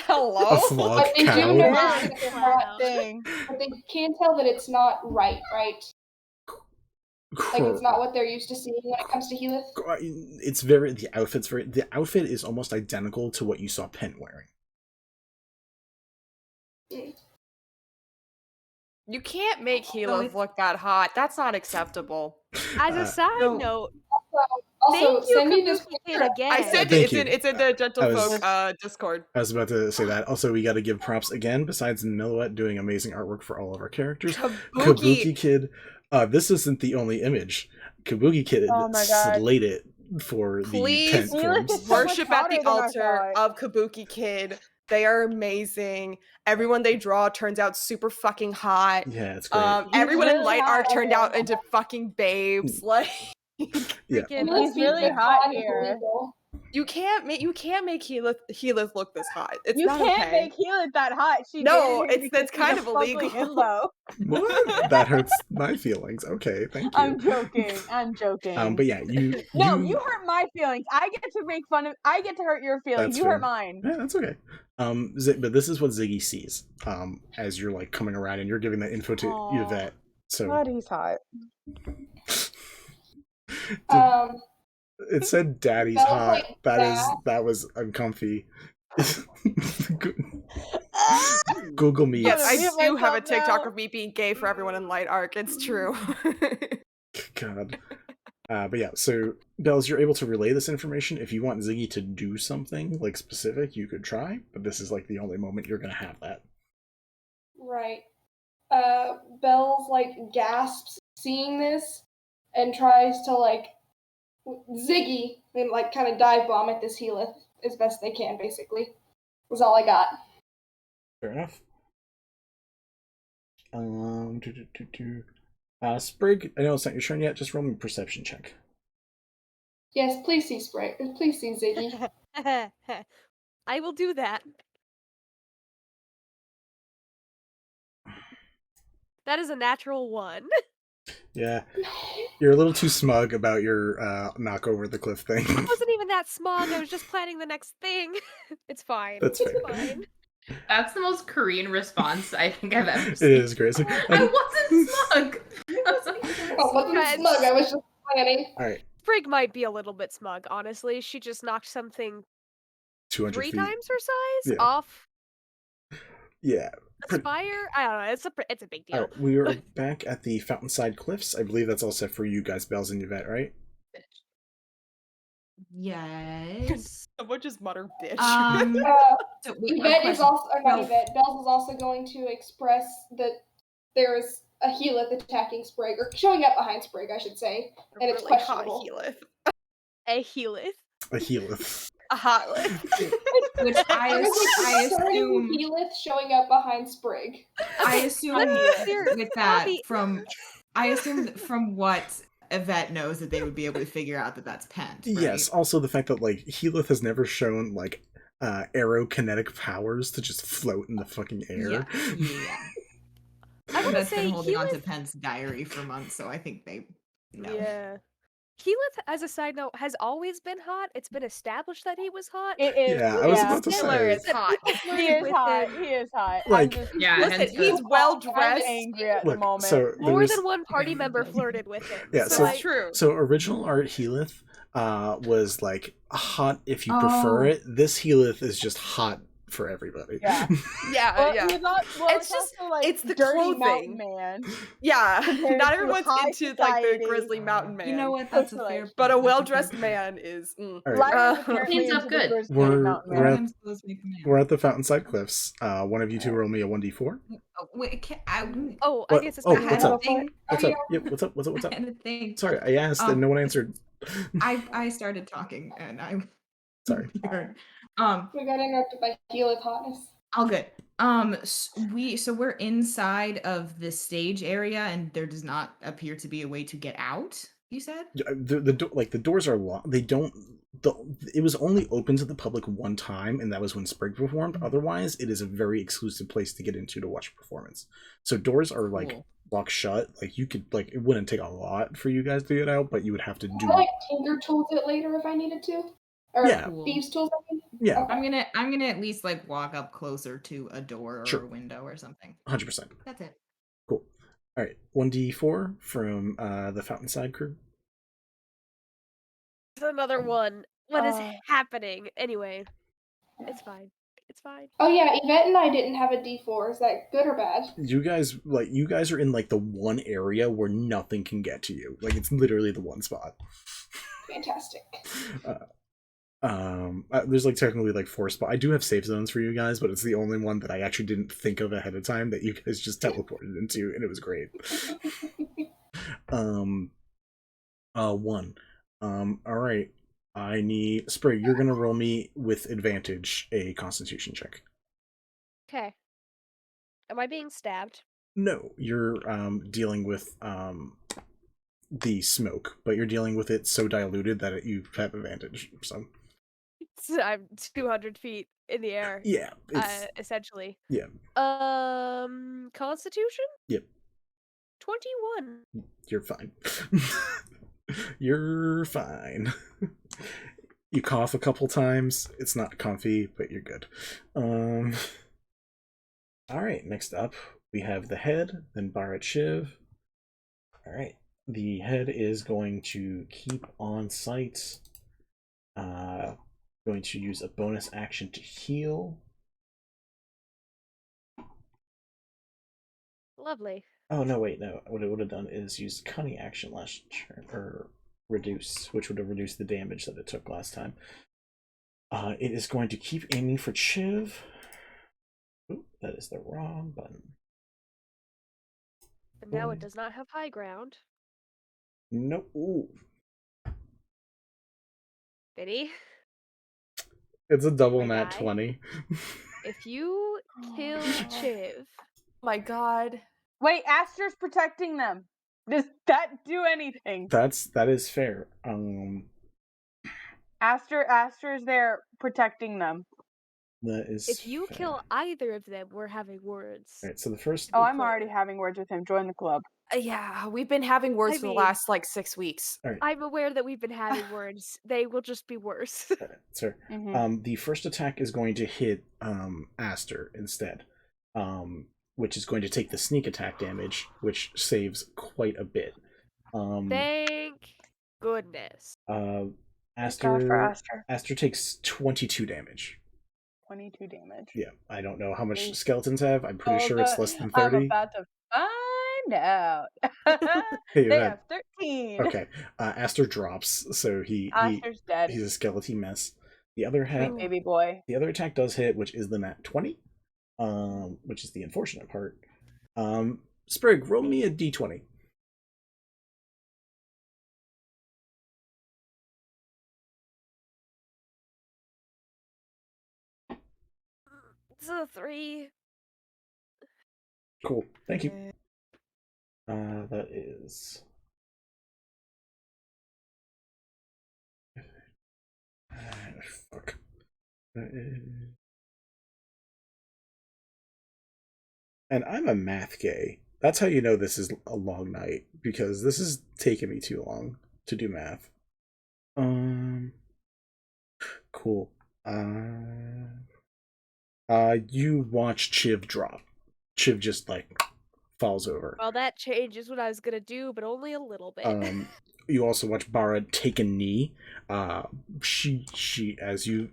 Speaker 1: Hello?
Speaker 3: A fog
Speaker 4: But they do
Speaker 3: cloud.
Speaker 4: know that it's not thing. But they can tell that it's not right? Like it's not what they're used to seeing when it comes to Healith?
Speaker 3: It's the outfit is almost identical to what you saw Pent wearing.
Speaker 1: You can't make Healith look that hot. That's not acceptable.
Speaker 7: As a side note,
Speaker 4: Also,
Speaker 7: thank you,
Speaker 4: send me this
Speaker 7: Kabuki Kid, again.
Speaker 1: I said
Speaker 3: Thank
Speaker 1: it's in the Gentlefolk Discord.
Speaker 3: I was about to say that. Also, we got to give props again, besides Milwet doing amazing artwork for all of our characters. Kabuki Kid. This isn't the only image. Kabuki Kid slayed it for the Pent forms.
Speaker 1: Worship at the altar of Kabuki Kid. They are amazing. Everyone they draw turns out super fucking hot.
Speaker 3: Yeah, it's great.
Speaker 1: Everyone in light art turned out into fucking babes. Like,
Speaker 3: yeah.
Speaker 2: He's really hot here.
Speaker 1: You can't make Healith look this hot. It's
Speaker 2: You
Speaker 1: not
Speaker 2: can't
Speaker 1: okay.
Speaker 2: make Healith that hot. She
Speaker 1: No,
Speaker 2: did it
Speaker 1: that's
Speaker 2: because
Speaker 1: kind
Speaker 2: he's
Speaker 1: of
Speaker 2: a
Speaker 1: illegal.
Speaker 2: fugly himbo.
Speaker 3: What? That hurts my feelings. Okay, thank you.
Speaker 2: I'm joking.
Speaker 3: But yeah, you
Speaker 2: hurt my feelings. I get to make fun of. I get to hurt your feelings.
Speaker 3: That's
Speaker 2: You
Speaker 3: fair.
Speaker 2: hurt mine.
Speaker 3: Yeah, that's okay. But this is what Ziggy sees. As you're like coming around and you're giving that info to Yvette. So
Speaker 2: God, he's hot.
Speaker 3: It said "Daddy's hot." That was uncomfy. Google me.
Speaker 1: Yes, I do have a TikTok of me being gay for everyone in light art. It's true.
Speaker 3: God. But yeah, so Bells, you're able to relay this information. If you want Ziggy to do something like specific, you could try, but this is like the only moment you're gonna have that.
Speaker 4: Right. Bells like gasps seeing this and tries to like Ziggy and like kind of dive bomb at this Healith as best they can. Basically, was all I got.
Speaker 3: Fair enough. Sprig, I know it's not your turn yet. Just roll me a perception check.
Speaker 4: Yes, please see Sprig. Please see Ziggy.
Speaker 7: I will do that. That is a natural 1.
Speaker 3: Yeah, you're a little too smug about your knock over the cliff thing.
Speaker 7: I wasn't even that smug. I was just planning the next thing. It's fine.
Speaker 3: That's fair.
Speaker 7: It's fine.
Speaker 6: That's the most Korean response I think I've ever seen.
Speaker 3: It is great. Like,
Speaker 6: I wasn't smug.
Speaker 4: I wasn't smug. I was just planning.
Speaker 3: All right.
Speaker 7: Sprig might be a little bit smug, honestly. She just knocked something
Speaker 3: 200
Speaker 7: 3
Speaker 3: feet.
Speaker 7: times her size
Speaker 3: Yeah.
Speaker 7: off.
Speaker 3: Yeah.
Speaker 7: Spire? I don't know. It's a big deal.
Speaker 3: All right, we are back at the Fountainside Cliffs. I believe that's all set for you guys, Bells and Yvette, right?
Speaker 5: Yes.
Speaker 1: Someone just muttered bitch.
Speaker 4: Yvette is also, or not Yvette, Bells is also going to express that there is a Healith attacking Sprig, or showing up behind Sprig, I should say, and it's
Speaker 1: really hot
Speaker 4: questionable.
Speaker 1: Healith.
Speaker 7: A Healith.
Speaker 3: A Healith.
Speaker 1: A hot lith.
Speaker 5: Which I assume
Speaker 4: Healith showing up behind Sprig.
Speaker 5: I assume with that I assume from what Yvette knows that they would be able to figure out that that's Pent. Right?
Speaker 3: Yes, also the fact that like Healith has never shown like aerokinetic powers to just float in the fucking air.
Speaker 5: Yeah.
Speaker 7: I want to
Speaker 5: That's
Speaker 7: say
Speaker 5: been holding on to
Speaker 7: Healith.
Speaker 5: Pent's diary for months, so I think they know.
Speaker 7: Yeah. Keyleth, as a side note, has always been hot. It's been established that he was hot.
Speaker 2: It is.
Speaker 3: Yeah, I was about to
Speaker 1: Ypsilar
Speaker 3: say.
Speaker 1: is hot.
Speaker 2: He is hot. He is hot.
Speaker 3: Like-
Speaker 2: I'm just
Speaker 6: Yeah,
Speaker 1: Listen,
Speaker 6: hence
Speaker 1: he's
Speaker 6: the-
Speaker 1: well
Speaker 2: I'm
Speaker 1: dressed.
Speaker 2: angry at the
Speaker 3: Look,
Speaker 2: moment.
Speaker 3: so
Speaker 7: More
Speaker 3: there's
Speaker 7: than one party member flirted with him.
Speaker 3: Yeah,
Speaker 7: so
Speaker 3: so-
Speaker 7: like,
Speaker 1: True.
Speaker 3: so original art Healith was like hot if you prefer it. This Healith is just hot for everybody.
Speaker 2: Yeah.
Speaker 1: Yeah,
Speaker 2: Well,
Speaker 1: yeah.
Speaker 2: he's not, well,
Speaker 1: It's
Speaker 2: it's
Speaker 1: just-
Speaker 2: also like
Speaker 1: it's the
Speaker 2: dirty mountain
Speaker 1: clothing.
Speaker 2: man.
Speaker 1: Yeah.
Speaker 2: Compared
Speaker 1: Not
Speaker 2: to
Speaker 1: everyone's
Speaker 2: high
Speaker 1: into like the
Speaker 2: society.
Speaker 1: grizzly mountain man.
Speaker 5: You know what? That's a
Speaker 2: Totally.
Speaker 5: fair.
Speaker 1: But a
Speaker 5: point. That's
Speaker 1: well-dressed
Speaker 5: fair
Speaker 1: man is.
Speaker 3: All right.
Speaker 2: Lyra's apparently
Speaker 6: Cleans up
Speaker 2: into the
Speaker 6: good.
Speaker 2: grizzly
Speaker 3: We're-
Speaker 2: mountain
Speaker 3: we're
Speaker 2: man.
Speaker 3: at-
Speaker 5: Sometimes clothes make a man.
Speaker 3: We're at the Fountainside Cliffs. One of you two roll me a 1d4.
Speaker 5: Oh, wait, I
Speaker 3: What?
Speaker 7: guess it's
Speaker 3: Oh,
Speaker 7: back.
Speaker 3: what's up?
Speaker 5: thing.
Speaker 3: What's up? Yep, what's up? What's up? What's up?
Speaker 5: I had a thing.
Speaker 3: Sorry, I asked and no one answered.
Speaker 5: I started talking and I'm
Speaker 3: Sorry.
Speaker 4: We got interrupted by Keyleth hotness.
Speaker 5: All good. So we're inside of the stage area and there does not appear to be a way to get out, you said?
Speaker 3: The doors are locked. They don't. It was only open to the public one time, and that was when Sprig performed. Otherwise, it is a very exclusive place to get into to watch a performance. So doors are like
Speaker 5: Cool.
Speaker 3: locked shut. Like you could it wouldn't take a lot for you guys to get out, but you would have to do.
Speaker 4: Can I like Tinker Tools it later if I needed to? Or
Speaker 3: Yeah.
Speaker 5: Cool.
Speaker 4: Thieves Tools, I mean?
Speaker 3: Yeah,
Speaker 4: Okay.
Speaker 5: I'm gonna at least like walk up closer to a door or
Speaker 3: Sure.
Speaker 5: a window or something.
Speaker 3: 100%.
Speaker 5: That's it.
Speaker 3: Cool. All right, 1d4 from the Fountainside crew.
Speaker 7: another one. What is
Speaker 2: Oh.
Speaker 7: happening? Anyway, it's fine. It's fine.
Speaker 4: Oh yeah, Yvette and I didn't have a D4. Is that good or bad?
Speaker 3: You guys are in like the one area where nothing can get to you. Like it's literally the one spot.
Speaker 4: Fantastic.
Speaker 3: There's like technically like 4 spots. I do have safe zones for you guys, but it's the only one that I actually didn't think of ahead of time that you guys just teleported into, and it was great. 1. All right. I need Sprig. You're gonna roll me with advantage a Constitution check.
Speaker 7: Okay. Am I being stabbed?
Speaker 3: No, you're dealing with the smoke, but you're dealing with it so diluted that you have advantage. So
Speaker 7: I'm 200 feet in the air.
Speaker 3: yeah, it's,
Speaker 7: Essentially.
Speaker 3: yeah.
Speaker 7: Constitution?
Speaker 3: Yep.
Speaker 7: 21.
Speaker 3: You're fine. You're fine. You cough a couple times. It's not comfy, but you're good. All right, next up we have the head, then Bharat Shiv. All right, the head is going to keep on site. Going to use a bonus action to heal.
Speaker 7: Lovely.
Speaker 3: Oh no, wait, no. What it would have done is use cunning action last turn, or reduce, which would have reduced the damage that it took last time. It is going to keep aiming for Chiv. Oop, that is the wrong button.
Speaker 7: But now it does not have high ground.
Speaker 3: Nope. Ooh.
Speaker 7: Biddy,
Speaker 3: It's a double
Speaker 7: My
Speaker 3: nat
Speaker 7: guy.
Speaker 3: 20.
Speaker 7: if you kill Chiv,
Speaker 1: My God.
Speaker 2: Wait, Aster's protecting them. Does that do anything?
Speaker 3: That is fair.
Speaker 2: Aster's there protecting them.
Speaker 3: That is
Speaker 7: if you
Speaker 3: fair.
Speaker 7: kill either of them, we're having words.
Speaker 3: Alright, so the first
Speaker 2: Oh, I'm already having words with him. Join the club.
Speaker 1: Yeah, we've been having words
Speaker 7: I
Speaker 1: for the
Speaker 7: mean-
Speaker 1: last like 6 weeks.
Speaker 3: Alright,
Speaker 7: I'm aware that we've been having words. They will just be worse.
Speaker 3: alright, sir.
Speaker 2: Mhm.
Speaker 3: The first attack is going to hit Aster instead. Which is going to take the sneak attack damage, which saves quite a bit.
Speaker 7: Thank goodness.
Speaker 2: God for
Speaker 3: Aster
Speaker 2: Aster.
Speaker 3: takes 22 damage.
Speaker 2: 22 damage.
Speaker 3: Yeah, I don't know how much
Speaker 2: Eight.
Speaker 3: skeletons have. I'm pretty sure it's less than
Speaker 2: I'm
Speaker 3: 30.
Speaker 2: about to find out.
Speaker 3: Hey,
Speaker 2: They
Speaker 3: Yvette.
Speaker 2: have 13.
Speaker 3: Okay, Aster drops, so
Speaker 2: Aster's dead.
Speaker 3: he's a skeletary mess. The other
Speaker 2: Sweet baby boy.
Speaker 3: the other attack does hit, which is the nat 20, which is the unfortunate part. Sprig, roll me a d20.
Speaker 7: It's a 3.
Speaker 3: Cool, thank you. That is. Fuck. And I'm a math gay. That's how you know this is a long night, because this is taking me too long. to do math. Cool. You watch Chiv drop. Chiv just like falls over.
Speaker 7: Well, that changes what I was gonna do, but only a little bit.
Speaker 3: You also watch Bara take a knee. She, as you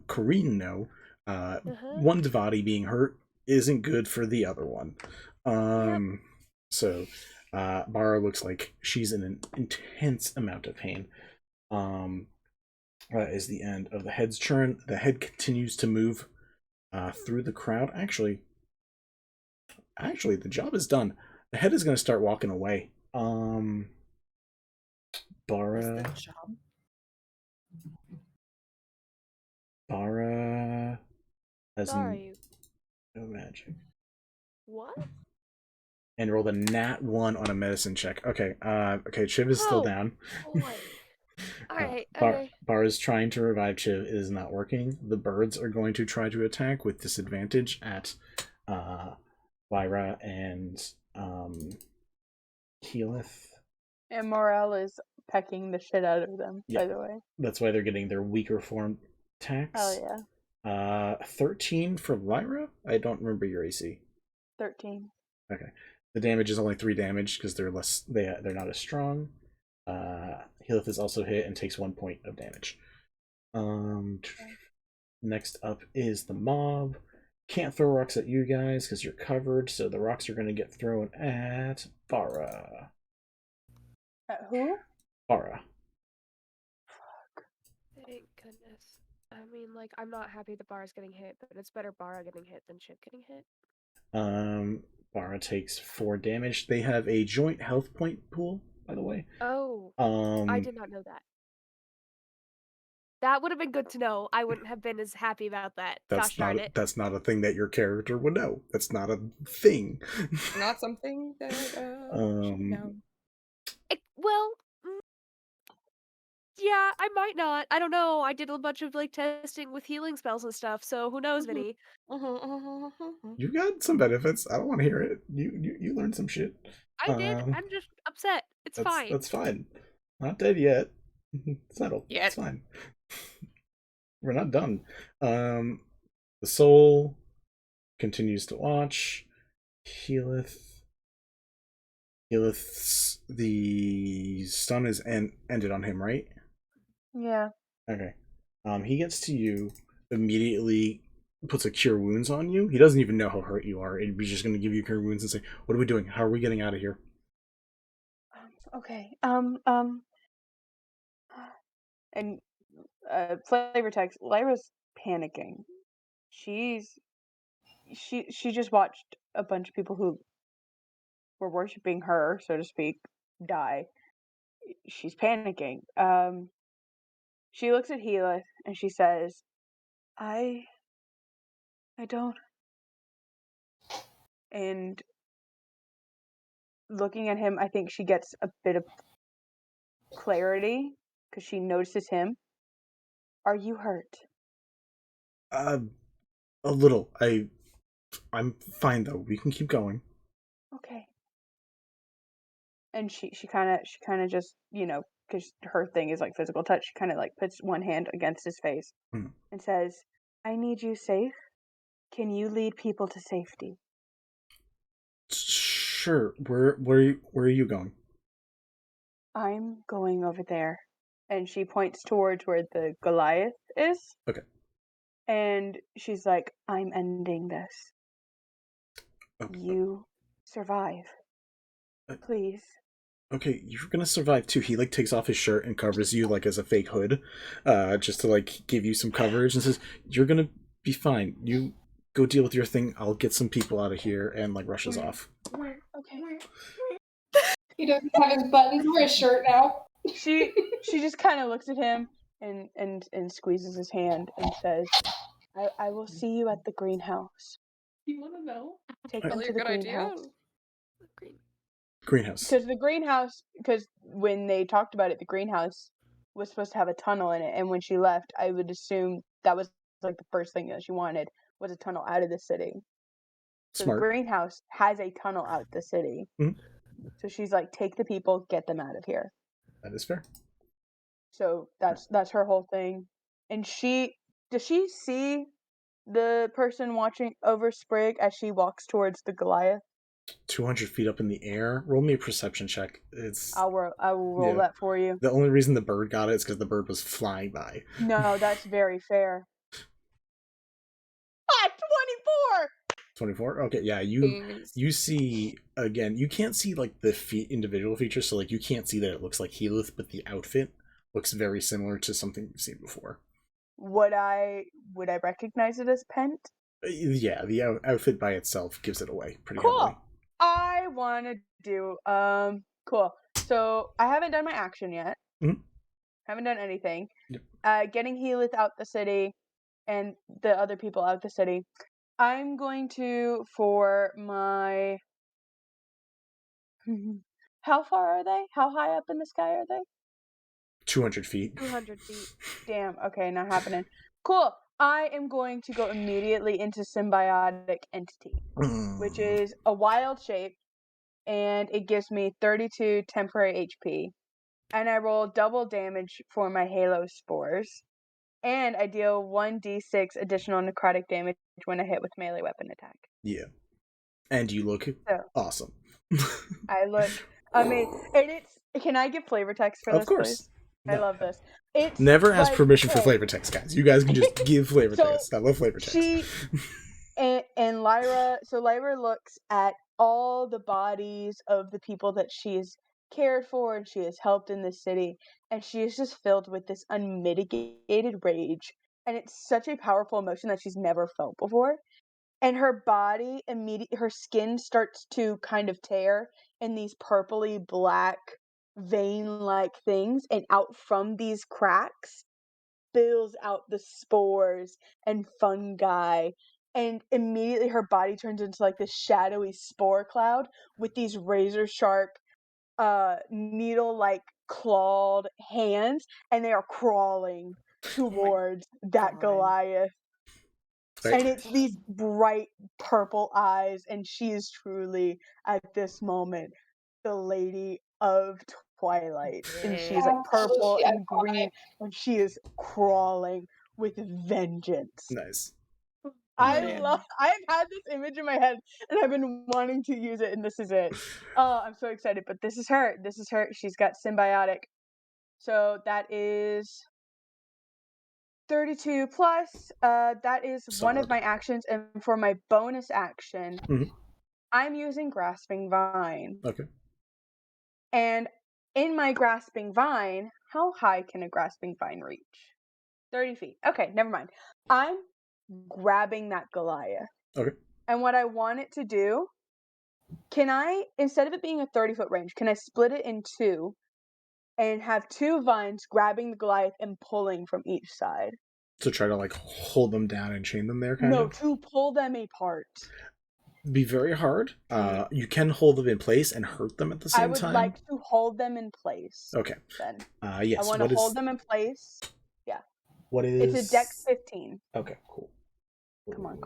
Speaker 3: Kareen know, one Devati being hurt isn't good for the other one. So, Bara looks like she's in an intense amount of pain. Is the end of the head's turn. The head continues to move through the crowd. Actually, the job is done. The head is going to start walking away. Bara has no magic.
Speaker 7: What?
Speaker 3: And rolled a nat 1 on a medicine check. Okay, Chiv is still down.
Speaker 7: Alright,
Speaker 3: Bar is trying to revive Chiv. It is not working. The birds are going to try to attack with disadvantage at Lyra and Keyleth.
Speaker 2: And Morel is pecking the shit out of them, by the way.
Speaker 3: That's why they're getting their weaker form attacks.
Speaker 2: Oh, yeah.
Speaker 3: 13 for Lyra? I don't remember your AC.
Speaker 2: 13.
Speaker 3: Okay. The damage is only 3 damage because they're not as strong. Keyleth is also hit and takes 1 point of damage. Next up is the mob. Can't throw rocks at you guys because you're covered, so the rocks are going to get thrown at Bara.
Speaker 2: At who?
Speaker 3: Bara.
Speaker 7: Fuck. Thank goodness. I mean, like, I'm not happy the Bara's getting hit, but it's better Bara getting hit than Chip getting hit.
Speaker 3: Bara takes 4 damage. They have a joint health point pool, by the way.
Speaker 7: Oh. I did not know that. That would have been good to know. I wouldn't have been as happy about that. Gosh darn it.
Speaker 3: That's not a thing that your character would know. That's not a thing.
Speaker 1: Not something that should know.
Speaker 7: Yeah, I might not. I don't know. I did a bunch of like testing with healing spells and stuff, so who knows, Vinny?
Speaker 3: You got some benefits. I don't want to hear it. You learned some shit.
Speaker 7: I did. I'm just upset. It's fine.
Speaker 3: That's fine. Not dead yet. Settle.
Speaker 1: Yet.
Speaker 3: It's fine. We're not done. The soul continues to watch. Keyleth's the stun is ended on him, right?
Speaker 2: Yeah.
Speaker 3: Okay. He gets to you, immediately puts a cure wounds on you. He doesn't even know how hurt you are. He's just going to give you cure wounds and say, "What are we doing? How are we getting out of here?"
Speaker 2: Okay. And flavor text. Lyra's panicking. She just watched a bunch of people who were worshiping her, so to speak, die. She's panicking. She looks at Gila and she says, I don't. And looking at him, I think she gets a bit of clarity because she notices him. Are you hurt?
Speaker 3: A little. I'm fine though. We can keep going.
Speaker 2: Okay. And she kind of just, because her thing is like physical touch, she kind of like puts one hand against his face and says, I need you safe. Can you lead people to safety?
Speaker 3: Sure. Where are you going?
Speaker 2: I'm going over there. And she points towards where the Goliath is.
Speaker 3: Okay.
Speaker 2: And she's like, I'm ending this. Okay. You survive. Please.
Speaker 3: Okay, you're gonna survive too. He like takes off his shirt and covers you like as a fake hood, just to like give you some coverage and says, "You're gonna be fine. You go deal with your thing. I'll get some people out of here," and like rushes off.
Speaker 2: Okay.
Speaker 4: He doesn't have his buttons or his shirt now.
Speaker 2: She just kind of looks at him and squeezes his hand and says, I will see you at the greenhouse.
Speaker 6: You want to know?
Speaker 2: Take them to the greenhouse.
Speaker 3: Greenhouse.
Speaker 2: Because when they talked about it, the greenhouse was supposed to have a tunnel in it, and when she left, I would assume that was like the first thing that she wanted was a tunnel out of the city. So
Speaker 3: Smart.
Speaker 2: The greenhouse has a tunnel out the city.
Speaker 3: Mm-hmm.
Speaker 2: So she's like, take the people, get them out of here.
Speaker 3: That is fair.
Speaker 2: So that's her whole thing. And does she see the person watching over Sprig as she walks towards the Goliath?
Speaker 3: 200 feet up in the air. Roll me a perception check.
Speaker 2: I will roll that for you.
Speaker 3: The only reason the bird got it is because the bird was flying by.
Speaker 2: No, that's very fair. 24.
Speaker 3: 24. Okay, yeah, you see again. You can't see like the individual features, so like you can't see that it looks like Healith, but the outfit looks very similar to something you've seen before.
Speaker 2: Would I recognize it as Pent?
Speaker 3: Yeah, the outfit by itself gives it away pretty
Speaker 2: cool.
Speaker 3: heavily.
Speaker 2: I want to do cool. So I haven't done my action yet.
Speaker 3: Mm-hmm.
Speaker 2: Haven't done anything.
Speaker 3: Yep.
Speaker 2: Getting Healith out the city and the other people out the city. I'm going to, for my... How far are they? How high up in the sky are they?
Speaker 3: 200 feet.
Speaker 7: 200 feet.
Speaker 2: Damn, okay, not happening. Cool. I am going to go immediately into Symbiotic Entity, which is a wild shape, and it gives me 32 temporary HP. And I roll double damage for my Halo Spores. And I deal 1d6 additional necrotic damage when I hit with melee weapon attack.
Speaker 3: Yeah. And you look awesome.
Speaker 2: I look amazing. And can I give flavor text for this? Of course. Please? No. I love this. It's
Speaker 3: never ask permission for flavor text, guys. You guys can just give flavor text. I love flavor text.
Speaker 2: And Lyra, so Lyra looks at all the bodies of the people that she's cared for and she has helped in this city, and she is just filled with this unmitigated rage, and it's such a powerful emotion that she's never felt before. And her body her skin starts to kind of tear in these purpley black vein-like things, and out from these cracks spills out the spores and fungi, and immediately her body turns into like this shadowy spore cloud with these razor sharp needle-like clawed hands, and they are crawling towards that Goliath. Right. And it's these bright purple eyes, and she is truly, at this moment, the Lady of Twilight. And she's like purple and green, and she is crawling with vengeance.
Speaker 3: Nice.
Speaker 2: I've had this image in my head, and I've been wanting to use it, and this is it. Oh, I'm so excited. But this is her. She's got symbiotic. So that is 32 plus. That is one of my actions, and for my bonus action, I'm using Grasping Vine.
Speaker 3: Okay.
Speaker 2: And in my Grasping Vine, how high can a Grasping Vine reach? 30 feet. Okay, never mind. I'm grabbing that Goliath.
Speaker 3: Okay.
Speaker 2: And what I want it to do, can I, instead of it being a 30-foot range, can I split it in two and have two vines grabbing the Goliath and pulling from each side?
Speaker 3: To try to like hold them down and chain them there, kind of?
Speaker 2: No, to pull them apart.
Speaker 3: Be very hard. You can hold them in place and hurt them at the same time.
Speaker 2: I would like to hold them in place.
Speaker 3: Okay.
Speaker 2: Then.
Speaker 3: Yes.
Speaker 2: I want to hold them in place. Yeah.
Speaker 3: What is...
Speaker 2: It's a Dex 15.
Speaker 3: Okay, cool.
Speaker 2: Come on.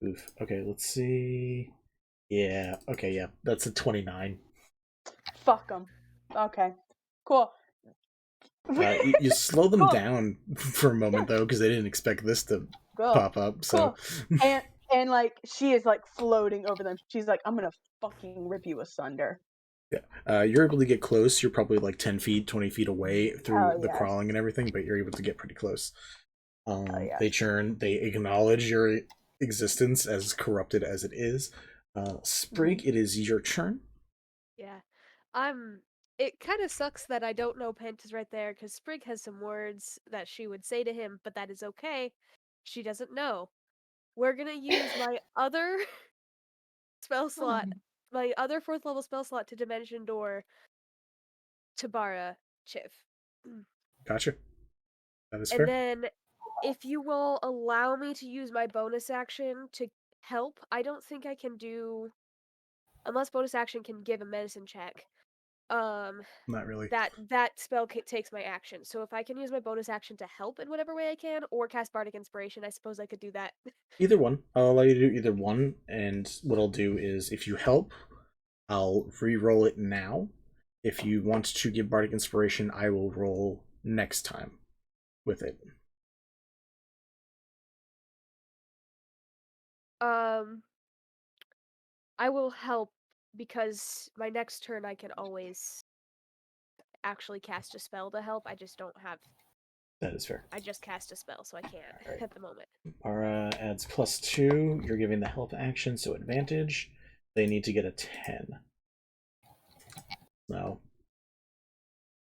Speaker 3: Oof. Okay, let's see. Yeah. Okay, yeah. That's a 29.
Speaker 2: Fuck them. Okay. Cool.
Speaker 3: You slow them down for a moment, though, because they didn't expect this to pop up. So.
Speaker 2: Cool. And like, she is like floating over them. She's like, I'm gonna fucking rip you asunder.
Speaker 3: Yeah. You're able to get close. You're probably like 10 feet, 20 feet away through the crawling and everything, but you're able to get pretty close. They churn. They acknowledge your existence, as corrupted as it is. Sprig, it is your turn.
Speaker 7: Yeah. It kind of sucks that I don't know Pent is right there, because Sprig has some words that she would say to him, but that is okay. She doesn't know. We're gonna use my other spell slot, my other 4th level spell slot to Dimension Door Tabara Chiv.
Speaker 3: Gotcha. That is fair.
Speaker 7: And then, if you will allow me to use my bonus action to help, I don't think I can do, unless bonus action can give a medicine check.
Speaker 3: Not really.
Speaker 7: that spell takes my action. So if I can use my bonus action to help in whatever way I can, or cast Bardic Inspiration, I suppose I could do that.
Speaker 3: Either one. I'll allow you to do either one, and what I'll do is, if you help, I'll re-roll it now. If you want to give Bardic Inspiration, I will roll next time with it.
Speaker 7: I will help because my next turn I can always actually cast a spell to help. I just don't have.
Speaker 3: That is fair.
Speaker 7: I just cast a spell, so I can't at the moment.
Speaker 3: Mara adds +2. You're giving the help action, so advantage. They need to get a 10. No.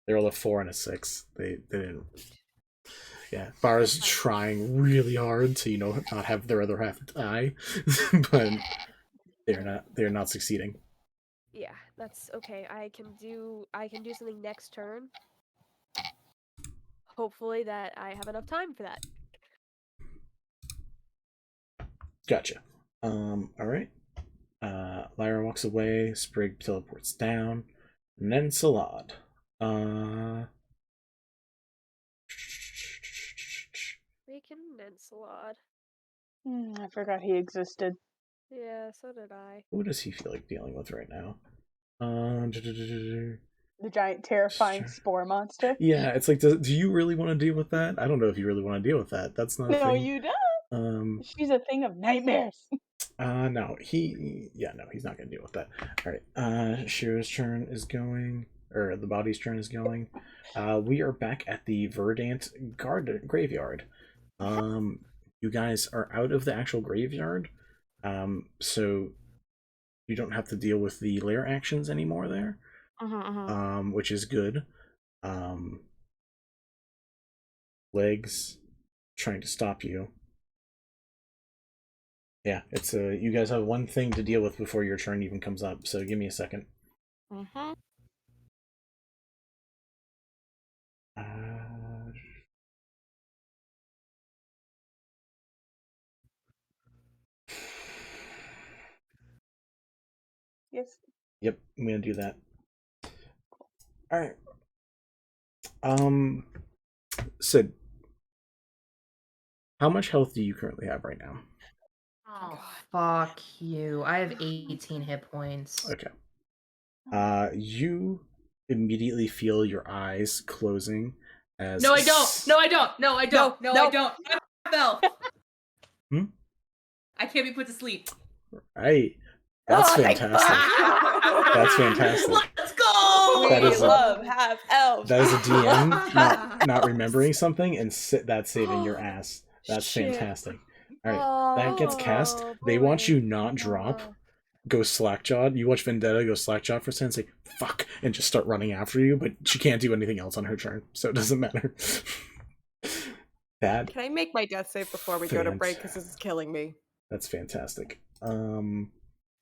Speaker 3: They rolled a 4 and a 6. They didn't. Yeah, Mara's trying really hard to, not have their other half die, but they're not succeeding.
Speaker 7: Yeah, that's okay. I can do something next turn. Hopefully that I have enough time for that.
Speaker 3: Gotcha. Alright. Lyra walks away, Sprig teleports down, and then Salad.
Speaker 7: Freaking Lancelot.
Speaker 2: I forgot he existed.
Speaker 7: Yeah, so did I.
Speaker 3: Who does he feel like dealing with right now?
Speaker 2: The giant, terrifying spore monster.
Speaker 3: Yeah, it's like, do you really want to deal with that? I don't know if you really want to deal with that. That's not a thing.
Speaker 2: No, you don't. She's a thing of nightmares.
Speaker 3: No, he's not going to deal with that. Alright, Shira's turn is going, or the body's turn is going. We are back at the Verdant graveyard. You guys are out of the actual graveyard, so you don't have to deal with the lair actions anymore there, which is good. Legs trying to stop you. Yeah, it's you guys have one thing to deal with before your turn even comes up, so give me a second.
Speaker 2: Yes.
Speaker 3: Yep, I'm gonna do that. Alright. Sid, how much health do you currently have right now?
Speaker 6: Oh, fuck you. I have 18 hit points.
Speaker 3: Okay. You immediately feel your eyes closing as...
Speaker 6: No, I don't! No, I don't! No, I don't! No, I don't! I'm a elf! I can't be put to sleep.
Speaker 3: Right. That's fantastic. That's fantastic.
Speaker 6: Let's go!
Speaker 3: That is
Speaker 8: half elves.
Speaker 3: That is a DM not remembering something and that saving your ass. That's fantastic. Alright, that gets cast. They want you not drop. Go slackjawed. You watch Vendetta go slackjawed for a second and say, fuck, and just start running after you, but she can't do anything else on her turn, so it doesn't matter. Bad.
Speaker 1: Can I make my death save before we go to break? Because this is killing me.
Speaker 3: That's fantastic.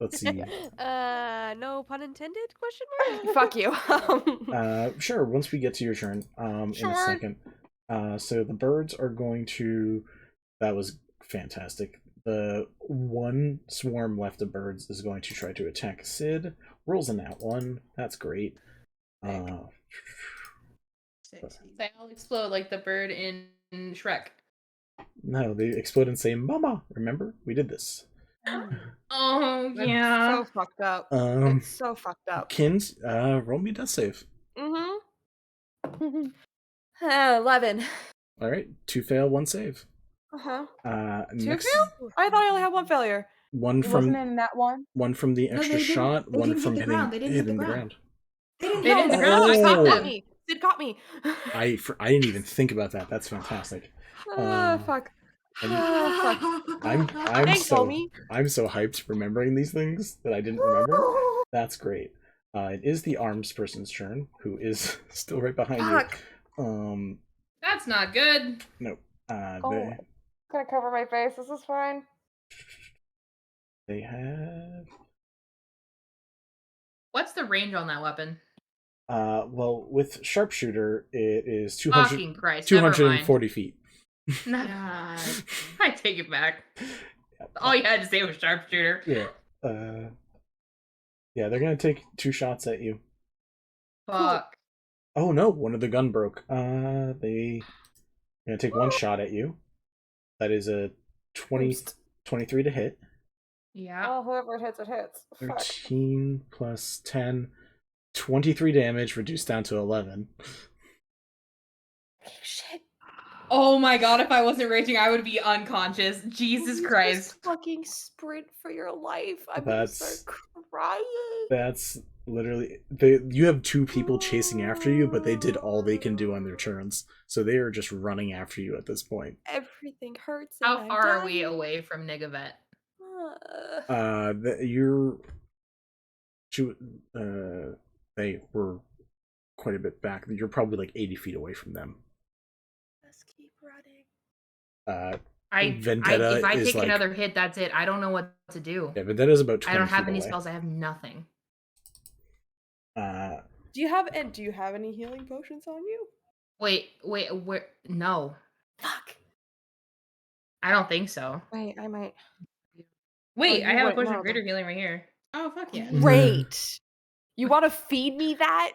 Speaker 3: Let's see.
Speaker 7: No pun intended? Question mark?
Speaker 1: Fuck you.
Speaker 3: Sure, once we get to your turn, in a second. So the birds are going to... That was fantastic. The one swarm left of birds is going to try to attack Sid. Rolls in that one. That's great.
Speaker 6: They all explode like the bird in Shrek.
Speaker 3: No, they explode and say, Mama! Remember? We did this.
Speaker 6: Oh, yeah.
Speaker 1: It's so fucked up. It's so fucked up.
Speaker 3: Kins, roll me a death save.
Speaker 1: 11.
Speaker 3: Alright, 2 fail, 1 save.
Speaker 1: 2 fail? I thought I only had 1 failure.
Speaker 3: One
Speaker 2: It wasn't in that one.
Speaker 3: One from the extra shot, one from hitting the ground.
Speaker 6: They didn't hit the ground. I caught them.
Speaker 1: Sid caught me.
Speaker 3: I didn't even think about that. That's fantastic.
Speaker 1: Fuck. Fuck.
Speaker 3: I'm
Speaker 1: Thanks,
Speaker 3: so
Speaker 1: homie.
Speaker 3: I'm so hyped remembering these things that I didn't remember. That's great. It is the arms person's turn, who is still right behind you.
Speaker 6: That's not good.
Speaker 3: No.
Speaker 1: Gonna cover my face. This is fine.
Speaker 3: They have...
Speaker 6: What's the range on that weapon?
Speaker 3: Well, with sharpshooter, it is
Speaker 6: 240
Speaker 3: feet.
Speaker 6: Nah, I take it back. All you had to say was sharpshooter.
Speaker 3: Yeah. Yeah, they're gonna take 2 shots at you.
Speaker 6: Fuck.
Speaker 3: Oh no, one of the gun broke. They gonna take one shot at you. That is a 23 to hit.
Speaker 6: Yeah.
Speaker 1: Oh, whoever it hits, it hits.
Speaker 3: 13 plus 10. 23 damage, reduced down to 11.
Speaker 1: Shit.
Speaker 6: Oh my god, if I wasn't raging, I would be unconscious. Jesus Christ.
Speaker 1: Just fucking sprint for your life. I'm
Speaker 3: That's-
Speaker 1: gonna start crying.
Speaker 3: That's literally... you have 2 people chasing after you, but they did all they can do on their turns. So they are just running after you at this point.
Speaker 1: Everything hurts.
Speaker 6: How
Speaker 1: and
Speaker 6: far
Speaker 1: I'm
Speaker 6: are we
Speaker 1: dying.
Speaker 6: away from Nigavette?
Speaker 3: They were quite a bit back. You're probably like 80 feet away from them.
Speaker 1: Let's keep running.
Speaker 3: Vendetta
Speaker 6: if I
Speaker 3: is
Speaker 6: take
Speaker 3: like,
Speaker 6: another hit, that's it. I don't know what to do.
Speaker 3: Yeah, Vendetta's about 20
Speaker 6: I don't have
Speaker 3: feet
Speaker 6: any
Speaker 3: away.
Speaker 6: spells. I have nothing.
Speaker 1: Do you have any healing potions on you?
Speaker 6: Wait, where? No.
Speaker 1: Fuck.
Speaker 6: I don't think so.
Speaker 1: Wait, I might.
Speaker 6: Wait,
Speaker 1: Oh,
Speaker 6: I
Speaker 1: you
Speaker 6: have a
Speaker 1: wouldn't
Speaker 6: potion
Speaker 1: know
Speaker 6: of greater healing right here. Oh, fuck yeah.
Speaker 1: Great. You want to feed me that?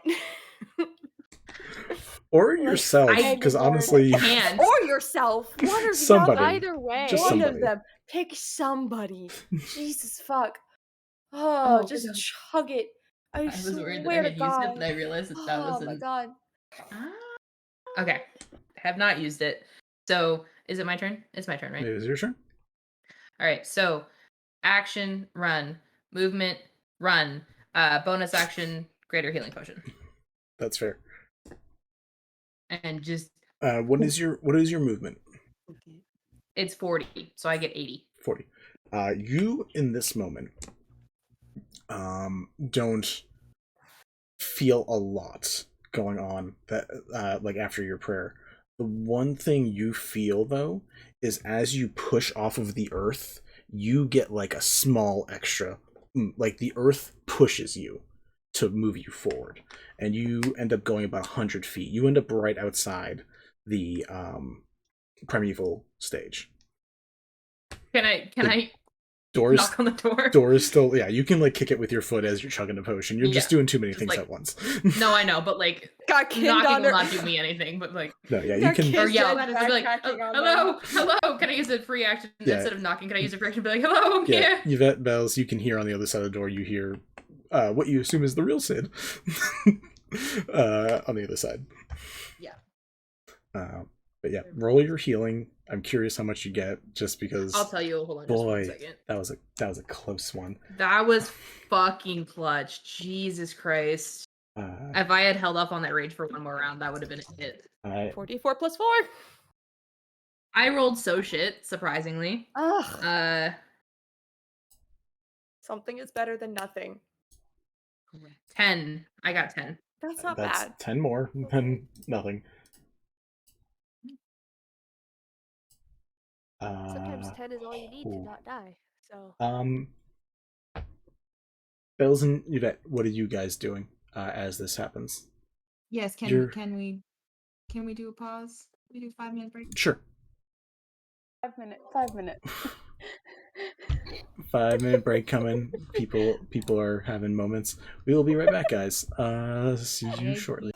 Speaker 3: Or yourself, because honestly...
Speaker 1: Or yourself. One or the
Speaker 3: Somebody.
Speaker 1: other. Either way.
Speaker 3: Just
Speaker 1: One
Speaker 3: somebody.
Speaker 1: of them. Pick somebody. Jesus fuck. Oh, just chug it. I
Speaker 6: was worried that
Speaker 1: swear
Speaker 6: I
Speaker 1: to
Speaker 6: had used
Speaker 1: God.
Speaker 6: it, but I realized that that
Speaker 1: Oh
Speaker 6: was
Speaker 1: my
Speaker 6: an...
Speaker 1: God.
Speaker 6: Okay. Have not used it. So, is it my turn? It's my turn, right?
Speaker 3: It is your turn.
Speaker 6: Alright, so action, run. Movement, run. Bonus action, greater healing potion.
Speaker 3: That's fair.
Speaker 6: And just...
Speaker 3: what is your movement?
Speaker 6: It's 40, so I get 80.
Speaker 3: 40. You, in this moment, don't feel a lot going on that like after your prayer. The one thing you feel, though, is as you push off of the earth, you get like a small extra. Like the earth pushes you to move you forward, and you end up going about 100 feet. You end up right outside the primeval stage.
Speaker 6: Can I
Speaker 3: Doors,
Speaker 6: knock on the door?
Speaker 3: Door is still, yeah, you can like kick it with your foot as you're chugging a potion. You're just doing too many things
Speaker 6: like,
Speaker 3: at once.
Speaker 6: No, I know, but like
Speaker 1: got
Speaker 6: knocking will not do me anything, but like
Speaker 3: no, yeah, you can
Speaker 6: or yell at us and be like,
Speaker 1: hello,
Speaker 6: hello, can I use a free action instead of knocking? Can I use a free action? Be like, hello, I'm
Speaker 3: yeah,
Speaker 6: here.
Speaker 3: Yvette bells. You can hear on the other side of the door. You hear what you assume is the real Sid on the other side.
Speaker 6: Yeah.
Speaker 3: But yeah, roll your healing. I'm curious how much you get, just because.
Speaker 6: I'll tell you. Hold on, just 1 second.
Speaker 3: that was a close one.
Speaker 6: That was fucking clutch. Jesus Christ. If I had held up on that rage for one more round, that would have been a hit.
Speaker 1: 44 plus 4.
Speaker 6: I rolled so shit, surprisingly.
Speaker 1: Ugh. Something is better than nothing.
Speaker 6: 10. I got 10.
Speaker 1: That's not
Speaker 3: That's
Speaker 1: bad.
Speaker 3: 10 more than nothing.
Speaker 7: Sometimes 10 is all you need to not die. So.
Speaker 3: Bells and Yvette, what are you guys doing as this happens?
Speaker 5: Yes, can we do a pause? We do 5-minute break?
Speaker 3: Sure.
Speaker 2: 5 minutes. 5 minutes.
Speaker 3: 5-minute break coming. People are having moments. We will be right back, guys. See you shortly.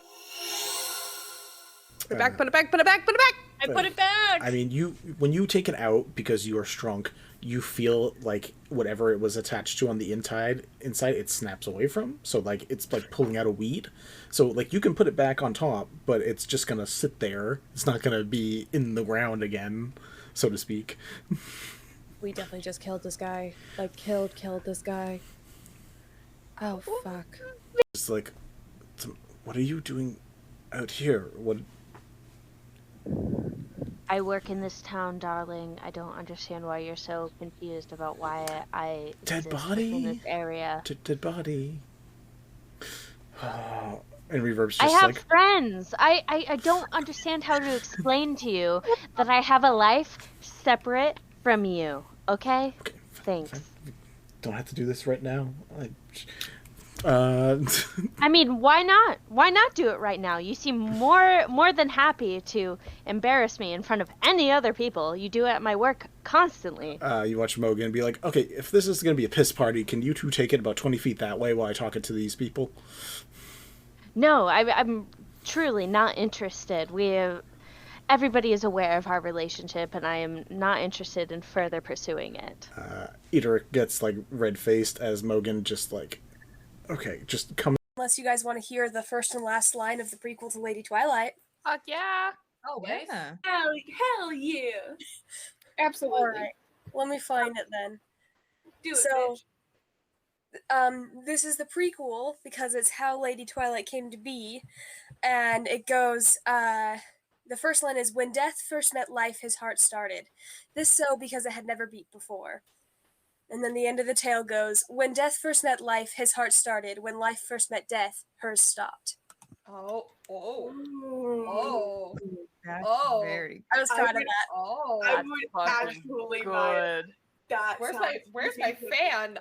Speaker 1: Put it back, put it back, put it back, put it back!
Speaker 9: I put it back!
Speaker 3: I mean, when you take it out because you are shrunk, you feel like whatever it was attached to on the inside it snaps away from. So like it's like pulling out a weed. So like you can put it back on top, but it's just gonna sit there. It's not gonna be in the ground again, so to speak.
Speaker 7: We definitely just killed this guy. Like killed this guy. Oh fuck.
Speaker 3: It's like, what are you doing out here? What?
Speaker 12: I work in this town, darling. I don't understand why you're so confused about why I
Speaker 3: Dead
Speaker 12: exist
Speaker 3: body
Speaker 12: in this area.
Speaker 3: Dead body. And Reverb's
Speaker 12: I
Speaker 3: just
Speaker 12: have
Speaker 3: like
Speaker 12: friends. I don't understand how to explain to you that I have a life separate from you. Okay? Thanks.
Speaker 3: Don't have to do this right now. I
Speaker 12: mean, why not? Why not do it right now? You seem more than happy to embarrass me in front of any other people. You do it at my work constantly.
Speaker 3: You watch Mogan be like, okay, if this is going to be a piss party, can you two take it about 20 feet that way while I talk it to these people?
Speaker 12: No, I'm truly not interested. Everybody is aware of our relationship, and I am not interested in further pursuing it.
Speaker 3: Edric gets like red-faced as Mogan just like, okay, just come.
Speaker 15: Unless you guys want to hear the first and last line of the prequel to Lady Twilight.
Speaker 13: Fuck yeah.
Speaker 9: Oh,
Speaker 5: Yeah.
Speaker 8: Hell yeah.
Speaker 15: Absolutely. All right. Let me find it then.
Speaker 8: Do it,
Speaker 15: So,
Speaker 8: bitch.
Speaker 15: this is the prequel because it's how Lady Twilight came to be, and it goes, the first line is, when death first met life, his heart started. This so because it had never beat before. And then the end of the tale goes, when death first met life, his heart started. When life first met death, hers stopped.
Speaker 14: That's very
Speaker 15: I was proud of that.
Speaker 8: I would absolutely buy that.
Speaker 1: Where's my fan?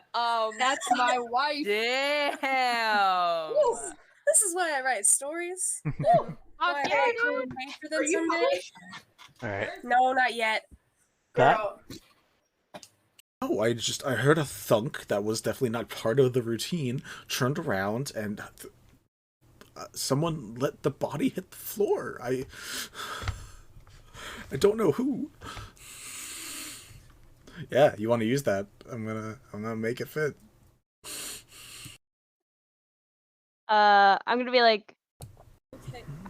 Speaker 15: That's my wife.
Speaker 14: Damn.
Speaker 15: This is why I write stories.
Speaker 13: Fuck
Speaker 15: Why
Speaker 13: yeah,
Speaker 15: I
Speaker 13: dude.
Speaker 15: pay for them someday.
Speaker 10: Alright.
Speaker 15: No, not yet.
Speaker 10: That
Speaker 3: Oh, I heard a thunk that was definitely not part of the routine. Turned around and someone let the body hit the floor. I don't know who. Yeah, you want to use that? I'm gonna make it fit.
Speaker 12: I'm gonna be like,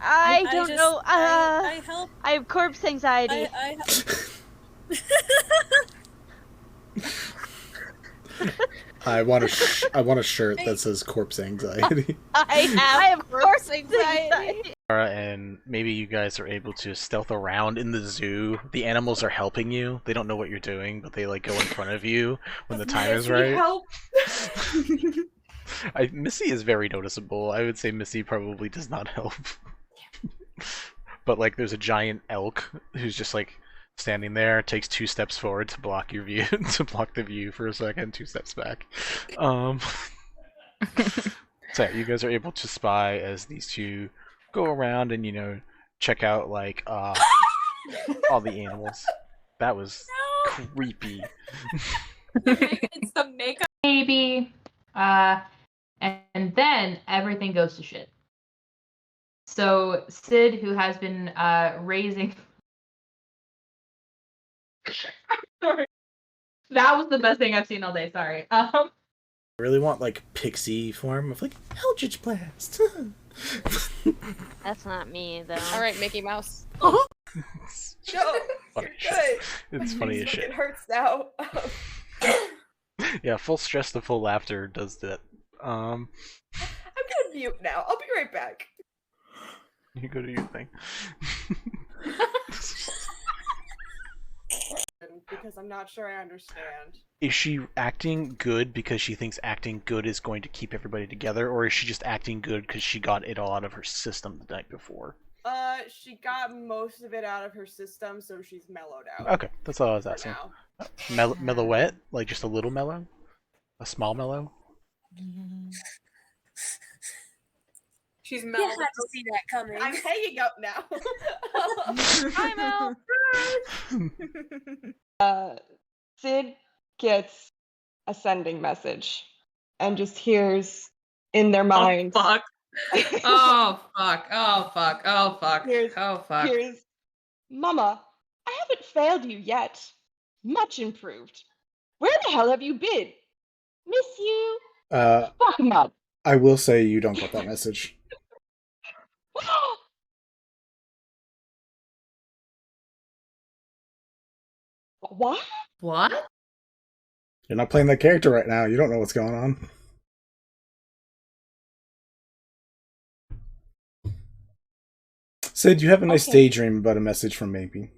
Speaker 12: I don't know.
Speaker 15: I help.
Speaker 12: I have corpse anxiety.
Speaker 3: I want a shirt that says corpse anxiety.
Speaker 12: I have corpse anxiety.
Speaker 10: And maybe you guys are able to stealth around in the zoo. The animals are helping you. They don't know what you're doing, but they like go in front of you when the time is right.
Speaker 8: Help.
Speaker 10: Missy is very noticeable. I would say Missy probably does not help. But like there's a giant elk who's just like standing there, takes 2 steps forward to block your view, to block the view for a second, 2 steps back. So yeah, you guys are able to spy as these two go around and check out like all the animals. That was creepy.
Speaker 6: It's the makeup baby. And then everything goes to shit. So Sid, who has been raising sorry. That was the best thing I've seen all day, sorry.
Speaker 3: I really want like pixie form of like Eldritch Blast.
Speaker 12: That's not me though.
Speaker 1: All right, Mickey Mouse.
Speaker 3: Joe,
Speaker 1: you're good.
Speaker 10: It's funny as shit.
Speaker 1: It hurts now.
Speaker 10: Yeah, full stress to full laughter does that.
Speaker 1: I'm gonna mute now. I'll be right back.
Speaker 10: You go to your thing.
Speaker 1: Because I'm not sure I understand.
Speaker 10: Is she acting good because she thinks acting good is going to keep everybody together, or is she just acting good because she got it all out of her system the night before?
Speaker 1: She got most of it out of her system, so she's mellowed out.
Speaker 10: Okay, that's all I was asking. Mellowette? Like just a little mellow? A small mellow?
Speaker 8: She's
Speaker 15: You
Speaker 8: mellowed.
Speaker 15: had to see that coming.
Speaker 1: I'm hanging up now.
Speaker 11: Hi, Mel. Sid gets a sending message and just hears in their minds.
Speaker 8: Oh, fuck.
Speaker 6: Oh fuck, oh fuck, oh fuck, oh fuck.
Speaker 11: Here's, Mama, I haven't failed you yet. Much improved. Where the hell have you been? Miss you. Fuck 'em up.
Speaker 3: I will say you don't get that message.
Speaker 11: What?
Speaker 6: What?
Speaker 3: You're not playing that character right now. You don't know what's going on. Sid, you have a nice daydream about a message from Maybe.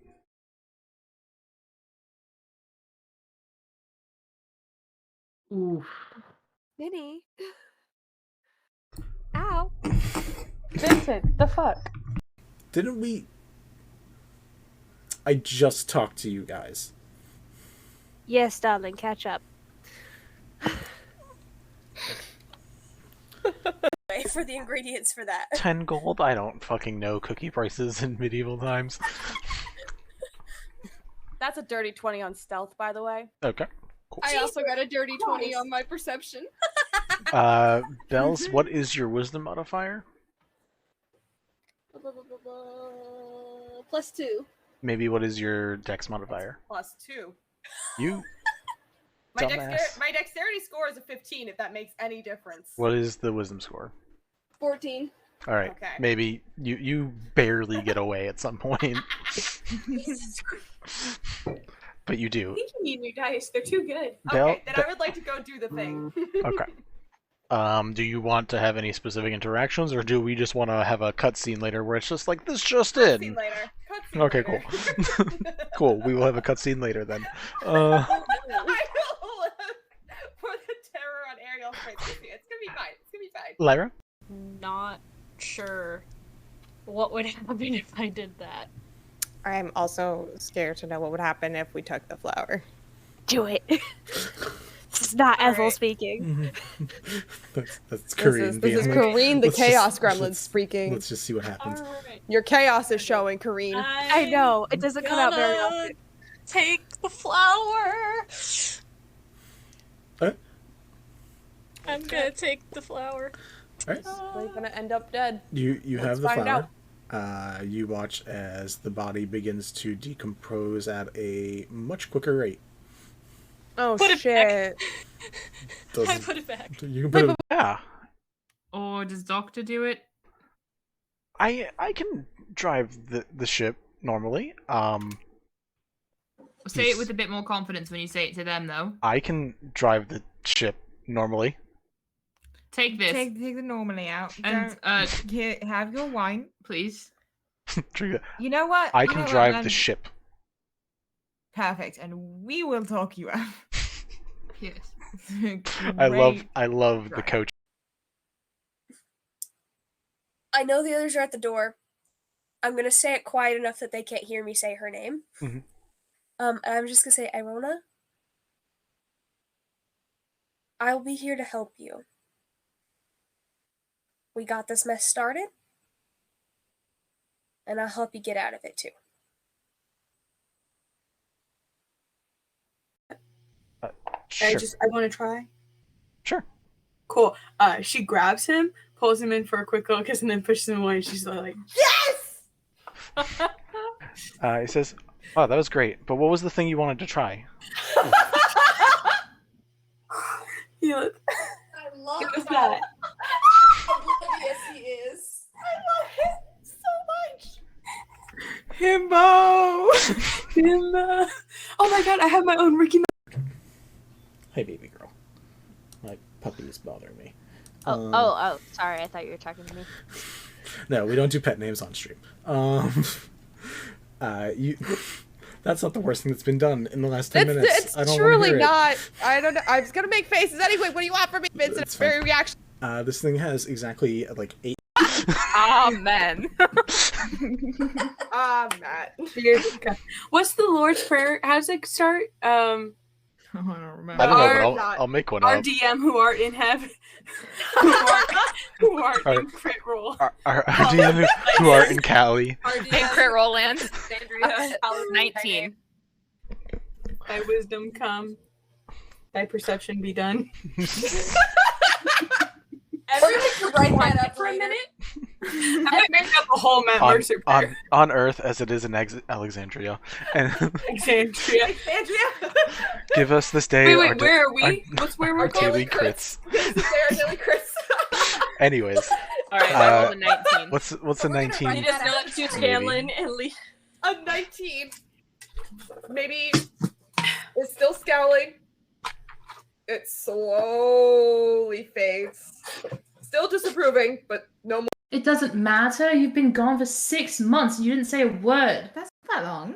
Speaker 6: Oof.
Speaker 7: Minnie. Ow.
Speaker 2: Vincent, the fuck?
Speaker 3: Didn't we... I just talked to you guys.
Speaker 7: Yes, darling, catch up.
Speaker 15: For the ingredients for that.
Speaker 10: 10 gold? I don't fucking know cookie prices in medieval times.
Speaker 1: That's a dirty 20 on stealth, by the way.
Speaker 10: Okay, cool.
Speaker 4: I also got a dirty 20 on my perception.
Speaker 10: Bells, what is your wisdom modifier?
Speaker 4: +2.
Speaker 10: Maybe what is your dex modifier?
Speaker 1: +2.
Speaker 10: You
Speaker 1: My
Speaker 10: dumbass.
Speaker 1: dexterity score is a 15, if that makes any difference.
Speaker 10: What is the wisdom score?
Speaker 4: 14.
Speaker 10: All right.
Speaker 1: Okay.
Speaker 10: Maybe you barely get away at some point. But you
Speaker 8: I
Speaker 10: do.
Speaker 8: think you need new dice. They're too good.
Speaker 1: Okay, then I would like to go do the thing.
Speaker 10: Okay. Do you want to have any specific interactions, or do we just want to have a cutscene later where it's just like, this just in?
Speaker 1: Cutscene later.
Speaker 10: Okay, cool. Cool. We will have a cutscene later then.
Speaker 1: I will put the terror on Ariel's face. It's gonna be fine. It's gonna be fine.
Speaker 10: Lyra?
Speaker 9: Not sure what would happen if I did that.
Speaker 16: I'm also scared to know what would happen if we took the flower.
Speaker 7: Do it. This is not Ethel speaking.
Speaker 3: That's Kareen.
Speaker 1: This is Kareen, the Chaos Gremlin speaking.
Speaker 3: Let's just see what happens.
Speaker 1: Your chaos is showing, Kareen.
Speaker 7: I know. It doesn't come out very often.
Speaker 9: Take the flower.
Speaker 3: What?
Speaker 9: I'm gonna take the flower.
Speaker 3: Alright.
Speaker 1: We're gonna end up dead.
Speaker 3: You have
Speaker 1: Let's
Speaker 3: the
Speaker 1: find
Speaker 3: flower.
Speaker 1: out.
Speaker 3: You watch as the body begins to decompose at a much quicker rate.
Speaker 1: Oh
Speaker 9: Put it
Speaker 1: shit!
Speaker 9: I put it back.
Speaker 3: You can put it.
Speaker 10: Yeah.
Speaker 6: Or does Doctor do it?
Speaker 10: I can drive the ship normally.
Speaker 6: Say it with a bit more confidence when you say it to them, though.
Speaker 10: I can drive the ship normally.
Speaker 6: Take this.
Speaker 14: Take the normally out.
Speaker 6: And,
Speaker 14: Here, have your wine.
Speaker 6: Please.
Speaker 14: You know what?
Speaker 10: I
Speaker 14: You
Speaker 10: can
Speaker 14: know what,
Speaker 10: drive
Speaker 14: then?
Speaker 10: the ship.
Speaker 14: Perfect, and we will talk you out.
Speaker 6: Yes.
Speaker 10: I love the coach.
Speaker 15: I know the others are at the door. I'm gonna say it quiet enough that they can't hear me say her name.
Speaker 10: Mhm.
Speaker 15: And I'm just gonna say, Irona, I'll be here to help you. We got this mess started, and I'll help you get out of it too.
Speaker 10: Sure.
Speaker 8: I want to try.
Speaker 10: Sure.
Speaker 8: Cool. She grabs him, pulls him in for a quick little kiss, and then pushes him away. And she's like,
Speaker 1: Yes!
Speaker 10: He says, "Oh, that was great. But what was the thing you wanted to try?"
Speaker 8: I
Speaker 4: love
Speaker 8: Who's
Speaker 4: how
Speaker 8: that?
Speaker 4: oblivious he is. I love him so much.
Speaker 8: Himbo! Himbo! Oh my god, I have my own Ricky.
Speaker 3: Hey, baby girl. My puppy is bothering me.
Speaker 12: Oh, sorry. I thought you were talking to me.
Speaker 3: No, we don't do pet names on stream. That's not the worst thing that's been done in the last 10 minutes.
Speaker 1: It's
Speaker 3: I don't
Speaker 1: truly
Speaker 3: hear it.
Speaker 1: not. I don't know. I was gonna make faces anyway. What do you want from me, Vincent? It's very reaction.
Speaker 3: This thing has exactly like 8.
Speaker 13: Amen.
Speaker 1: Matt.
Speaker 8: What's the Lord's Prayer? How does it start?
Speaker 10: I don't know, but I'll make one
Speaker 8: Our
Speaker 10: up.
Speaker 8: DM who art in heaven, who art in crit roll.
Speaker 10: Our DM who are in Cali.
Speaker 13: In crit roll land. Sandria, 19.
Speaker 8: Thy wisdom come, thy perception be done.
Speaker 4: Everyone can write that up for a minute.
Speaker 8: I might make up a whole Matt Mercer prayer.
Speaker 10: On Earth as it is in Alexandria. And
Speaker 8: Alexandria.
Speaker 10: give us this day
Speaker 8: Wait, where are we? What's where we're
Speaker 10: our
Speaker 8: going?
Speaker 10: daily crits.
Speaker 1: Daily crits.
Speaker 10: Anyways.
Speaker 13: Alright, I rolled a 19.
Speaker 10: What's a 19?
Speaker 13: You just not to Scanlan and Lee.
Speaker 1: A 19. Maybe is still scowling. It slowly fades. Still disapproving, but no more.
Speaker 17: It doesn't matter. You've been gone for 6 months and you didn't say a word.
Speaker 14: That's not that long.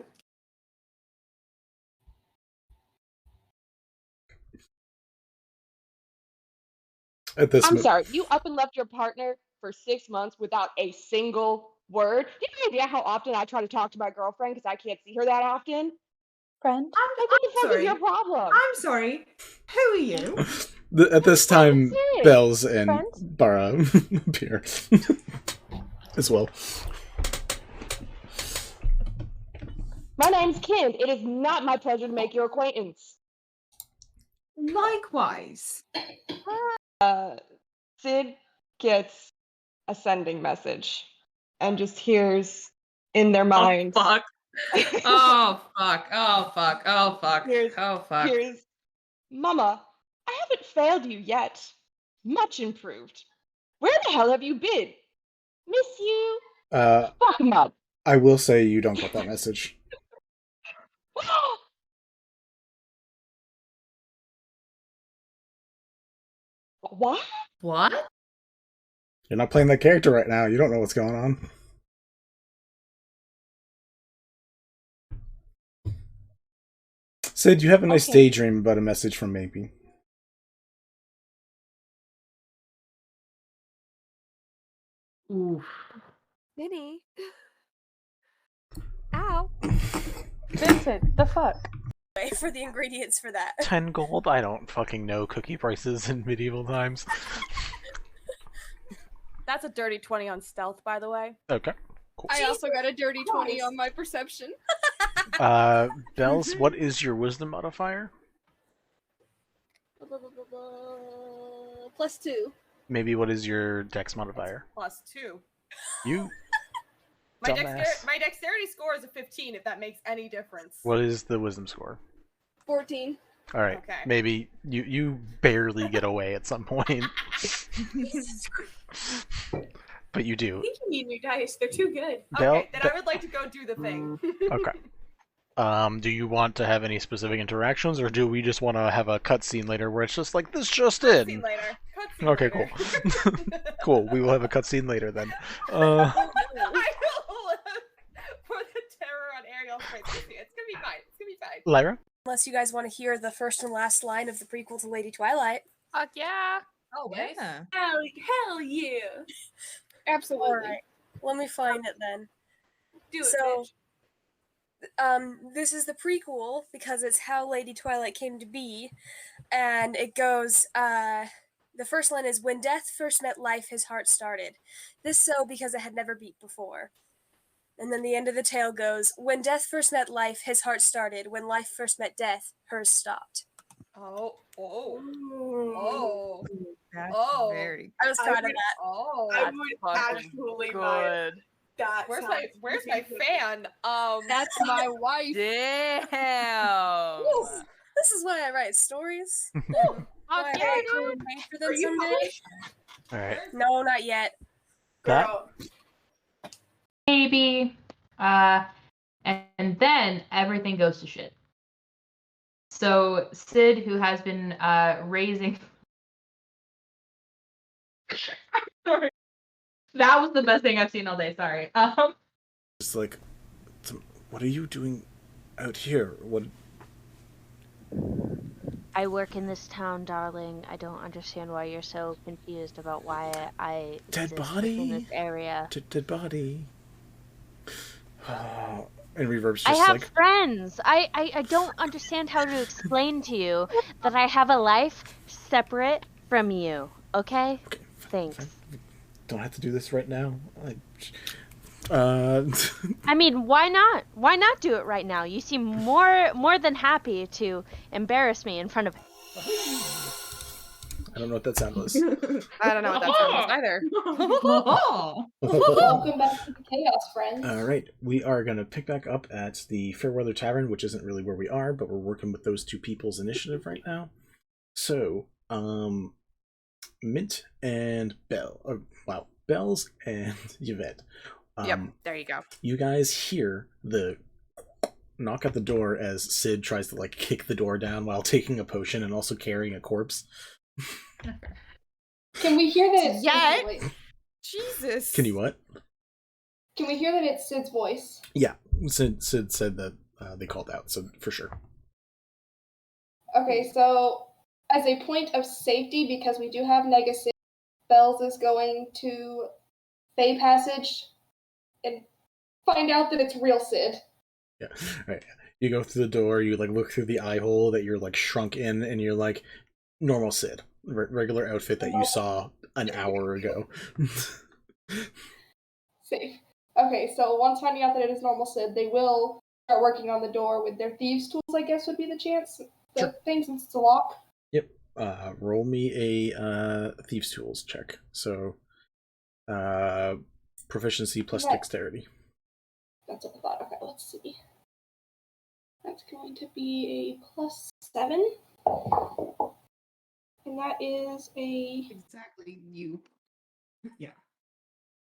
Speaker 11: I'm sorry, you up and left your partner for 6 months without a single word? Do you have any idea how often I try to talk to my girlfriend because I can't see her that often?
Speaker 2: Friend?
Speaker 11: Like, what the fuck is your problem?
Speaker 14: I'm sorry. Who are you?
Speaker 3: At this time,
Speaker 11: it?
Speaker 3: Bells and
Speaker 11: Friends?
Speaker 3: Bara appear as well.
Speaker 11: My name's Kent. It is not my pleasure to make your acquaintance.
Speaker 14: Likewise.
Speaker 11: Sid gets a sending message. and just hears in their minds.
Speaker 6: Oh fuck. Oh fuck. Oh fuck. Oh fuck.
Speaker 11: Here's,
Speaker 6: Oh fuck.
Speaker 11: here's, Mama, I haven't failed you yet. Much improved. Where the hell have you been? Miss you. Fuck 'em up.
Speaker 3: I will say you don't get that message.
Speaker 11: What?
Speaker 6: What?
Speaker 3: You're not playing that character right now. You don't know what's going on. Sid, you have a nice daydream about a message from Maybe.
Speaker 6: Oof.
Speaker 7: Minnie. Ow.
Speaker 2: Vincent, the fuck?
Speaker 15: For the ingredients for that.
Speaker 10: 10 gold? I don't fucking know cookie prices in medieval times.
Speaker 1: That's a dirty 20 on stealth, by the way.
Speaker 10: Okay, cool.
Speaker 4: I also got a dirty 20 on my perception.
Speaker 10: Bells, what is your wisdom modifier?
Speaker 4: +2.
Speaker 10: Maybe what is your dex modifier?
Speaker 1: +2.
Speaker 10: You
Speaker 1: My
Speaker 10: dumbass.
Speaker 1: dexterity score is a 15, if that makes any difference.
Speaker 10: What is the wisdom score?
Speaker 4: 14.
Speaker 10: Alright,
Speaker 1: Okay.
Speaker 10: maybe you barely get away at some point. But you do.
Speaker 4: I think you need new dice. They're too good.
Speaker 1: Okay, then I would like to go do the thing.
Speaker 10: Okay. Do you want to have any specific interactions, or do we just want to have a cutscene later where it's just like, this just in?
Speaker 1: Cutscene later.
Speaker 10: Okay, cool. Cool, we will have a cutscene later then.
Speaker 1: I will for the terror on Ariel's face. It's gonna be fine. It's gonna be fine.
Speaker 10: Lyra?
Speaker 15: Unless you guys want to hear the first and last line of the prequel to Lady Twilight.
Speaker 13: Fuck yeah.
Speaker 1: Oh,
Speaker 6: Yeah.
Speaker 4: Hell yeah. Absolutely.
Speaker 15: Alright, let me find it then.
Speaker 4: Do it,
Speaker 15: So,
Speaker 4: bitch.
Speaker 15: this is the prequel because it's how Lady Twilight came to be, and it goes, the first line is, when death first met life, his heart started. This so because it had never beat before. And then the end of the tale goes, when death first met life, his heart started. When life first met death, hers stopped.
Speaker 14: That's
Speaker 1: Oh.
Speaker 14: very
Speaker 15: I was proud of that.
Speaker 1: Oh,
Speaker 8: I
Speaker 1: that's
Speaker 8: would
Speaker 1: fucking
Speaker 8: actually buy it.
Speaker 1: good.
Speaker 8: That
Speaker 1: Where's
Speaker 8: sounds
Speaker 1: my fan?
Speaker 4: That's my wife.
Speaker 13: Damn.
Speaker 15: This is why I write stories.
Speaker 13: Fuck
Speaker 15: Why I
Speaker 13: yeah,
Speaker 15: actually
Speaker 13: dude.
Speaker 15: pay for them
Speaker 8: Are you
Speaker 15: someday.
Speaker 8: published?
Speaker 10: Alright.
Speaker 15: No, not yet.
Speaker 10: That
Speaker 8: Girl.
Speaker 6: Maybe. And then everything goes to shit. So Sid, who has been raising. Sorry. That was the best thing I've seen all day. Sorry.
Speaker 3: It's like, what are you doing out here? What?
Speaker 12: I work in this town, darling. I don't understand why you're so confused about why I
Speaker 3: Dead
Speaker 12: exist
Speaker 3: body?
Speaker 12: in this area.
Speaker 3: Dead body. And Reverb's
Speaker 12: I
Speaker 3: just
Speaker 12: have
Speaker 3: like,
Speaker 12: friends. I don't understand how to explain to you that I have a life separate from you. Okay? Thanks.
Speaker 3: don't have to do this right now.
Speaker 12: I mean, why not? Why not do it right now? You seem more than happy to embarrass me in front of.
Speaker 3: I don't know what that sound was.
Speaker 1: I don't know what that sound was either.
Speaker 4: Welcome back to the chaos, friends.
Speaker 3: All right, we are going to pick back up at the Fairweather Tavern, which isn't really where we are, but we're working with those two people's initiative right now. So, Mint and Bells and Yvette.
Speaker 1: Yep, there you go.
Speaker 3: You guys hear the knock at the door as Sid tries to like kick the door down while taking a potion and also carrying a corpse.
Speaker 4: Can we hear that it's
Speaker 1: Yet?
Speaker 4: Sid's voice?
Speaker 1: Jesus.
Speaker 3: Can you what?
Speaker 4: Can we hear that it's Sid's voice?
Speaker 3: Yeah, Sid said that they called out, so for sure.
Speaker 4: Okay, so as a point of safety, because we do have Negasid, Bells is going to Fey Passage and find out that it's real Sid.
Speaker 3: Yeah, right. You go through the door, you like look through the eye hole that you're like shrunk in, and you're like, normal Sid, regular outfit that you saw an hour ago.
Speaker 4: Safe. Okay, so once finding out that it is normal Sid, they will start working on the door with their thieves' tools, I guess would be the chance. The
Speaker 3: Sure.
Speaker 4: thing, since it's a lock.
Speaker 3: Yep. Roll me a thieves' tools check. So, Proficiency plus
Speaker 4: Right.
Speaker 3: dexterity.
Speaker 4: That's what I thought. Okay, let's see. That's going to be a +7. And that is a...
Speaker 5: Exactly, you. Yeah.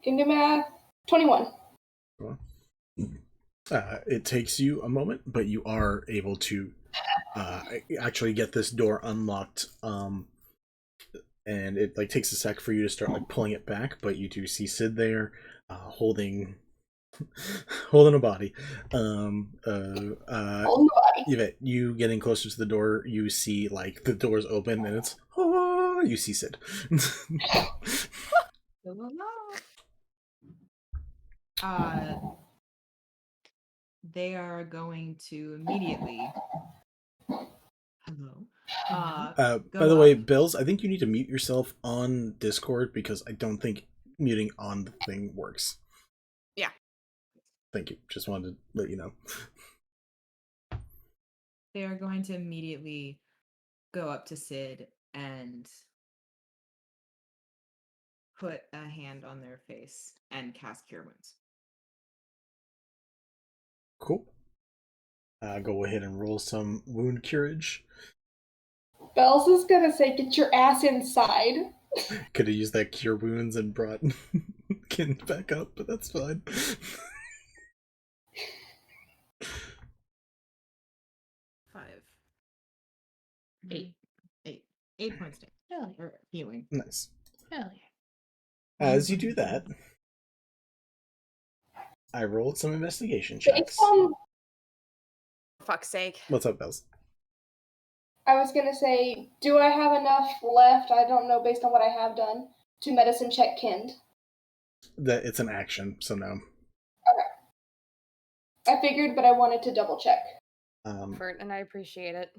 Speaker 4: Can do math. 21.
Speaker 3: It takes you a moment, but you are able to actually get this door unlocked. And it like takes a sec for you to start like pulling it back, but you do see Sid there, holding a body.
Speaker 4: Holding the body.
Speaker 3: Yvette, you getting closer to the door, you see like the door's open and it's you see Sid.
Speaker 5: They are going to immediately. Hello.
Speaker 3: By the way, Bells, I think you need to mute yourself on Discord because I don't think muting on the thing works.
Speaker 8: Yeah.
Speaker 3: Thank you. Just wanted to let you know.
Speaker 5: They are going to immediately go up to Sid and put a hand on their face and cast Cure Wounds.
Speaker 3: Cool. Go ahead and roll some wound curage.
Speaker 4: Bells is gonna say, "Get your ass inside."
Speaker 3: Could have used that cure wounds and brought Kin back up, but that's fine.
Speaker 5: 5, 8 points damage. Or healing.
Speaker 3: Nice.
Speaker 6: Hell yeah.
Speaker 3: As you do that, I rolled some investigation checks.
Speaker 8: For fuck's sake.
Speaker 3: What's up, Bells?
Speaker 4: I was gonna say, do I have enough left? I don't know based on what I have done to medicine check Kind.
Speaker 3: That it's an action, so no.
Speaker 4: Okay. I figured, but I wanted to double check.
Speaker 7: And I appreciate it.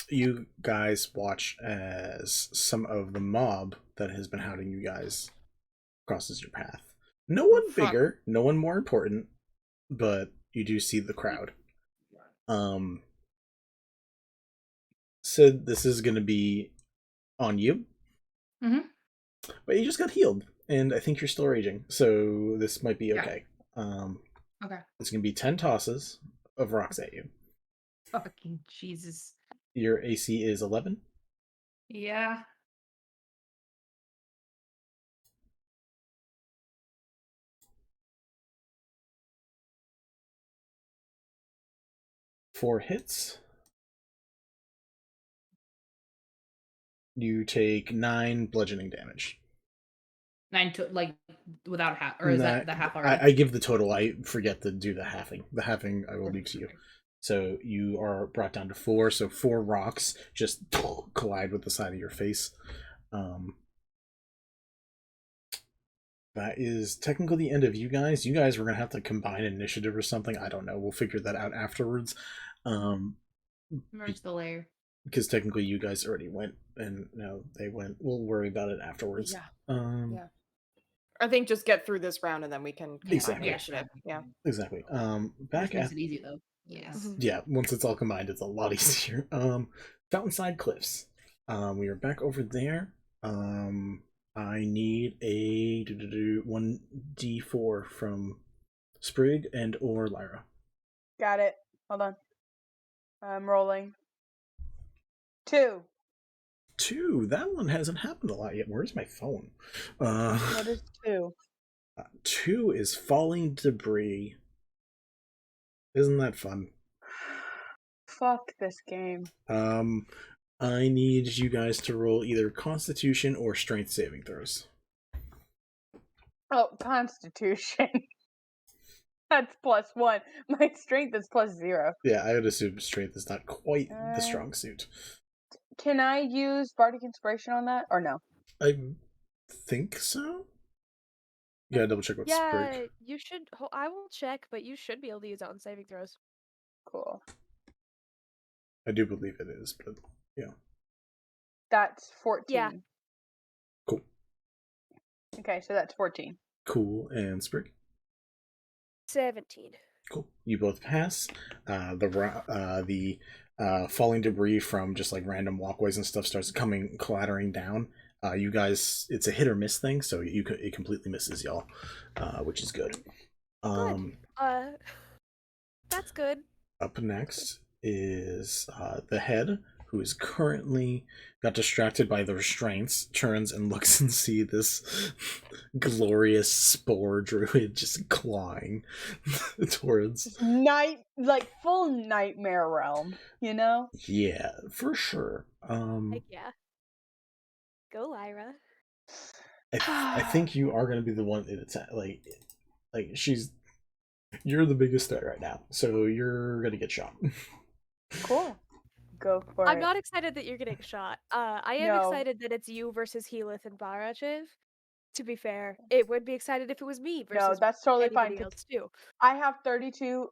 Speaker 3: You guys watch as some of the mob that has been hounding you guys crosses your path. No one bigger, no one more important, but you do see the crowd. Sid, this is going to be on you.
Speaker 6: Mm-hmm.
Speaker 3: But you just got healed, and I think you're still raging, so this might be okay.
Speaker 6: Okay.
Speaker 3: It's going to be 10 tosses of rocks at you.
Speaker 6: Fucking Jesus.
Speaker 3: Your AC is 11?
Speaker 6: Yeah.
Speaker 3: Four hits. You take 9 bludgeoning damage.
Speaker 6: 9 to like without half, or is that the half already?
Speaker 3: I give the total. I forget to do the halving. The halving I will leave to you. So you are brought down to 4. So 4 rocks just collide with the side of your face. That is technically the end of you guys. You guys were gonna have to combine initiative or something. I don't know. We'll figure that out afterwards.
Speaker 6: Merge the layer.
Speaker 3: Because technically you guys already went, and now they went. We'll worry about it afterwards.
Speaker 8: Yeah. I think just get through this round and then we can
Speaker 3: Exactly.
Speaker 8: initiative. Yeah.
Speaker 3: Exactly. Back
Speaker 6: makes
Speaker 3: at
Speaker 6: it easy though. Yes.
Speaker 3: yeah. Once it's all combined, it's a lot easier. Fountainside Cliffs. We are back over there. I need a 1d4 from Sprig and or Lyra.
Speaker 2: Got it. Hold on. I'm rolling. 2.
Speaker 3: 2. That one hasn't happened a lot yet. Where's my phone?
Speaker 2: What is 2?
Speaker 3: 2 is falling debris. Isn't that fun?
Speaker 2: Fuck this game.
Speaker 3: I need you guys to roll either Constitution or Strength saving throws.
Speaker 2: Oh, Constitution. That's +1. My Strength is +0.
Speaker 3: Yeah, I would assume Strength is not quite the strong suit.
Speaker 2: Can I use Bardic Inspiration on that, or no?
Speaker 3: I think so. You gotta double check with
Speaker 7: Yeah,
Speaker 3: Sprig.
Speaker 7: you should. I will check, but you should be able to use it on saving throws.
Speaker 2: Cool.
Speaker 3: I do believe it is, but yeah.
Speaker 2: That's 14.
Speaker 7: Yeah.
Speaker 3: Cool.
Speaker 2: Okay, so that's 14.
Speaker 3: Cool. And Sprig?
Speaker 7: 17.
Speaker 3: Cool. You both pass. The falling debris from just like random walkways and stuff starts coming clattering down. You guys, it's a hit or miss thing, so it completely misses y'all, which is good.
Speaker 7: That's good.
Speaker 3: Up next is the head, who is currently got distracted by the restraints, turns and looks and see this glorious spore druid just clawing towards
Speaker 2: full nightmare realm, you know?
Speaker 3: Yeah, for sure.
Speaker 7: Heck yeah. Go, Lyra.
Speaker 3: I think you are going to be the one that attack. Like you're the biggest threat right now, so you're going to get shot.
Speaker 2: Cool. Go for it.
Speaker 7: I'm not excited that you're getting shot. I am excited that it's you versus Healith and Barachiv. To be fair, it would be excited if it was me versus
Speaker 2: that's totally
Speaker 7: anybody
Speaker 2: fine.
Speaker 7: else too.
Speaker 2: I have 32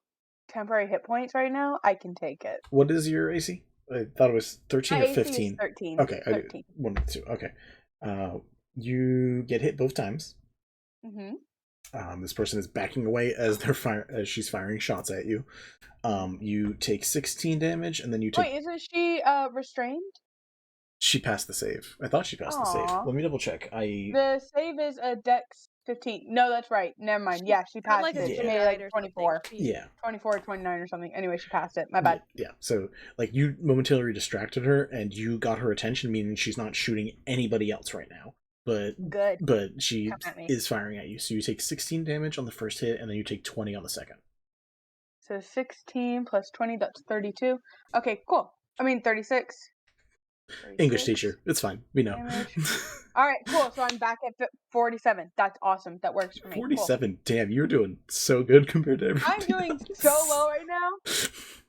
Speaker 2: temporary hit points right now. I can take it.
Speaker 3: What is your AC? I thought it was 13
Speaker 2: My
Speaker 3: or 15.
Speaker 2: AC is 13.
Speaker 3: Okay,
Speaker 2: 13.
Speaker 3: One of the two. Okay. You get hit both times. This person is backing away as she's firing shots at you. You take 16 damage, and then you take.
Speaker 2: Wait, isn't she restrained?
Speaker 3: She passed the save. I thought she passed the save. Let me double check.
Speaker 2: The save is a Dex 15. No, that's right. Never mind. Yeah, she passed it. She made like 24.
Speaker 3: Yeah.
Speaker 2: 24 or 29 or something. Anyway, she passed it. My bad.
Speaker 3: Yeah. So, like, you momentarily distracted her, and you got her attention, meaning she's not shooting anybody else right now. But she is firing at you. So you take 16 damage on the first hit, and then you take 20 on the second.
Speaker 2: So 16 plus 20, that's 32. Okay, cool. 36.
Speaker 3: English teacher. It's fine. We know.
Speaker 2: Alright, cool. So I'm back at 47. That's awesome. That works for me.
Speaker 3: 47. Cool. Damn, you're doing so good compared to everything.
Speaker 2: I'm doing so well right now.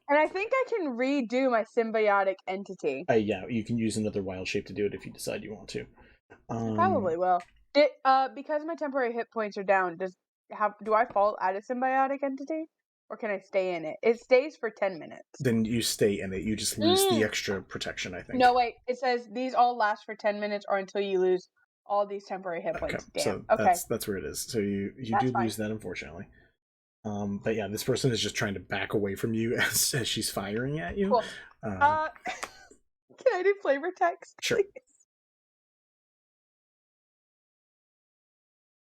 Speaker 2: And I think I can redo my symbiotic entity.
Speaker 3: Yeah, you can use another wild shape to do it if you decide you want to.
Speaker 2: Probably will. Because my temporary hit points are down, do I fall out of symbiotic entity? Or can I stay in it? It stays for 10 minutes.
Speaker 3: Then you stay in it. You just lose the extra protection, I think.
Speaker 2: No, wait. It says these all last for 10 minutes or until you lose all these temporary hit points. Damn.
Speaker 3: So that's where it is. So you do lose that, unfortunately. But yeah, this person is just trying to back away from you as she's firing at you.
Speaker 2: Cool. Can I do flavor text?
Speaker 3: Sure.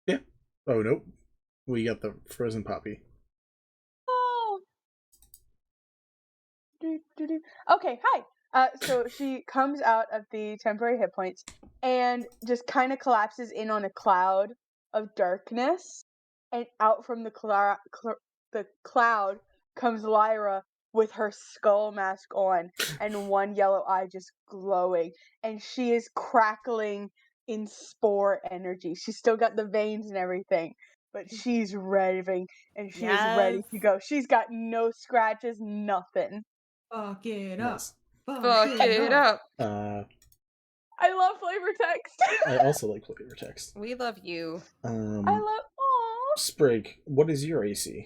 Speaker 3: Yeah. Oh, nope. We got the frozen poppy.
Speaker 2: Okay, hi. So she comes out of the temporary hit points and just kind of collapses in on a cloud of darkness, and out from the cloud comes Lyra with her skull mask on and one yellow eye just glowing, and she is crackling in spore energy. She's still got the veins and everything, but she's raving and she is ready to go. She's got no scratches, nothing.
Speaker 14: Fuck it up.
Speaker 1: Fuck it up.
Speaker 2: I love flavor text.
Speaker 3: I also like flavor text.
Speaker 1: We love you.
Speaker 2: I love. Aww.
Speaker 3: Sprig, what is your AC?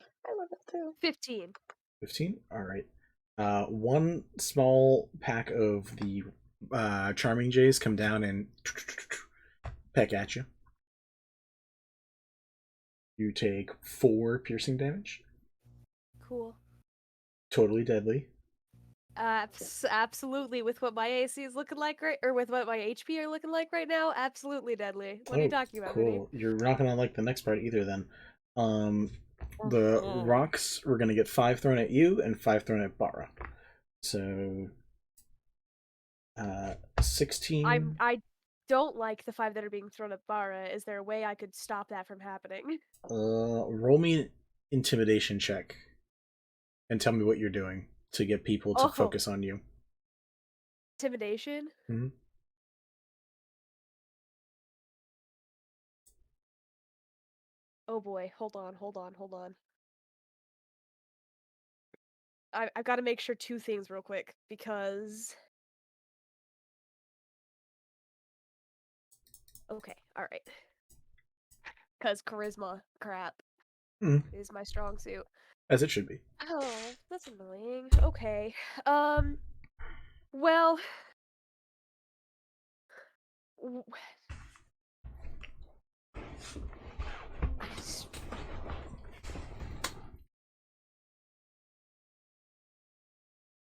Speaker 2: I love it too.
Speaker 7: 15.
Speaker 3: 15? Alright. One small pack of the Charming Jays come down and peck at you. You take 4 piercing damage.
Speaker 7: Cool.
Speaker 3: Totally deadly.
Speaker 7: Absolutely. With what my AC is looking like or with what my HP are looking like right now, absolutely deadly. What are you talking about,
Speaker 3: cool.
Speaker 7: Vinny?
Speaker 3: You're not gonna like the next part either then. The rocks, we're gonna get 5 thrown at you and 5 thrown at Bara. So 16.
Speaker 7: I don't like the 5 that are being thrown at Bara. Is there a way I could stop that from happening?
Speaker 3: Roll me an intimidation check and tell me what you're doing to get people to focus on you.
Speaker 7: Intimidation?
Speaker 3: Mm-hmm.
Speaker 7: Oh boy, hold on. I've got to make sure 2 things real quick, because... Okay, alright. Because charisma crap is my strong suit.
Speaker 3: As it should be.
Speaker 7: Oh, that's annoying. Okay. Well...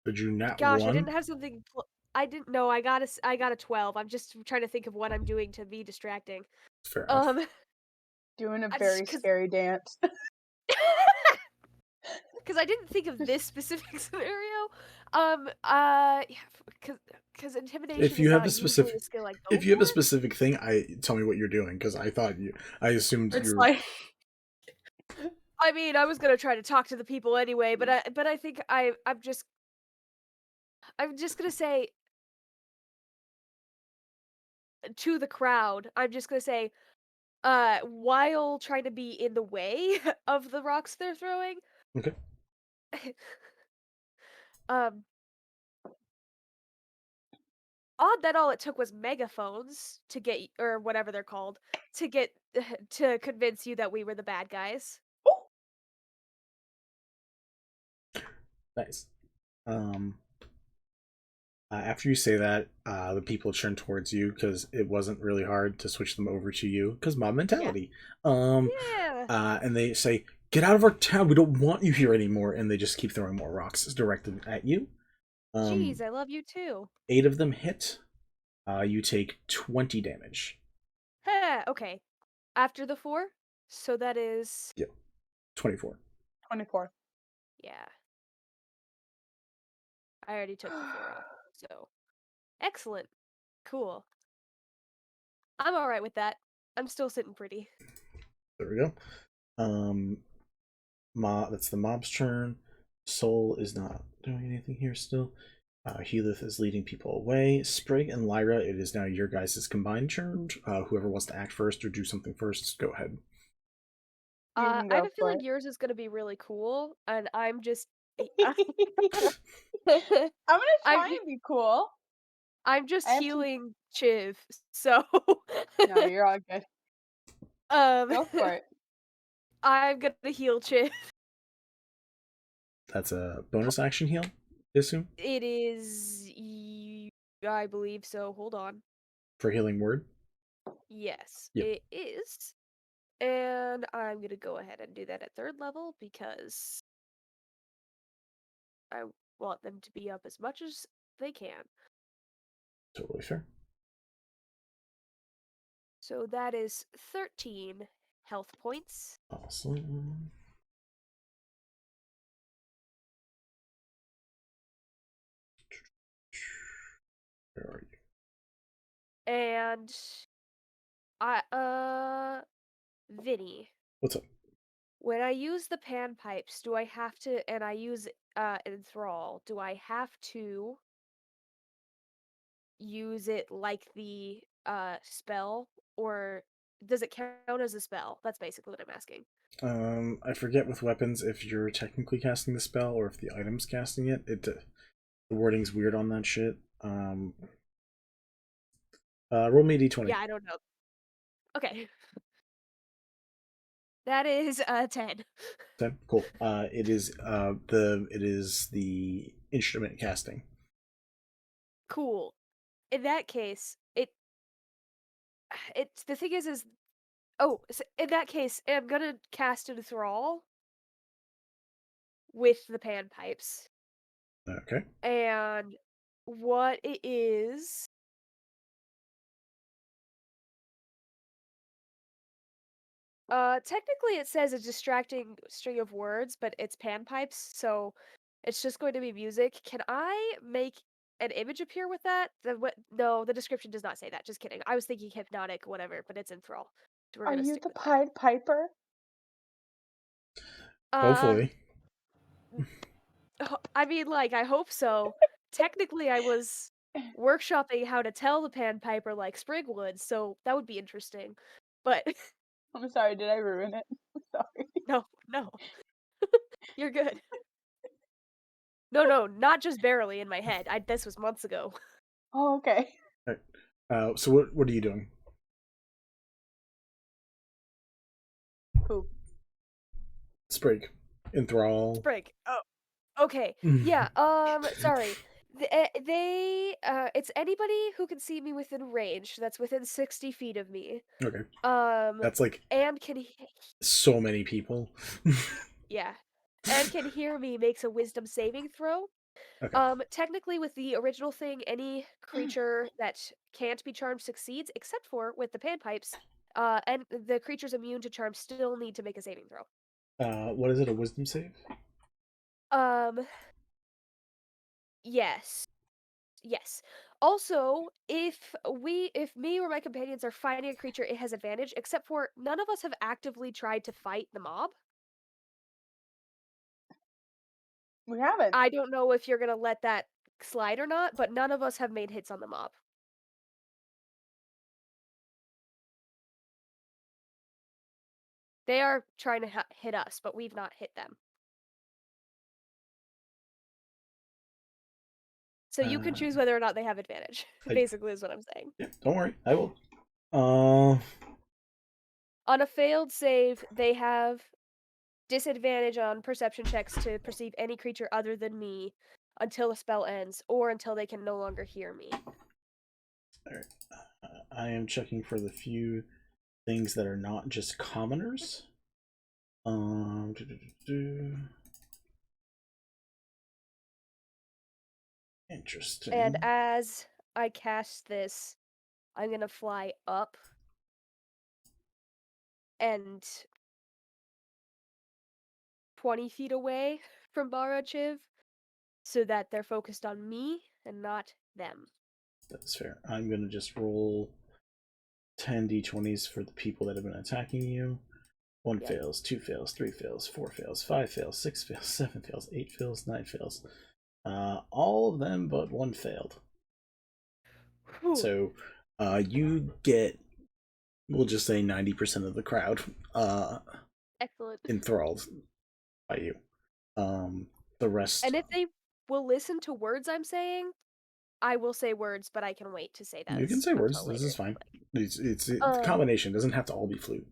Speaker 3: Did you not
Speaker 7: Gosh,
Speaker 3: one?
Speaker 7: I didn't have something... I didn't know. I got a 12. I'm just trying to think of what I'm doing to be distracting.
Speaker 3: Fair enough.
Speaker 2: Doing a very scary dance.
Speaker 7: Because I didn't think of this specific scenario. Because intimidation
Speaker 3: If you
Speaker 7: is
Speaker 3: have
Speaker 7: not
Speaker 3: a specific,
Speaker 7: usually a skill I go
Speaker 3: if you have a
Speaker 7: for.
Speaker 3: specific thing, tell me what you're doing because I assumed
Speaker 1: It's
Speaker 3: you're.
Speaker 1: like
Speaker 7: I mean, I was gonna try to talk to the people anyway, but I think I'm just gonna say to the crowd. I'm just gonna say, while trying to be in the way of the rocks they're throwing.
Speaker 3: Okay.
Speaker 7: Odd that all it took was megaphones to get, or whatever they're called, to get to convince you that we were the bad guys.
Speaker 3: Nice. After you say that, the people turn towards you because it wasn't really hard to switch them over to you because mob mentality.
Speaker 7: Yeah.
Speaker 3: And they say, "Get out of our town. We don't want you here anymore." And they just keep throwing more rocks directed at you.
Speaker 7: Jeez, I love you too.
Speaker 3: 8 of them hit. You take 20 damage.
Speaker 7: Okay. After the 4, so that is
Speaker 3: 24.
Speaker 2: 24.
Speaker 7: Yeah. I already took the 4 off, so excellent. Cool. I'm alright with that. I'm still sitting pretty.
Speaker 3: There we go. That's the mob's turn. Soul is not doing anything here still. Heatheth is leading people away. Sprig and Lyra, it is now your guys' combined turn. Whoever wants to act first or do something first, go ahead.
Speaker 7: I have a feeling yours is gonna be really cool, and I'm just.
Speaker 2: I'm gonna try and be cool.
Speaker 7: I'm just healing Chiv, so.
Speaker 2: No, you're all good. Go for it.
Speaker 7: I'm gonna heal Chiv.
Speaker 3: That's a bonus action heal, I assume?
Speaker 7: It is. I believe so. Hold on.
Speaker 3: For healing word?
Speaker 7: Yes,
Speaker 3: Yep.
Speaker 7: it is. And I'm gonna go ahead and do that at 3rd level because I want them to be up as much as they can.
Speaker 3: Totally fair.
Speaker 7: So that is 13 health points.
Speaker 3: Awesome. Where are you?
Speaker 7: And Vinny.
Speaker 3: What's up?
Speaker 7: When I use the panpipes, do I have to, and I use enthrall, do I have to use it like the spell, or does it count as a spell? That's basically what I'm asking.
Speaker 3: I forget with weapons if you're technically casting the spell or if the item's casting it. The wording's weird on that shit. Roll me a d20.
Speaker 7: Yeah, I don't know. Okay. That is 10.
Speaker 3: 10? Cool. It is the instrument casting.
Speaker 7: Cool. In that case, it's the thing is in that case, I'm gonna cast enthrall with the panpipes.
Speaker 3: Okay.
Speaker 7: And what it is. Technically it says a distracting string of words, but it's panpipes, so it's just going to be music. Can I make an image appear with that? No, the description does not say that. Just kidding. I was thinking hypnotic, whatever, but it's enthrall. So
Speaker 2: Are you the Pied Piper?
Speaker 3: Hopefully.
Speaker 7: I mean, like, I hope so. Technically, I was workshopping how to tell the panpiper like Sprig would, so that would be interesting. But
Speaker 2: I'm sorry, did I ruin it? I'm sorry.
Speaker 7: No. You're good. No, not just barely in my head. This was months ago.
Speaker 2: Oh, okay.
Speaker 3: All right. So what are you doing?
Speaker 2: Who?
Speaker 3: Sprig. Enthrall.
Speaker 7: Sprig. Oh, okay. Yeah. Sorry. It's anybody who can see me within range. That's within 60 feet of me.
Speaker 3: Okay. That's like.
Speaker 7: And can.
Speaker 3: So many people.
Speaker 7: Yeah. And can hear me makes a wisdom saving throw.
Speaker 3: Okay.
Speaker 7: Technically, with the original thing, any creature that can't be charmed succeeds, except for with the panpipes. And the creatures immune to charm still need to make a saving throw.
Speaker 3: What is it? A wisdom save?
Speaker 7: Yes. Yes. Also, if me or my companions are fighting a creature, it has advantage, except for none of us have actively tried to fight the mob.
Speaker 2: We haven't.
Speaker 7: I don't know if you're gonna let that slide or not, but none of us have made hits on the mob. They are trying to hit us, but we've not hit them. So you can choose whether or not they have advantage, basically is what I'm saying.
Speaker 3: Yeah, don't worry. I will.
Speaker 7: On a failed save, they have disadvantage on perception checks to perceive any creature other than me until the spell ends, or until they can no longer hear me.
Speaker 3: Alright. I am checking for the few things that are not just commoners. Interesting.
Speaker 7: And as I cast this, I'm gonna fly up and 20 feet away from Barachiv so that they're focused on me and not them.
Speaker 3: That's fair. I'm gonna just roll 10 d20s for the people that have been attacking you. 1 fails, 2 fails, 3 fails, 4 fails, 5 fails, 6 fails, 7 fails, 8 fails, 9 fails. All of them but 1 failed.
Speaker 7: Whew.
Speaker 3: So you get, we'll just say 90% of the crowd
Speaker 7: Excellent.
Speaker 3: enthralled by you. The rest...
Speaker 7: And if they will listen to words I'm saying, I will say words, but I can wait to say that.
Speaker 3: You can say words. This is fine. It's a combination. It doesn't have to all be flute.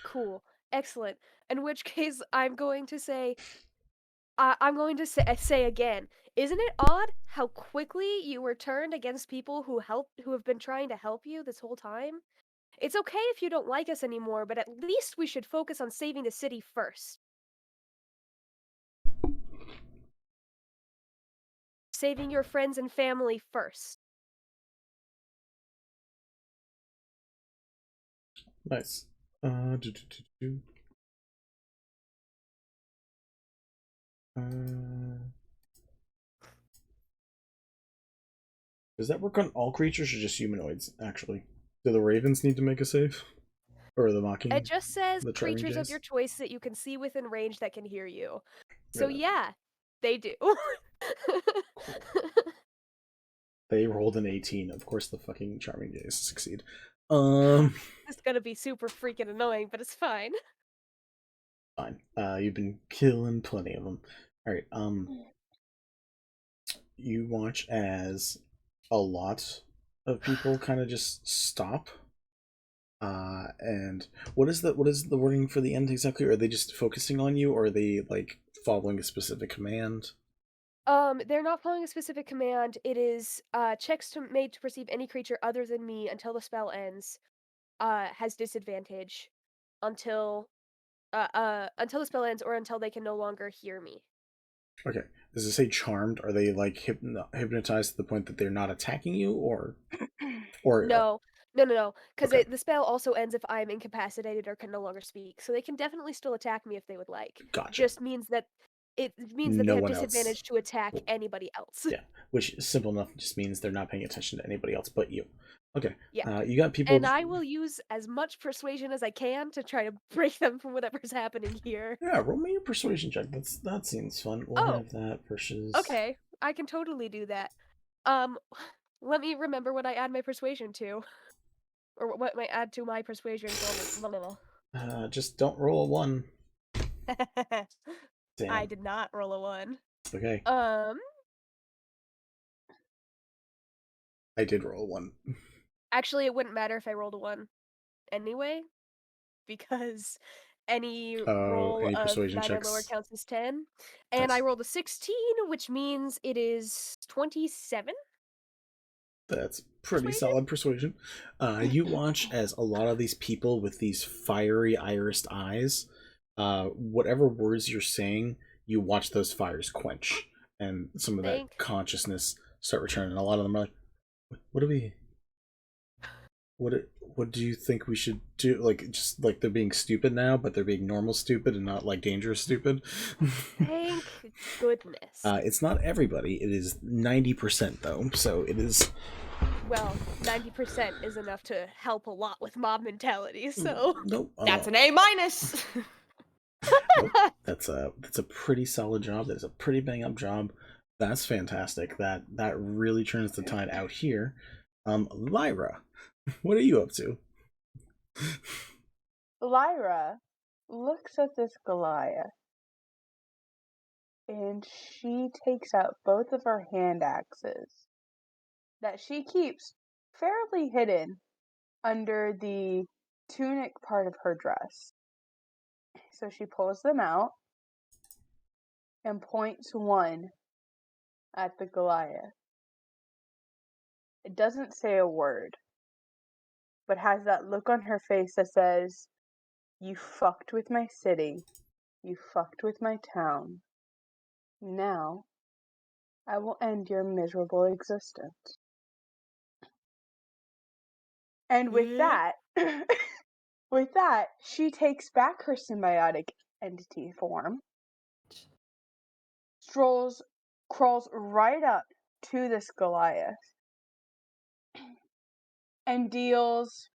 Speaker 7: Cool. Excellent. In which case, I'm going to say, say again. Isn't it odd how quickly you were turned against people who have been trying to help you this whole time? It's okay if you don't like us anymore, but at least we should focus on saving the city first. Saving your friends and family first.
Speaker 3: Nice. Does that work on all creatures or just humanoids, actually? Do the ravens need to make a save? Or the mocking?
Speaker 7: It just says
Speaker 3: the
Speaker 7: creatures of
Speaker 3: jays?
Speaker 7: your choice that you can see within range that can hear you. So
Speaker 3: Really?
Speaker 7: yeah, they do.
Speaker 3: They rolled an 18. Of course the fucking charming jays succeed.
Speaker 7: It's gonna be super freaking annoying, but it's fine.
Speaker 3: Fine. You've been killing plenty of them. Alright, you watch as a lot of people kind of just stop. And what is the wording for the end exactly? Are they just focusing on you, or are they like following a specific command?
Speaker 7: They're not following a specific command. It is checks made to perceive any creature other than me until the spell ends. Has disadvantage until the spell ends or until they can no longer hear me.
Speaker 3: Okay. Does it say charmed? Are they like hypnotized to the point that they're not attacking you, or
Speaker 7: No, because the spell also ends if I'm incapacitated or can no longer speak. So they can definitely still attack me if they would like.
Speaker 3: Gotcha.
Speaker 7: Just means that they
Speaker 3: No
Speaker 7: have
Speaker 3: one else.
Speaker 7: disadvantage to attack anybody else.
Speaker 3: Yeah, which is simple enough. Just means they're not paying attention to anybody else but you. Okay.
Speaker 7: Yeah.
Speaker 3: You got people.
Speaker 7: And I will use as much persuasion as I can to try to break them from whatever's happening here.
Speaker 3: Yeah, roll me a persuasion check. That seems fun. We'll have that versus.
Speaker 7: Okay, I can totally do that. Let me remember what I add my persuasion to, or what I add to my persuasion.
Speaker 3: Just don't roll a 1. Damn.
Speaker 7: I did not roll a 1.
Speaker 3: Okay. I did roll a 1.
Speaker 7: Actually, it wouldn't matter if I rolled a 1 anyway, because any roll
Speaker 3: any
Speaker 7: of
Speaker 3: persuasion
Speaker 7: 9 or lower
Speaker 3: checks.
Speaker 7: counts as 10. And
Speaker 3: Nice.
Speaker 7: I rolled a 16, which means it is 27.
Speaker 3: That's pretty solid persuasion. You watch as a lot of these people with these fiery irised eyes, whatever words you're saying, you watch those fires quench. and some of that
Speaker 7: Thank-
Speaker 3: consciousness start returning. A lot of them are like, what do we... What do you think we should do? Like, just like they're being stupid now, but they're being normal stupid and not like dangerous stupid.
Speaker 7: Thank goodness.
Speaker 3: It's not everybody. It is 90% though, so it is.
Speaker 7: Well, 90% is enough to help a lot with mob mentality, so
Speaker 3: Nope.
Speaker 1: That's an A minus.
Speaker 3: Nope. That's a pretty solid job. That's a pretty bang up job. That's fantastic. That really turns the tide out here. Lyra, what are you up to?
Speaker 2: Lyra looks at this Goliath and she takes out both of her hand axes that she keeps fairly hidden under the tunic part of her dress. So she pulls them out and points one at the Goliath. It doesn't say a word, but has that look on her face that says, "You fucked with my city. You fucked with my town. Now, I will end your miserable existence." And with that, she takes back her symbiotic entity form, crawls right up to this Goliath, and deals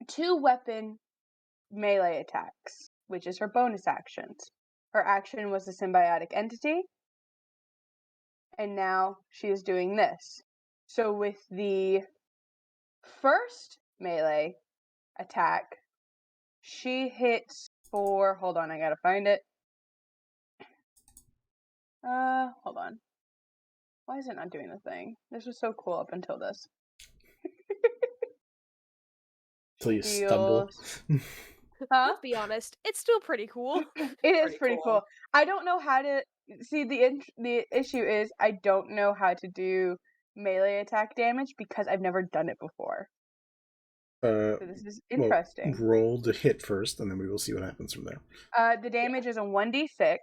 Speaker 2: 2 weapon melee attacks, which is her bonus actions. Her action was a symbiotic entity, and now she is doing this. So with the first melee attack, she hits for, hold on, I gotta find it. Hold on. Why is it not doing the thing? This was so cool up until this.
Speaker 3: Till you stumble.
Speaker 2: Huh?
Speaker 7: Let's be honest, it's still pretty cool.
Speaker 2: It is pretty cool. I don't know how to see the issue is I don't know how to do melee attack damage because I've never done it before. So this is interesting.
Speaker 3: Well, roll to hit first, and then we will see what happens from there.
Speaker 2: The damage is a 1d6.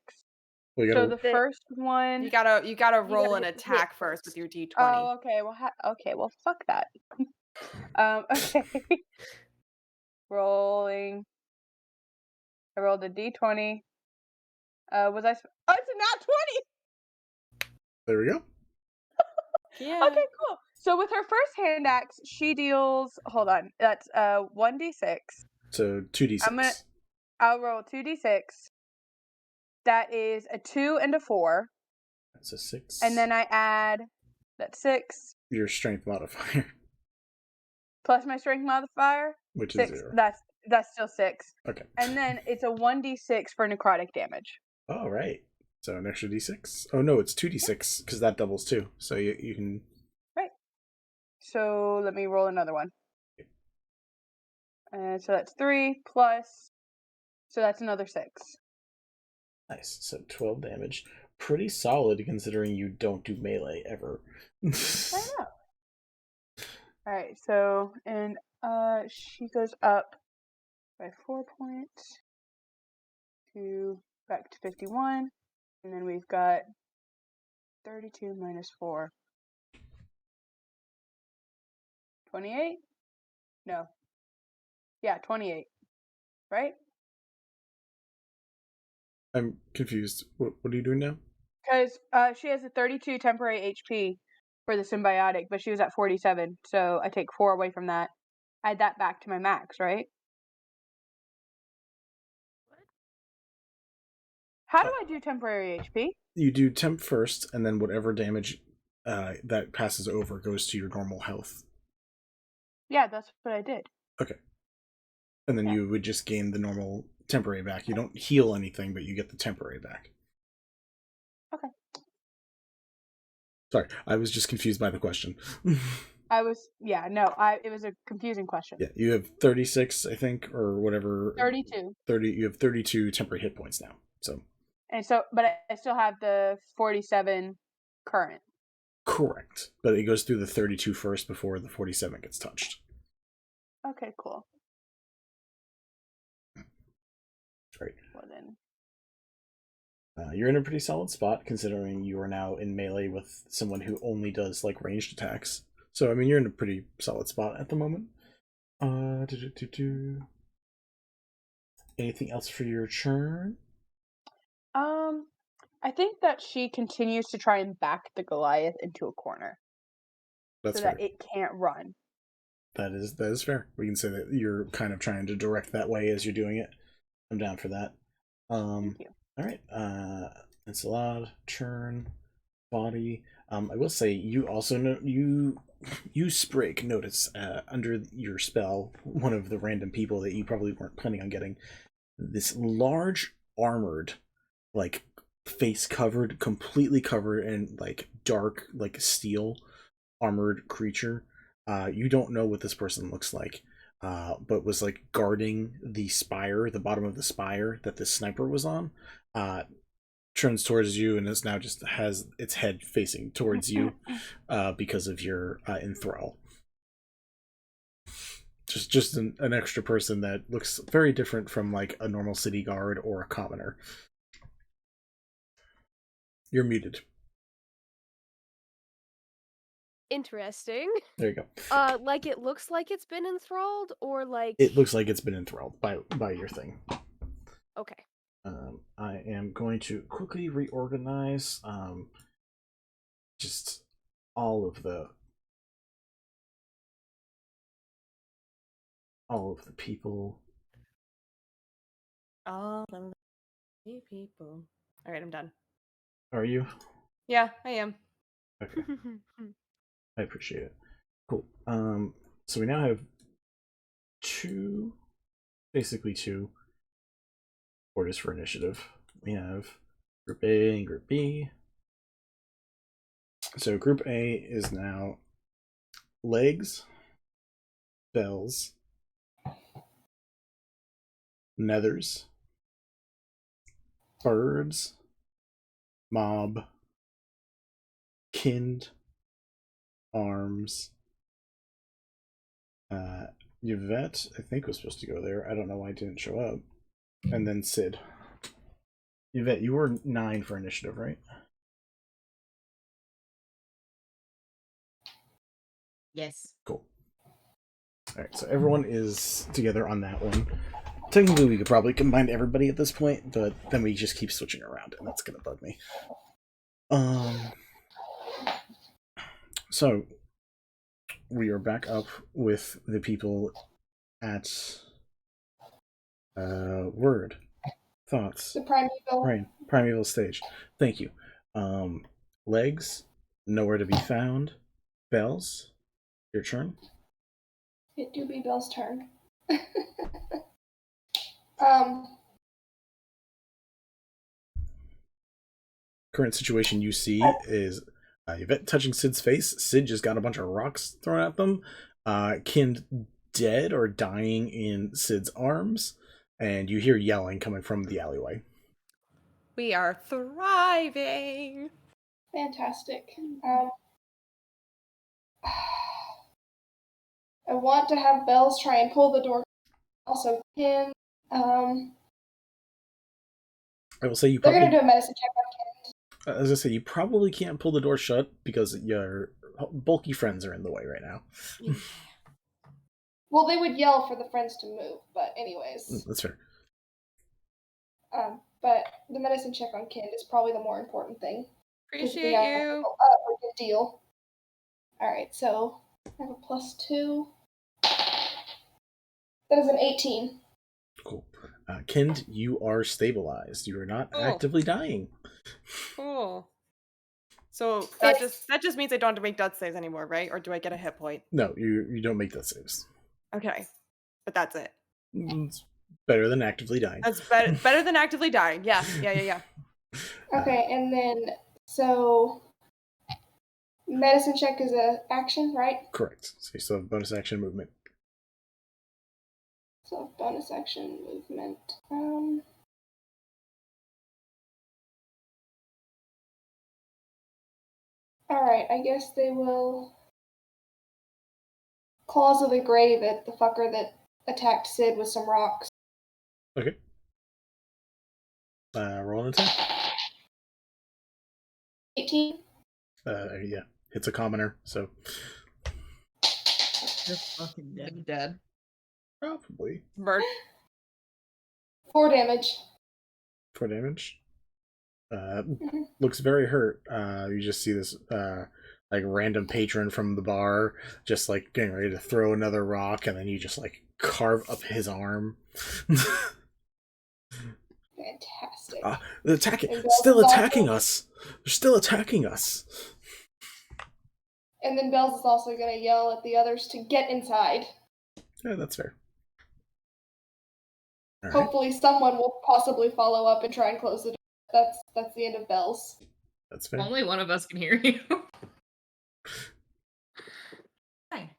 Speaker 3: Well,
Speaker 2: So the first one,
Speaker 1: you gotta roll an attack first with your d20.
Speaker 2: Oh, okay. Well, fuck that. Okay. Rolling. I rolled a d20. Oh, it's a nat 20.
Speaker 3: There we go.
Speaker 1: Yeah.
Speaker 2: Okay, cool. So with her first hand axe, she deals. Hold on. That's 1d6.
Speaker 3: So 2d6.
Speaker 2: I'll roll 2d6. That is a 2 and a 4.
Speaker 3: That's a 6.
Speaker 2: And then I add that 6
Speaker 3: your strength modifier,
Speaker 2: plus my strength modifier,
Speaker 3: which
Speaker 2: 6.
Speaker 3: is 0.
Speaker 2: That's still 6.
Speaker 3: Okay.
Speaker 2: And then it's a 1d6 for necrotic damage.
Speaker 3: All right. So an extra d6. Oh no, it's 2d6 because that doubles too. So you can.
Speaker 2: Right. So let me roll another one. So that's 3 plus. So that's another 6.
Speaker 3: Nice. So 12 damage. Pretty solid considering you don't do melee ever.
Speaker 2: I know. Alright, so, and she goes up by 4 points back to 51. And then we've got 32 minus 4. 28? No. Yeah, 28. Right?
Speaker 3: I'm confused. What are you doing now?
Speaker 2: Because she has a 32 temporary HP for the symbiotic, but she was at 47, so I take 4 away from that. Add that back to my max, right? How do I do temporary HP?
Speaker 3: You do temp first, and then whatever damage that passes over goes to your normal health.
Speaker 2: Yeah, that's what I did.
Speaker 3: Okay. And then you would just gain the normal temporary back. You don't heal anything, but you get the temporary back.
Speaker 2: Okay.
Speaker 3: Sorry, I was just confused by the question.
Speaker 2: It was a confusing question.
Speaker 3: Yeah, you have 36, I think, or whatever.
Speaker 2: 32.
Speaker 3: 30. You have 32 temporary hit points now. So.
Speaker 2: But I still have the 47 current.
Speaker 3: Correct, but it goes through the 32 first before the 47 gets touched.
Speaker 2: Okay, cool.
Speaker 3: Right.
Speaker 2: Well then.
Speaker 3: You're in a pretty solid spot, considering you are now in melee with someone who only does, like, ranged attacks. So, I mean, you're in a pretty solid spot at the moment. Anything else for your turn?
Speaker 2: I think that she continues to try and back the Goliath into a corner.
Speaker 3: That's
Speaker 2: so
Speaker 3: fair.
Speaker 2: that it can't run.
Speaker 3: That is fair. We can say that you're kind of trying to direct that way as you're doing it. I'm down for that.
Speaker 2: Thank you.
Speaker 3: All right. Ensalad, churn, body. I will say you also know you Sprig notice under your spell one of the random people that you probably weren't planning on getting, this large armored, like face covered, completely covered in like dark, like steel armored creature. You don't know what this person looks like, but was like guarding the spire, the bottom of the spire that this sniper was on. Turns towards you and is now just has its head facing towards you because of your enthrall. Just an extra person that looks very different from like a normal city guard or a commoner. You're muted.
Speaker 7: Interesting.
Speaker 3: There you go.
Speaker 7: Like it looks like it's been enthralled, or like
Speaker 3: It looks like it's been enthralled by your thing.
Speaker 7: Okay.
Speaker 3: I am going to quickly reorganize just all of the people.
Speaker 1: All of the people. All right, I'm done.
Speaker 3: Are you?
Speaker 1: Yeah, I am.
Speaker 3: Okay. I appreciate it. Cool. So we now have basically two orders for initiative. We have Group A and Group B. So Group A is now legs, bells, nethers, birds, mob, kind, arms. Yvette, I think, was supposed to go there. I don't know why it didn't show up. And then Sid. Yvette, you were 9 for initiative, right?
Speaker 5: Yes.
Speaker 3: Cool. Alright, so everyone is together on that one. Technically, we could probably combine everybody at this point, but then we just keep switching around, and that's gonna bug me. So we are back up with the people at word, thoughts,
Speaker 4: The primeval.
Speaker 3: right, primeval stage. Thank you. Legs, nowhere to be found. Bells, your turn.
Speaker 4: It do be Bill's turn.
Speaker 3: Current situation you see is Yvette touching Sid's face. Sid just got a bunch of rocks thrown at them. Kind dead or dying in Sid's arms, and you hear yelling coming from the alleyway.
Speaker 1: We are thriving.
Speaker 4: Fantastic. I want to have Bells try and pull the door. Also, Kin.
Speaker 3: I will say you
Speaker 4: They're
Speaker 3: probably.
Speaker 4: gonna do a medicine check on Kin.
Speaker 3: As I say, you probably can't pull the door shut because your bulky friends are in the way right now.
Speaker 4: Well, they would yell for the friends to move, but anyways.
Speaker 3: That's fair.
Speaker 4: But the medicine check on Kind is probably the more important thing.
Speaker 1: Appreciate you.
Speaker 4: Good deal. Alright, so I have a +2. That is an 18.
Speaker 3: Cool. Kind, you are stabilized. You are not actively dying.
Speaker 1: Cool. So that just means I don't have to make death saves anymore, right? Or do I get a hit point?
Speaker 3: No, you don't make death saves.
Speaker 1: Okay, but that's it.
Speaker 3: It's better than actively dying.
Speaker 1: That's better than actively dying. Yeah.
Speaker 4: Okay, and then so medicine check is a action, right?
Speaker 3: Correct. So you still have bonus action movement.
Speaker 4: So bonus action movement. Alright, I guess they will Claws of the Grave at the fucker that attacked Sid with some rocks.
Speaker 3: Okay. Roll an attack.
Speaker 4: 18.
Speaker 3: Yeah, it's a commoner, so
Speaker 5: You're fucking dead.
Speaker 6: Dead.
Speaker 3: probably
Speaker 1: Murder.
Speaker 4: 4 damage.
Speaker 3: 4 damage. Looks very hurt. You just see this like random patron from the bar just like getting ready to throw another rock, and then you just like carve up his arm.
Speaker 4: Fantastic.
Speaker 3: They're still attacking us. They're still attacking us.
Speaker 4: And then Bells is also going to yell at the others to get inside.
Speaker 3: Yeah, that's fair. All right.
Speaker 4: Hopefully someone will possibly follow up and try and close the door. That's the end of Bells.
Speaker 3: That's fair.
Speaker 6: Only one of us can hear you. Fine.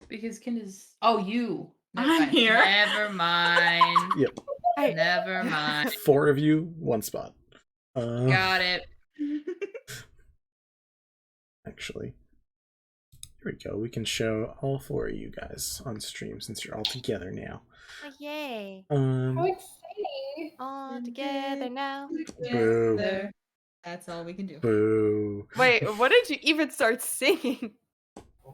Speaker 6: Because Kin is... Oh, you.
Speaker 5: I'm here.
Speaker 6: Never mind.
Speaker 3: Yep.
Speaker 6: Never mind.
Speaker 3: 4 of you, 1 spot.
Speaker 6: Got it.
Speaker 3: Actually, here we go. We can show all 4 of you guys on stream since you're all together now.
Speaker 7: Oh, yay.
Speaker 4: How exciting.
Speaker 7: All together now.
Speaker 3: Boo.
Speaker 5: That's all we can do.
Speaker 3: Boo.
Speaker 1: Wait, what did you even start singing?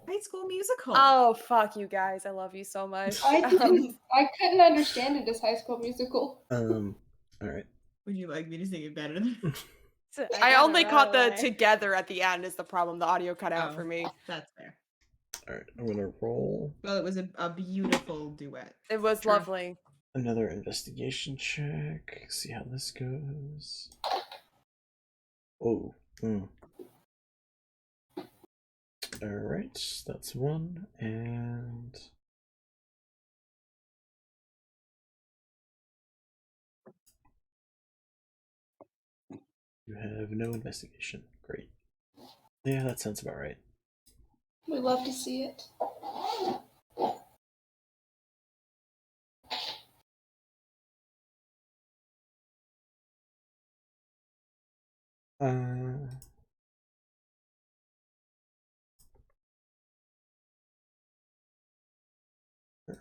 Speaker 5: High School Musical.
Speaker 1: Oh, fuck you guys. I love you so much.
Speaker 4: I couldn't understand it as High School Musical.
Speaker 3: All right.
Speaker 5: Would you like me to sing it better than?
Speaker 1: I only caught the together at the end is the problem. The audio cut out for me.
Speaker 5: That's fair.
Speaker 3: All right, I'm gonna roll.
Speaker 5: Well, it was a beautiful duet.
Speaker 1: It was lovely.
Speaker 3: Another investigation check. See how this goes. Oh. All right, that's 1, and you have no investigation. Great. Yeah, that sounds about right.
Speaker 4: We love to see it.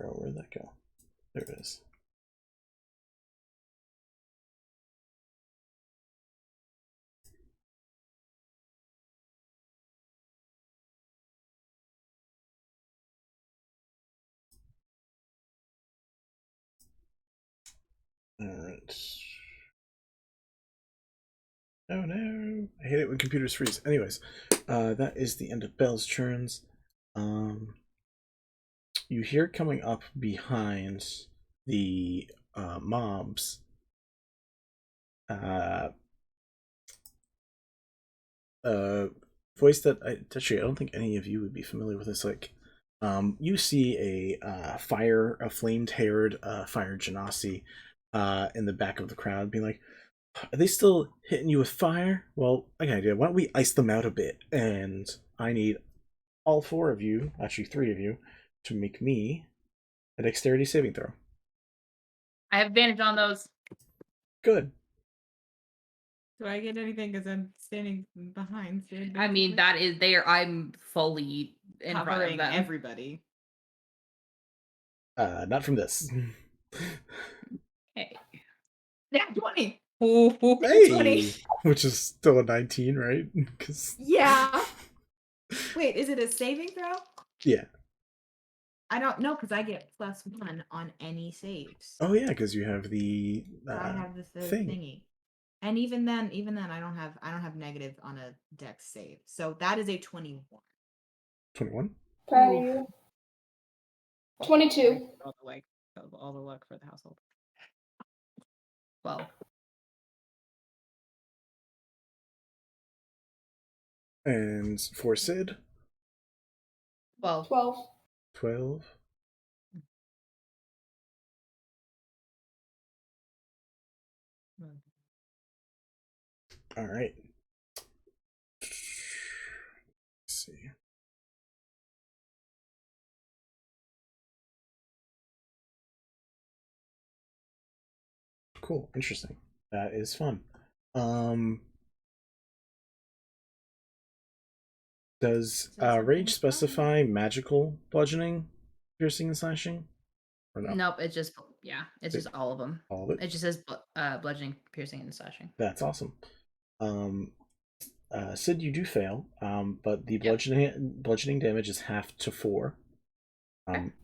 Speaker 3: Where'd that go? There it is. Alright. Oh no! I hate it when computers freeze. Anyways, that is the end of Belle's turns. You hear it coming up behind the mobs. Voice that I don't think any of you would be familiar with this. Like, you see a flamed-haired fire genasi in the back of the crowd, being like, "Are they still hitting you with fire? Well, I got an idea. Why don't we ice them out a bit? And I need all 4 of you, actually 3 of you, to make me a dexterity saving throw."
Speaker 6: I have advantage on those.
Speaker 3: Good.
Speaker 5: Do I get anything because I'm standing behind Sid?
Speaker 6: I mean, that is there. I'm fully in front of
Speaker 5: Covering
Speaker 6: them.
Speaker 5: everybody.
Speaker 3: Not from this.
Speaker 6: Okay.
Speaker 5: Yeah, 20.
Speaker 3: Hey!
Speaker 5: 20.
Speaker 3: Which is still a 19, right?
Speaker 5: Yeah. Wait, is it a saving throw?
Speaker 3: Yeah.
Speaker 5: I don't know because I get +1 on any saves.
Speaker 3: Oh yeah, because you have the
Speaker 5: I have this
Speaker 3: thing.
Speaker 5: thingy. And even then, I don't have negative on a dex save. So that is a 21.
Speaker 3: 21?
Speaker 4: Proud of you. 22.
Speaker 5: All the luck for the household.
Speaker 6: Well.
Speaker 3: And for Sid?
Speaker 6: 12.
Speaker 3: 12. All right. Let's see. Cool. Interesting. That is fun. Does rage specify magical bludgeoning, piercing, and slashing? Or no?
Speaker 6: Nope, it's just just all of them.
Speaker 3: All of it?
Speaker 6: It just says bludgeoning, piercing, and slashing.
Speaker 3: That's awesome. Sid, you do fail, but the bludgeoning damage is half to 4.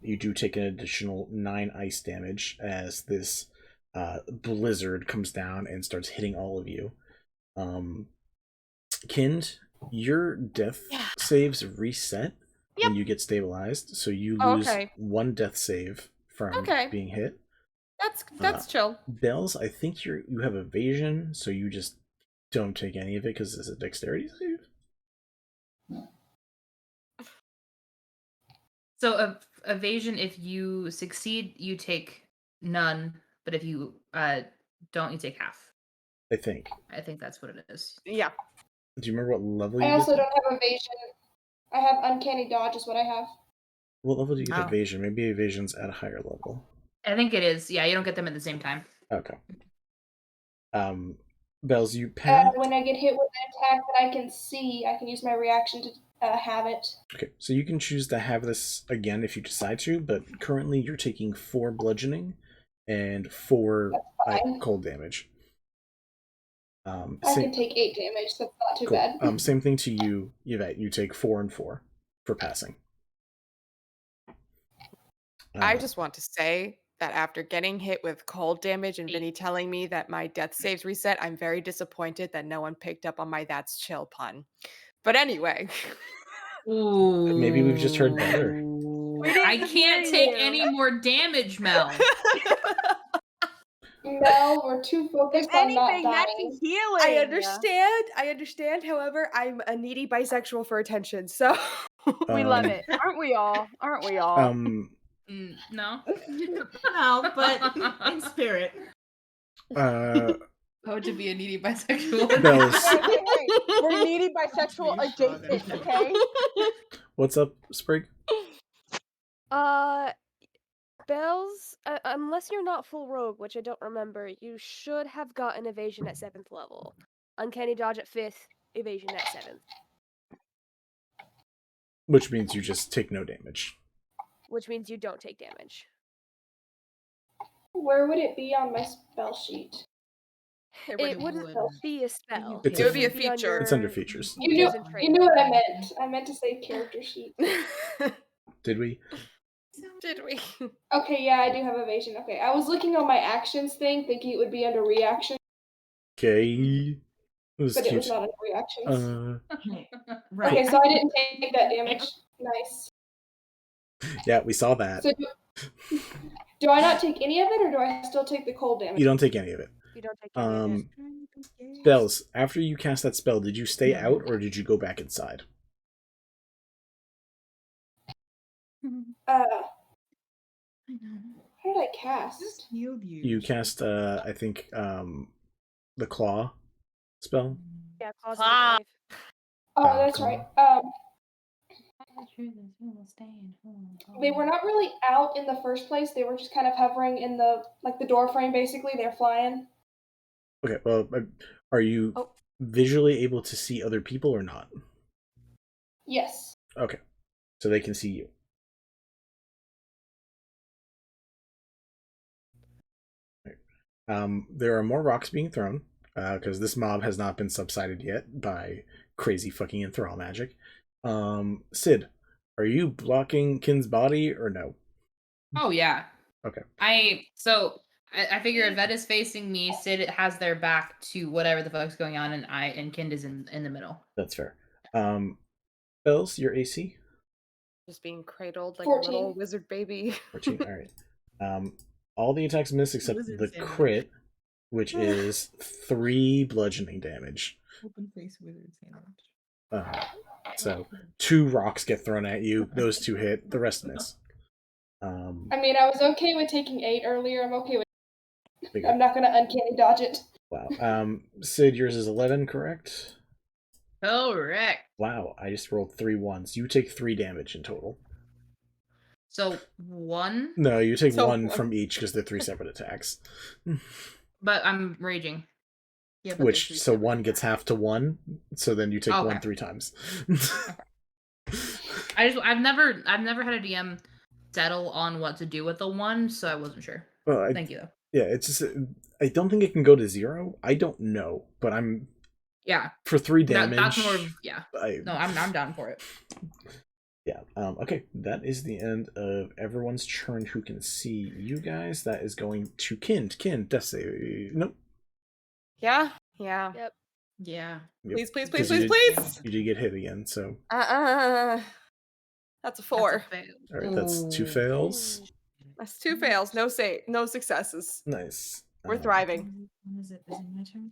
Speaker 3: You do take an additional 9 ice damage as this blizzard comes down and starts hitting all of you. Kind, your death saves reset when you get stabilized, so you lose 1 death save from being hit.
Speaker 1: That's chill.
Speaker 3: Bells, I think you have evasion, so you just don't take any of it because it's a dexterity save.
Speaker 6: So evasion, if you succeed, you take none, but if you don't, you take half.
Speaker 3: I think
Speaker 6: that's what it is.
Speaker 1: Yeah.
Speaker 3: Do you remember what level you
Speaker 4: I also
Speaker 3: get?
Speaker 4: don't have evasion. I have uncanny dodge is what I have.
Speaker 3: What level do you get evasion? Maybe evasion's at a higher level.
Speaker 6: I think it is. Yeah, you don't get them at the same time.
Speaker 3: Okay. Bells, you pass.
Speaker 4: When I get hit with an attack that I can see, I can use my reaction to have it.
Speaker 3: Okay, so you can choose to have this again if you decide to, but currently you're taking 4 bludgeoning and 4 cold damage.
Speaker 4: I can take 8 damage. That's not too bad.
Speaker 3: Same thing to you, Yvette. You take 4 and 4 for passing.
Speaker 16: I just want to say that after getting hit with cold damage and Vinny telling me that my death saves reset, I'm very disappointed that no one picked up on my "that's chill" pun. But anyway.
Speaker 3: Maybe we've just heard better.
Speaker 6: I can't take any more damage, Mel.
Speaker 4: Mel, we're too focused on not dying.
Speaker 2: That's healing.
Speaker 1: I understand. However, I'm a needy bisexual for attention, so
Speaker 2: we love it. Aren't we all?
Speaker 6: No.
Speaker 5: No, but in spirit.
Speaker 6: How to be a needy bisexual?
Speaker 3: Bells.
Speaker 2: Hey, we're needy bisexual adjacent, okay?
Speaker 3: What's up, Sprig?
Speaker 7: Bells, unless you're not full rogue, which I don't remember, you should have gotten evasion at 7th level. Uncanny dodge at 5th, evasion at 7th.
Speaker 3: Which means you just take no damage.
Speaker 7: Which means you don't take damage.
Speaker 4: Where would it be on my spell sheet?
Speaker 7: It wouldn't be a spell.
Speaker 3: It
Speaker 1: would be a feature.
Speaker 3: It's under features.
Speaker 4: You knew what I meant. I meant to say character sheet.
Speaker 3: Did we?
Speaker 1: Did we?
Speaker 4: Okay, yeah, I do have evasion. Okay, I was looking on my actions thing, thinking it would be under reaction.
Speaker 3: Okay.
Speaker 4: It was not under reactions.
Speaker 5: Right.
Speaker 4: Okay, so I didn't take that damage. Nice.
Speaker 3: Yeah, we saw that.
Speaker 4: So do I not take any of it, or do I still take the cold damage?
Speaker 3: You don't take any of it.
Speaker 7: You don't take any of it.
Speaker 3: Bells, after you cast that spell, did you stay out or did you go back inside?
Speaker 4: How did I cast?
Speaker 3: You cast, I think, the claw spell.
Speaker 7: Yeah,
Speaker 15: Claw.
Speaker 4: Oh, that's right. They were not really out in the first place. They were just kind of hovering in the door frame. Basically, they're flying.
Speaker 3: Okay. Well, are you visually able to see other people or not?
Speaker 4: Yes.
Speaker 3: Okay. So they can see you. There are more rocks being thrown because this mob has not been subsided yet by crazy fucking enthrall magic. Sid, are you blocking Kin's body or no?
Speaker 6: Oh yeah.
Speaker 3: Okay.
Speaker 6: I figure Yvette is facing me, Sid has their back to whatever the fuck's going on, and Kind is in the middle.
Speaker 3: That's fair. Bells, your AC?
Speaker 1: Just being cradled like
Speaker 4: 14.
Speaker 1: a little wizard baby.
Speaker 3: 14. All right. All the attacks miss except the crit, which is 3 bludgeoning damage.
Speaker 5: Open face wizard sandwich.
Speaker 3: So 2 rocks get thrown at you. Those 2 hit. The rest miss.
Speaker 4: I mean, I was okay with taking 8 earlier. I'm okay with. I'm not gonna uncanny dodge it.
Speaker 3: Wow. Sid, yours is 11, correct?
Speaker 6: Correct.
Speaker 3: Wow, I just rolled 3 1s. You take 3 damage in total.
Speaker 6: So 1?
Speaker 3: No, you take 1 from each because they're 3 separate attacks.
Speaker 6: But I'm raging. Yeah,
Speaker 3: Which, so 1 gets half to 1, so then you take 1 3 times.
Speaker 6: I've never had a DM settle on what to do with the 1, so I wasn't sure.
Speaker 3: Well,
Speaker 6: Thank you though.
Speaker 3: Yeah, it's just I don't think it can go to 0. I don't know, but
Speaker 6: Yeah.
Speaker 3: For 3 damage.
Speaker 6: That's more. Yeah. No, I'm down for it.
Speaker 3: Yeah. Okay. That is the end of everyone's turn who can see you guys. That is going to Kind. Death save. Nope.
Speaker 16: Yeah. Yeah.
Speaker 7: Yep.
Speaker 5: Yeah.
Speaker 16: Please, please,
Speaker 3: 'Cause
Speaker 16: please, please.
Speaker 3: You did get hit again, so.
Speaker 16: That's a 4.
Speaker 3: All right, that's 2 fails.
Speaker 16: That's 2 fails. No successes.
Speaker 3: Nice.
Speaker 16: We're thriving.
Speaker 5: Is it my turn?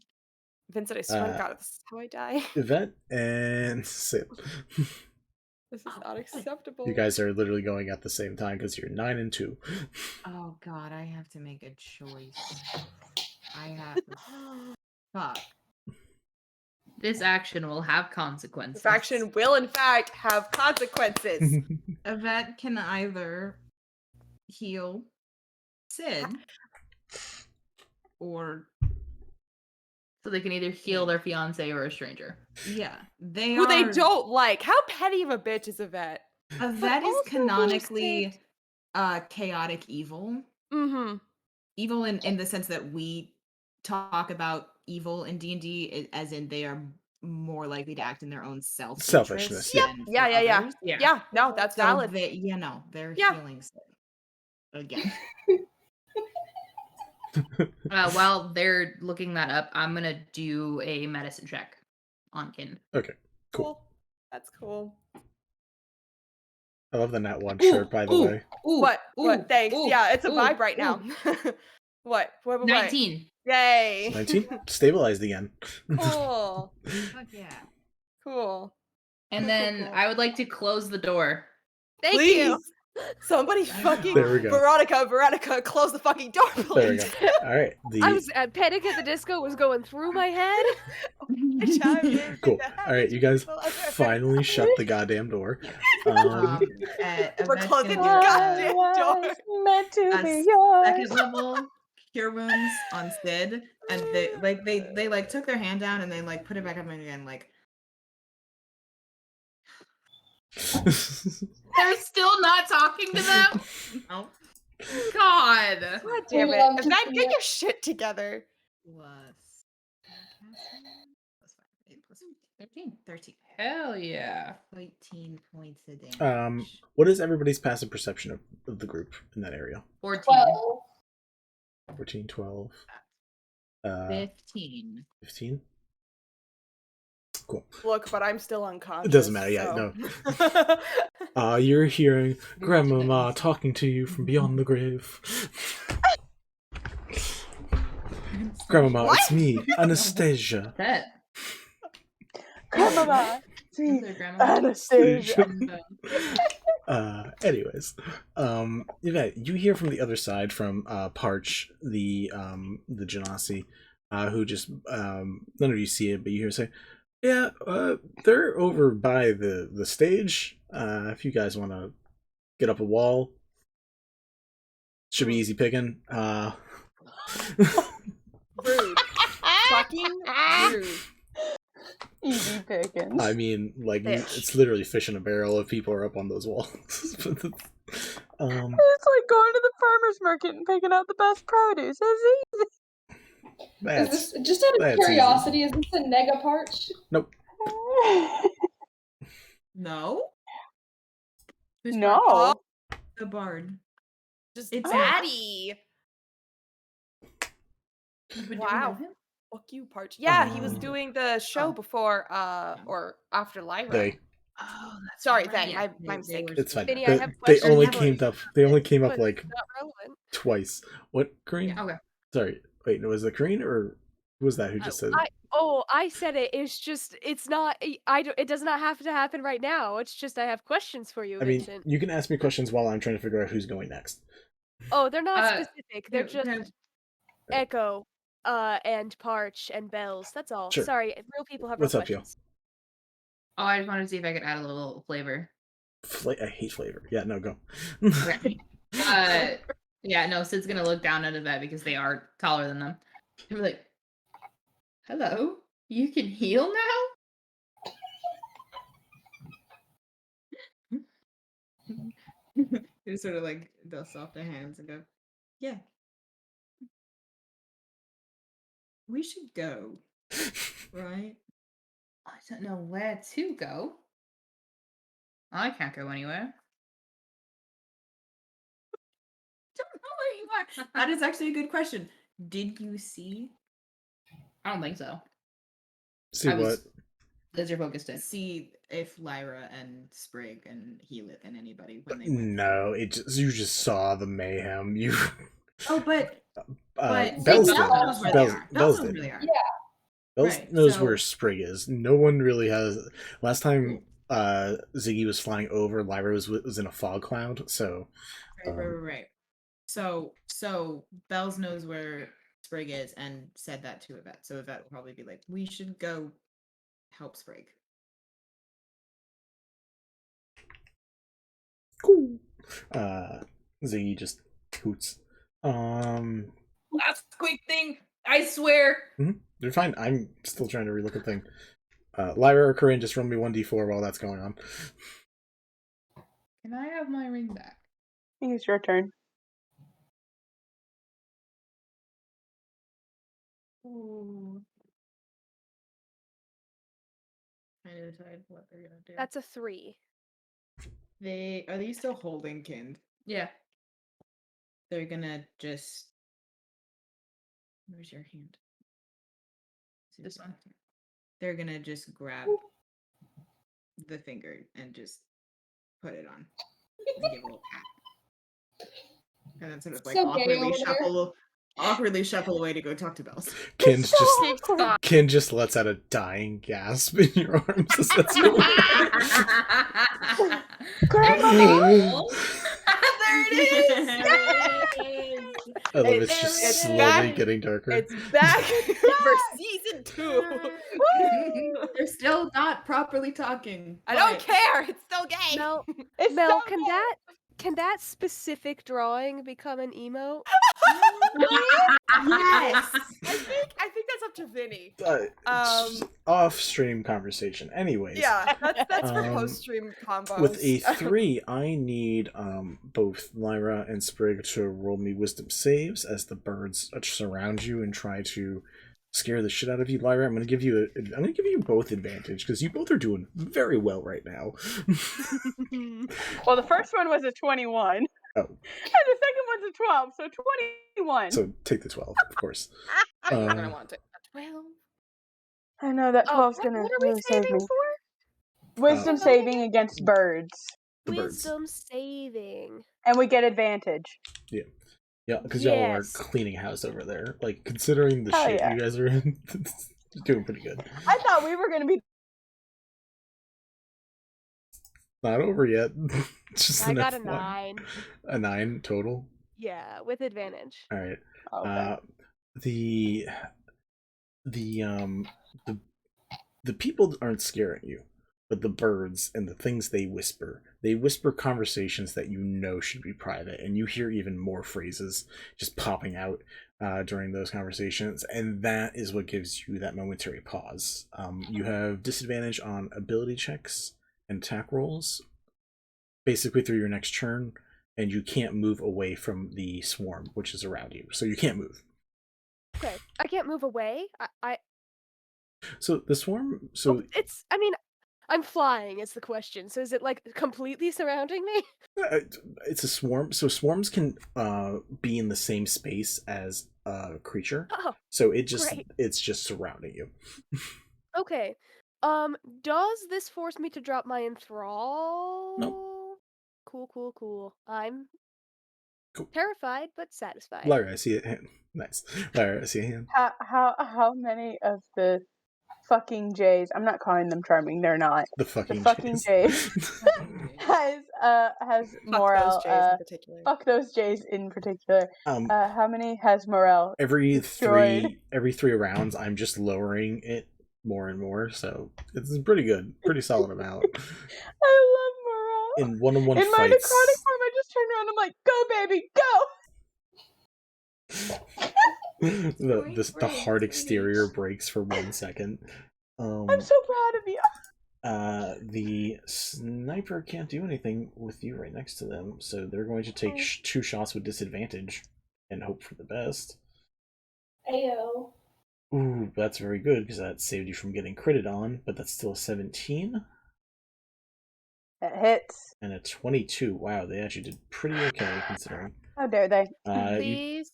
Speaker 16: Vincent, I swear to God, this is how I die.
Speaker 3: Yvette and Sid.
Speaker 16: This is not acceptable.
Speaker 3: You guys are literally going at the same time because you're 9 and 2.
Speaker 5: Oh God, I have to make a choice. I have to. Fuck.
Speaker 6: This action will have consequences.
Speaker 16: This action will, in fact, have consequences.
Speaker 5: Yvette can either heal Sid or.
Speaker 6: So they can either heal their fiance or a stranger.
Speaker 5: Yeah.
Speaker 16: Who they don't like. How petty of a bitch is Yvette?
Speaker 5: Yvette is canonically chaotic evil.
Speaker 16: Mm-hmm.
Speaker 5: Evil in the sense that we talk about evil in D&D as in they are more likely to act in their own
Speaker 3: selfishness.
Speaker 16: Yeah. No, that's valid.
Speaker 5: They're healing Sid again.
Speaker 6: While they're looking that up, I'm gonna do a medicine check on Kin.
Speaker 3: Okay, cool.
Speaker 16: That's cool.
Speaker 3: I love the Nat 1 shirt, by the way.
Speaker 16: What? Thanks. Yeah, it's a vibe right now. What?
Speaker 6: 19.
Speaker 16: Yay.
Speaker 3: 19? Stabilized again.
Speaker 16: Cool.
Speaker 5: Fuck yeah.
Speaker 16: Cool.
Speaker 6: And then I would like to close the door.
Speaker 16: Thank you. Somebody fucking
Speaker 3: There we go.
Speaker 16: Veronica, close the fucking door, please.
Speaker 3: There we go. All right.
Speaker 7: I was Panic at the Disco was going through my head.
Speaker 3: Cool. All right, you guys finally shut the goddamn door.
Speaker 16: We're closing the goddamn door.
Speaker 2: Meant to be yours.
Speaker 5: Second level cure wounds on Sid, and they took their hand down and they put it back up again
Speaker 6: They're still not talking to them?
Speaker 5: No.
Speaker 6: God.
Speaker 16: God damn it. Yvette, get your shit together.
Speaker 5: Plus 13.
Speaker 6: Hell yeah.
Speaker 5: 13 points of damage.
Speaker 3: What is everybody's passive perception of the group in that area?
Speaker 6: 14.
Speaker 3: 14, 12.
Speaker 5: 15.
Speaker 3: 15? Cool.
Speaker 16: Look, but I'm still unconscious.
Speaker 3: It doesn't matter, yeah, no. You're hearing Grandmama talking to you from beyond the grave. Grandmama, it's me, Anastasia.
Speaker 6: That.
Speaker 2: Grandmama, it's me, Anastasia.
Speaker 3: Anyways, Yvette, you hear from the other side from Parch, the Genasi, who just none of you see it, but you hear say, "Yeah, they're over by the stage. If you guys want to get up a wall, should be easy picking."
Speaker 16: Rude. Fucking rude.
Speaker 2: Easy picking.
Speaker 3: I mean, it's literally fish in a barrel if people are up on those walls.
Speaker 2: It's like going to the farmer's market and picking out the best produce. It's easy.
Speaker 4: Is this, just out of curiosity, is this a nega parch?
Speaker 3: Nope.
Speaker 5: No? Who's
Speaker 2: No.
Speaker 5: The bard.
Speaker 16: It's Daddy. Wow. Fuck you, Parch. Yeah, he was doing the show before or after Lyra.
Speaker 3: They.
Speaker 16: Oh, that's sorry, right. My mistake.
Speaker 3: It's fine.
Speaker 16: Vinny, I have
Speaker 3: They only
Speaker 16: questions.
Speaker 3: came up like
Speaker 16: Not relevant.
Speaker 3: twice. What, Kareen?
Speaker 6: Yeah, okay.
Speaker 3: Sorry. Wait, was it Kareen or who was that who just said it?
Speaker 7: I said it. It's just, it's not. It does not have to happen right now. It's just I have questions for you,
Speaker 3: I mean,
Speaker 7: Vincent.
Speaker 3: you can ask me questions while I'm trying to figure out who's going next.
Speaker 7: Oh, they're not specific. They're
Speaker 5: yeah,
Speaker 7: just Echo, and Parch and Bells. That's all.
Speaker 3: Sure.
Speaker 7: Sorry, real people have
Speaker 3: What's
Speaker 7: real
Speaker 3: up, yo?
Speaker 7: questions.
Speaker 6: Oh, I just wanted to see if I could add a little flavor.
Speaker 3: I hate flavor. Yeah, no, go.
Speaker 6: Okay. Yeah, no, Sid's gonna look down at Yvette because they are taller than them. And be like, "Hello, you can heal now?"
Speaker 5: They sort of dust off their hands and go, "Yeah. We should go, right?"
Speaker 6: don't know where to go. I can't go anywhere.
Speaker 5: Don't know where you are. That is actually a good question. Did you see?
Speaker 6: I don't think so.
Speaker 3: See what?
Speaker 6: That's your focus to
Speaker 5: see if Lyra and Sprig and Healit and anybody when they went.
Speaker 3: No, you just saw the mayhem. You.
Speaker 5: Oh, but
Speaker 3: Bells
Speaker 5: knows where they are. Bells knows where they are.
Speaker 4: Yeah.
Speaker 3: Bells knows where Sprig is. No one really has. Last time Ziggy was flying over, Lyra was in a fog cloud. So.
Speaker 5: Right. So Bells knows where Sprig is and said that to Yvette. So Yvette will probably be like, "We should go help Sprig."
Speaker 3: Cool. Ziggy just hoots.
Speaker 6: Last quick thing, I swear.
Speaker 3: You're fine. I'm still trying to relook a thing. Lyra or Corinne, just roll me 1d4 while that's going on.
Speaker 6: Can I have my ring back?
Speaker 2: I think it's your turn.
Speaker 6: Ooh. Trying to decide what they're gonna do.
Speaker 7: That's a 3.
Speaker 5: Are they still holding Kind?
Speaker 6: Yeah.
Speaker 5: They're gonna just. Where's your hand?
Speaker 6: This one.
Speaker 5: They're gonna just grab the finger and just put it on and give a little pat. And then sort of like awkwardly shuffle away to go talk to Bells.
Speaker 3: Ken just lets out a dying gasp in your arms. That's your
Speaker 2: Grandma!
Speaker 6: There it is!
Speaker 3: I love it's just slowly getting darker.
Speaker 16: It's back for season 2.
Speaker 5: They're still not properly talking.
Speaker 16: I don't care. It's still gay.
Speaker 7: Mel,
Speaker 2: It's
Speaker 7: Mel,
Speaker 2: so
Speaker 7: can that specific drawing become an emote?
Speaker 5: Yes.
Speaker 16: I think that's up to Vinny.
Speaker 3: Off-stream conversation. Anyways.
Speaker 16: Yeah, that's for post-stream combos.
Speaker 3: With a 3, I need both Lyra and Sprig to roll me wisdom saves as the birds surround you and try to scare the shit out of you. Lyra, I'm gonna give you both advantage because you both are doing very well right now.
Speaker 2: Well, the first one was a 21.
Speaker 3: Oh.
Speaker 2: And the second one's a 12, so 21.
Speaker 3: So take the 12, of course.
Speaker 16: I'm gonna want it.
Speaker 7: 12.
Speaker 2: I know that 12's gonna
Speaker 7: what are we
Speaker 2: really save
Speaker 7: saving
Speaker 2: me.
Speaker 7: for?
Speaker 2: Wisdom saving against birds.
Speaker 7: Wisdom saving.
Speaker 2: And we get advantage.
Speaker 3: Yeah, because y'all are cleaning house over there. Like, considering the shit you guys are in, you're doing pretty good.
Speaker 2: I thought we were gonna be.
Speaker 3: Not over yet. Just
Speaker 7: I got a 9.
Speaker 3: A 9 total?
Speaker 7: Yeah, with advantage.
Speaker 3: Alright.
Speaker 2: Okay.
Speaker 3: The people aren't scaring you, but the birds and the things they whisper conversations that you know should be private, and you hear even more phrases just popping out during those conversations, and that is what gives you that momentary pause. You have disadvantage on ability checks and attack rolls basically through your next turn, and you can't move away from the swarm which is around you, so you can't move.
Speaker 7: Okay, I can't move away.
Speaker 3: So the swarm,
Speaker 7: I'm flying is the question. So is it like completely surrounding me?
Speaker 3: It's a swarm. So swarms can be in the same space as a creature.
Speaker 7: Oh,
Speaker 3: so it's just surrounding you.
Speaker 7: Okay. Does this force me to drop my enthrall?
Speaker 3: No.
Speaker 7: Cool. I'm terrified but satisfied.
Speaker 3: Lyra, I see a hand. Nice. Lyra, I see a hand.
Speaker 2: How many of the fucking Jays, I'm not calling them charming, they're not.
Speaker 3: The fucking
Speaker 2: Jays has Morel. Fuck those Jays in particular. How many has Morel?
Speaker 3: Every
Speaker 2: destroyed?
Speaker 3: three rounds, I'm just lowering it more and more, so it's pretty good, pretty solid amount.
Speaker 2: I love Morel.
Speaker 3: In one-on-one
Speaker 2: fights. In my necrotic form, I just turn around. I'm like, "Go, baby, go!"
Speaker 3: the hard exterior breaks for 1 second.
Speaker 2: I'm so proud of you.
Speaker 3: The sniper can't do anything with you right next to them, so they're going to take 2 shots with disadvantage and hope for the best.
Speaker 4: Ayo.
Speaker 3: Ooh, that's very good because that saved you from getting critted on, but that's still a 17.
Speaker 2: That hits.
Speaker 3: And a 22. Wow, they actually did pretty okay considering.
Speaker 2: How dare they?
Speaker 7: Please.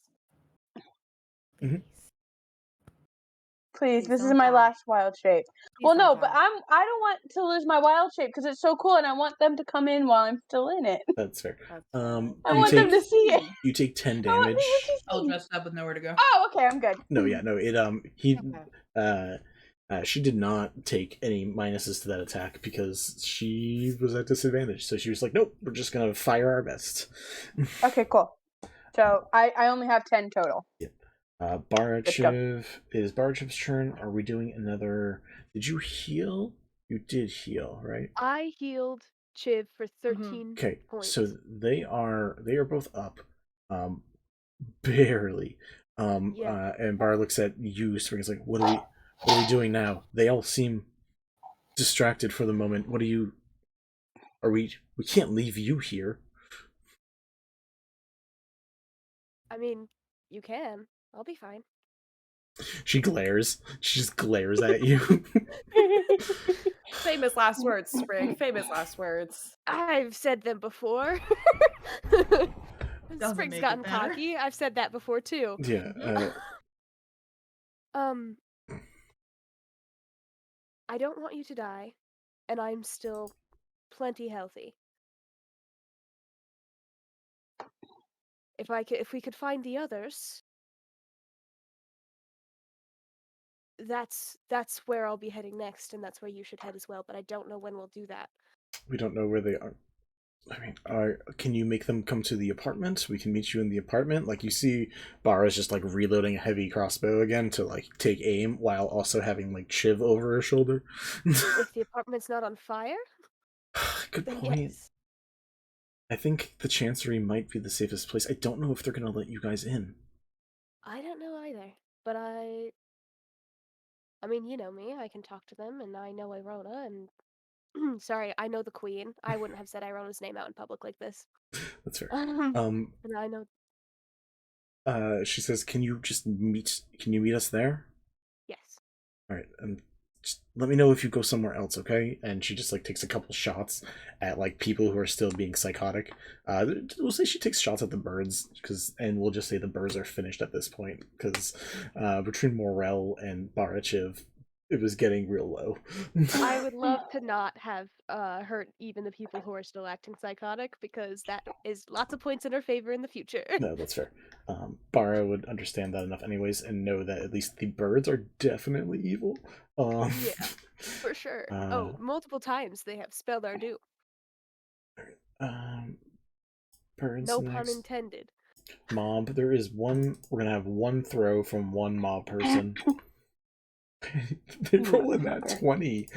Speaker 2: Please, this is
Speaker 7: don't
Speaker 2: my
Speaker 7: die.
Speaker 2: last wild shape. Well,
Speaker 7: don't
Speaker 2: no,
Speaker 7: die.
Speaker 2: but I don't want to lose my wild shape because it's so cool, and I want them to come in while I'm still in it.
Speaker 3: That's fair.
Speaker 2: I
Speaker 3: You
Speaker 2: want them to see it.
Speaker 3: You take 10 damage.
Speaker 14: All dressed up with nowhere to go.
Speaker 2: Oh, okay, I'm good.
Speaker 3: No, yeah, no. She did not take any minuses to that attack because she was at disadvantage. So she was like, "Nope, we're just gonna fire our best."
Speaker 2: Okay, cool. So I only have 10 total.
Speaker 3: Yep. Barachev, is Barachev's turn. Are we doing another? Did you heal? You did heal, right?
Speaker 7: I healed Chiv for 13
Speaker 3: Okay,
Speaker 7: points.
Speaker 3: so they are both up, barely. And Bar looks at you, Spring. Is like, what are we doing now? They all seem distracted for the moment. What are you? We can't leave you here.
Speaker 7: I mean, you can. I'll be fine.
Speaker 3: She glares. She just glares at you.
Speaker 1: Famous last words, Sprig. Famous last words.
Speaker 7: I've said them before.
Speaker 14: Doesn't
Speaker 7: Sprig's
Speaker 14: make it
Speaker 7: gotten
Speaker 14: better.
Speaker 7: cocky. I've said that before too.
Speaker 3: Yeah.
Speaker 7: I don't want you to die, and I'm still plenty healthy. If we could find the others, that's where I'll be heading next, and that's where you should head as well. But I don't know when we'll do that.
Speaker 3: We don't know where they are. I mean, can you make them come to the apartment? We can meet you in the apartment. Like, you see Bara's just like reloading a heavy crossbow again to like take aim while also having like Chiv over her shoulder.
Speaker 7: If the apartment's not on fire,
Speaker 3: Good
Speaker 7: then
Speaker 3: point.
Speaker 7: yes.
Speaker 3: I think the Chancery might be the safest place. I don't know if they're gonna let you guys in.
Speaker 7: I don't know either, but I mean, you know me. I can talk to them, and I know Irona, and sorry, I know the Queen. I wouldn't have said Irona's name out in public like this.
Speaker 3: That's fair.
Speaker 7: And I know.
Speaker 3: She says, "Can you meet us there?"
Speaker 7: Yes.
Speaker 3: All right, and just let me know if you go somewhere else, okay? And she just like takes a couple shots at like people who are still being psychotic. We'll say she takes shots at the birds and we'll just say the birds are finished at this point because between Morel and Barachev, it was getting real low.
Speaker 7: I would love to not have hurt even the people who are still acting psychotic because that is lots of points in her favor in the future.
Speaker 3: No, that's fair. Bara would understand that enough anyways and know that at least the birds are definitely evil.
Speaker 7: Yeah, for sure. Multiple times they have spelled our doom.
Speaker 3: Birds
Speaker 7: No
Speaker 3: next.
Speaker 7: pun intended.
Speaker 3: Mob, there is one. We're gonna have one throw from one mob person. They roll in that 20.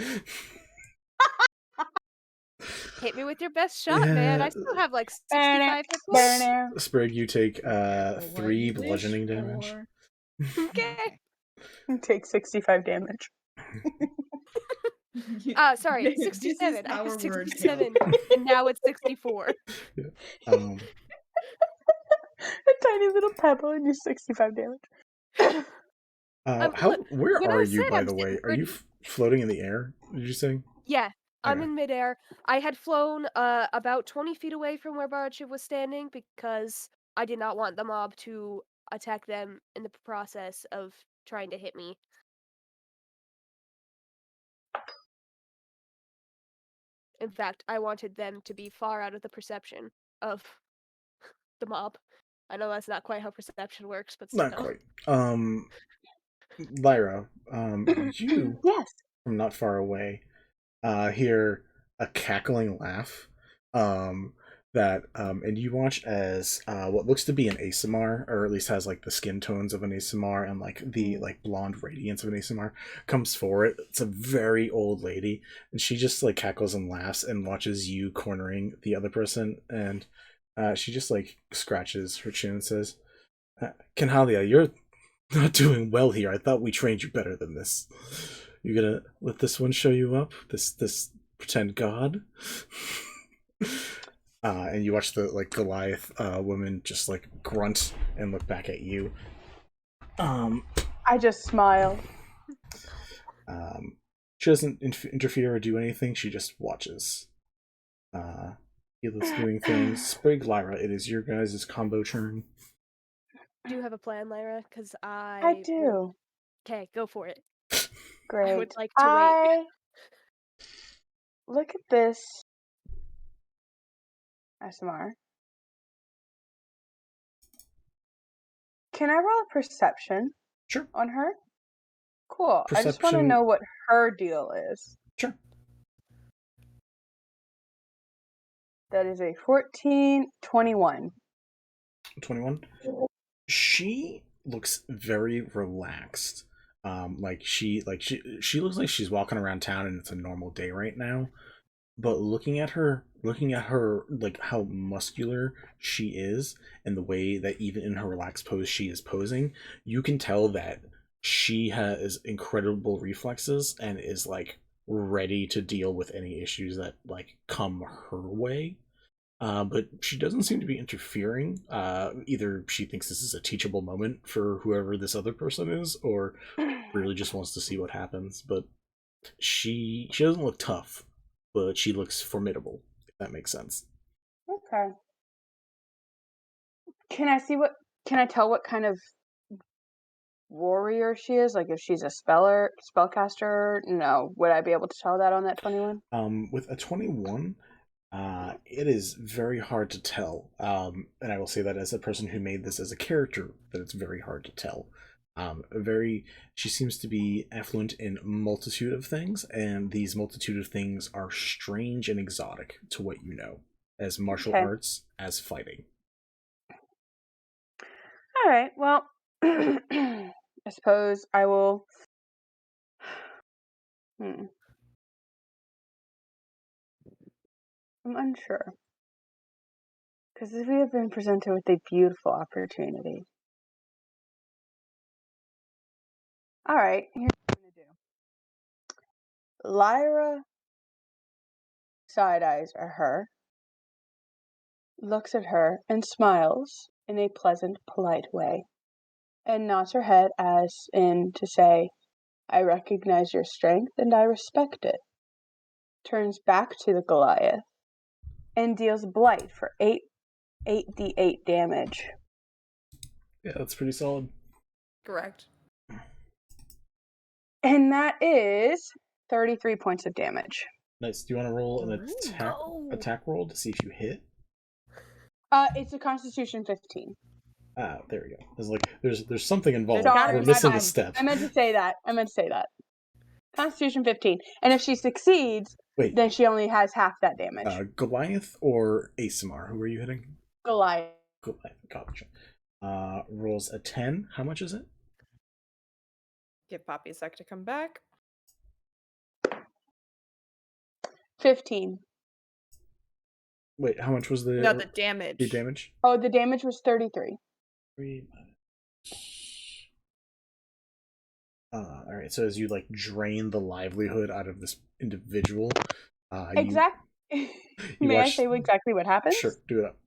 Speaker 7: Hit me with your best shot, man. I still have like 65 hit points.
Speaker 3: Sprig, you take 3 bludgeoning damage.
Speaker 7: Okay.
Speaker 2: Take 65 damage.
Speaker 7: Sorry, 67. I was 67, and now it's 64.
Speaker 3: Yeah.
Speaker 2: A tiny little pebble and you're 65 damage.
Speaker 3: Where
Speaker 7: when I
Speaker 3: are you,
Speaker 7: said
Speaker 3: by
Speaker 7: I'm
Speaker 3: the way?
Speaker 7: sitting
Speaker 3: Are you floating in the air? Did you say?
Speaker 7: Yeah, I'm
Speaker 3: Okay.
Speaker 7: in midair. I had flown about 20 feet away from where Barachev was standing because I did not want the mob to attack them in the process of trying to hit me. In fact, I wanted them to be far out of the perception of the mob. I know that's not quite how perception works, but still.
Speaker 3: Not quite. Lyra, you
Speaker 2: yes,
Speaker 3: from not far away, hear a cackling laugh. And you watch as what looks to be an ASMR, or at least has like the skin tones of an ASMR and like the like blonde radiance of an ASMR, comes forward. It's a very old lady, and she just like cackles and laughs and watches you cornering the other person, and she just like scratches her chin and says, "Kenhalia, you're not doing well here. I thought we trained you better than this. You gonna let this one show you up? This pretend god?" And you watch the like Goliath woman just like grunt and look back at you.
Speaker 2: I I just smile.
Speaker 3: She doesn't interfere or do anything. She just watches. He's doing things. Sprig, Lyra, it is your guys' combo turn.
Speaker 7: Do you have a plan, Lyra? Because
Speaker 2: I do.
Speaker 7: Okay, go for it.
Speaker 2: Great.
Speaker 7: I would like to wait.
Speaker 2: Look at this. SMR. Can I roll a perception?
Speaker 3: Sure.
Speaker 2: On her? Cool. I just want to
Speaker 3: Perception-
Speaker 2: know what her deal is.
Speaker 3: Sure.
Speaker 2: That is a 14, 21.
Speaker 3: 21. She looks very relaxed. She looks like she's walking around town and it's a normal day right now. But looking at her, like how muscular she is, and the way that even in her relaxed pose she is posing, you can tell that she has incredible reflexes and is like ready to deal with any issues that like come her way. But she doesn't seem to be interfering. Either she thinks this is a teachable moment for whoever this other person is, or really just wants to see what happens. But she doesn't look tough, but she looks formidable, if that makes sense.
Speaker 2: Okay. Can I tell what kind of warrior she is? Like if she's a spellcaster? No. Would I be able to tell that on that 21?
Speaker 3: With a 21, it is very hard to tell. And I will say that as a person who made this as a character, that it's very hard to tell. She seems to be affluent in multitude of things, and these multitude of things are strange and exotic to what you know, as martial arts, as fighting.
Speaker 2: All right. Well, I suppose I will. I'm unsure. Because we have been presented with a beautiful opportunity. All right, here's what I'm going to do. Lyra side-eyes at her, looks at her, and smiles in a pleasant, polite way, and nods her head as in to say, I recognize your strength and I respect it. Turns back to the Goliath and deals blight for 8d8 damage.
Speaker 3: Yeah, that's pretty solid.
Speaker 16: Correct.
Speaker 2: And that is 33 points of damage.
Speaker 3: Nice. Do you want to roll an attack roll to see if you hit?
Speaker 2: It's a Constitution 15.
Speaker 3: Ah, there we go. There's something involved.
Speaker 2: Sorry,
Speaker 3: we're missing a step.
Speaker 2: I meant to say that. Constitution 15. And if she succeeds, then she only has half that damage.
Speaker 3: Goliath or Asimar? Who are you hitting?
Speaker 2: Goliath.
Speaker 3: Gotcha. Rolls a 10. How much is it?
Speaker 16: Give Poppy a sec to come back.
Speaker 2: 15.
Speaker 3: Wait, how much was the...
Speaker 16: No, the damage.
Speaker 3: The damage?
Speaker 2: Oh, the damage was 33.
Speaker 3: 3 Alright, so as you like drain the livelihood out of this individual...
Speaker 2: May I say exactly what happens?
Speaker 3: Sure, do it up.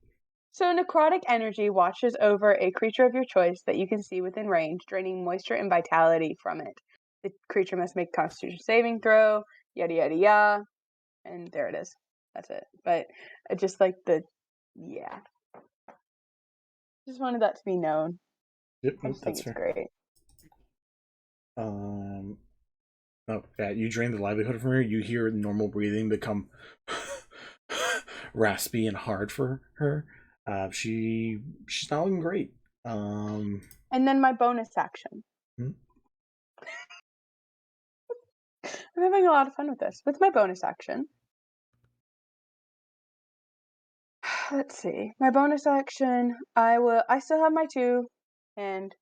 Speaker 2: So necrotic energy washes over a creature of your choice that you can see within range, draining moisture and vitality from it. The creature must make a Constitution saving throw, yada yada yada, and there it is. That's it. But I just like just wanted that to be known.
Speaker 3: Yep,
Speaker 2: I just
Speaker 3: that's
Speaker 2: think it's
Speaker 3: fair.
Speaker 2: great.
Speaker 3: Oh, yeah, you drain the livelihood from her, you hear normal breathing become raspy and hard for her. She's not looking great.
Speaker 2: And then my bonus action. I'm having a lot of fun with this. With my bonus action. Let's see. My bonus action, I still have my 2 hand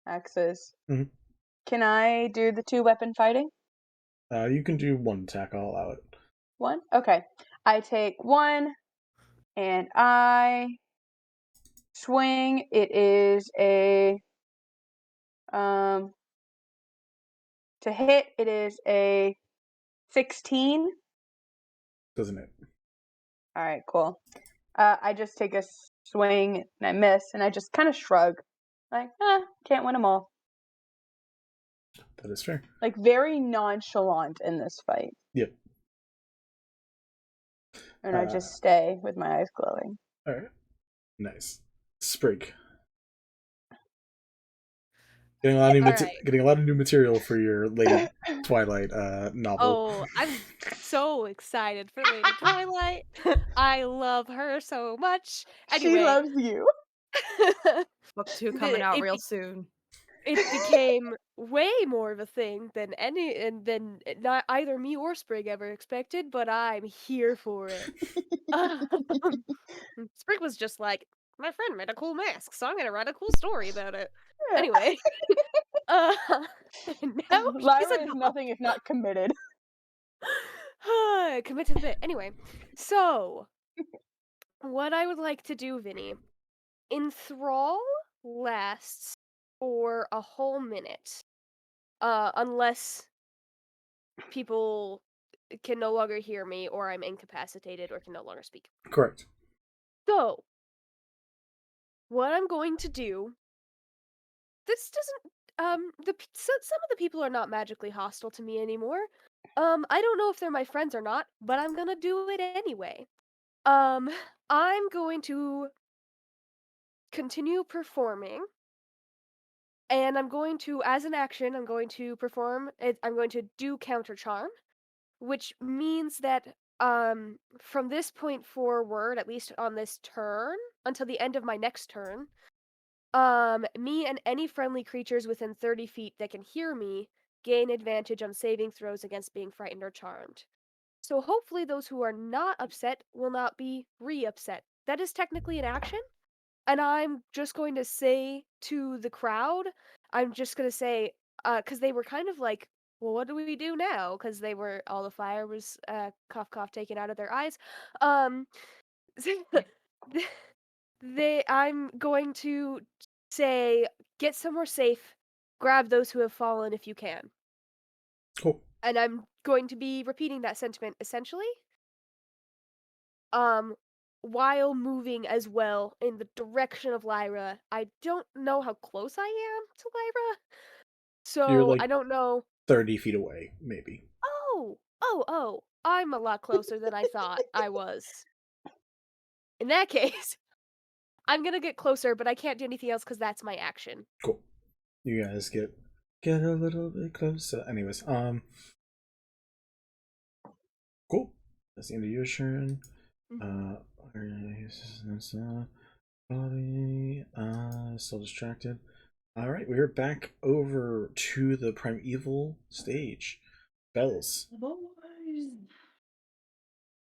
Speaker 2: axes.
Speaker 3: Mm-hmm.
Speaker 2: Can I do the 2 weapon fighting?
Speaker 3: You can do 1 attack, I'll allow it.
Speaker 2: 1? Okay. I take 1 and I swing. It is a to hit, it is a 16.
Speaker 3: Doesn't it?
Speaker 2: Alright, cool. I just take a swing and I miss and I just kind of shrug. Like, can't win them all.
Speaker 3: That is fair.
Speaker 2: Like, very nonchalant in this fight.
Speaker 3: Yep.
Speaker 2: And I just stay with my eyes glowing.
Speaker 3: All right. Nice. Sprig. Getting a lot of new material for your Lady Twilight novel.
Speaker 7: Oh, I'm so excited for Lady Twilight. I love her so much. Anyway,
Speaker 2: She loves you.
Speaker 13: Book 2 coming out real soon.
Speaker 7: It became way more of a thing than not either me or Sprig ever expected, but I'm here for it. Sprig was just like, my friend made a cool mask, so I'm gonna write a cool story about it. Anyway, now
Speaker 2: Lyra is nothing if not committed.
Speaker 7: Commit to the bit. Anyway, so what I would like to do, Vinny, enthrall lasts for a whole minute, unless people can no longer hear me, or I'm incapacitated, or can no longer speak.
Speaker 3: Correct.
Speaker 7: So, what I'm going to do. This doesn't. Some of the people are not magically hostile to me anymore. I don't know if they're my friends or not, but I'm gonna do it anyway. I'm going to continue performing, and I'm going to, as an action, I'm going to do counter charm, which means that from this point forward, at least on this turn, until the end of my next turn, me and any friendly creatures within 30 feet that can hear me gain advantage on saving throws against being frightened or charmed. So hopefully those who are not upset will not be re-upset. That is technically an action, and I'm just going to say to the crowd, I'm just going to say, because they were kind of like, well, what do we do now? Because all the fire was, cough, cough, taken out of their eyes. I'm going to say, get somewhere safe, grab those who have fallen if you can.
Speaker 3: Cool.
Speaker 7: And I'm going to be repeating that sentiment, essentially, while moving as well in the direction of Lyra. I don't know how close I am to Lyra, so
Speaker 3: You're like
Speaker 7: I don't know.
Speaker 3: 30 feet away, maybe.
Speaker 7: Oh, I'm a lot closer than I thought I was. In that case, I'm gonna get closer, but I can't do anything else because that's my action.
Speaker 3: Cool. You guys get a little bit closer. Anyways, cool. That's the end of your turn. Still distracted. Alright, we're back over to the primeval stage. Bells.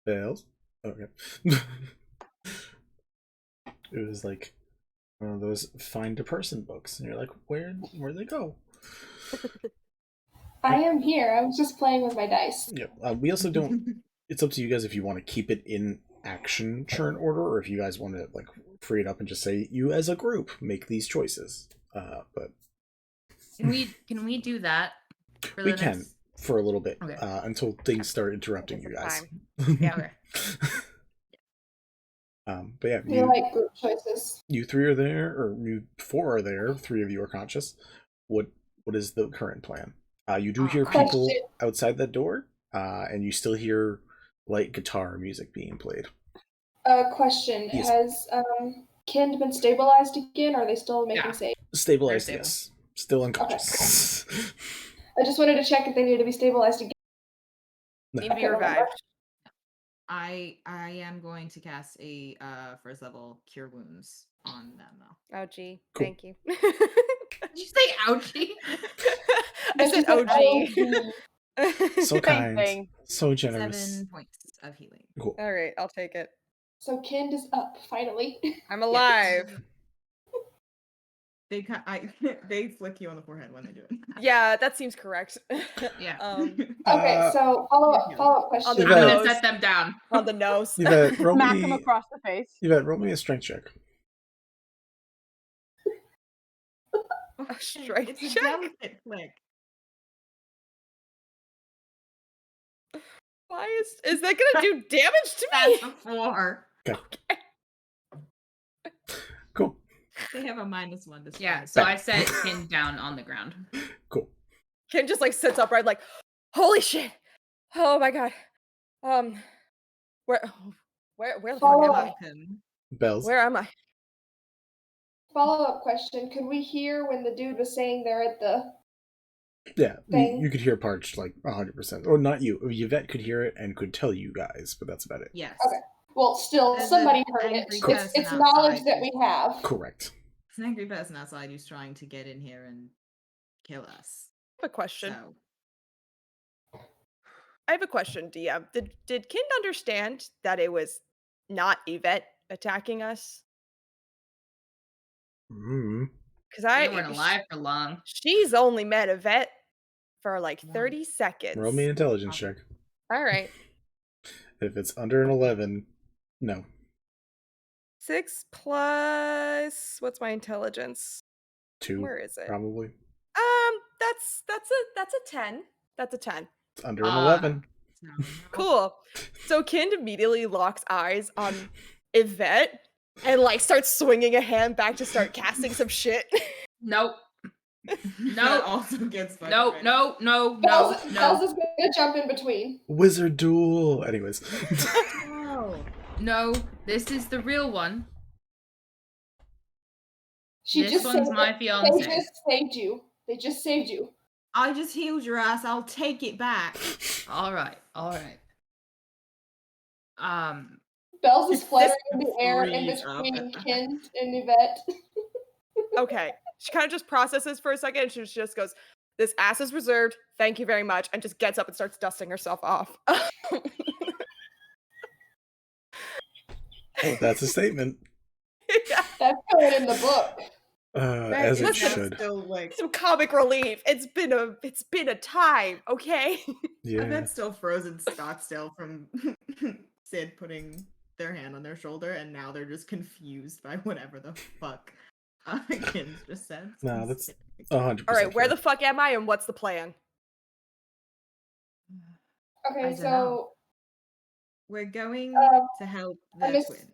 Speaker 3: Bells? Okay. It was like one of those find a person books, and you're like, where'd they go?
Speaker 4: I am here. I was just playing with my dice.
Speaker 3: Yeah. We also don't. It's up to you guys if you want to keep it in action turn order, or if you guys want to like free it up and just say you as a group make these choices. But
Speaker 6: can we do that?
Speaker 3: We can for a little bit, until things start interrupting you guys.
Speaker 6: Yeah. Okay.
Speaker 3: But yeah,
Speaker 4: you like group choices.
Speaker 3: You three are there, or you four are there. 3 of you are conscious. What is the current plan? You do hear people outside that door, and you still hear light guitar music being played.
Speaker 4: Question:
Speaker 3: Yes.
Speaker 4: Has Kind been stabilized again, or are they still making saves?
Speaker 3: Stabilized, yes. Still unconscious.
Speaker 4: Okay. I just wanted to check if they need to be stabilized again.
Speaker 16: Need to be revived.
Speaker 5: I am going to cast a first level Cure Wounds on them though.
Speaker 16: Oh gee,
Speaker 3: cool.
Speaker 16: Thank you.
Speaker 5: Did you say ouchie?
Speaker 16: I said OG.
Speaker 3: So kind. So generous.
Speaker 5: 7 points of healing.
Speaker 3: Cool.
Speaker 16: All right, I'll take it.
Speaker 4: So Kind is up finally.
Speaker 16: I'm alive.
Speaker 5: They flick you on the forehead when they do it.
Speaker 16: Yeah, that seems correct.
Speaker 6: Yeah.
Speaker 4: Okay, so follow-up question.
Speaker 6: I'm gonna set them down
Speaker 16: on the nose.
Speaker 3: Yvette,
Speaker 2: Smack him across the face.
Speaker 3: Yvette, roll me a strength check.
Speaker 16: Strength
Speaker 5: It's a
Speaker 16: check.
Speaker 5: delicate flick.
Speaker 16: Why is that gonna do damage to me?
Speaker 5: That's a 4.
Speaker 3: Okay. Cool.
Speaker 5: They have a -1 to
Speaker 6: Yeah,
Speaker 5: strength.
Speaker 6: so I set him down on the ground.
Speaker 3: Cool.
Speaker 1: Kin just like sits upright, like, holy shit! Oh my god. Where the fuck
Speaker 4: Follow
Speaker 1: am
Speaker 4: up.
Speaker 1: I?
Speaker 3: Bells.
Speaker 1: Where am I?
Speaker 4: Follow-up question. Could we hear when the dude was saying they're at the
Speaker 3: Yeah,
Speaker 4: thing?
Speaker 3: you could hear Parched like 100%. Or not you. Yvette could hear it and could tell you guys, but that's about it.
Speaker 5: Yes.
Speaker 4: Okay. Well, still,
Speaker 5: There's
Speaker 4: somebody
Speaker 5: an
Speaker 4: heard it.
Speaker 5: angry
Speaker 4: It's
Speaker 5: person
Speaker 4: knowledge
Speaker 5: outside
Speaker 4: that we have.
Speaker 3: Correct.
Speaker 5: It's an angry person outside who's trying to get in here and kill us.
Speaker 1: I have a question.
Speaker 5: So,
Speaker 1: I have a question, DM. Did Kind understand that it was not Yvette attacking us? Because
Speaker 6: They weren't alive for long.
Speaker 1: She's only met Yvette for like 30 seconds.
Speaker 3: Roll me an intelligence check.
Speaker 1: All right.
Speaker 3: If it's under an 11, no.
Speaker 1: 6 plus what's my intelligence?
Speaker 3: 2.
Speaker 1: Where is it?
Speaker 3: Probably.
Speaker 1: That's a 10. That's a 10.
Speaker 3: It's under an 11.
Speaker 1: Cool. So Kind immediately locks eyes on Yvette and like starts swinging a hand back to start casting some shit.
Speaker 6: Nope.
Speaker 5: That also gets fucking
Speaker 6: No.
Speaker 4: Bells is gonna jump in between.
Speaker 3: Wizard duel. Anyways.
Speaker 6: No, this is the real one.
Speaker 4: This
Speaker 6: one's my fiance.
Speaker 4: They just saved you. They just saved you.
Speaker 5: I just healed your ass. I'll take it back.
Speaker 6: All right.
Speaker 4: Bells is fluttering in the air in between Kind and Yvette.
Speaker 1: Okay. She kind of just processes for a second and she just goes, "This ass is reserved. Thank you very much," and just gets up and starts dusting herself off.
Speaker 3: That's a statement.
Speaker 1: Yeah.
Speaker 4: That's going in the book.
Speaker 3: As it should.
Speaker 5: Still, like,
Speaker 1: some comic relief. It's been a time, okay?
Speaker 3: Yeah.
Speaker 5: Yvette's still frozen stock still from Sid putting their hand on their shoulder, and now they're just confused by whatever the fuck Kin's just said.
Speaker 3: No, that's 100%.
Speaker 1: All right, where the fuck am I and what's the plan?
Speaker 4: Okay, so
Speaker 5: we're going to help
Speaker 4: I
Speaker 5: the
Speaker 4: missed-
Speaker 5: twin.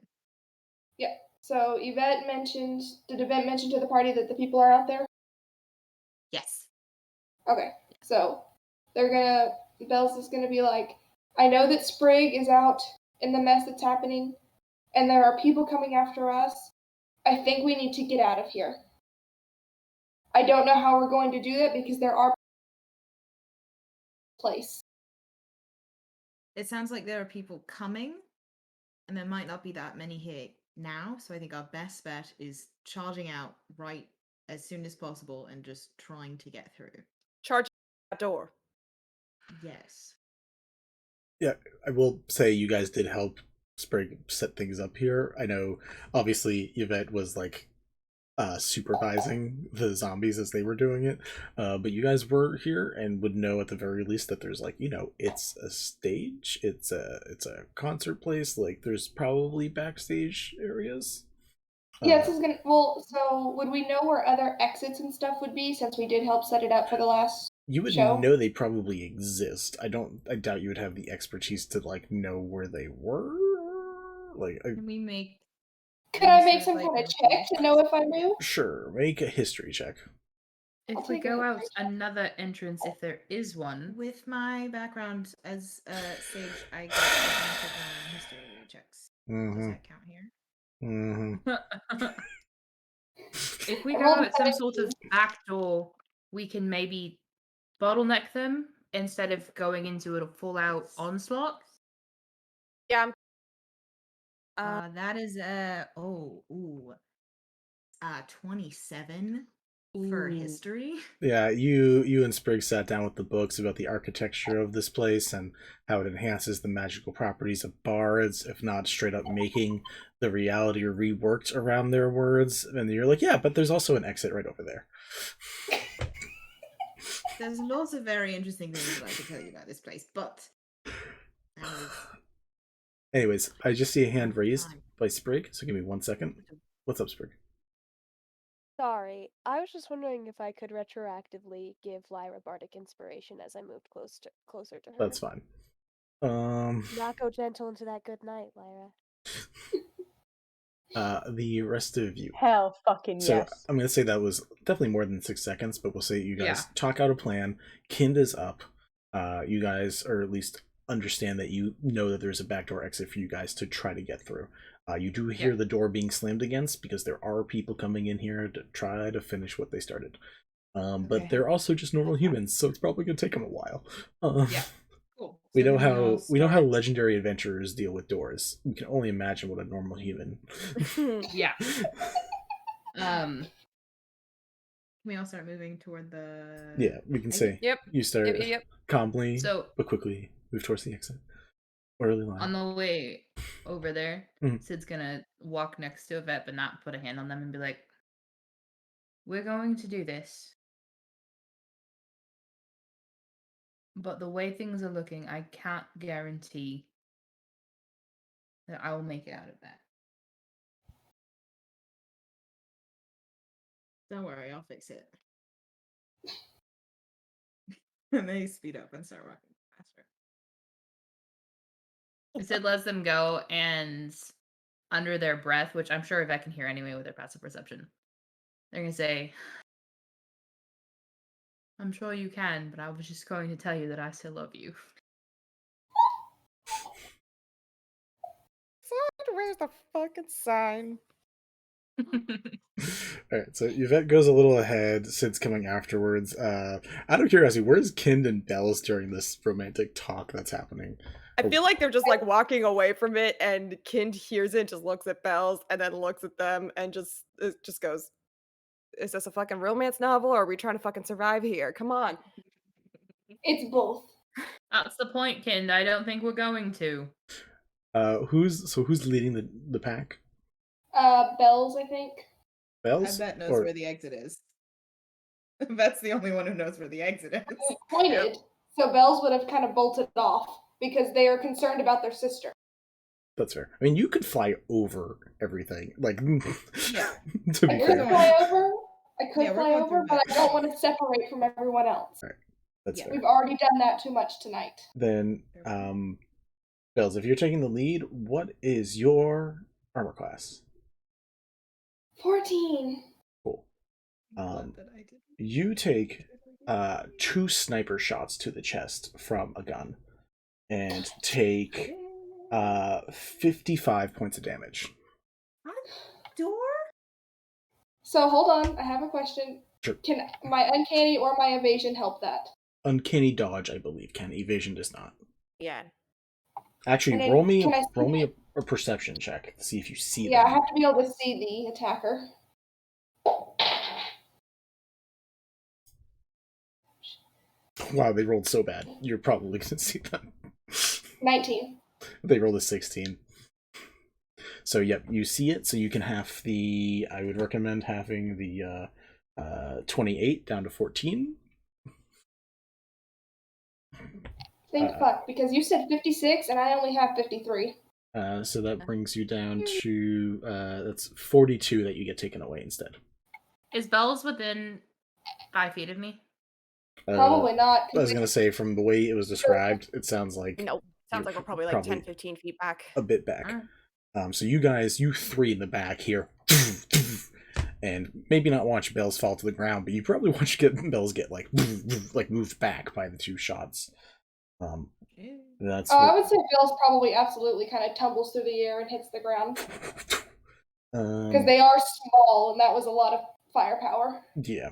Speaker 4: Yeah. So did Yvette mention to the party that the people are out there?
Speaker 5: Yes.
Speaker 4: Okay. So Bells is gonna be like, I know that Sprig is out in the mess that's happening, and there are people coming after us. I think we need to get out of here. I don't know how we're going to do that because there are place.
Speaker 5: It sounds like there are people coming, and there might not be that many here now, so I think our best bet is charging out right as soon as possible and just trying to get through.
Speaker 1: Charge that door.
Speaker 5: Yes.
Speaker 3: Yeah, I will say you guys did help Sprig set things up here. I know, obviously, Yvette was like supervising the zombies as they were doing it, but you guys were here and would know at the very least that there's like, it's a stage, it's a concert place, like there's probably backstage areas.
Speaker 4: Yeah, this is gonna. Well, so would we know where other exits and stuff would be since we did help set it up for the last?
Speaker 3: You would
Speaker 4: show?
Speaker 3: know they probably exist. I doubt you would have the expertise to like know where they were. Like,
Speaker 5: Can we make?
Speaker 4: Could I make some kind of check to know if I knew?
Speaker 3: Sure, make a history check.
Speaker 6: If we go out another entrance, if there is one.
Speaker 5: With my background as a sage, I get advantage on history checks. Does that count here?
Speaker 6: If we go out some sort of back door, we can maybe bottleneck them instead of going into a full-out onslaught.
Speaker 1: Yeah.
Speaker 5: That is 27 for history.
Speaker 3: Yeah, you and Sprig sat down with the books about the architecture of this place and how it enhances the magical properties of bards, if not straight up making the reality reworked around their words. And you're like, yeah, but there's also an exit right over there.
Speaker 5: There's lots of very interesting things that I could tell you about this place, but
Speaker 3: anyways, I just see a hand raised by Sprig, so give me 1 second. What's up, Sprig?
Speaker 7: Sorry, I was just wondering if I could retroactively give Lyra bardic inspiration as I moved closer to her.
Speaker 3: That's fine.
Speaker 7: Not go gentle into that good night, Lyra.
Speaker 3: The rest of you.
Speaker 2: Hell fucking
Speaker 3: So
Speaker 2: yes.
Speaker 3: I'm gonna say that was definitely more than 6 seconds, but we'll say you guys talk out a plan. Kind is up. You guys, or at least understand that you know that there's a backdoor exit for you guys to try to get through. You do hear the door being slammed against because there are people coming in here to try to finish what they started. But they're also just normal humans, so it's probably gonna take them a while.
Speaker 5: Cool.
Speaker 3: We know how legendary adventurers deal with doors. We can only imagine what a normal human.
Speaker 5: Yeah. Can we all start moving toward the?
Speaker 3: Yeah, we can say.
Speaker 1: Yep.
Speaker 3: You start calmly,
Speaker 6: So-
Speaker 3: but quickly move towards the exit. Orderly line.
Speaker 6: On the way over there, Sid's gonna walk next to Yvette, but not put a hand on them and be like, "We're going to do this. But the way things are looking, I can't guarantee that I will make it out of that."
Speaker 5: Don't worry, I'll fix it. And they speed up and start walking faster.
Speaker 6: Sid lets them go, and under their breath, which I'm sure Yvette can hear anyway with their passive perception, they're gonna say, "I'm sure you can, but I was just going to tell you that I still love you."
Speaker 16: Where's the fucking sign?
Speaker 3: Alright, so Yvette goes a little ahead, Sid's coming afterwards. Out of curiosity, where's Kind and Bells during this romantic talk that's happening?
Speaker 16: I feel like they're just like walking away from it, and Kind hears it, just looks at Bells, and then looks at them, and just goes, "Is this a fucking romance novel, or are we trying to fucking survive here? Come on."
Speaker 4: It's both.
Speaker 6: That's the point, Kind. I don't think we're going to.
Speaker 3: Who's leading the pack?
Speaker 4: Bells, I think.
Speaker 3: Bells?
Speaker 5: Yvette knows where the exit is. Yvette's the only one who knows where the exit is.
Speaker 4: It pointed, so Bells would have kind of bolted off because they are concerned about their sister.
Speaker 3: That's fair. I mean, you could fly over everything. Like,
Speaker 5: yeah.
Speaker 3: To be fair.
Speaker 4: I could fly over, but I don't want to separate from everyone else.
Speaker 3: Right. That's fair.
Speaker 4: We've already done that too much tonight.
Speaker 3: Then, Bells, if you're taking the lead, what is your armor class?
Speaker 4: 14.
Speaker 3: Cool. You take 2 sniper shots to the chest from a gun and take 55 points of damage.
Speaker 4: Door? So hold on, I have a question.
Speaker 3: Sure.
Speaker 4: Can my uncanny or my evasion help that?
Speaker 3: Uncanny dodge, I believe, can. Evasion does not.
Speaker 16: Yeah.
Speaker 3: Actually, roll me a perception check to see if you see
Speaker 4: Yeah,
Speaker 3: them.
Speaker 4: I have to be able to see the attacker.
Speaker 3: Wow, they rolled so bad. You're probably going to see them.
Speaker 4: 19.
Speaker 3: They rolled a 16. So, yep, you see it. So you can half the... I would recommend having the 28 down to 14.
Speaker 4: Thank fuck, because you said 56 and I only have 53.
Speaker 3: So that brings you down to... that's 42 that you get taken away instead.
Speaker 6: Is Bells within 5 feet of me?
Speaker 4: Probably not.
Speaker 3: I was going to say, from the way it was described, it sounds like...
Speaker 16: Nope. Sounds like we're probably like 10, 15 feet back.
Speaker 3: A bit back. So you guys, you 3 in the back here, and maybe not watch Bells fall to the ground, but you probably watch Bells get like moved back by the 2 shots. That's.
Speaker 4: I would say Bells probably absolutely kind of tumbles through the air and hits the ground because they are small, and that was a lot of firepower.
Speaker 3: Yeah,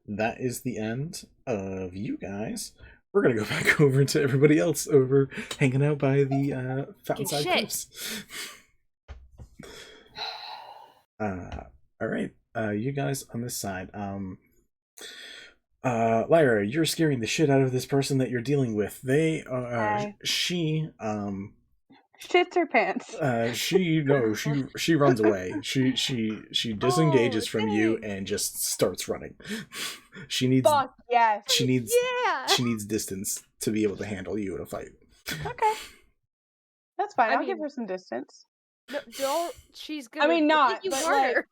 Speaker 3: that is the end of you guys. We're gonna go back over to everybody else over hanging out by the Fountainside Cliffs. All right, you guys on this side. Lyra, you're scaring the shit out of this person that you're dealing with. They she
Speaker 2: shits her pants.
Speaker 3: She runs away. She disengages from you and just starts running. She needs she needs distance to be able to handle you in a fight.
Speaker 2: Okay. That's fine. I'll give her some distance.
Speaker 7: No, don't. She's gonna.
Speaker 2: I mean, not.
Speaker 7: You
Speaker 2: But
Speaker 7: harder.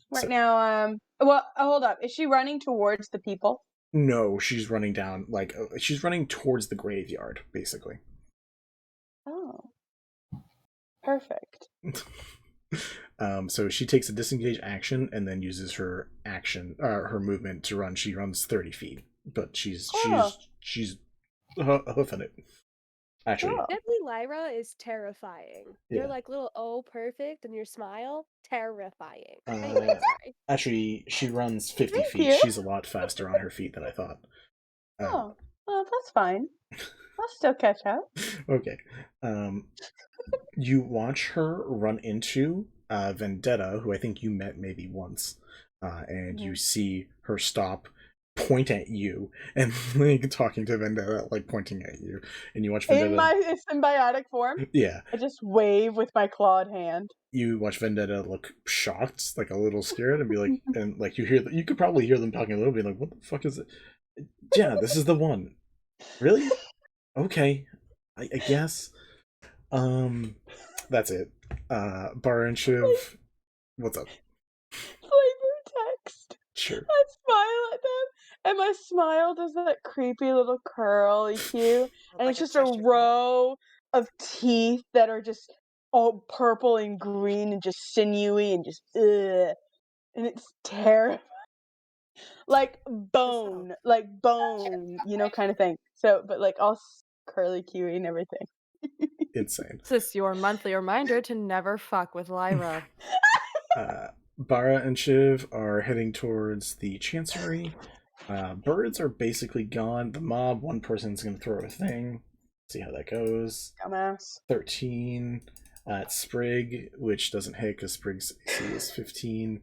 Speaker 2: Right now, well, hold up. Is she running towards the people?
Speaker 3: No, she's running down, she's running towards the graveyard, basically.
Speaker 2: Oh. Perfect.
Speaker 3: So she takes a disengage action and then uses her movement to run. She runs 30 feet, but she's hoofing it. Actually,
Speaker 7: Deadly Lyra is terrifying.
Speaker 3: Yeah.
Speaker 7: You're like little perfect, and your smile terrifying. Anyway, sorry.
Speaker 3: actually, she runs 50
Speaker 2: Thank
Speaker 3: feet.
Speaker 2: you.
Speaker 3: She's a lot faster on her feet than I thought.
Speaker 2: Oh, well, that's fine. I'll still catch up.
Speaker 3: Okay. You watch her run into Vendetta, who I think you met maybe once, and you see her stop, point at you, and like talking to Vendetta, like pointing at you, and you watch Vendetta
Speaker 2: In my symbiotic form?
Speaker 3: Yeah.
Speaker 2: I just wave with my clawed hand.
Speaker 3: You watch Vendetta look shocked, like a little scared, and be like, and like you could probably hear them talking a little bit, like, what the fuck is it? Yeah, this is the one. Really? Okay, I guess. That's it. Bar and Shiv, what's up?
Speaker 2: Flavor text.
Speaker 3: Sure.
Speaker 2: I smile at them, and my smile does that creepy little curly cue, and it's just a row of teeth that are just all purple and green and just sinewy and just ugh. And it's terrible. Like bone, kind of thing. So, but like all curly cuey and everything.
Speaker 3: Insane.
Speaker 1: This is your monthly reminder to never fuck with Lyra.
Speaker 3: Bara and Shiv are heading towards the Chancery. Birds are basically gone. The mob, one person's going to throw a thing. See how that goes.
Speaker 2: Dumbass.
Speaker 3: 13. Sprig, which doesn't hit because Sprig's AC is 15.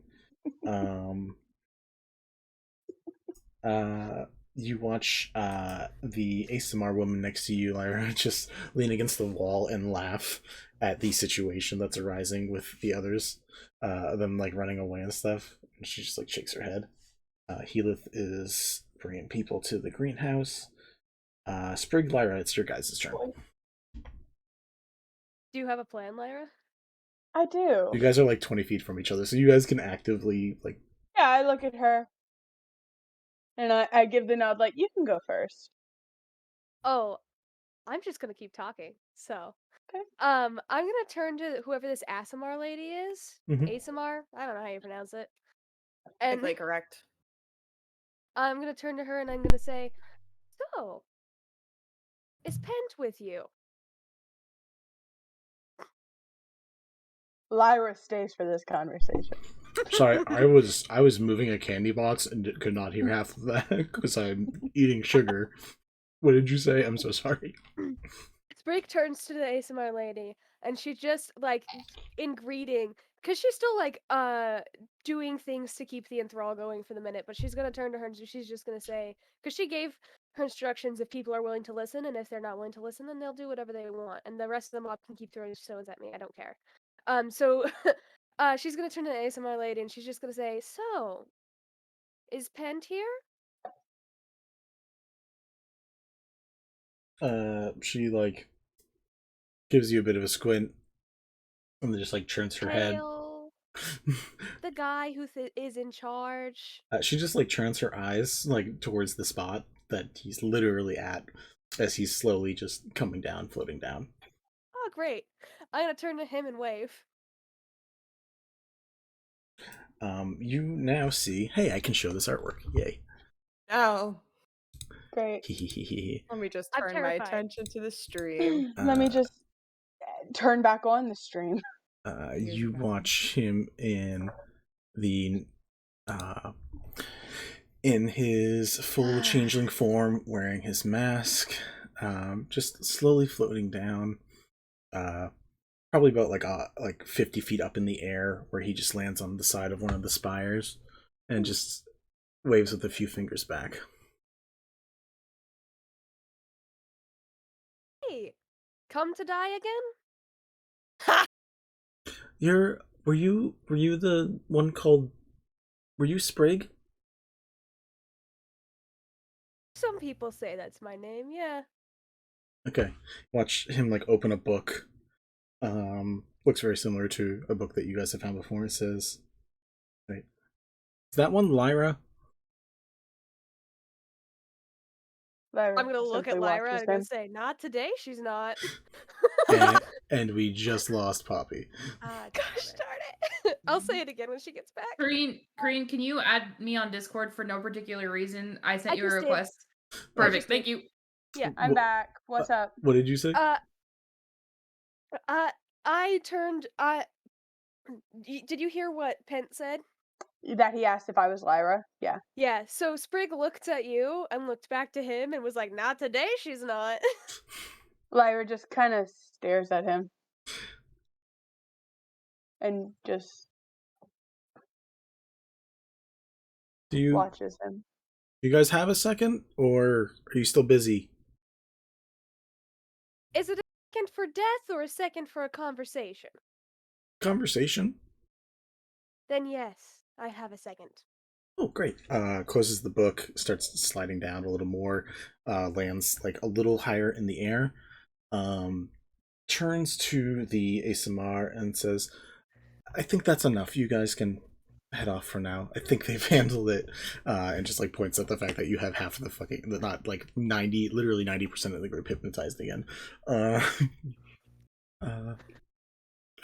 Speaker 3: You watch the ASMR woman next to you, Lyra, just lean against the wall and laugh at the situation that's arising with the others, them like running away and stuff. And she just like shakes her head. Healith is bringing people to the greenhouse. Sprig, Lyra, it's your guys' turn.
Speaker 7: Do you have a plan, Lyra?
Speaker 2: I do.
Speaker 3: You guys are like 20 feet from each other, so you guys can actively like.
Speaker 2: Yeah, I look at her. And I give the nod, like, you can go first.
Speaker 7: Oh, I'm just gonna keep talking. So,
Speaker 2: okay.
Speaker 7: I'm gonna turn to whoever this Asimar lady is.
Speaker 3: Mhm.
Speaker 7: Asimar? I don't know how you pronounce it. And
Speaker 1: Technically correct.
Speaker 7: I'm gonna turn to her and I'm gonna say, "So, is Pent with you?"
Speaker 2: Lyra stays for this conversation.
Speaker 3: Sorry, I was moving a candy box and could not hear half of that because I'm eating sugar. What did you say? I'm so sorry.
Speaker 7: Sprig turns to the ASMR lady and she just like in greeting because she's still like doing things to keep the enthrall going for the minute, but she's gonna turn to her and she's just gonna say, because she gave her instructions, if people are willing to listen, and if they're not willing to listen, then they'll do whatever they want, and the rest of them can keep throwing stones at me. I don't care. So she's gonna turn to the ASMR lady and she's just gonna say, "So, is Pent here?"
Speaker 3: She like gives you a bit of a squint and then just like turns her head.
Speaker 7: The guy who is in charge.
Speaker 3: She just like turns her eyes like towards the spot that he's literally at as he's slowly just coming down, floating down.
Speaker 7: Oh, great. I'm gonna turn to him and wave.
Speaker 3: You now see, hey, I can show this artwork. Yay.
Speaker 1: Oh.
Speaker 2: Great.
Speaker 1: Let me just turn my attention to the stream.
Speaker 2: Let me just turn back on the stream.
Speaker 3: You watch him in the in his full changeling form, wearing his mask, just slowly floating down, probably about like 50 feet up in the air, where he just lands on the side of one of the spires and just waves with a few fingers back.
Speaker 7: Hey, come to die again?
Speaker 3: Were you the one called, were you Sprig?
Speaker 7: Some people say that's my name, yeah.
Speaker 3: Okay. Watch him like open a book. Looks very similar to a book that you guys have found before. It says, right. Is that one Lyra?
Speaker 2: Lyra
Speaker 7: I'm gonna look at
Speaker 2: simply
Speaker 7: Lyra
Speaker 2: watches
Speaker 7: and I'm
Speaker 2: him.
Speaker 7: gonna say, "Not today. She's not."
Speaker 3: And we just lost Poppy.
Speaker 7: Gosh darn it! I'll say it again when she gets back.
Speaker 17: Kareen, can you add me on Discord for no particular reason? I sent
Speaker 7: I
Speaker 17: you a
Speaker 7: just did.
Speaker 17: request.
Speaker 7: I
Speaker 17: Perfect.
Speaker 7: just
Speaker 17: Thank
Speaker 7: did.
Speaker 17: you.
Speaker 7: Yeah.
Speaker 2: I'm back. What's up?
Speaker 3: What did you say?
Speaker 7: I turned. Did you hear what Pent said?
Speaker 2: That he asked if I was Lyra. Yeah.
Speaker 7: Yeah. So Sprig looked at you and looked back to him and was like, "Not today. She's not."
Speaker 2: Lyra just kind of stares at him. And just watches him.
Speaker 3: Do you guys have a second, or are you still busy?
Speaker 7: Is it a second for death or a second for a conversation?
Speaker 3: Conversation?
Speaker 7: Then yes, I have a second.
Speaker 3: Oh, great. Closes the book, starts sliding down a little more, lands like a little higher in the air, turns to the ASMR and says, I think that's enough. You guys can head off for now. I think they've handled it. And just like points at the fact that you have half of the fucking, not like 90, literally 90% of the group hypnotized again.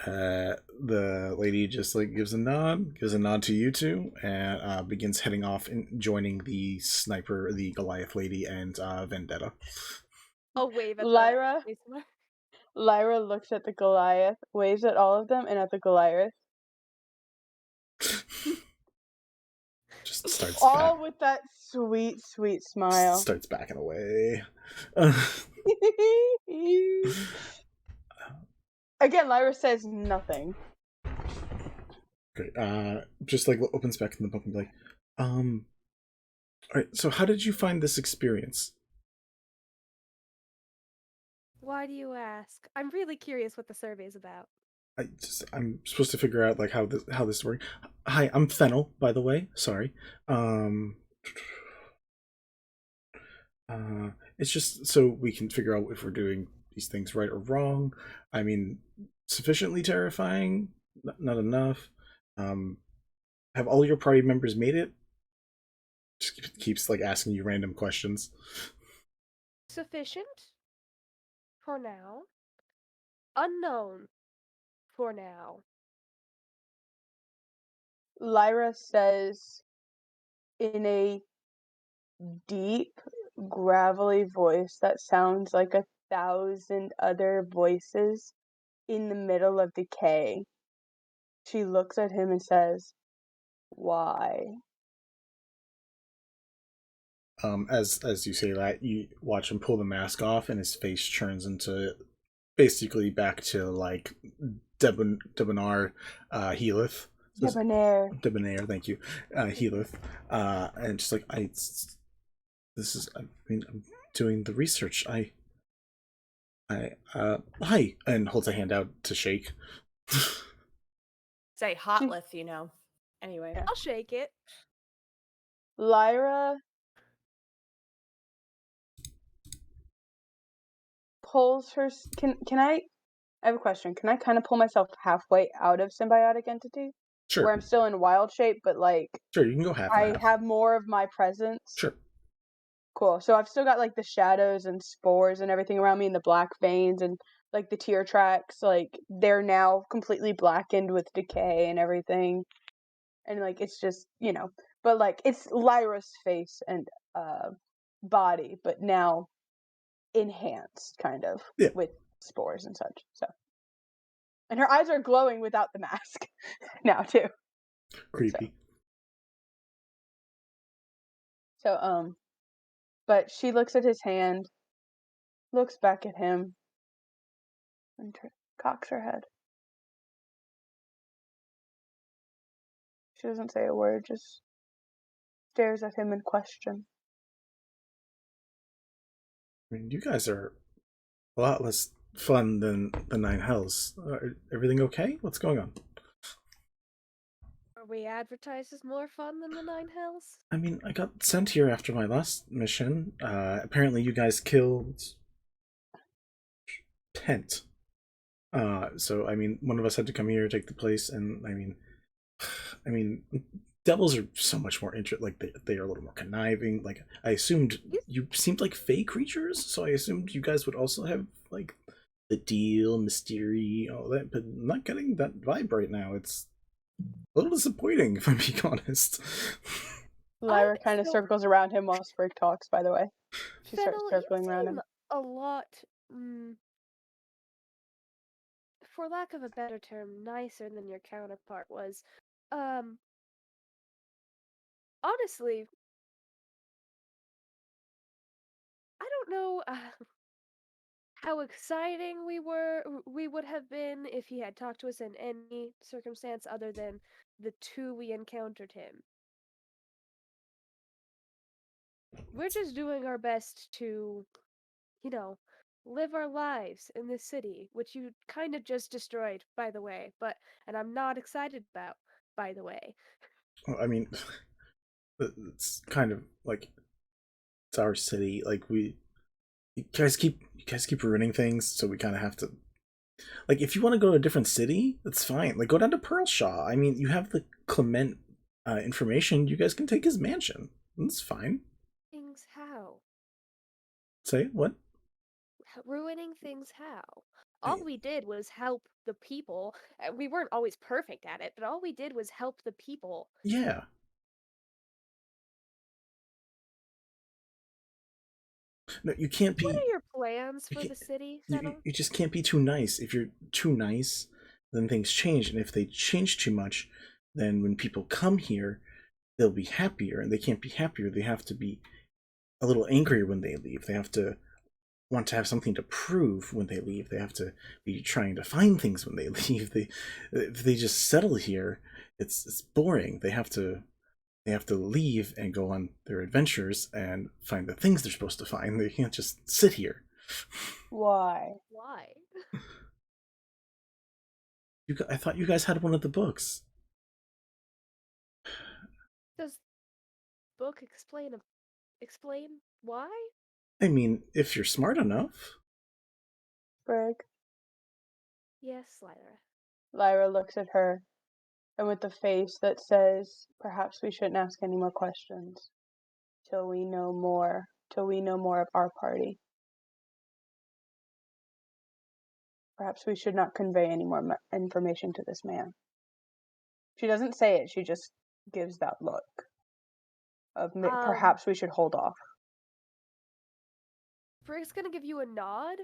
Speaker 3: The lady just like gives a nod to you two, and begins heading off and joining the sniper, the Goliath lady, and Vendetta.
Speaker 7: I'll wave at
Speaker 2: Lyra.
Speaker 7: the
Speaker 2: Lyra looks at the Goliath, waves at all of them, and at the Goliath.
Speaker 3: Just starts
Speaker 2: all with that sweet, sweet smile.
Speaker 3: Starts backing away.
Speaker 2: Again, Lyra says nothing.
Speaker 3: Great. Just like opens back in the book and be like, alright, so how did you find this experience?
Speaker 7: Why do you ask? I'm really curious what the survey is about.
Speaker 3: I'm supposed to figure out like how this works. Hi, I'm Fennel, by the way. Sorry. It's just so we can figure out if we're doing these things right or wrong. I mean, sufficiently terrifying, not enough. Have all your party members made it? Just keeps like asking you random questions.
Speaker 7: Sufficient? For now. Unknown? For now.
Speaker 2: Lyra says in a deep, gravelly voice that sounds like 1,000 other voices in the middle of decay. She looks at him and says, "Why?"
Speaker 3: As you say that, you watch him pull the mask off, and his face turns into basically back to like Debonair Healith. Debonair, thank you, Healith, and just like I'm doing the research. Hi, and holds a hand out to shake.
Speaker 1: Say Hotlith, you know. Anyway,
Speaker 7: I'll shake it.
Speaker 2: Lyra pulls her. Can I have a question. Can I kind of pull myself halfway out of symbiotic entity?
Speaker 3: Sure.
Speaker 2: Where I'm still in wild shape, but like.
Speaker 3: Sure, you can go half.
Speaker 2: I have more of my presence.
Speaker 3: Sure.
Speaker 2: Cool. So I've still got like the shadows and spores and everything around me, and the black veins and like the tear tracks. Like they're now completely blackened with decay and everything. And like it's just, but like it's Lyra's face and body, but now enhanced kind of with spores and such. So, and her eyes are glowing without the mask now too.
Speaker 3: Creepy.
Speaker 2: So but she looks at his hand, looks back at him, and cocks her head. She doesn't say a word, just stares at him in question.
Speaker 3: I mean, you guys are a lot less fun than the Nine Hells. Everything okay? What's going on?
Speaker 7: Are we advertised as more fun than the Nine Hells?
Speaker 3: I mean, I got sent here after my last mission. Apparently you guys killed Tent. So I mean, one of us had to come here, take the place, and I mean, devils are so much more like they are a little more conniving. Like I assumed you seemed like fey creatures, so I assumed you guys would also have like the deal, mystery, all that, but I'm not getting that vibe right now. It's a little disappointing, if I'm being honest.
Speaker 2: Lyra kind of circles around him while Sprig talks, by the way. She starts
Speaker 7: Fennel,
Speaker 2: circling
Speaker 7: you
Speaker 2: around
Speaker 7: seem
Speaker 2: him.
Speaker 7: a lot, for lack of a better term, nicer than your counterpart was. Honestly, I don't know how exciting we would have been if he had talked to us in any circumstance other than the two we encountered him. We're just doing our best to, live our lives in this city, which you kind of just destroyed, by the way, and I'm not excited about, by the way.
Speaker 3: Well, I mean, it's kind of like it's our city. Like you guys keep ruining things, so we kind of have to. Like, if you want to go to a different city, that's fine. Like, go down to Pearlshaw. I mean, you have the Clement information. You guys can take his mansion. That's fine.
Speaker 7: Things how?
Speaker 3: Say what?
Speaker 7: Ruining things how? All we did was help the people. We weren't always perfect at it, but all we did was help the people.
Speaker 3: Yeah. No, you can't be.
Speaker 7: What are your plans for the city, Fennel?
Speaker 3: You just can't be too nice. If you're too nice, then things change. And if they change too much, then when people come here, they'll be happier. And they can't be happier. They have to be a little angrier when they leave. They have to want to have something to prove when they leave. They have to be trying to find things when they leave. If they just settle here, it's boring. They have to leave and go on their adventures and find the things they're supposed to find. They can't just sit here.
Speaker 2: Why?
Speaker 3: I thought you guys had one of the books.
Speaker 7: Does book explain why?
Speaker 3: I mean, if you're smart enough.
Speaker 2: Sprig.
Speaker 7: Yes, Lyra.
Speaker 2: Lyra looks at her, and with the face that says, perhaps we shouldn't ask any more questions till we know more of our party. Perhaps we should not convey any more information to this man. She doesn't say it, she just gives that look of perhaps we should hold off.
Speaker 7: Sprig's gonna give you a nod,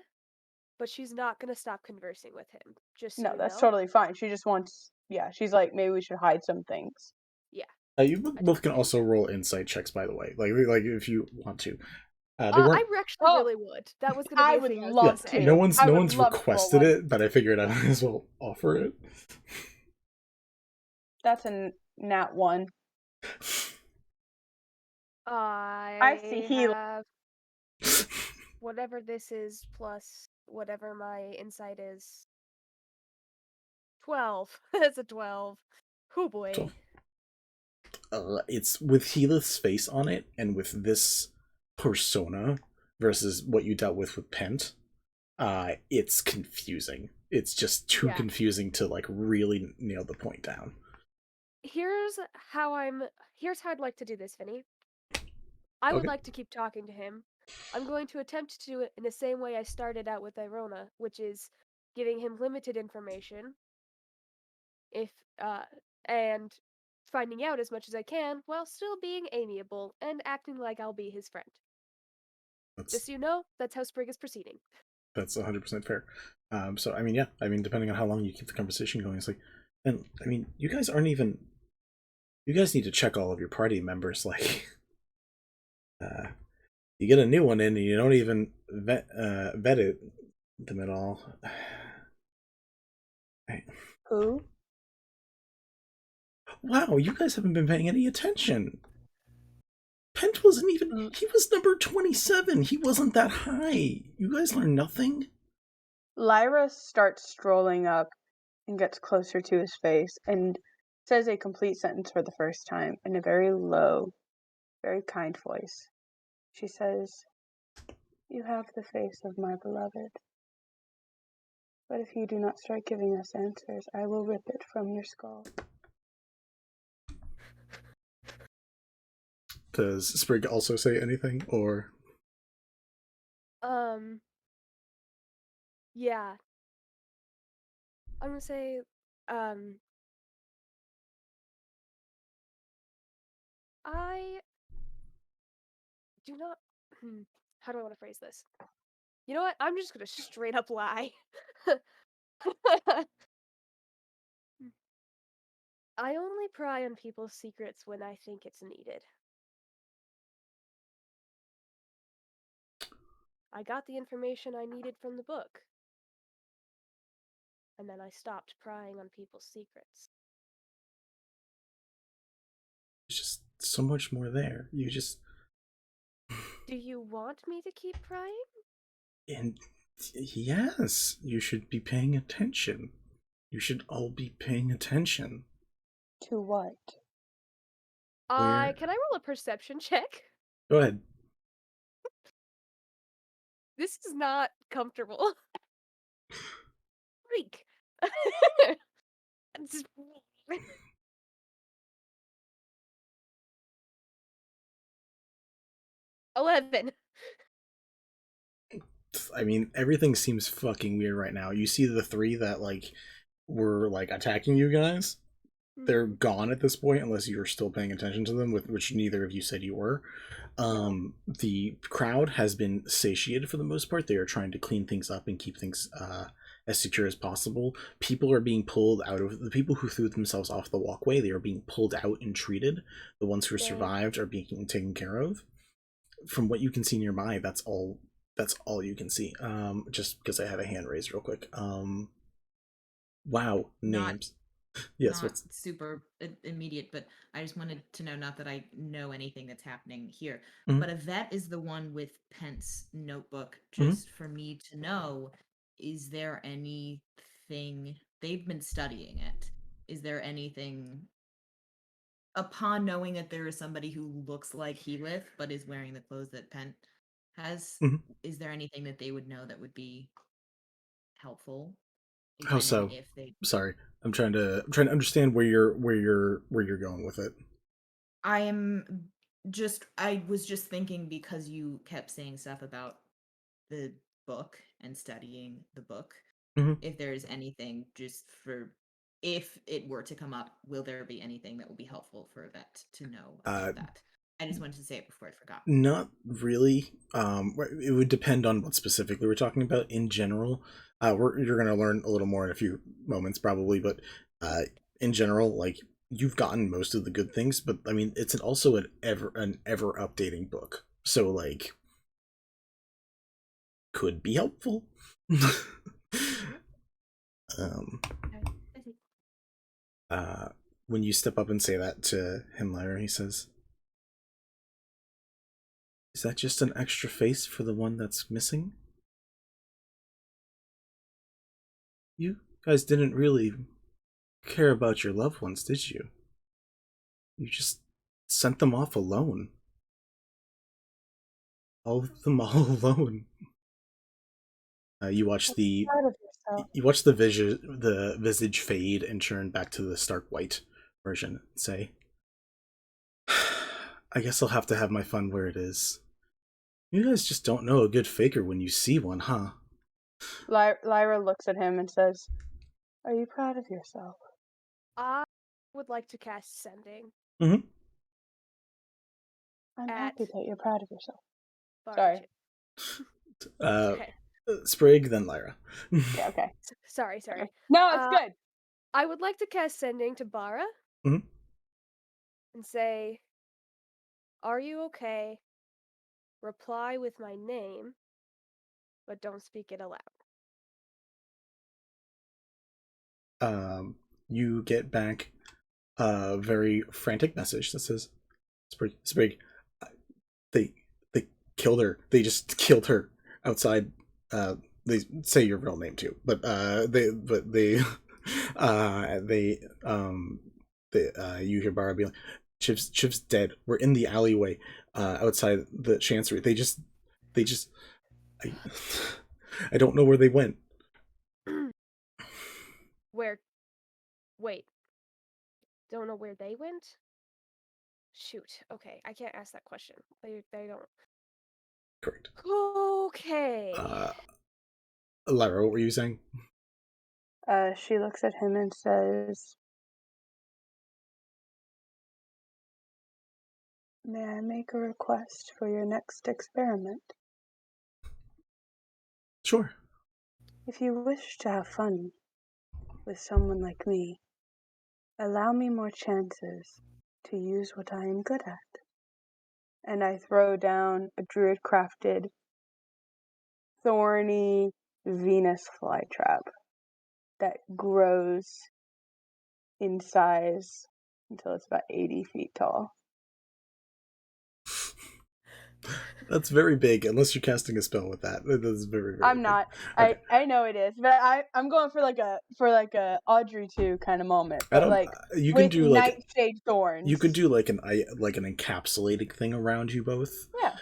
Speaker 7: but she's not gonna stop conversing with him. Just so
Speaker 2: no,
Speaker 7: you
Speaker 2: that's
Speaker 7: know.
Speaker 2: totally fine. She just wants, she's like, maybe we should hide some things.
Speaker 7: Yeah.
Speaker 3: You both can also roll insight checks, by the way. Like if you want to.
Speaker 7: I actually really would. That was gonna be a thing I was
Speaker 2: love
Speaker 7: gonna say.
Speaker 3: No one's requested it, but I figured I might as well offer it.
Speaker 2: That's a nat 1.
Speaker 7: I
Speaker 2: see heal.
Speaker 7: have whatever this is plus whatever my insight is. 12. That's a 12. Oh boy.
Speaker 3: It's with Heath's face on it, and with this persona versus what you dealt with Pent. It's confusing. It's just too confusing to like really nail the point down.
Speaker 7: Here's how I'd like to do this, Vinny. I would like to keep talking to him. I'm going to attempt to do it in the same way I started out with Irona, which is giving him limited information. And finding out as much as I can while still being amiable and acting like I'll be his friend. Just so you know, that's how Sprig is proceeding.
Speaker 3: That's 100% fair. So I mean, depending on how long you keep the conversation going, it's like, and I mean, you guys need to check all of your party members. Like, you get a new one in and you don't even vet them at all.
Speaker 2: Who?
Speaker 3: Wow, you guys haven't been paying any attention. Pent wasn't even. He was number 27. He wasn't that high. You guys learn nothing?
Speaker 2: Lyra starts strolling up and gets closer to his face and says a complete sentence for the first time in a very low, very kind voice. She says, "You have the face of my beloved. But if you do not start giving us answers, I will rip it from your skull."
Speaker 3: Does Sprig also say anything, or?
Speaker 7: Yeah. I'm gonna say, I do not. How do I want to phrase this? You know what? I'm just gonna straight up lie. I only pry on people's secrets when I think it's needed. I got the information I needed from the book. And then I stopped prying on people's secrets.
Speaker 3: There's just so much more there. You just...
Speaker 7: Do you want me to keep prying?
Speaker 3: And yes, you should be paying attention. You should all be paying attention.
Speaker 2: To what?
Speaker 3: Where?
Speaker 7: Can I roll a perception check?
Speaker 3: Go ahead.
Speaker 7: This is not comfortable. Freak. 11.
Speaker 3: I mean, everything seems fucking weird right now. You see the three that, like, were, like, attacking you guys? They're gone at this point, unless you were still paying attention to them, which neither of you said you were. The crowd has been satiated for the most part. They are trying to clean things up and keep things as secure as possible. People are being pulled out of... The people who threw themselves off the walkway, they are being pulled out and treated. The ones who survived are being taken care of. From what you can see nearby, that's all you can see. Just because I have a hand raised real quick. Wow, names. Yes,
Speaker 5: Not super immediate, but I just wanted to know, not that I know anything that's happening here, but Yvette is the one with Pent's notebook. Just for me to know, is there anything, they've been studying it, is there anything, upon knowing that there is somebody who looks like Heathcliff but is wearing the clothes that Pent has, is there anything that they would know that would be helpful?
Speaker 3: How so?
Speaker 5: If they...
Speaker 3: Sorry, I'm trying to understand where you're going with it.
Speaker 5: I was just thinking, because you kept saying stuff about the book and studying the book. If there's anything, just for, if it were to come up, will there be anything that will be helpful for Yvette to know about that? I just wanted to say it before I forgot. Not
Speaker 3: really. It would depend on what specifically we're talking about. In general, you're going to learn a little more in a few moments probably, but in general, like, you've gotten most of the good things, but I mean, it's also an ever updating book, so like, could be helpful. When you step up and say that to him, Lyra, he says, "Is that just an extra face for the one that's missing? You guys didn't really care about your loved ones, did you? You just sent them off alone. All of them all alone." You watch the visage fade and turn back to the stark white version and say, "I guess I'll have to have my fun where it is. You guys just don't know a good faker when you see one, huh?"
Speaker 2: Lyra looks at him and says, "Are you proud of yourself?"
Speaker 7: I would like to cast Sending.
Speaker 2: I'm happy that you're proud of yourself.
Speaker 7: Sorry.
Speaker 3: Okay. Sprig, then Lyra.
Speaker 2: Yeah, okay.
Speaker 7: Sorry.
Speaker 2: No, it's good.
Speaker 7: I would like to cast Sending to Bara. And say, "Are you okay? Reply with my name, but don't speak it aloud."
Speaker 3: You get back a very frantic message that says, Sprig, they killed her. They just killed her outside. They say your real name too, but you hear Bara be like, Chiv's dead. We're in the alleyway outside the chancery. They just I don't know where they went.
Speaker 7: Wait. Don't know where they went? Shoot. Okay, I can't ask that question. They don't.
Speaker 3: Correct.
Speaker 7: Okay.
Speaker 3: Lyra, what were you saying?
Speaker 2: She looks at him and says, "May I make a request for your next experiment?
Speaker 3: Sure.
Speaker 2: If you wish to have fun with someone like me, allow me more chances to use what I am good at." And I throw down a druid-crafted, thorny Venus flytrap that grows in size until it's about 80 feet tall.
Speaker 3: That's very big, unless you're casting a spell with that. That is very, very
Speaker 2: I'm
Speaker 3: big.
Speaker 2: not.
Speaker 3: Okay.
Speaker 2: I know it is, but I'm going for like a Audrey 2 kind of moment.
Speaker 3: I
Speaker 2: But
Speaker 3: don't.
Speaker 2: like
Speaker 3: You can
Speaker 2: with
Speaker 3: do like
Speaker 2: nightshade thorns.
Speaker 3: you could do like an encapsulating thing around you both.
Speaker 2: Yeah.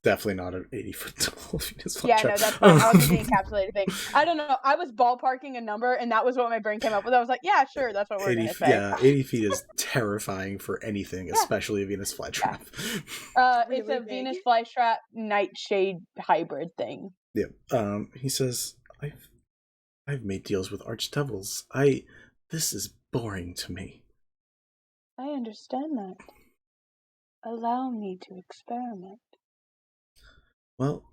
Speaker 3: Definitely not an 80-foot tall Venus flytrap.
Speaker 2: Yeah, no, that's fine. I was thinking encapsulated thing. I don't know. I was ballparking a number, and that was what my brain came up with. I was like, yeah, sure, that's what we're
Speaker 3: 80,
Speaker 2: going to say.
Speaker 3: yeah, 80 feet is terrifying for anything, especially a Venus flytrap.
Speaker 2: It's a Venus flytrap nightshade hybrid thing.
Speaker 3: Yeah. He says, I've made deals with archdevils. This is boring to me.
Speaker 2: I understand that. Allow me to experiment.
Speaker 3: Well,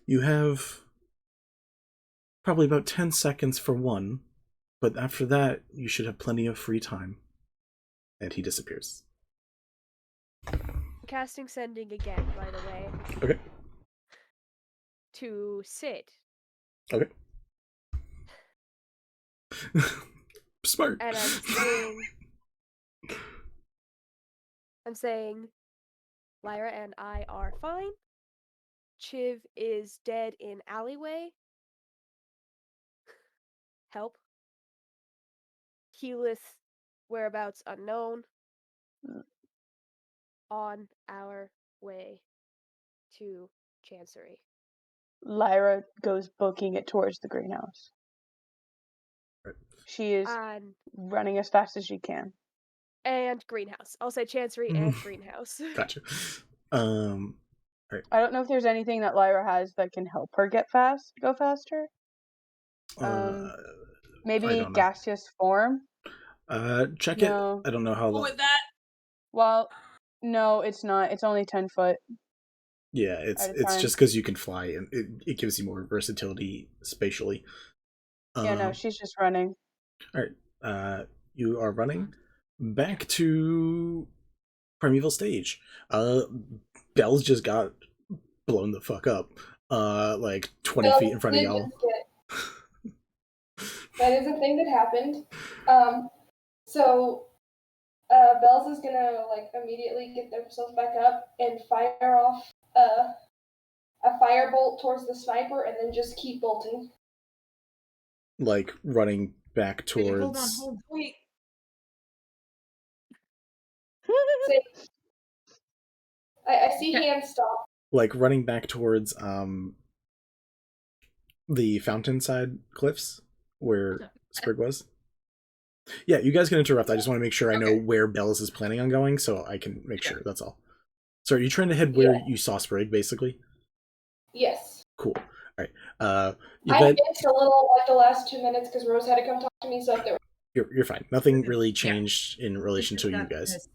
Speaker 3: you have probably about 10 seconds for one, but after that, you should have plenty of free time. And he disappears.
Speaker 7: Casting sending again, by the way.
Speaker 3: Okay.
Speaker 7: To Sid.
Speaker 3: Okay. Smart.
Speaker 7: And I'm saying Lyra and I are fine. Chiv is dead in alleyway. Help. Keyleth whereabouts unknown. On our way to Chancery.
Speaker 2: Lyra goes booking it towards the greenhouse.
Speaker 3: Right.
Speaker 2: She is running as fast as she can.
Speaker 7: And greenhouse. I'll say Chancery and greenhouse.
Speaker 3: Gotcha. Right.
Speaker 2: I don't know if there's anything that Lyra has that can help her go faster. Maybe gaseous form.
Speaker 3: Check
Speaker 2: No.
Speaker 3: it. I don't know how long.
Speaker 8: With that.
Speaker 2: Well, no, it's not. It's only 10 foot.
Speaker 3: Yeah, it's just because you can fly, and it gives you more versatility spatially.
Speaker 2: Yeah, no, she's just running.
Speaker 3: All right. You are running back to Primeval Stage. Bells just got blown the fuck up. Like 20 feet in front of y'all.
Speaker 4: That is a thing that happened. So Bells is gonna like immediately get themselves back up and fire off a firebolt towards the sniper, and then just keep bolting.
Speaker 3: Like running back towards.
Speaker 8: Hold on, wait.
Speaker 4: I see hands stop.
Speaker 3: Like running back towards the fountain side cliffs where Sprig was. Yeah, you guys can interrupt. I just want to make sure I know where Bells is planning on going, so I can make sure. That's all. So are you trying to head where you saw Sprig, basically?
Speaker 4: Yes.
Speaker 3: Cool. All right.
Speaker 4: I missed a little like the last 2 minutes because Rose had to come talk to me, so if there
Speaker 3: You're fine. Nothing really changed in relation to you guys.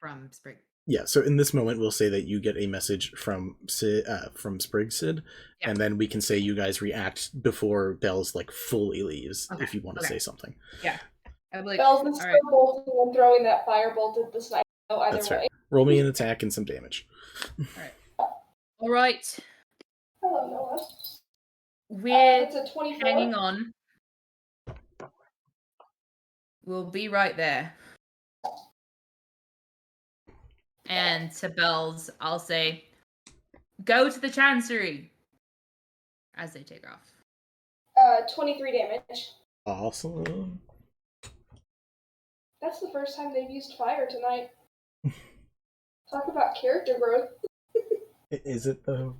Speaker 5: From Sprig.
Speaker 3: Yeah, so in this moment, we'll say that you get a message from Sprig Sid, and then we can say you guys react before Bells like fully leaves if you want to say something.
Speaker 5: Yeah.
Speaker 4: Bells is still bolting and throwing that firebolt at the sniper. Either
Speaker 3: That's
Speaker 4: way.
Speaker 3: fair. Roll me an attack and some damage.
Speaker 6: All right.
Speaker 4: Hello, Noah.
Speaker 6: We're
Speaker 4: it's a 24.
Speaker 6: hanging on. We'll be right there. And to Bells, I'll say, go to the Chancery. As they take off.
Speaker 4: 23 damage.
Speaker 3: Awesome.
Speaker 4: That's the first time they've used fire tonight. Talk about character growth.
Speaker 3: Is it though?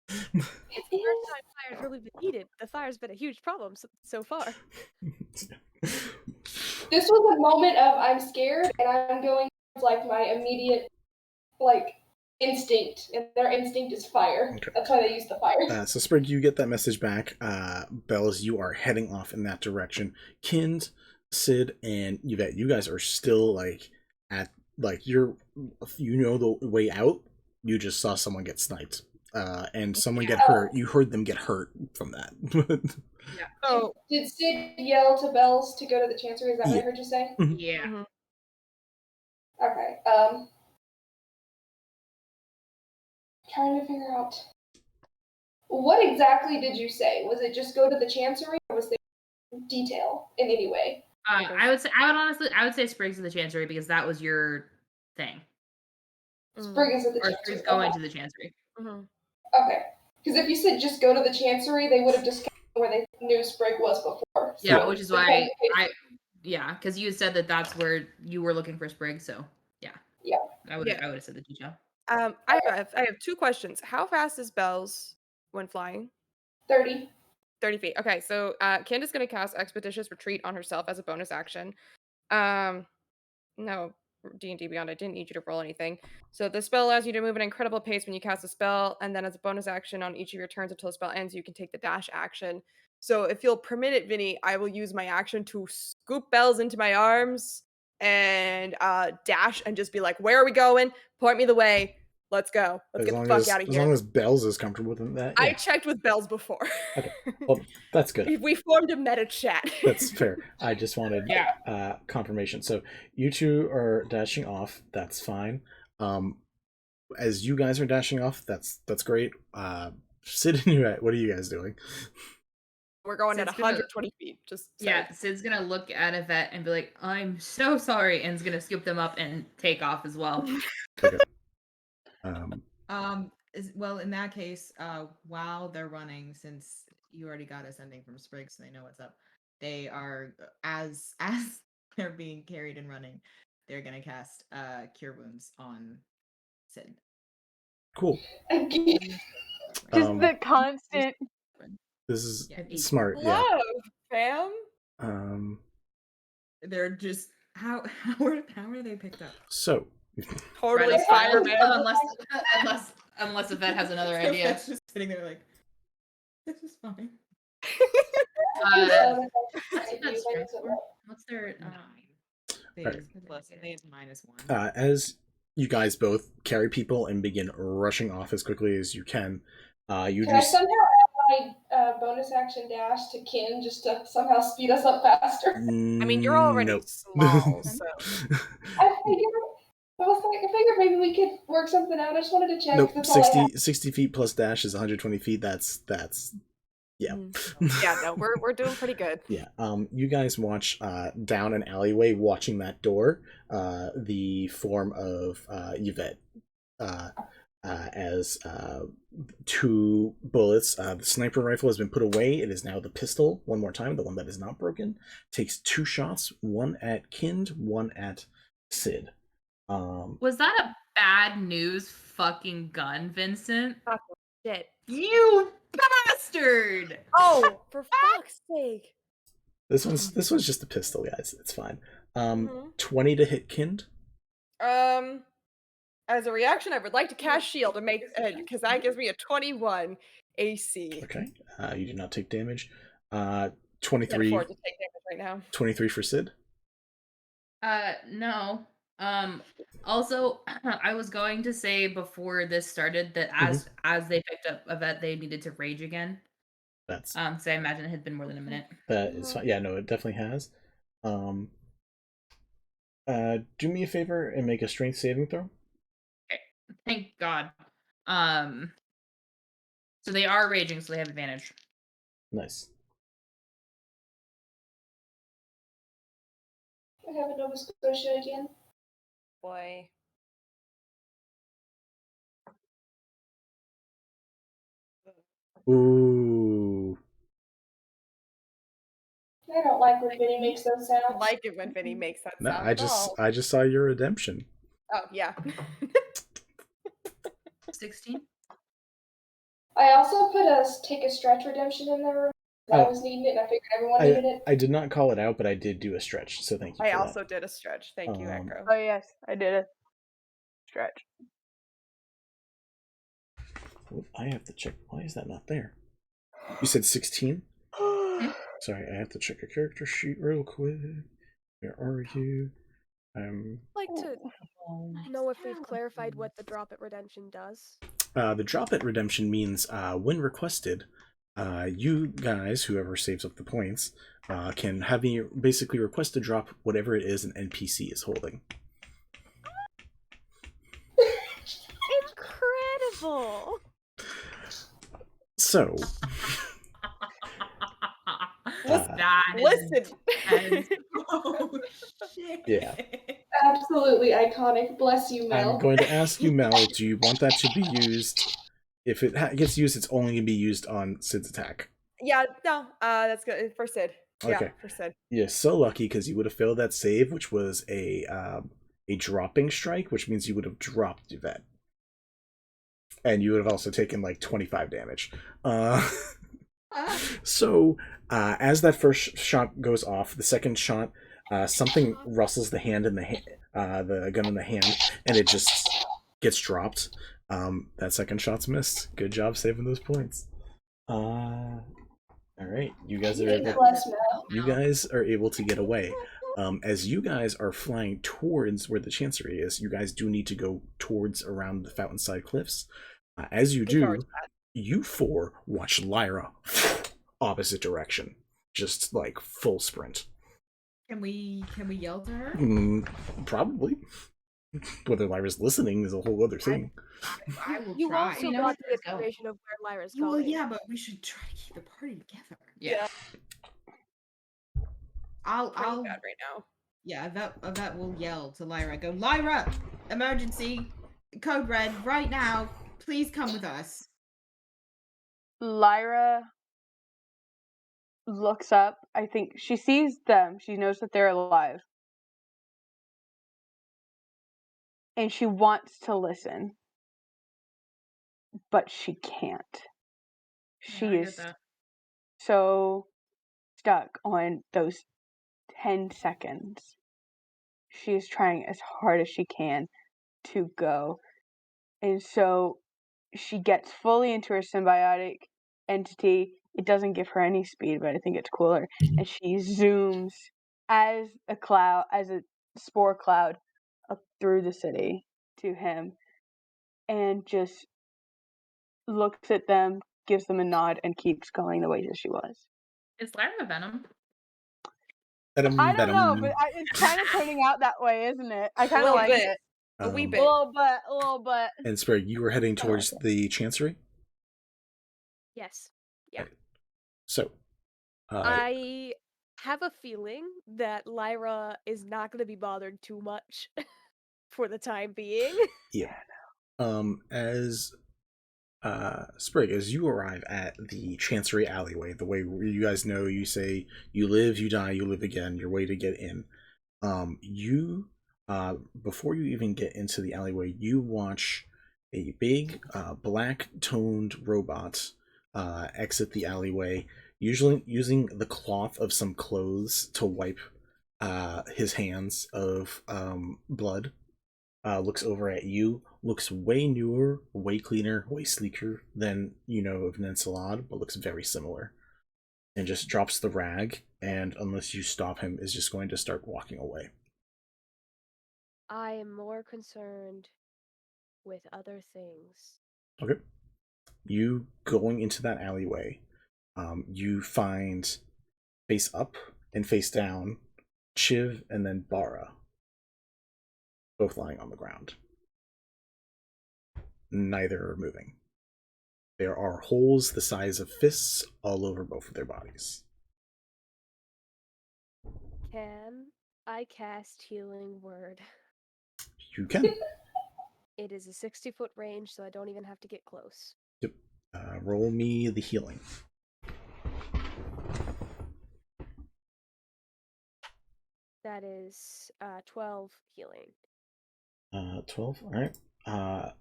Speaker 7: It's the first time fire's really been needed. The fire's been a huge problem so far.
Speaker 4: This was a moment of I'm scared and I'm going like my immediate like instinct, and their instinct is fire.
Speaker 3: Okay.
Speaker 4: That's why they use the fire.
Speaker 3: So Sprig, you get that message back. Bells, you are heading off in that direction. Kind, Sid, and Yvette, you guys are still like at like you know the way out. You just saw someone get sniped, and someone get hurt. You heard them get hurt from that.
Speaker 4: Yeah. Oh, did Sid yell to Bells to go to the Chancery? Is that what I heard you say?
Speaker 6: Yeah.
Speaker 1: Mm-hmm.
Speaker 4: Okay. Trying to figure out what exactly did you say? Was it just go to the Chancery, or was there detail in any way?
Speaker 6: I would say Sprig's to the Chancery because that was your thing.
Speaker 4: Sprig is at the
Speaker 6: Or
Speaker 4: Chancery.
Speaker 6: Sprig's going to the Chancery.
Speaker 1: Mm-hmm.
Speaker 4: Okay. Because if you said just go to the Chancery, they would have just gone where they knew Sprig was before. So
Speaker 6: Yeah, which is why because you said that that's where you were looking for Sprig, so yeah.
Speaker 4: Yeah.
Speaker 6: I would have said the detail.
Speaker 1: I have 2 questions. How fast is Bells when flying?
Speaker 4: 30.
Speaker 1: 30 feet. Okay, so Candace is going to cast Expeditious Retreat on herself as a bonus action. No, D&D Beyond, I didn't need you to roll anything. So the spell allows you to move at an incredible pace when you cast a spell, and then as a bonus action on each of your turns until the spell ends, you can take the dash action. So if you'll permit it, Vinny, I will use my action to scoop Bells into my arms and dash and just be like, where are we going? Point me the way. Let's go. Let's get the fuck out of here.
Speaker 3: As long as Bells is comfortable with that. Yeah.
Speaker 1: I checked with Bells before.
Speaker 3: Okay. Well, that's good.
Speaker 1: We formed a meta chat.
Speaker 3: That's fair. I just wanted confirmation. So you two are dashing off. That's fine. As you guys are dashing off, that's great. Sid and Yvette, what are you guys doing?
Speaker 1: We're going at 120 feet. Just
Speaker 6: Sid's gonna look at Yvette and be like, "I'm so sorry," and is gonna scoop them up and take off as well.
Speaker 3: Okay.
Speaker 5: Well, in that case, while they're running, since you already got a sending from Sprig, so they know what's up. They are as they're being carried and running, they're gonna cast Cure Wounds on Sid.
Speaker 3: Cool.
Speaker 2: Just the constant.
Speaker 3: This is smart. Yeah.
Speaker 1: Love, fam.
Speaker 5: They're just how are they picked up?
Speaker 3: So
Speaker 1: totally fire, man.
Speaker 6: Unless Yvette has another idea.
Speaker 5: Just sitting there like, this is fine.
Speaker 6: What's their
Speaker 5: They
Speaker 3: Right.
Speaker 5: have -1.
Speaker 3: As you guys both carry people and begin rushing off as quickly as you can, you
Speaker 4: Can I
Speaker 3: just
Speaker 4: somehow add my bonus action dash to Kin just to somehow speed us up faster?
Speaker 1: I mean, you're already small, so.
Speaker 4: I figured maybe we could work something out. I just wanted to check.
Speaker 3: Nope.
Speaker 4: That's all I had.
Speaker 3: 60 feet plus dash is 120 feet. That's yeah.
Speaker 1: Yeah, no, we're doing pretty good.
Speaker 3: Yeah. You guys watch down an alleyway, watching that door, the form of Yvette, as 2 bullets. The sniper rifle has been put away. It is now the pistol. One more time, the one that is not broken. Takes 2 shots, one at Kind, one at Sid.
Speaker 6: Was that a bad news fucking gun, Vincent?
Speaker 1: Oh, shit.
Speaker 6: You bastard!
Speaker 1: Oh, for fuck's sake.
Speaker 3: This one's just a pistol, guys. It's fine. 20 to hit Kind.
Speaker 1: As a reaction, I would like to cast shield to make because that gives me a 21 AC.
Speaker 3: Okay. You do not take damage.
Speaker 1: I
Speaker 3: 23.
Speaker 1: can't afford to take damage right now.
Speaker 3: 23 for Sid.
Speaker 6: No. Also, I was going to say before this started that as they picked up Yvette, they needed to rage again.
Speaker 3: That's
Speaker 6: so I imagine it had been more than a minute.
Speaker 3: That is fine. Yeah, no, it definitely has. Do me a favor and make a strength saving throw.
Speaker 6: Okay. Thank God. So they are raging, so they have advantage.
Speaker 3: Nice.
Speaker 4: I have a Nova Scotia again.
Speaker 1: Boy.
Speaker 3: Ooh.
Speaker 4: I don't like when Vinny makes those sounds.
Speaker 1: I like it when Vinny makes that
Speaker 3: No,
Speaker 1: sound.
Speaker 3: I just saw your redemption.
Speaker 1: Oh, yeah.
Speaker 6: 16.
Speaker 4: I also put take a stretch redemption in there. I was needing it, and I figured everyone needed it.
Speaker 3: I did not call it out, but I did do a stretch, so thank you
Speaker 16: I
Speaker 3: for
Speaker 16: also did a stretch. Thank you, Echo.
Speaker 2: Oh yes, I did a stretch.
Speaker 3: Well, I have to check. Why is that not there? You said 16? Sorry, I have to check a character sheet real quick. Where are you?
Speaker 7: I'd like to know if we've clarified what the drop at redemption does.
Speaker 3: The drop at redemption means when requested, you guys, whoever saves up the points, can have me basically request to drop whatever it is an NPC is holding.
Speaker 7: Incredible!
Speaker 3: So,
Speaker 16: listen.
Speaker 3: Yeah.
Speaker 4: Absolutely iconic. Bless you, Mel.
Speaker 3: I'm going to ask you, Mel, do you want that to be used? If it gets used, it's only going to be used on Sid's attack.
Speaker 16: Yeah, no, that's good for Sid.
Speaker 3: Okay.
Speaker 16: Yeah, for Sid.
Speaker 3: You're so lucky because you would have failed that save, which was a dropping strike, which means you would have dropped Yvette. And you would have also taken like 25 damage. So, as that first shot goes off, the second shot, something rustles the hand in the gun in the hand, and it just gets dropped. That second shot's missed. Good job saving those points. All right, you guys are able to get away. As you guys are flying towards where the chancery is, you guys do need to go towards around the Fountainside Cliffs. As you do, you four watch Lyra opposite direction, just like full sprint.
Speaker 5: Can we yell to her?
Speaker 3: Probably. Whether Lyra's listening is a whole other thing.
Speaker 5: I will
Speaker 7: You
Speaker 5: try.
Speaker 7: also got the information of where Lyra's going.
Speaker 5: Well, yeah, but we should try to keep the party together.
Speaker 16: Yeah.
Speaker 5: I'll
Speaker 16: bad right now.
Speaker 5: Yeah, that will yell to Lyra. Go, Lyra! Emergency! Code red right now. Please come with us.
Speaker 2: Lyra looks up. I think she sees them. She knows that they're alive. And she wants to listen. But she can't. She is so stuck on those 10 seconds. She is trying as hard as she can to go. And so she gets fully into her symbiotic entity. It doesn't give her any speed, but I think it's cooler. And she zooms as a spore cloud up through the city to him and just looks at them, gives them a nod, and keeps going the way that she was.
Speaker 6: Is Lyra Venom?
Speaker 2: I don't know, but it's kind of turning out that way, isn't it? I kind of like it.
Speaker 16: A wee bit.
Speaker 2: A little bit.
Speaker 3: And Sprig, you were heading towards the Chancery?
Speaker 7: Yes. Yeah.
Speaker 3: Right. So,
Speaker 7: I have a feeling that Lyra is not going to be bothered too much for the time being.
Speaker 3: Yeah. As Sprig, as you arrive at the Chancery alleyway, the way you guys know, you say you live, you die, you live again, your way to get in. You before you even get into the alleyway, you watch a big black toned robot exit the alleyway, usually using the cloth of some clothes to wipe his hands of blood. Looks over at you, looks way newer, way cleaner, way sleeker than you know of Nensalad, but looks very similar. And just drops the rag, and unless you stop him, is just going to start walking away.
Speaker 7: I am more concerned with other things.
Speaker 3: Okay. You going into that alleyway, you find face up and face down Chiv and then Bara, both lying on the ground. Neither are moving. There are holes the size of fists all over both of their bodies.
Speaker 7: Can I cast Healing Word?
Speaker 3: You can.
Speaker 7: It is a 60-foot range, so I don't even have to get close.
Speaker 3: Yep. Roll me the healing.
Speaker 7: That is 12 healing.
Speaker 3: 12, alright.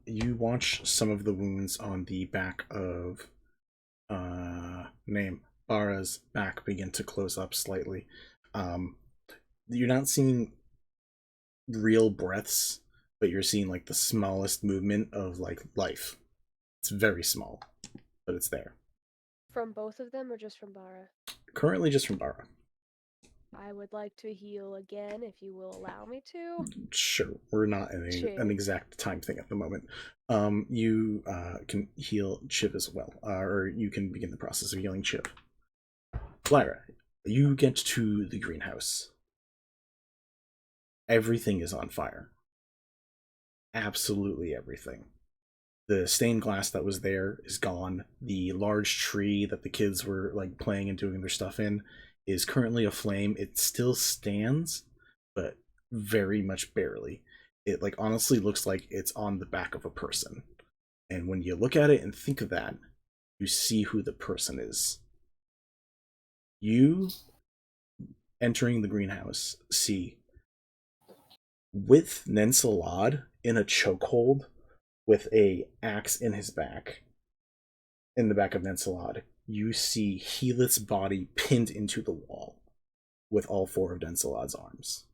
Speaker 3: You watch some of the wounds on the back of Bara's back begin to close up slightly. You're not seeing real breaths, but you're seeing like the smallest movement of like life. It's very small, but it's there.
Speaker 7: From both of them or just from Bara?
Speaker 3: Currently just from Bara.
Speaker 7: I would like to heal again if you will allow me to.
Speaker 3: Sure, we're not in an exact time thing at the moment. You can heal Chiv as well, or you can begin the process of healing Chiv. Lyra, you get to the greenhouse. Everything is on fire. Absolutely everything. The stained glass that was there is gone. The large tree that the kids were like playing and doing their stuff in is currently aflame. It still stands, but very much barely. It like honestly looks like it's on the back of a person. And when you look at it and think of that, you see who the person is. You, entering the greenhouse, see with Nensalad in a chokehold with a axe in his back, in the back of Nensalad, you see Helith's body pinned into the wall with all four of Nensalad's arms.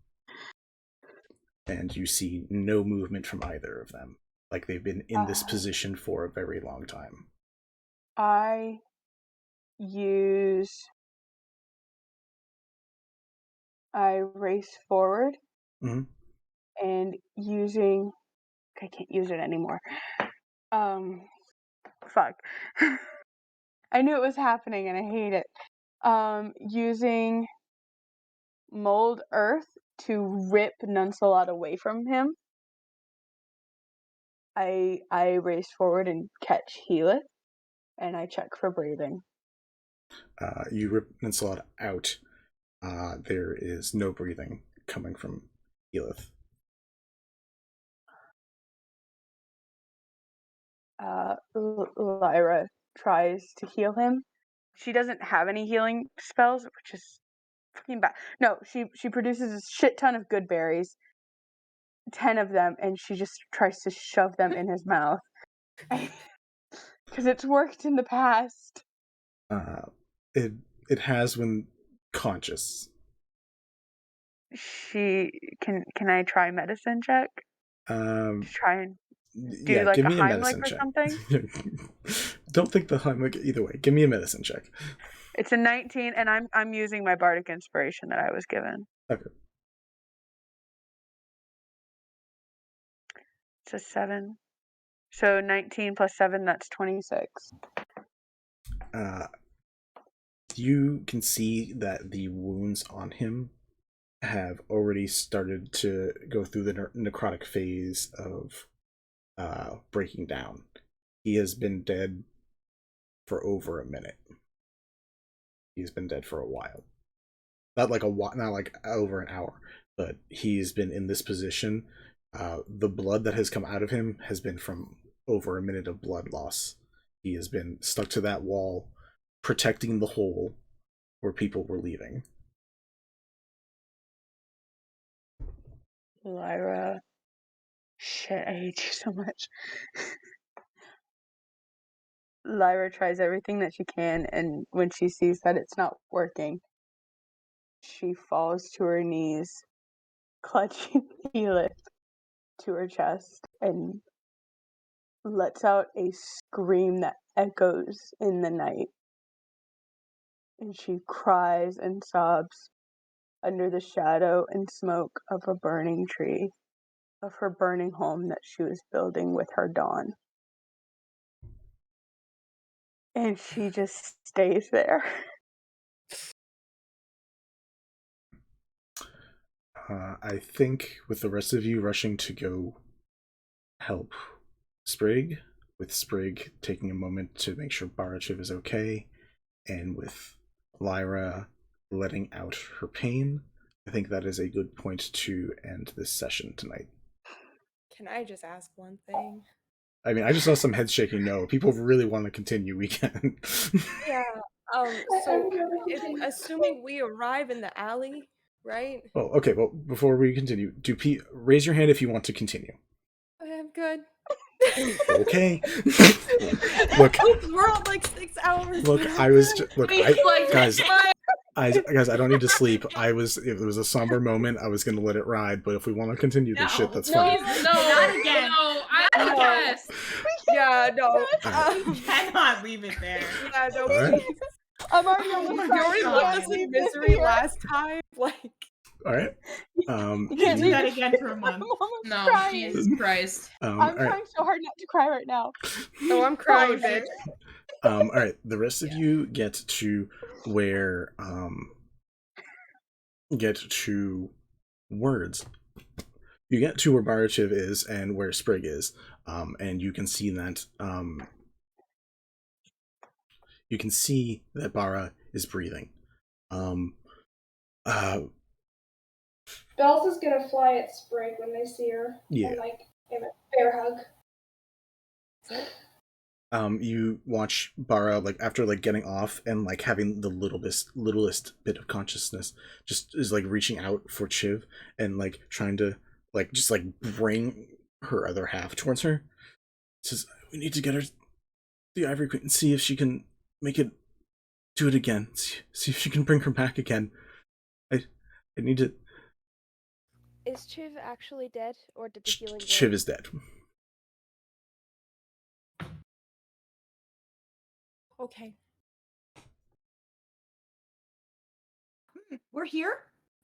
Speaker 3: And you see no movement from either of them. Like they've been in this position for a very long time.
Speaker 2: I race forward and using... I can't use it anymore. Fuck. I knew it was happening and I hate it. Using mold earth to rip Nunsalot away from him. I race forward and catch Helith, and I check for breathing.
Speaker 3: You rip Nunsalot out. There is no breathing coming from Helith.
Speaker 2: Lyra tries to heal him. She doesn't have any healing spells, which is fucking bad. No, she produces a shit ton of good berries, 10 of them, and she just tries to shove them in his mouth. Because it's worked in the past.
Speaker 3: It has when conscious.
Speaker 2: Can I try medicine check? Try and do like
Speaker 3: give
Speaker 2: a
Speaker 3: me a
Speaker 2: Heimlich
Speaker 3: medicine
Speaker 2: or
Speaker 3: check.
Speaker 2: something?
Speaker 3: Don't think the Heimlich either way. Give me a medicine check.
Speaker 2: It's a 19, and I'm using my bardic inspiration that I was given.
Speaker 3: Okay.
Speaker 2: It's a 7. So 19 plus 7, that's 26.
Speaker 3: You can see that the wounds on him have already started to go through the necrotic phase of breaking down. He has been dead for over a minute. He's been dead for a while. Not like over an hour, but he's been in this position. The blood that has come out of him has been from over a minute of blood loss. He has been stuck to that wall, protecting the hole where people were leaving.
Speaker 2: Lyra. Shit, I hate you so much. Lyra tries everything that she can, and when she sees that it's not working, she falls to her knees, clutching Helith to her chest, and lets out a scream that echoes in the night. And she cries and sobs under the shadow and smoke of a burning tree, of her burning home that she was building with her dawn. And she just stays there.
Speaker 3: I think with the rest of you rushing to go help Sprig, with Sprig taking a moment to make sure Barachiv is okay, and with Lyra letting out her pain, I think that is a good point to end this session tonight.
Speaker 1: Can I just ask one thing?
Speaker 3: I mean, I just saw some heads shaking no. People really want to continue, we can.
Speaker 1: Yeah. So assuming we arrive in the alley, right?
Speaker 3: Oh, okay. Well, before we continue, raise your hand if you want to continue.
Speaker 1: Okay, I'm good.
Speaker 3: Okay. Look,
Speaker 16: we're on like 6 hours.
Speaker 3: look, guys, I don't need to sleep. It was a somber moment. I was gonna let it ride, but if we want to continue this shit, that's fine.
Speaker 5: Not again.
Speaker 6: No, I guess.
Speaker 16: Yeah, no.
Speaker 5: Cannot leave it there.
Speaker 16: Yeah, no,
Speaker 3: Alright.
Speaker 16: please.
Speaker 2: I'm already on the
Speaker 16: We already left us in misery last time. Like,
Speaker 3: All right.
Speaker 2: You can't
Speaker 5: Do
Speaker 2: leave
Speaker 5: that
Speaker 2: it
Speaker 5: again for a month.
Speaker 2: I'm almost
Speaker 6: No,
Speaker 2: crying.
Speaker 6: Jesus Christ.
Speaker 2: I'm
Speaker 3: all right.
Speaker 2: trying so hard not to cry right now.
Speaker 16: oh, I'm crying, bitch.
Speaker 3: All right. The rest of you get to where words. You get to where Barachiv is and where Sprig is, and you can see that Bara is breathing.
Speaker 4: Bells is gonna fly at Sprig when they see her.
Speaker 3: Yeah.
Speaker 4: And like give it a bear hug.
Speaker 3: You watch Bara like after like getting off and like having the littlest bit of consciousness, just is like reaching out for Chiv and like trying to like just like bring her other half towards her. Says, we need to get her the Ivory Queen and see if she can make it do it again. See if she can bring her back again. I need to.
Speaker 7: Is Chiv actually dead, or did the healing work?
Speaker 3: Chiv is dead.
Speaker 16: Okay.
Speaker 5: We're here.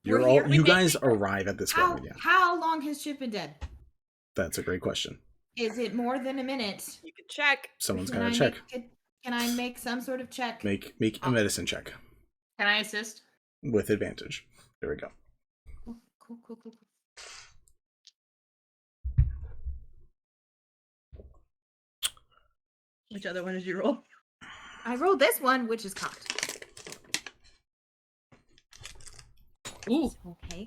Speaker 3: You guys arrive at this moment. Yeah,
Speaker 5: How long has Chip been dead?
Speaker 3: that's a great question.
Speaker 5: Is it more than a minute?
Speaker 16: You can check.
Speaker 3: Someone's
Speaker 5: Can
Speaker 3: gonna
Speaker 5: I
Speaker 3: check.
Speaker 5: Can I make some sort of check?
Speaker 3: Make a medicine check
Speaker 6: Can I assist?
Speaker 3: with advantage. There we go.
Speaker 5: Cool.
Speaker 8: Which other one did you roll?
Speaker 5: I rolled this one, which is cocked.
Speaker 6: Ooh.
Speaker 5: Okay.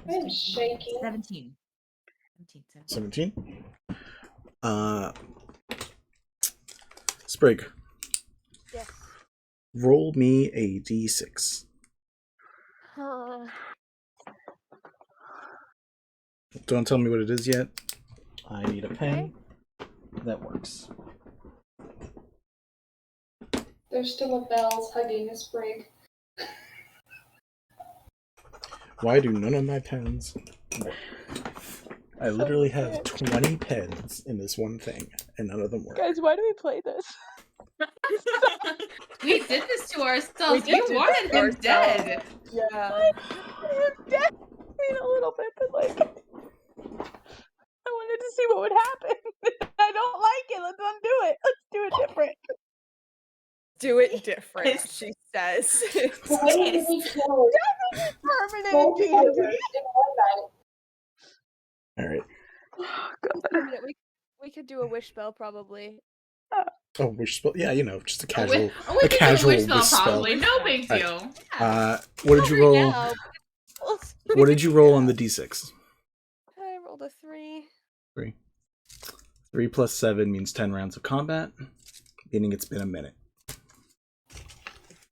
Speaker 4: I'm shaking.
Speaker 5: 17.
Speaker 3: 17. Sprig.
Speaker 7: Yes.
Speaker 3: Roll me a d6. Don't tell me what it is yet. I need a pen. That works.
Speaker 4: There's still a Bells hugging a Sprig.
Speaker 3: Why do none of my pens work? I literally have 20 pens in this one thing, and none of them work.
Speaker 2: Guys, why do we play this?
Speaker 6: We did this to ourselves. You wanted him dead.
Speaker 16: Yeah.
Speaker 2: I dead. I mean, a little bit, but like, I wanted to see what would happen. I don't like it. Let's undo it. Let's do it different.
Speaker 16: Do it different, she says.
Speaker 2: Definitely permanent in D&D.
Speaker 3: All right.
Speaker 7: We could do a wish spell probably.
Speaker 3: Oh, wish spell. Yeah, just a
Speaker 6: We
Speaker 3: casual,
Speaker 6: can do
Speaker 3: casual
Speaker 6: wish spell
Speaker 3: wish spell.
Speaker 6: probably. No big
Speaker 3: All
Speaker 6: deal.
Speaker 3: right. What did you roll? What did you roll on the d6?
Speaker 7: I rolled a 3.
Speaker 3: 3. 3 plus 7 means 10 rounds of combat, meaning it's been a minute.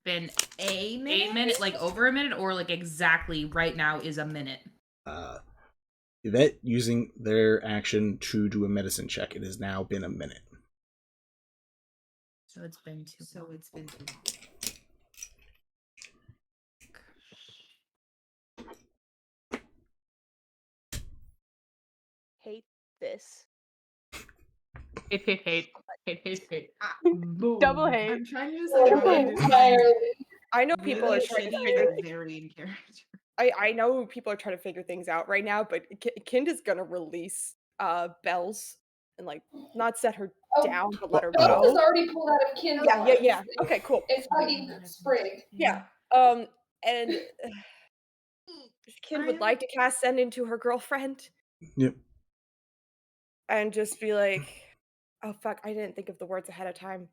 Speaker 6: Been a minute, like over a minute, or like exactly right now is a minute.
Speaker 3: Yvette using their action to do a medicine check. It has now been a minute.
Speaker 6: So it's been too long.
Speaker 7: Hate this.
Speaker 6: Hate.
Speaker 2: Double hate.
Speaker 5: I'm trying to use
Speaker 16: I know people are trying to figure
Speaker 5: very in character.
Speaker 16: I know people are trying to figure things out right now, but Kind is gonna release Bells and like not set her down, but let her
Speaker 4: Bells
Speaker 16: go.
Speaker 4: is already pulled out of Kind's
Speaker 16: Yeah.
Speaker 4: arms.
Speaker 16: Okay, cool.
Speaker 4: It's hugging Sprig.
Speaker 16: Yeah. And Kind would like to cast Send into her girlfriend.
Speaker 3: Yep.
Speaker 16: And just be like, oh fuck, I didn't think of the words ahead of time.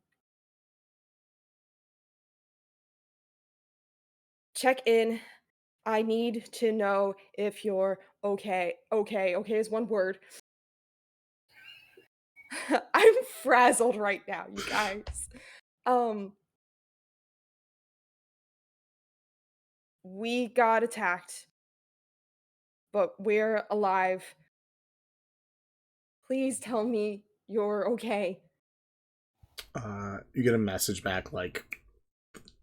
Speaker 16: Check in. I need to know if you're okay. Okay is one word. I'm frazzled right now, you guys. We got attacked but we're alive. Please tell me you're okay.
Speaker 3: You get a message back like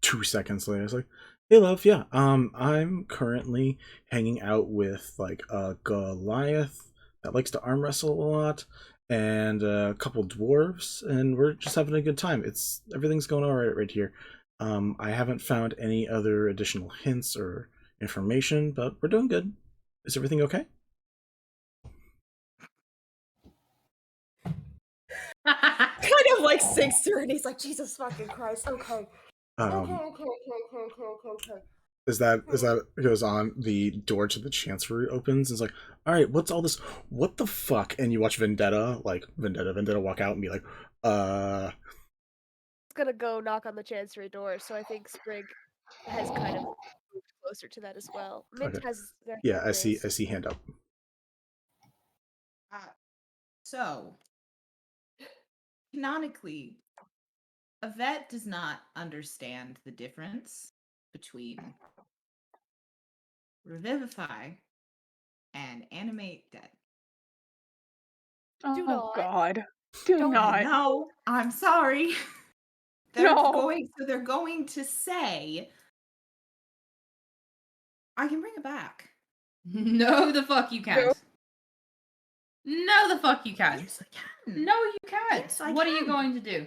Speaker 3: 2 seconds later. It's like, hey love, yeah, I'm currently hanging out with like a Goliath that likes to arm wrestle a lot, and a couple dwarves, and we're just having a good time. Everything's going alright right here. I haven't found any other additional hints or information, but we're doing good. Is everything okay?
Speaker 16: Kind of like sinks through, and he's like, Jesus fucking Christ, okay. Okay.
Speaker 3: As that goes on, the door to the chancery opens. It's like, all right, what's all this? What the fuck? And you watch Vendetta walk out and be like,
Speaker 7: It's gonna go knock on the chancery door, so I think Sprig has kind of moved closer to that as well. Mint
Speaker 3: Okay.
Speaker 7: has their
Speaker 3: Yeah,
Speaker 7: hand
Speaker 3: I see
Speaker 7: raised.
Speaker 3: hand up.
Speaker 5: So, canonically, Yvette does not understand the difference between revivify and animate dead.
Speaker 2: Oh
Speaker 7: not.
Speaker 2: God. Do not.
Speaker 5: No, I'm sorry. They're going to say, I can bring it back.
Speaker 17: No, the fuck you can't. No, the fuck you can't.
Speaker 5: Yes, I can.
Speaker 17: No, you can't.
Speaker 5: Yes, I
Speaker 17: What are
Speaker 5: can.
Speaker 17: you going to do?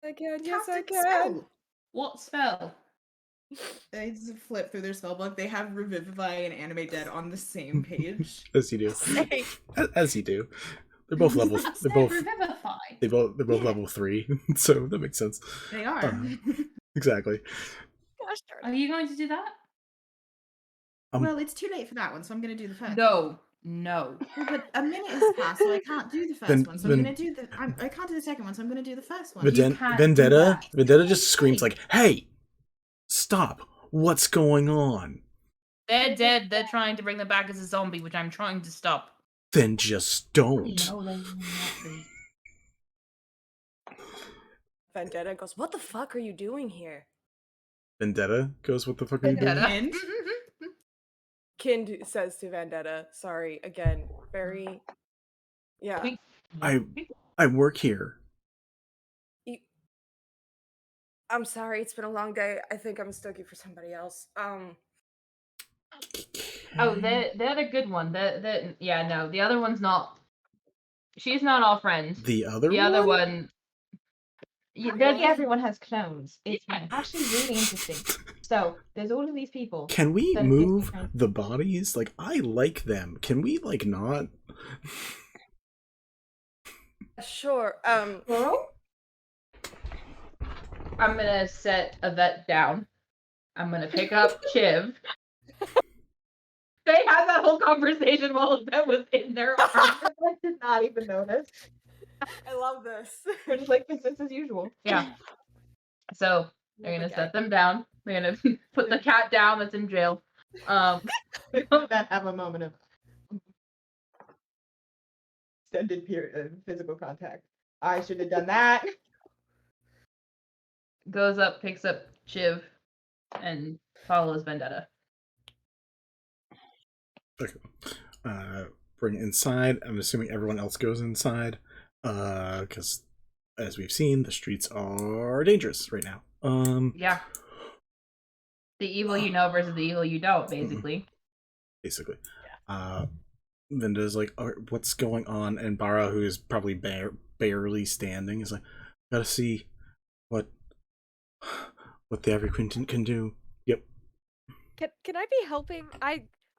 Speaker 16: I can, yes,
Speaker 5: Cast
Speaker 16: I
Speaker 5: a
Speaker 16: can.
Speaker 5: spell.
Speaker 17: What spell?
Speaker 5: They just flip through their spellbook. They have Revivify and Animate Dead on the same page.
Speaker 3: As you do. As you do. They're both level. They're both.
Speaker 17: Revivify.
Speaker 3: They're both level 3, so that makes sense.
Speaker 5: They are.
Speaker 3: Exactly.
Speaker 7: Gosh darn
Speaker 17: Are you going to do that?
Speaker 5: Well, it's too late for that one, so I'm going to do the first.
Speaker 17: No.
Speaker 5: Well, but a minute has passed, so I can't do the first one. So I'm going to do the. I can't do the second one, so I'm going to do the first one.
Speaker 3: Vendetta just screams like, "Hey, stop! What's going on?"
Speaker 6: They're dead. They're trying to bring them back as a zombie, which I'm trying to stop.
Speaker 3: Then just don't.
Speaker 17: No, they will not be.
Speaker 16: Vendetta goes, what the fuck are you doing here?
Speaker 3: Vendetta goes, "What the fuck are you doing?"
Speaker 16: Kind says to Vendetta, sorry, again, very, yeah.
Speaker 3: I work here.
Speaker 16: I'm sorry, it's been a long day. I think I'm mistaken for somebody else.
Speaker 6: Oh, they're the good one. Yeah, no, the other one's not. She's not our friend.
Speaker 3: The other
Speaker 6: one.
Speaker 5: Everyone has clones. It's actually really interesting. So there's all of these people.
Speaker 3: Can we move the bodies? Like, I like them. Can we like not?
Speaker 16: Sure.
Speaker 6: I'm gonna set Yvette down. I'm gonna pick up Chiv. They had that whole conversation while Yvette was in their arms.
Speaker 5: I did not even notice.
Speaker 16: I love this.
Speaker 5: We're just like business as usual.
Speaker 6: Yeah. So they're gonna set them down. They're gonna put the cat down that's in jail.
Speaker 5: We don't have a moment of extended period of physical contact. I should have done that.
Speaker 6: Goes up, picks up Chiv, and follows Vendetta.
Speaker 3: Okay. Bring it inside. I'm assuming everyone else goes inside. Because as we've seen, the streets are dangerous right now.
Speaker 6: Yeah. The evil you know versus the evil you don't, basically.
Speaker 3: Basically. Vinda's like, all right, what's going on? And Bara, who is probably barely standing, is like, gotta see what the Ivory Queen can do. Yep.
Speaker 7: Can I be helping?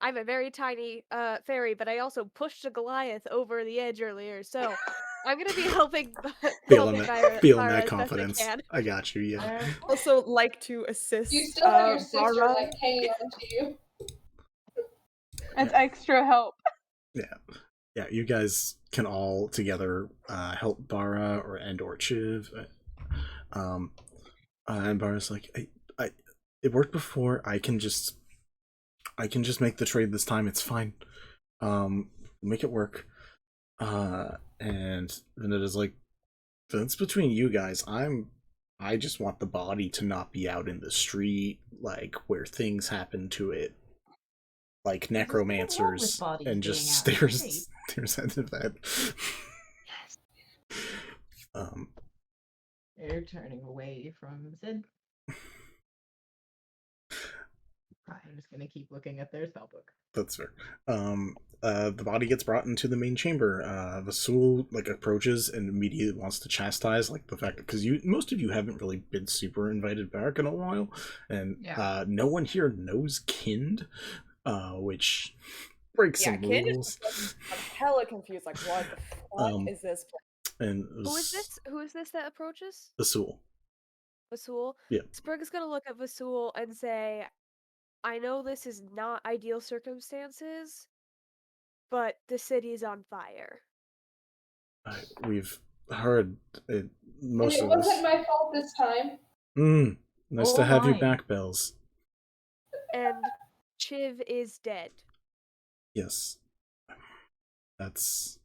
Speaker 7: I'm a very tiny fairy, but I also pushed a Goliath over the edge earlier, so I'm gonna be helping.
Speaker 3: Feeling that confidence. I got you. Yeah.
Speaker 16: Also, like to assist.
Speaker 4: You still have your sister
Speaker 16: Bara.
Speaker 4: like hanging on to you.
Speaker 2: That's extra help.
Speaker 3: Yeah. You guys can all together help Bara or Chiv. And Bara's like, I it worked before. I can just make the trade this time. It's fine. Make it work. And it is like, that's between you guys. I just want the body to not be out in the street, like where things happen to it. like necromancers and just stares at Yvette.
Speaker 5: They're turning away from Sid. I'm just gonna keep looking at their spellbook.
Speaker 3: That's fair. The body gets brought into the main chamber. Vasul like approaches and immediately wants to chastise like the fact that because most of you haven't really been super invited back in a while, and no one here knows Kind, which breaks some rules.
Speaker 1: I'm hella confused. Like, what the fuck is this place?
Speaker 3: And
Speaker 7: Who is this that approaches?
Speaker 3: Vasul.
Speaker 7: Vasul?
Speaker 3: Yeah.
Speaker 7: Sprig is gonna look at Vasul and say, I know this is not ideal circumstances, but the city is on fire.
Speaker 3: We've heard it, most
Speaker 4: and it
Speaker 3: of
Speaker 4: wasn't
Speaker 3: this.
Speaker 4: my fault this time.
Speaker 3: Nice to have you back, Bells.
Speaker 7: And Chiv is dead.
Speaker 3: Yes. That's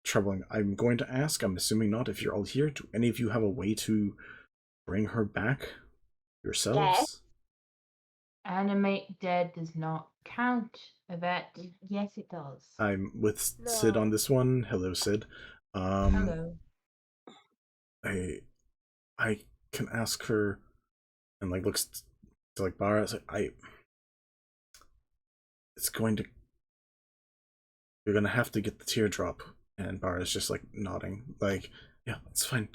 Speaker 3: troubling. I'm going to ask, I'm assuming not, if you're all here, do any of you have a way to bring her back yourselves?
Speaker 6: Yes. Animate dead does not count, Yvette. Yes, it does.
Speaker 3: I'm with Sid on this one. Hello, Sid.
Speaker 6: Hello.
Speaker 3: I can ask her, and like looks to like Bara. It's like it's going to. You're gonna have to get the teardrop, and Bara's just like nodding, like yeah, it's fine.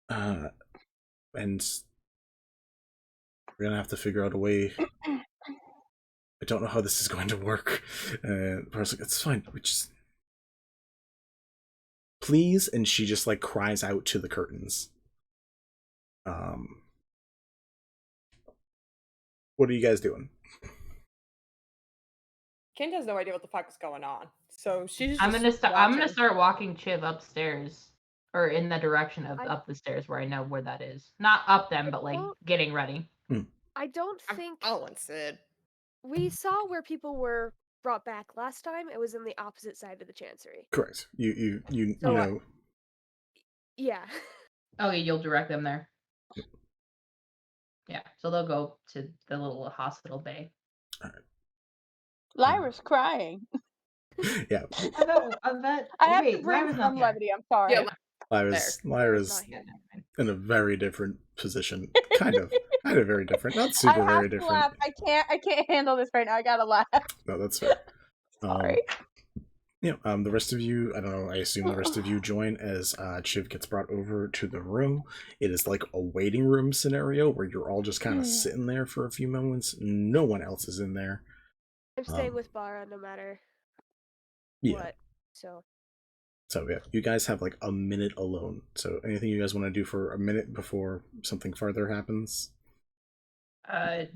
Speaker 3: And we're gonna have to figure out a way. I don't know how this is going to work. Bara's like, it's fine. We just please, and she just like cries out to the curtains. What are you guys doing?
Speaker 1: Kind has no idea what the fuck is going on, so she's.
Speaker 6: I'm gonna start walking Chiv upstairs, or in the direction of up the stairs where I know where that is. Not up them, but like getting ready.
Speaker 7: I don't think.
Speaker 1: Following Sid.
Speaker 7: We saw where people were brought back last time. It was in the opposite side of the chancery.
Speaker 3: Correct. You
Speaker 7: So,
Speaker 3: know.
Speaker 7: Yeah.
Speaker 6: Okay, you'll direct them there. Yeah, so they'll go to the little hospital bay.
Speaker 2: Lyra's crying.
Speaker 3: Yeah.
Speaker 2: I know, I have to bring some levity. I'm sorry.
Speaker 3: Yeah, Lyra's in a very different position. Kind of very different. Not super
Speaker 2: I have
Speaker 3: very
Speaker 2: to
Speaker 3: different.
Speaker 2: laugh. I can't handle this right now. I gotta laugh.
Speaker 3: No, that's fair.
Speaker 2: Sorry.
Speaker 3: Yeah, the rest of you, I don't know, I assume the rest of you join as Chiv gets brought over to the room. It is like a waiting room scenario where you're all just kind of sitting there for a few moments. No one else is in there.
Speaker 7: I'm staying with Bara no matter what. So
Speaker 3: yeah, you guys have like a minute alone. So anything you guys want to do for a minute before something further happens?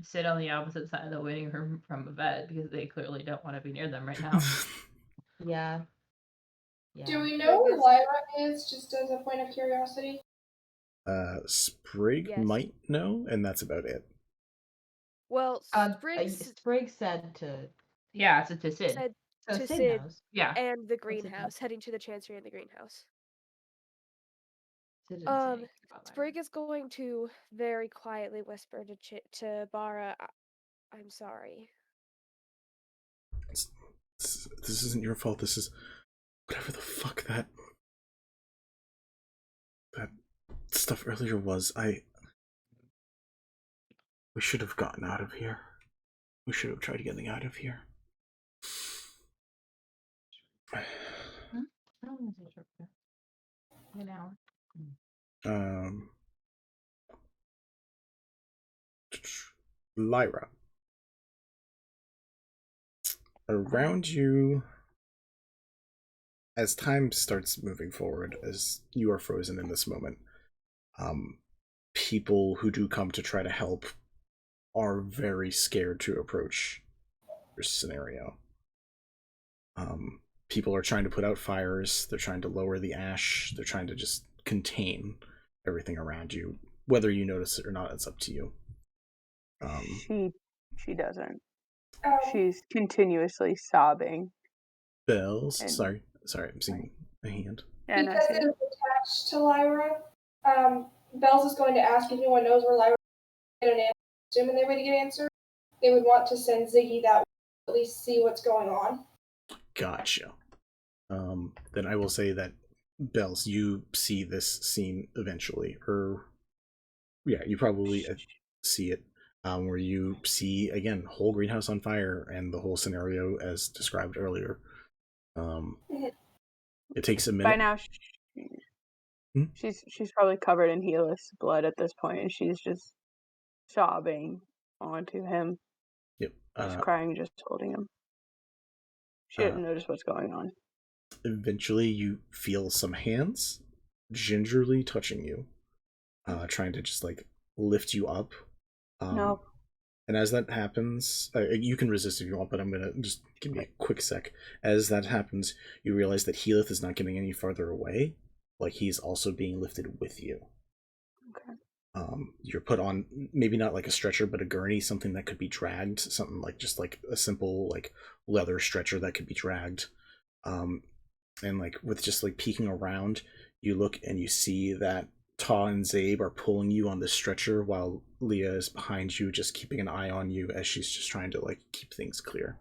Speaker 6: Sit on the opposite side of the waiting room from Yvette because they clearly don't want to be near them right now.
Speaker 12: Yeah.
Speaker 4: Do we know where Lyra is, just as a point of curiosity?
Speaker 3: Sprig might know, and that's about it.
Speaker 7: Well,
Speaker 5: Sprig said to...
Speaker 6: Yeah, to Sid.
Speaker 7: Said
Speaker 5: So
Speaker 7: to
Speaker 5: Sid
Speaker 7: Sid
Speaker 5: knows.
Speaker 6: Yeah.
Speaker 7: and the greenhouse, heading to the chancery and the greenhouse.
Speaker 5: Sid
Speaker 7: Sprig is going to very quietly whisper to Bara, I'm sorry.
Speaker 3: This isn't your fault. This is whatever the fuck that stuff earlier was. We should have gotten out of here. We should have tried getting out of here. Lyra. Around you, as time starts moving forward, as you are frozen in this moment, people who do come to try to help are very scared to approach your scenario. People are trying to put out fires, they're trying to lower the ash, they're trying to just contain everything around you. Whether you notice it or not, it's up to you.
Speaker 2: She doesn't. She's continuously sobbing.
Speaker 3: Bells. Sorry, I'm seeing a hand.
Speaker 4: Because it is attached to Lyra, Bells is going to ask if anyone knows where Lyra is. Get an answer. Assuming they would get an answer, they would want to send Ziggy that way at least see what's going on.
Speaker 3: Gotcha. Then I will say that, Bells, you see this scene eventually, or yeah, you probably see it, where you see again whole greenhouse on fire and the whole scenario as described earlier. It takes a minute.
Speaker 2: By now, she's probably covered in Helis blood at this point, and she's just sobbing onto him.
Speaker 3: Yep.
Speaker 2: Just crying, just holding him. She didn't notice what's going on.
Speaker 3: Eventually, you feel some hands gingerly touching you, trying to just like lift you up.
Speaker 2: No.
Speaker 3: And as that happens, you can resist if you want, but I'm gonna just give me a quick sec. As that happens, you realize that Healith is not getting any farther away. Like he's also being lifted with you.
Speaker 2: Okay.
Speaker 3: You're put on maybe not like a stretcher, but a gurney, something that could be dragged, something like just like a simple like leather stretcher that could be dragged. And like with just like peeking around, you look and you see that Ta and Zabe are pulling you on the stretcher while Leah is behind you, just keeping an eye on you as she's just trying to like keep things clear.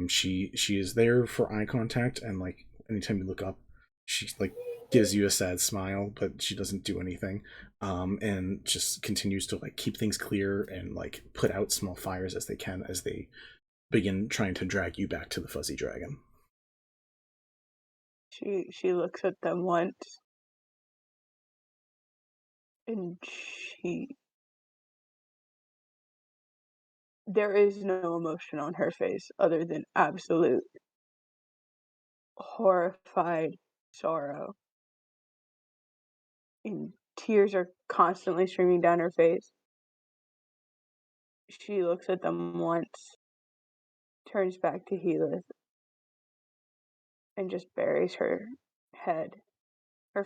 Speaker 3: She is there for eye contact, and like anytime you look up, she like gives you a sad smile, but she doesn't do anything. And just continues to like keep things clear and like put out small fires as they can as they begin trying to drag you back to the fuzzy dragon.
Speaker 2: She looks at them once, and there is no emotion on her face other than absolute horrified sorrow. And tears are constantly streaming down her face. She looks at them once, turns back to Healith, and just buries her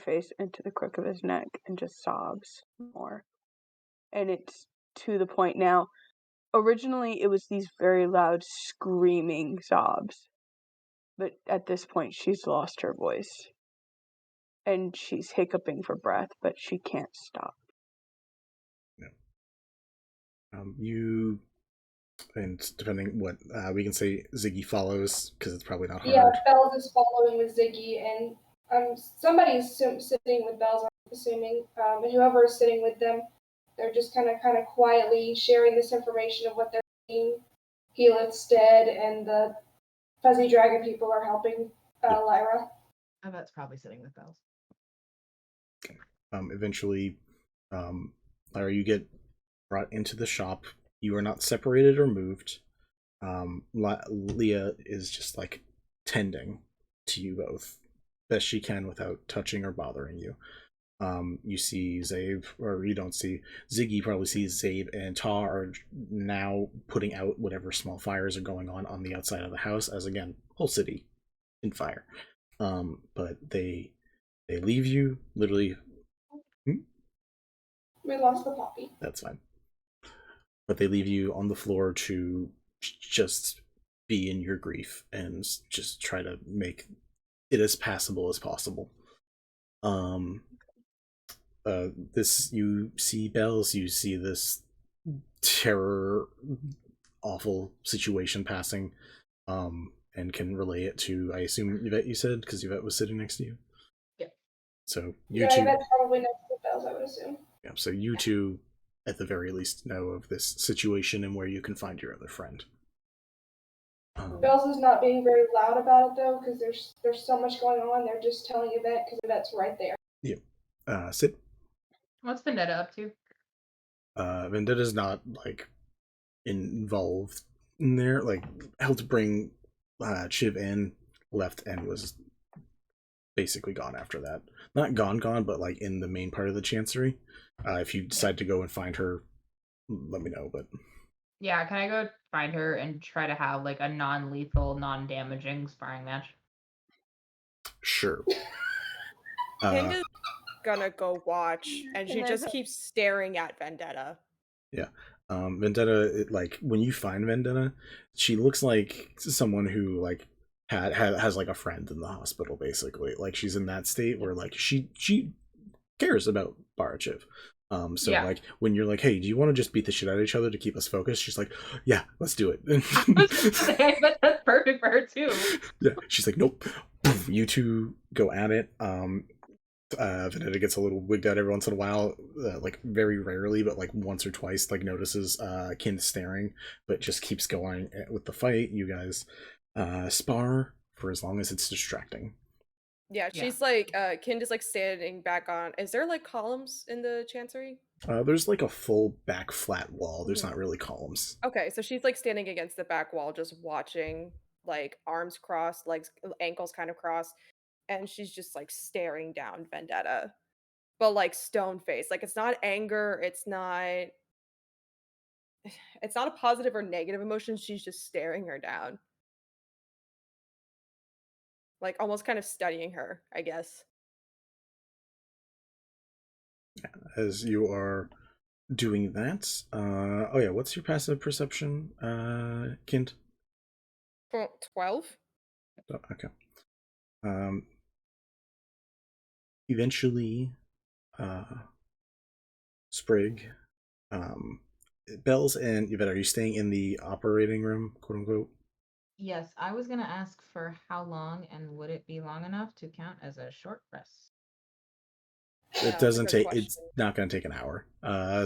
Speaker 2: face into the crook of his neck and just sobs more. And it's to the point now. Originally, it was these very loud screaming sobs. But at this point, she's lost her voice. And she's hiccuping for breath, but she can't stop.
Speaker 3: You, and depending what, we can say Ziggy follows, because it's probably not hard.
Speaker 4: Yeah, Bells is following with Ziggy, and somebody's sitting with Bells, I'm assuming, and whoever is sitting with them, they're just kind of quietly sharing this information of what they're seeing. Helith's dead, and the fuzzy dragon people are helping Lyra.
Speaker 5: Yvette's probably sitting with Bells.
Speaker 3: Okay. Eventually, Lyra, you get brought into the shop. You are not separated or moved. Leah is just like tending to you both best she can without touching or bothering you. You see Zabe, or you don't see Ziggy. Probably sees Zabe and Ta are now putting out whatever small fires are going on the outside of the house, as again, whole city in fire. But they leave you literally.
Speaker 4: We lost the puppy.
Speaker 3: That's fine. But they leave you on the floor to just be in your grief and just try to make it as passable as possible. This, you see Bells, you see this terror, awful situation passing, and can relay it to, I assume, Yvette, you said, because Yvette was sitting next to you?
Speaker 5: Yeah.
Speaker 3: So you
Speaker 4: two...
Speaker 3: Yvette's
Speaker 4: probably next to Bells, I would assume.
Speaker 3: Yeah, so you two, at the very least, know of this situation and where you can find your other friend.
Speaker 4: Bells is not being very loud about it, though, because there's so much going on. They're just telling Yvette, because Yvette's right there.
Speaker 3: Yeah. Sid?
Speaker 6: What's Vendetta up to?
Speaker 3: Vendetta's not, like, involved in there. Like, helped bring Chiv in, left, and was basically gone after that. Not gone, but, like, in the main part of the Chancery. If you decide to go and find her, let me know, but...
Speaker 6: Yeah, can I go find her and try to have, like, a non-lethal, non-damaging sparring match?
Speaker 3: Sure.
Speaker 16: Kind of gonna go watch, and she just keeps staring at Vendetta.
Speaker 3: Yeah. Vendetta, like, when you find Vendetta, she looks like someone who, like, has like, a friend in the hospital, basically. Like, she's in that state where, like, she cares about Barachev. So
Speaker 6: Yeah.
Speaker 3: like when you're like, hey, do you want to just beat the shit out of each other to keep us focused? She's like, yeah, let's do it.
Speaker 6: But that's perfect for her too.
Speaker 3: Yeah, she's like, nope. You two go at it. Vanetta gets a little wigged out every once in a while, like very rarely, but like once or twice, like notices Kin staring, but just keeps going with the fight. You guys spar for as long as it's distracting.
Speaker 1: Yeah, she's like, Kind is like standing back on. Is there like columns in the chancery?
Speaker 3: There's like a full back flat wall. There's not really columns.
Speaker 1: Okay, so she's like standing against the back wall, just watching, like arms crossed, legs, ankles kind of crossed, and she's just like staring down Vendetta, but like stone face. Like it's not anger. It's not. It's not a positive or negative emotion. She's just staring her down. Like almost kind of studying her, I guess.
Speaker 3: As you are doing that, oh yeah, what's your passive perception, Kind?
Speaker 1: 12.
Speaker 3: Oh, okay. Eventually, Sprig, Bells, and Yvette, are you staying in the operating room, quote unquote?
Speaker 5: Yes, I was gonna ask for how long, and would it be long enough to count as a short rest?
Speaker 3: It doesn't take. It's not going to take an hour.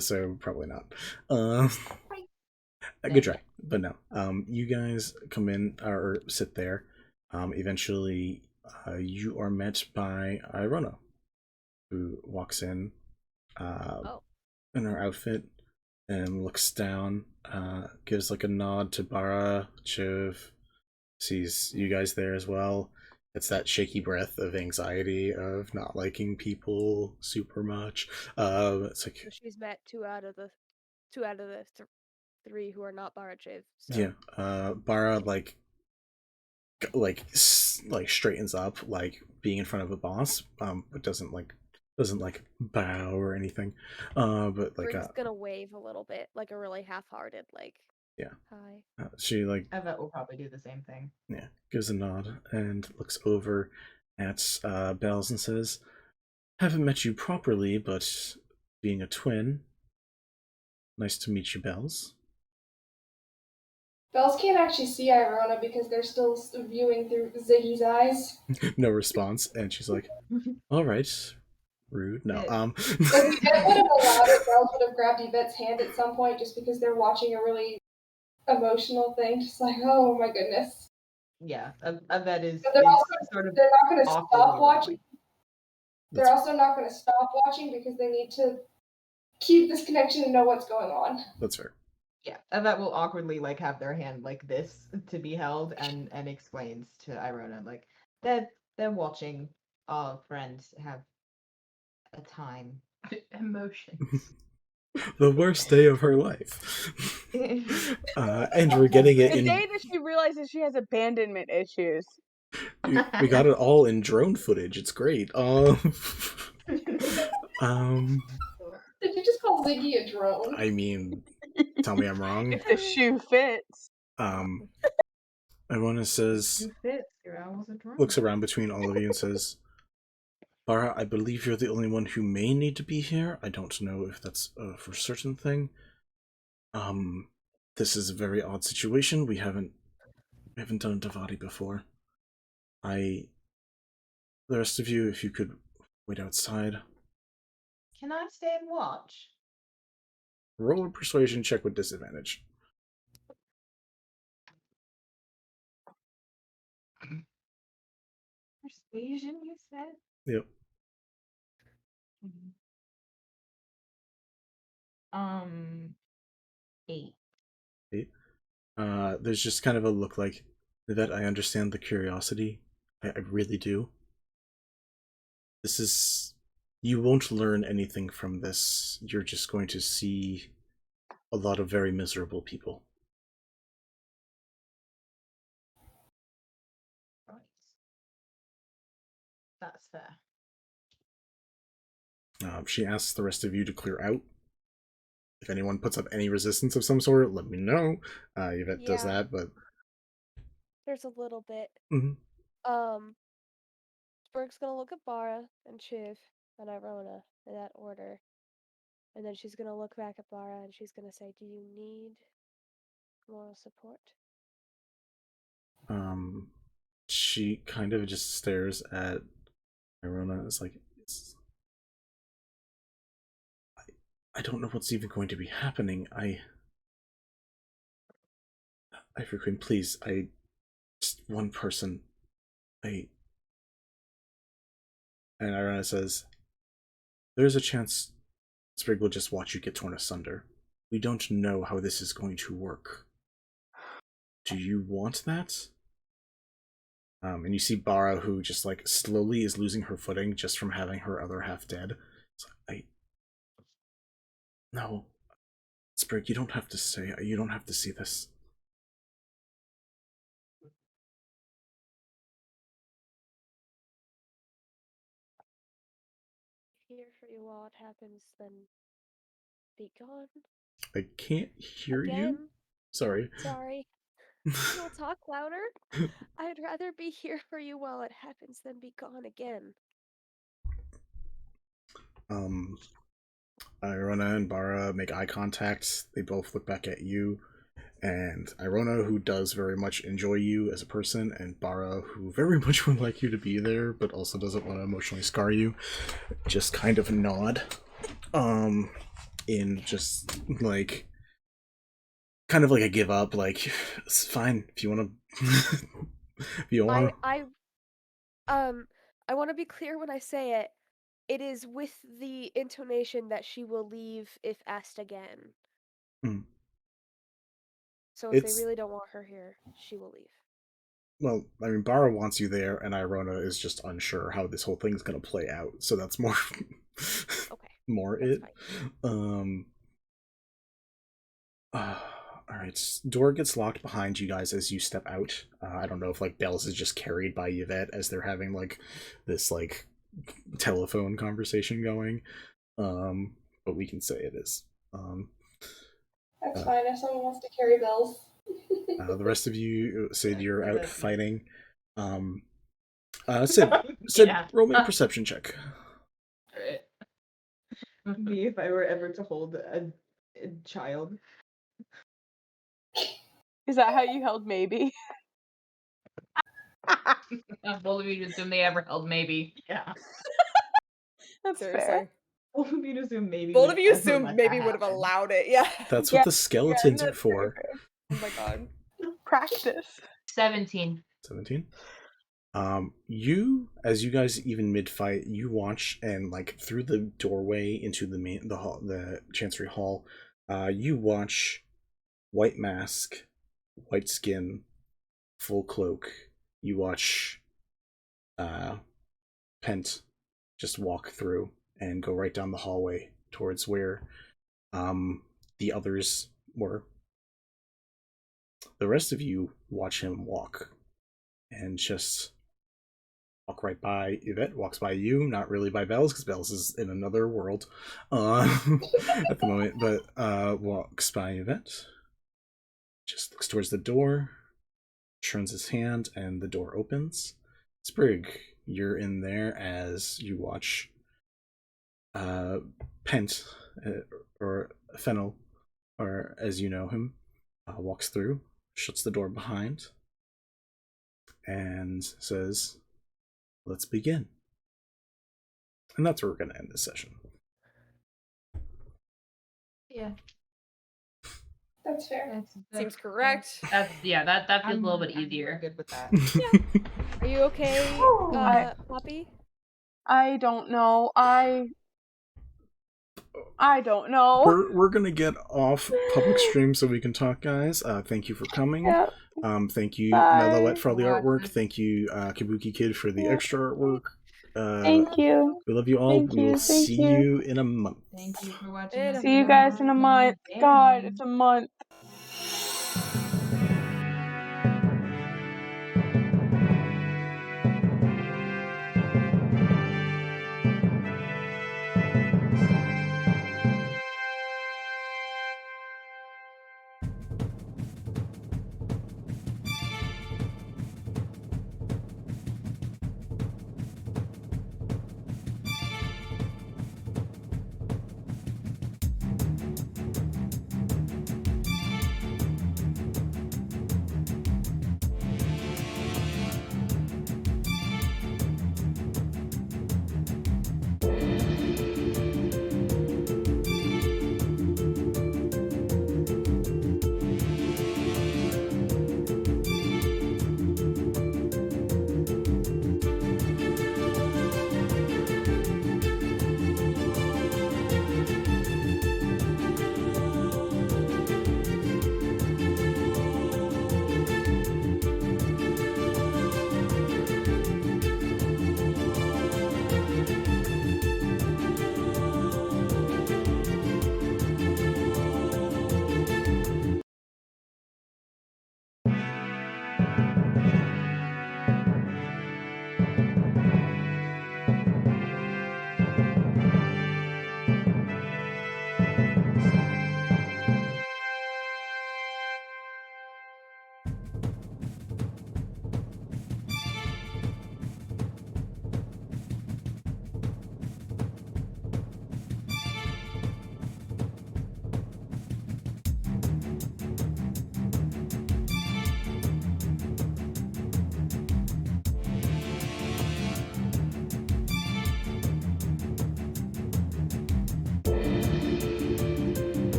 Speaker 3: So probably not. Good try, but no. You guys come in or sit there. Eventually, you are met by Irona, who walks in, in her outfit, and looks down. Gives like a nod to Bara, Chiv. Sees you guys there as well. It's that shaky breath of anxiety of not liking people super much. It's like,
Speaker 7: So she's met two out of the three who are not Barachev. So.
Speaker 3: yeah. Bara like straightens up, like being in front of a boss, but doesn't bow or anything. But like
Speaker 7: Sprig's gonna wave a little bit, like a really half-hearted, like.
Speaker 3: Yeah.
Speaker 7: Hi.
Speaker 3: She like
Speaker 5: Yvette will probably do the same thing.
Speaker 3: Yeah, gives a nod and looks over at Bells and says, "Haven't met you properly, but being a twin, nice to meet you, Bells."
Speaker 4: Bells can't actually see Irona because they're still viewing through Ziggy's eyes.
Speaker 3: No response, and she's like, "All right, rude." No,
Speaker 4: If Yvette would have allowed it, Bells would have grabbed Yvette's hand at some point just because they're watching a really emotional thing. Just like, oh my goodness.
Speaker 5: Yeah, Yvette is.
Speaker 4: But they're not going to
Speaker 5: awkwardly
Speaker 4: stop watching. They're also not going to stop watching because they need to keep this connection and know what's going on.
Speaker 3: That's fair.
Speaker 5: Yeah, Yvette will awkwardly like have their hand like this to be held and explains to Irona like they're watching all friends have a time.
Speaker 6: Emotions.
Speaker 3: The worst day of her life. And we're getting it
Speaker 2: the
Speaker 3: in.
Speaker 2: day that she realizes she has abandonment issues.
Speaker 3: We got it all in drone footage. It's great.
Speaker 4: Did you just call Ziggy a drone?
Speaker 3: I mean, tell me I'm wrong.
Speaker 2: If the shoe fits.
Speaker 3: Irona says, looks around between all of you and says, "Bara, I believe you're the only one who may need to be here. I don't know if that's for certain thing. This is a very odd situation. We haven't done Davadi before. The rest of you, if you could wait outside."
Speaker 5: Can I stay and watch?
Speaker 3: Roll a persuasion check with disadvantage.
Speaker 5: Persuasion, you said?
Speaker 3: Yep.
Speaker 5: 8.
Speaker 3: 8. There's just kind of a look like that. I understand the curiosity. I really do. This is... You won't learn anything from this. You're just going to see a lot of very miserable people.
Speaker 5: Right. That's fair.
Speaker 3: She asks the rest of you to clear out. If anyone puts up any resistance of some sort, let me know. Yvette does that, but...
Speaker 7: There's a little bit.
Speaker 3: Mm-hmm.
Speaker 7: Sprig's gonna look at Bara and Chiv and Irona in that order. And And then she's gonna look back at Bara and she's gonna say, "Do you need moral support?"
Speaker 3: She kind of just stares at Irona. It's like, I don't know what's even going to be happening. Ivory Queen, please, just one person. And Irona says, there's a chance Sprig will just watch you get torn asunder. We don't know how this is going to work. Do you want that? And you see Bara, who just like slowly is losing her footing just from having her other half dead. No. Sprig, you don't have to stay. You don't have to see this.
Speaker 7: Here for you while it happens, then be gone.
Speaker 3: I can't hear
Speaker 7: Again?
Speaker 3: you. Sorry.
Speaker 7: Sorry. You'll talk louder. I'd rather be here for you while it happens than be gone again.
Speaker 3: Irona and Bara make eye contact. They both look back at you. And Irona, who does very much enjoy you as a person, and Bara, who very much would like you to be there, but also doesn't want to emotionally scar you, just kind of nod. In just, like, kind of like a give up, like, it's fine if you want to... if you want
Speaker 7: I want to be clear when I say it. It is with the intonation that she will leave if asked again. So if they really don't want her here, she will leave.
Speaker 3: Well, I mean, Bara wants you there, and Irona is just unsure how this whole thing's gonna play out. So that's more, more it. All right, door gets locked behind you guys as you step out. I don't know if like Bells is just carried by Yvette as they're having like this like telephone conversation going, but we can say it is.
Speaker 4: That's fine if someone wants to carry Bells.
Speaker 3: The rest of you, Sid, you're out fighting. Sid, yeah. Roll me a perception check.
Speaker 14: Me, if I were ever to hold a child.
Speaker 2: Is that how you held maybe?
Speaker 6: Both of you assume they ever held maybe.
Speaker 14: Yeah.
Speaker 2: That's
Speaker 16: Seriously.
Speaker 2: fair.
Speaker 14: Both of you assume maybe.
Speaker 16: Both of you assume maybe would have allowed it. Yeah.
Speaker 3: That's what the skeletons are for.
Speaker 16: Oh my god.
Speaker 2: Practice.
Speaker 6: 17.
Speaker 3: 17. You, as you guys even mid-fight, you watch, and like through the doorway into the hall, the Chancery Hall, you watch white mask, white skin, full cloak. You watch Pent just walk through and go right down the hallway towards where the others were. The rest of you watch him walk and just walk right by. Yvette walks by you, not really by Bells, because Bells is in another world at the moment, but walks by Yvette, just looks towards the door, turns his hand, and the door opens. Sprig, you're in there as you watch Pent, or Fennel, or as you know him, walks through, shuts the door behind, and says, "Let's begin." And that's where we're going to end this session.
Speaker 6: Yeah.
Speaker 4: That's fair.
Speaker 16: Seems correct.
Speaker 6: That feels a little bit easier.
Speaker 14: Good with that.
Speaker 7: Yeah. Are you okay, Poppy?
Speaker 2: I don't know. I don't know.
Speaker 3: We're gonna get off public stream so we can talk, guys. Thank you for coming.
Speaker 2: Yep.
Speaker 3: Thank you,
Speaker 2: Bye.
Speaker 3: Meloette, for all the artwork. Thank you, Kabuki Kid, for the extra artwork.
Speaker 2: Thank you.
Speaker 3: We love you all.
Speaker 2: Thank
Speaker 3: We will
Speaker 2: you. Thank
Speaker 3: see
Speaker 2: you.
Speaker 3: you in a month.
Speaker 14: Thank you for watching.
Speaker 2: See you guys in a month. God, it's a month.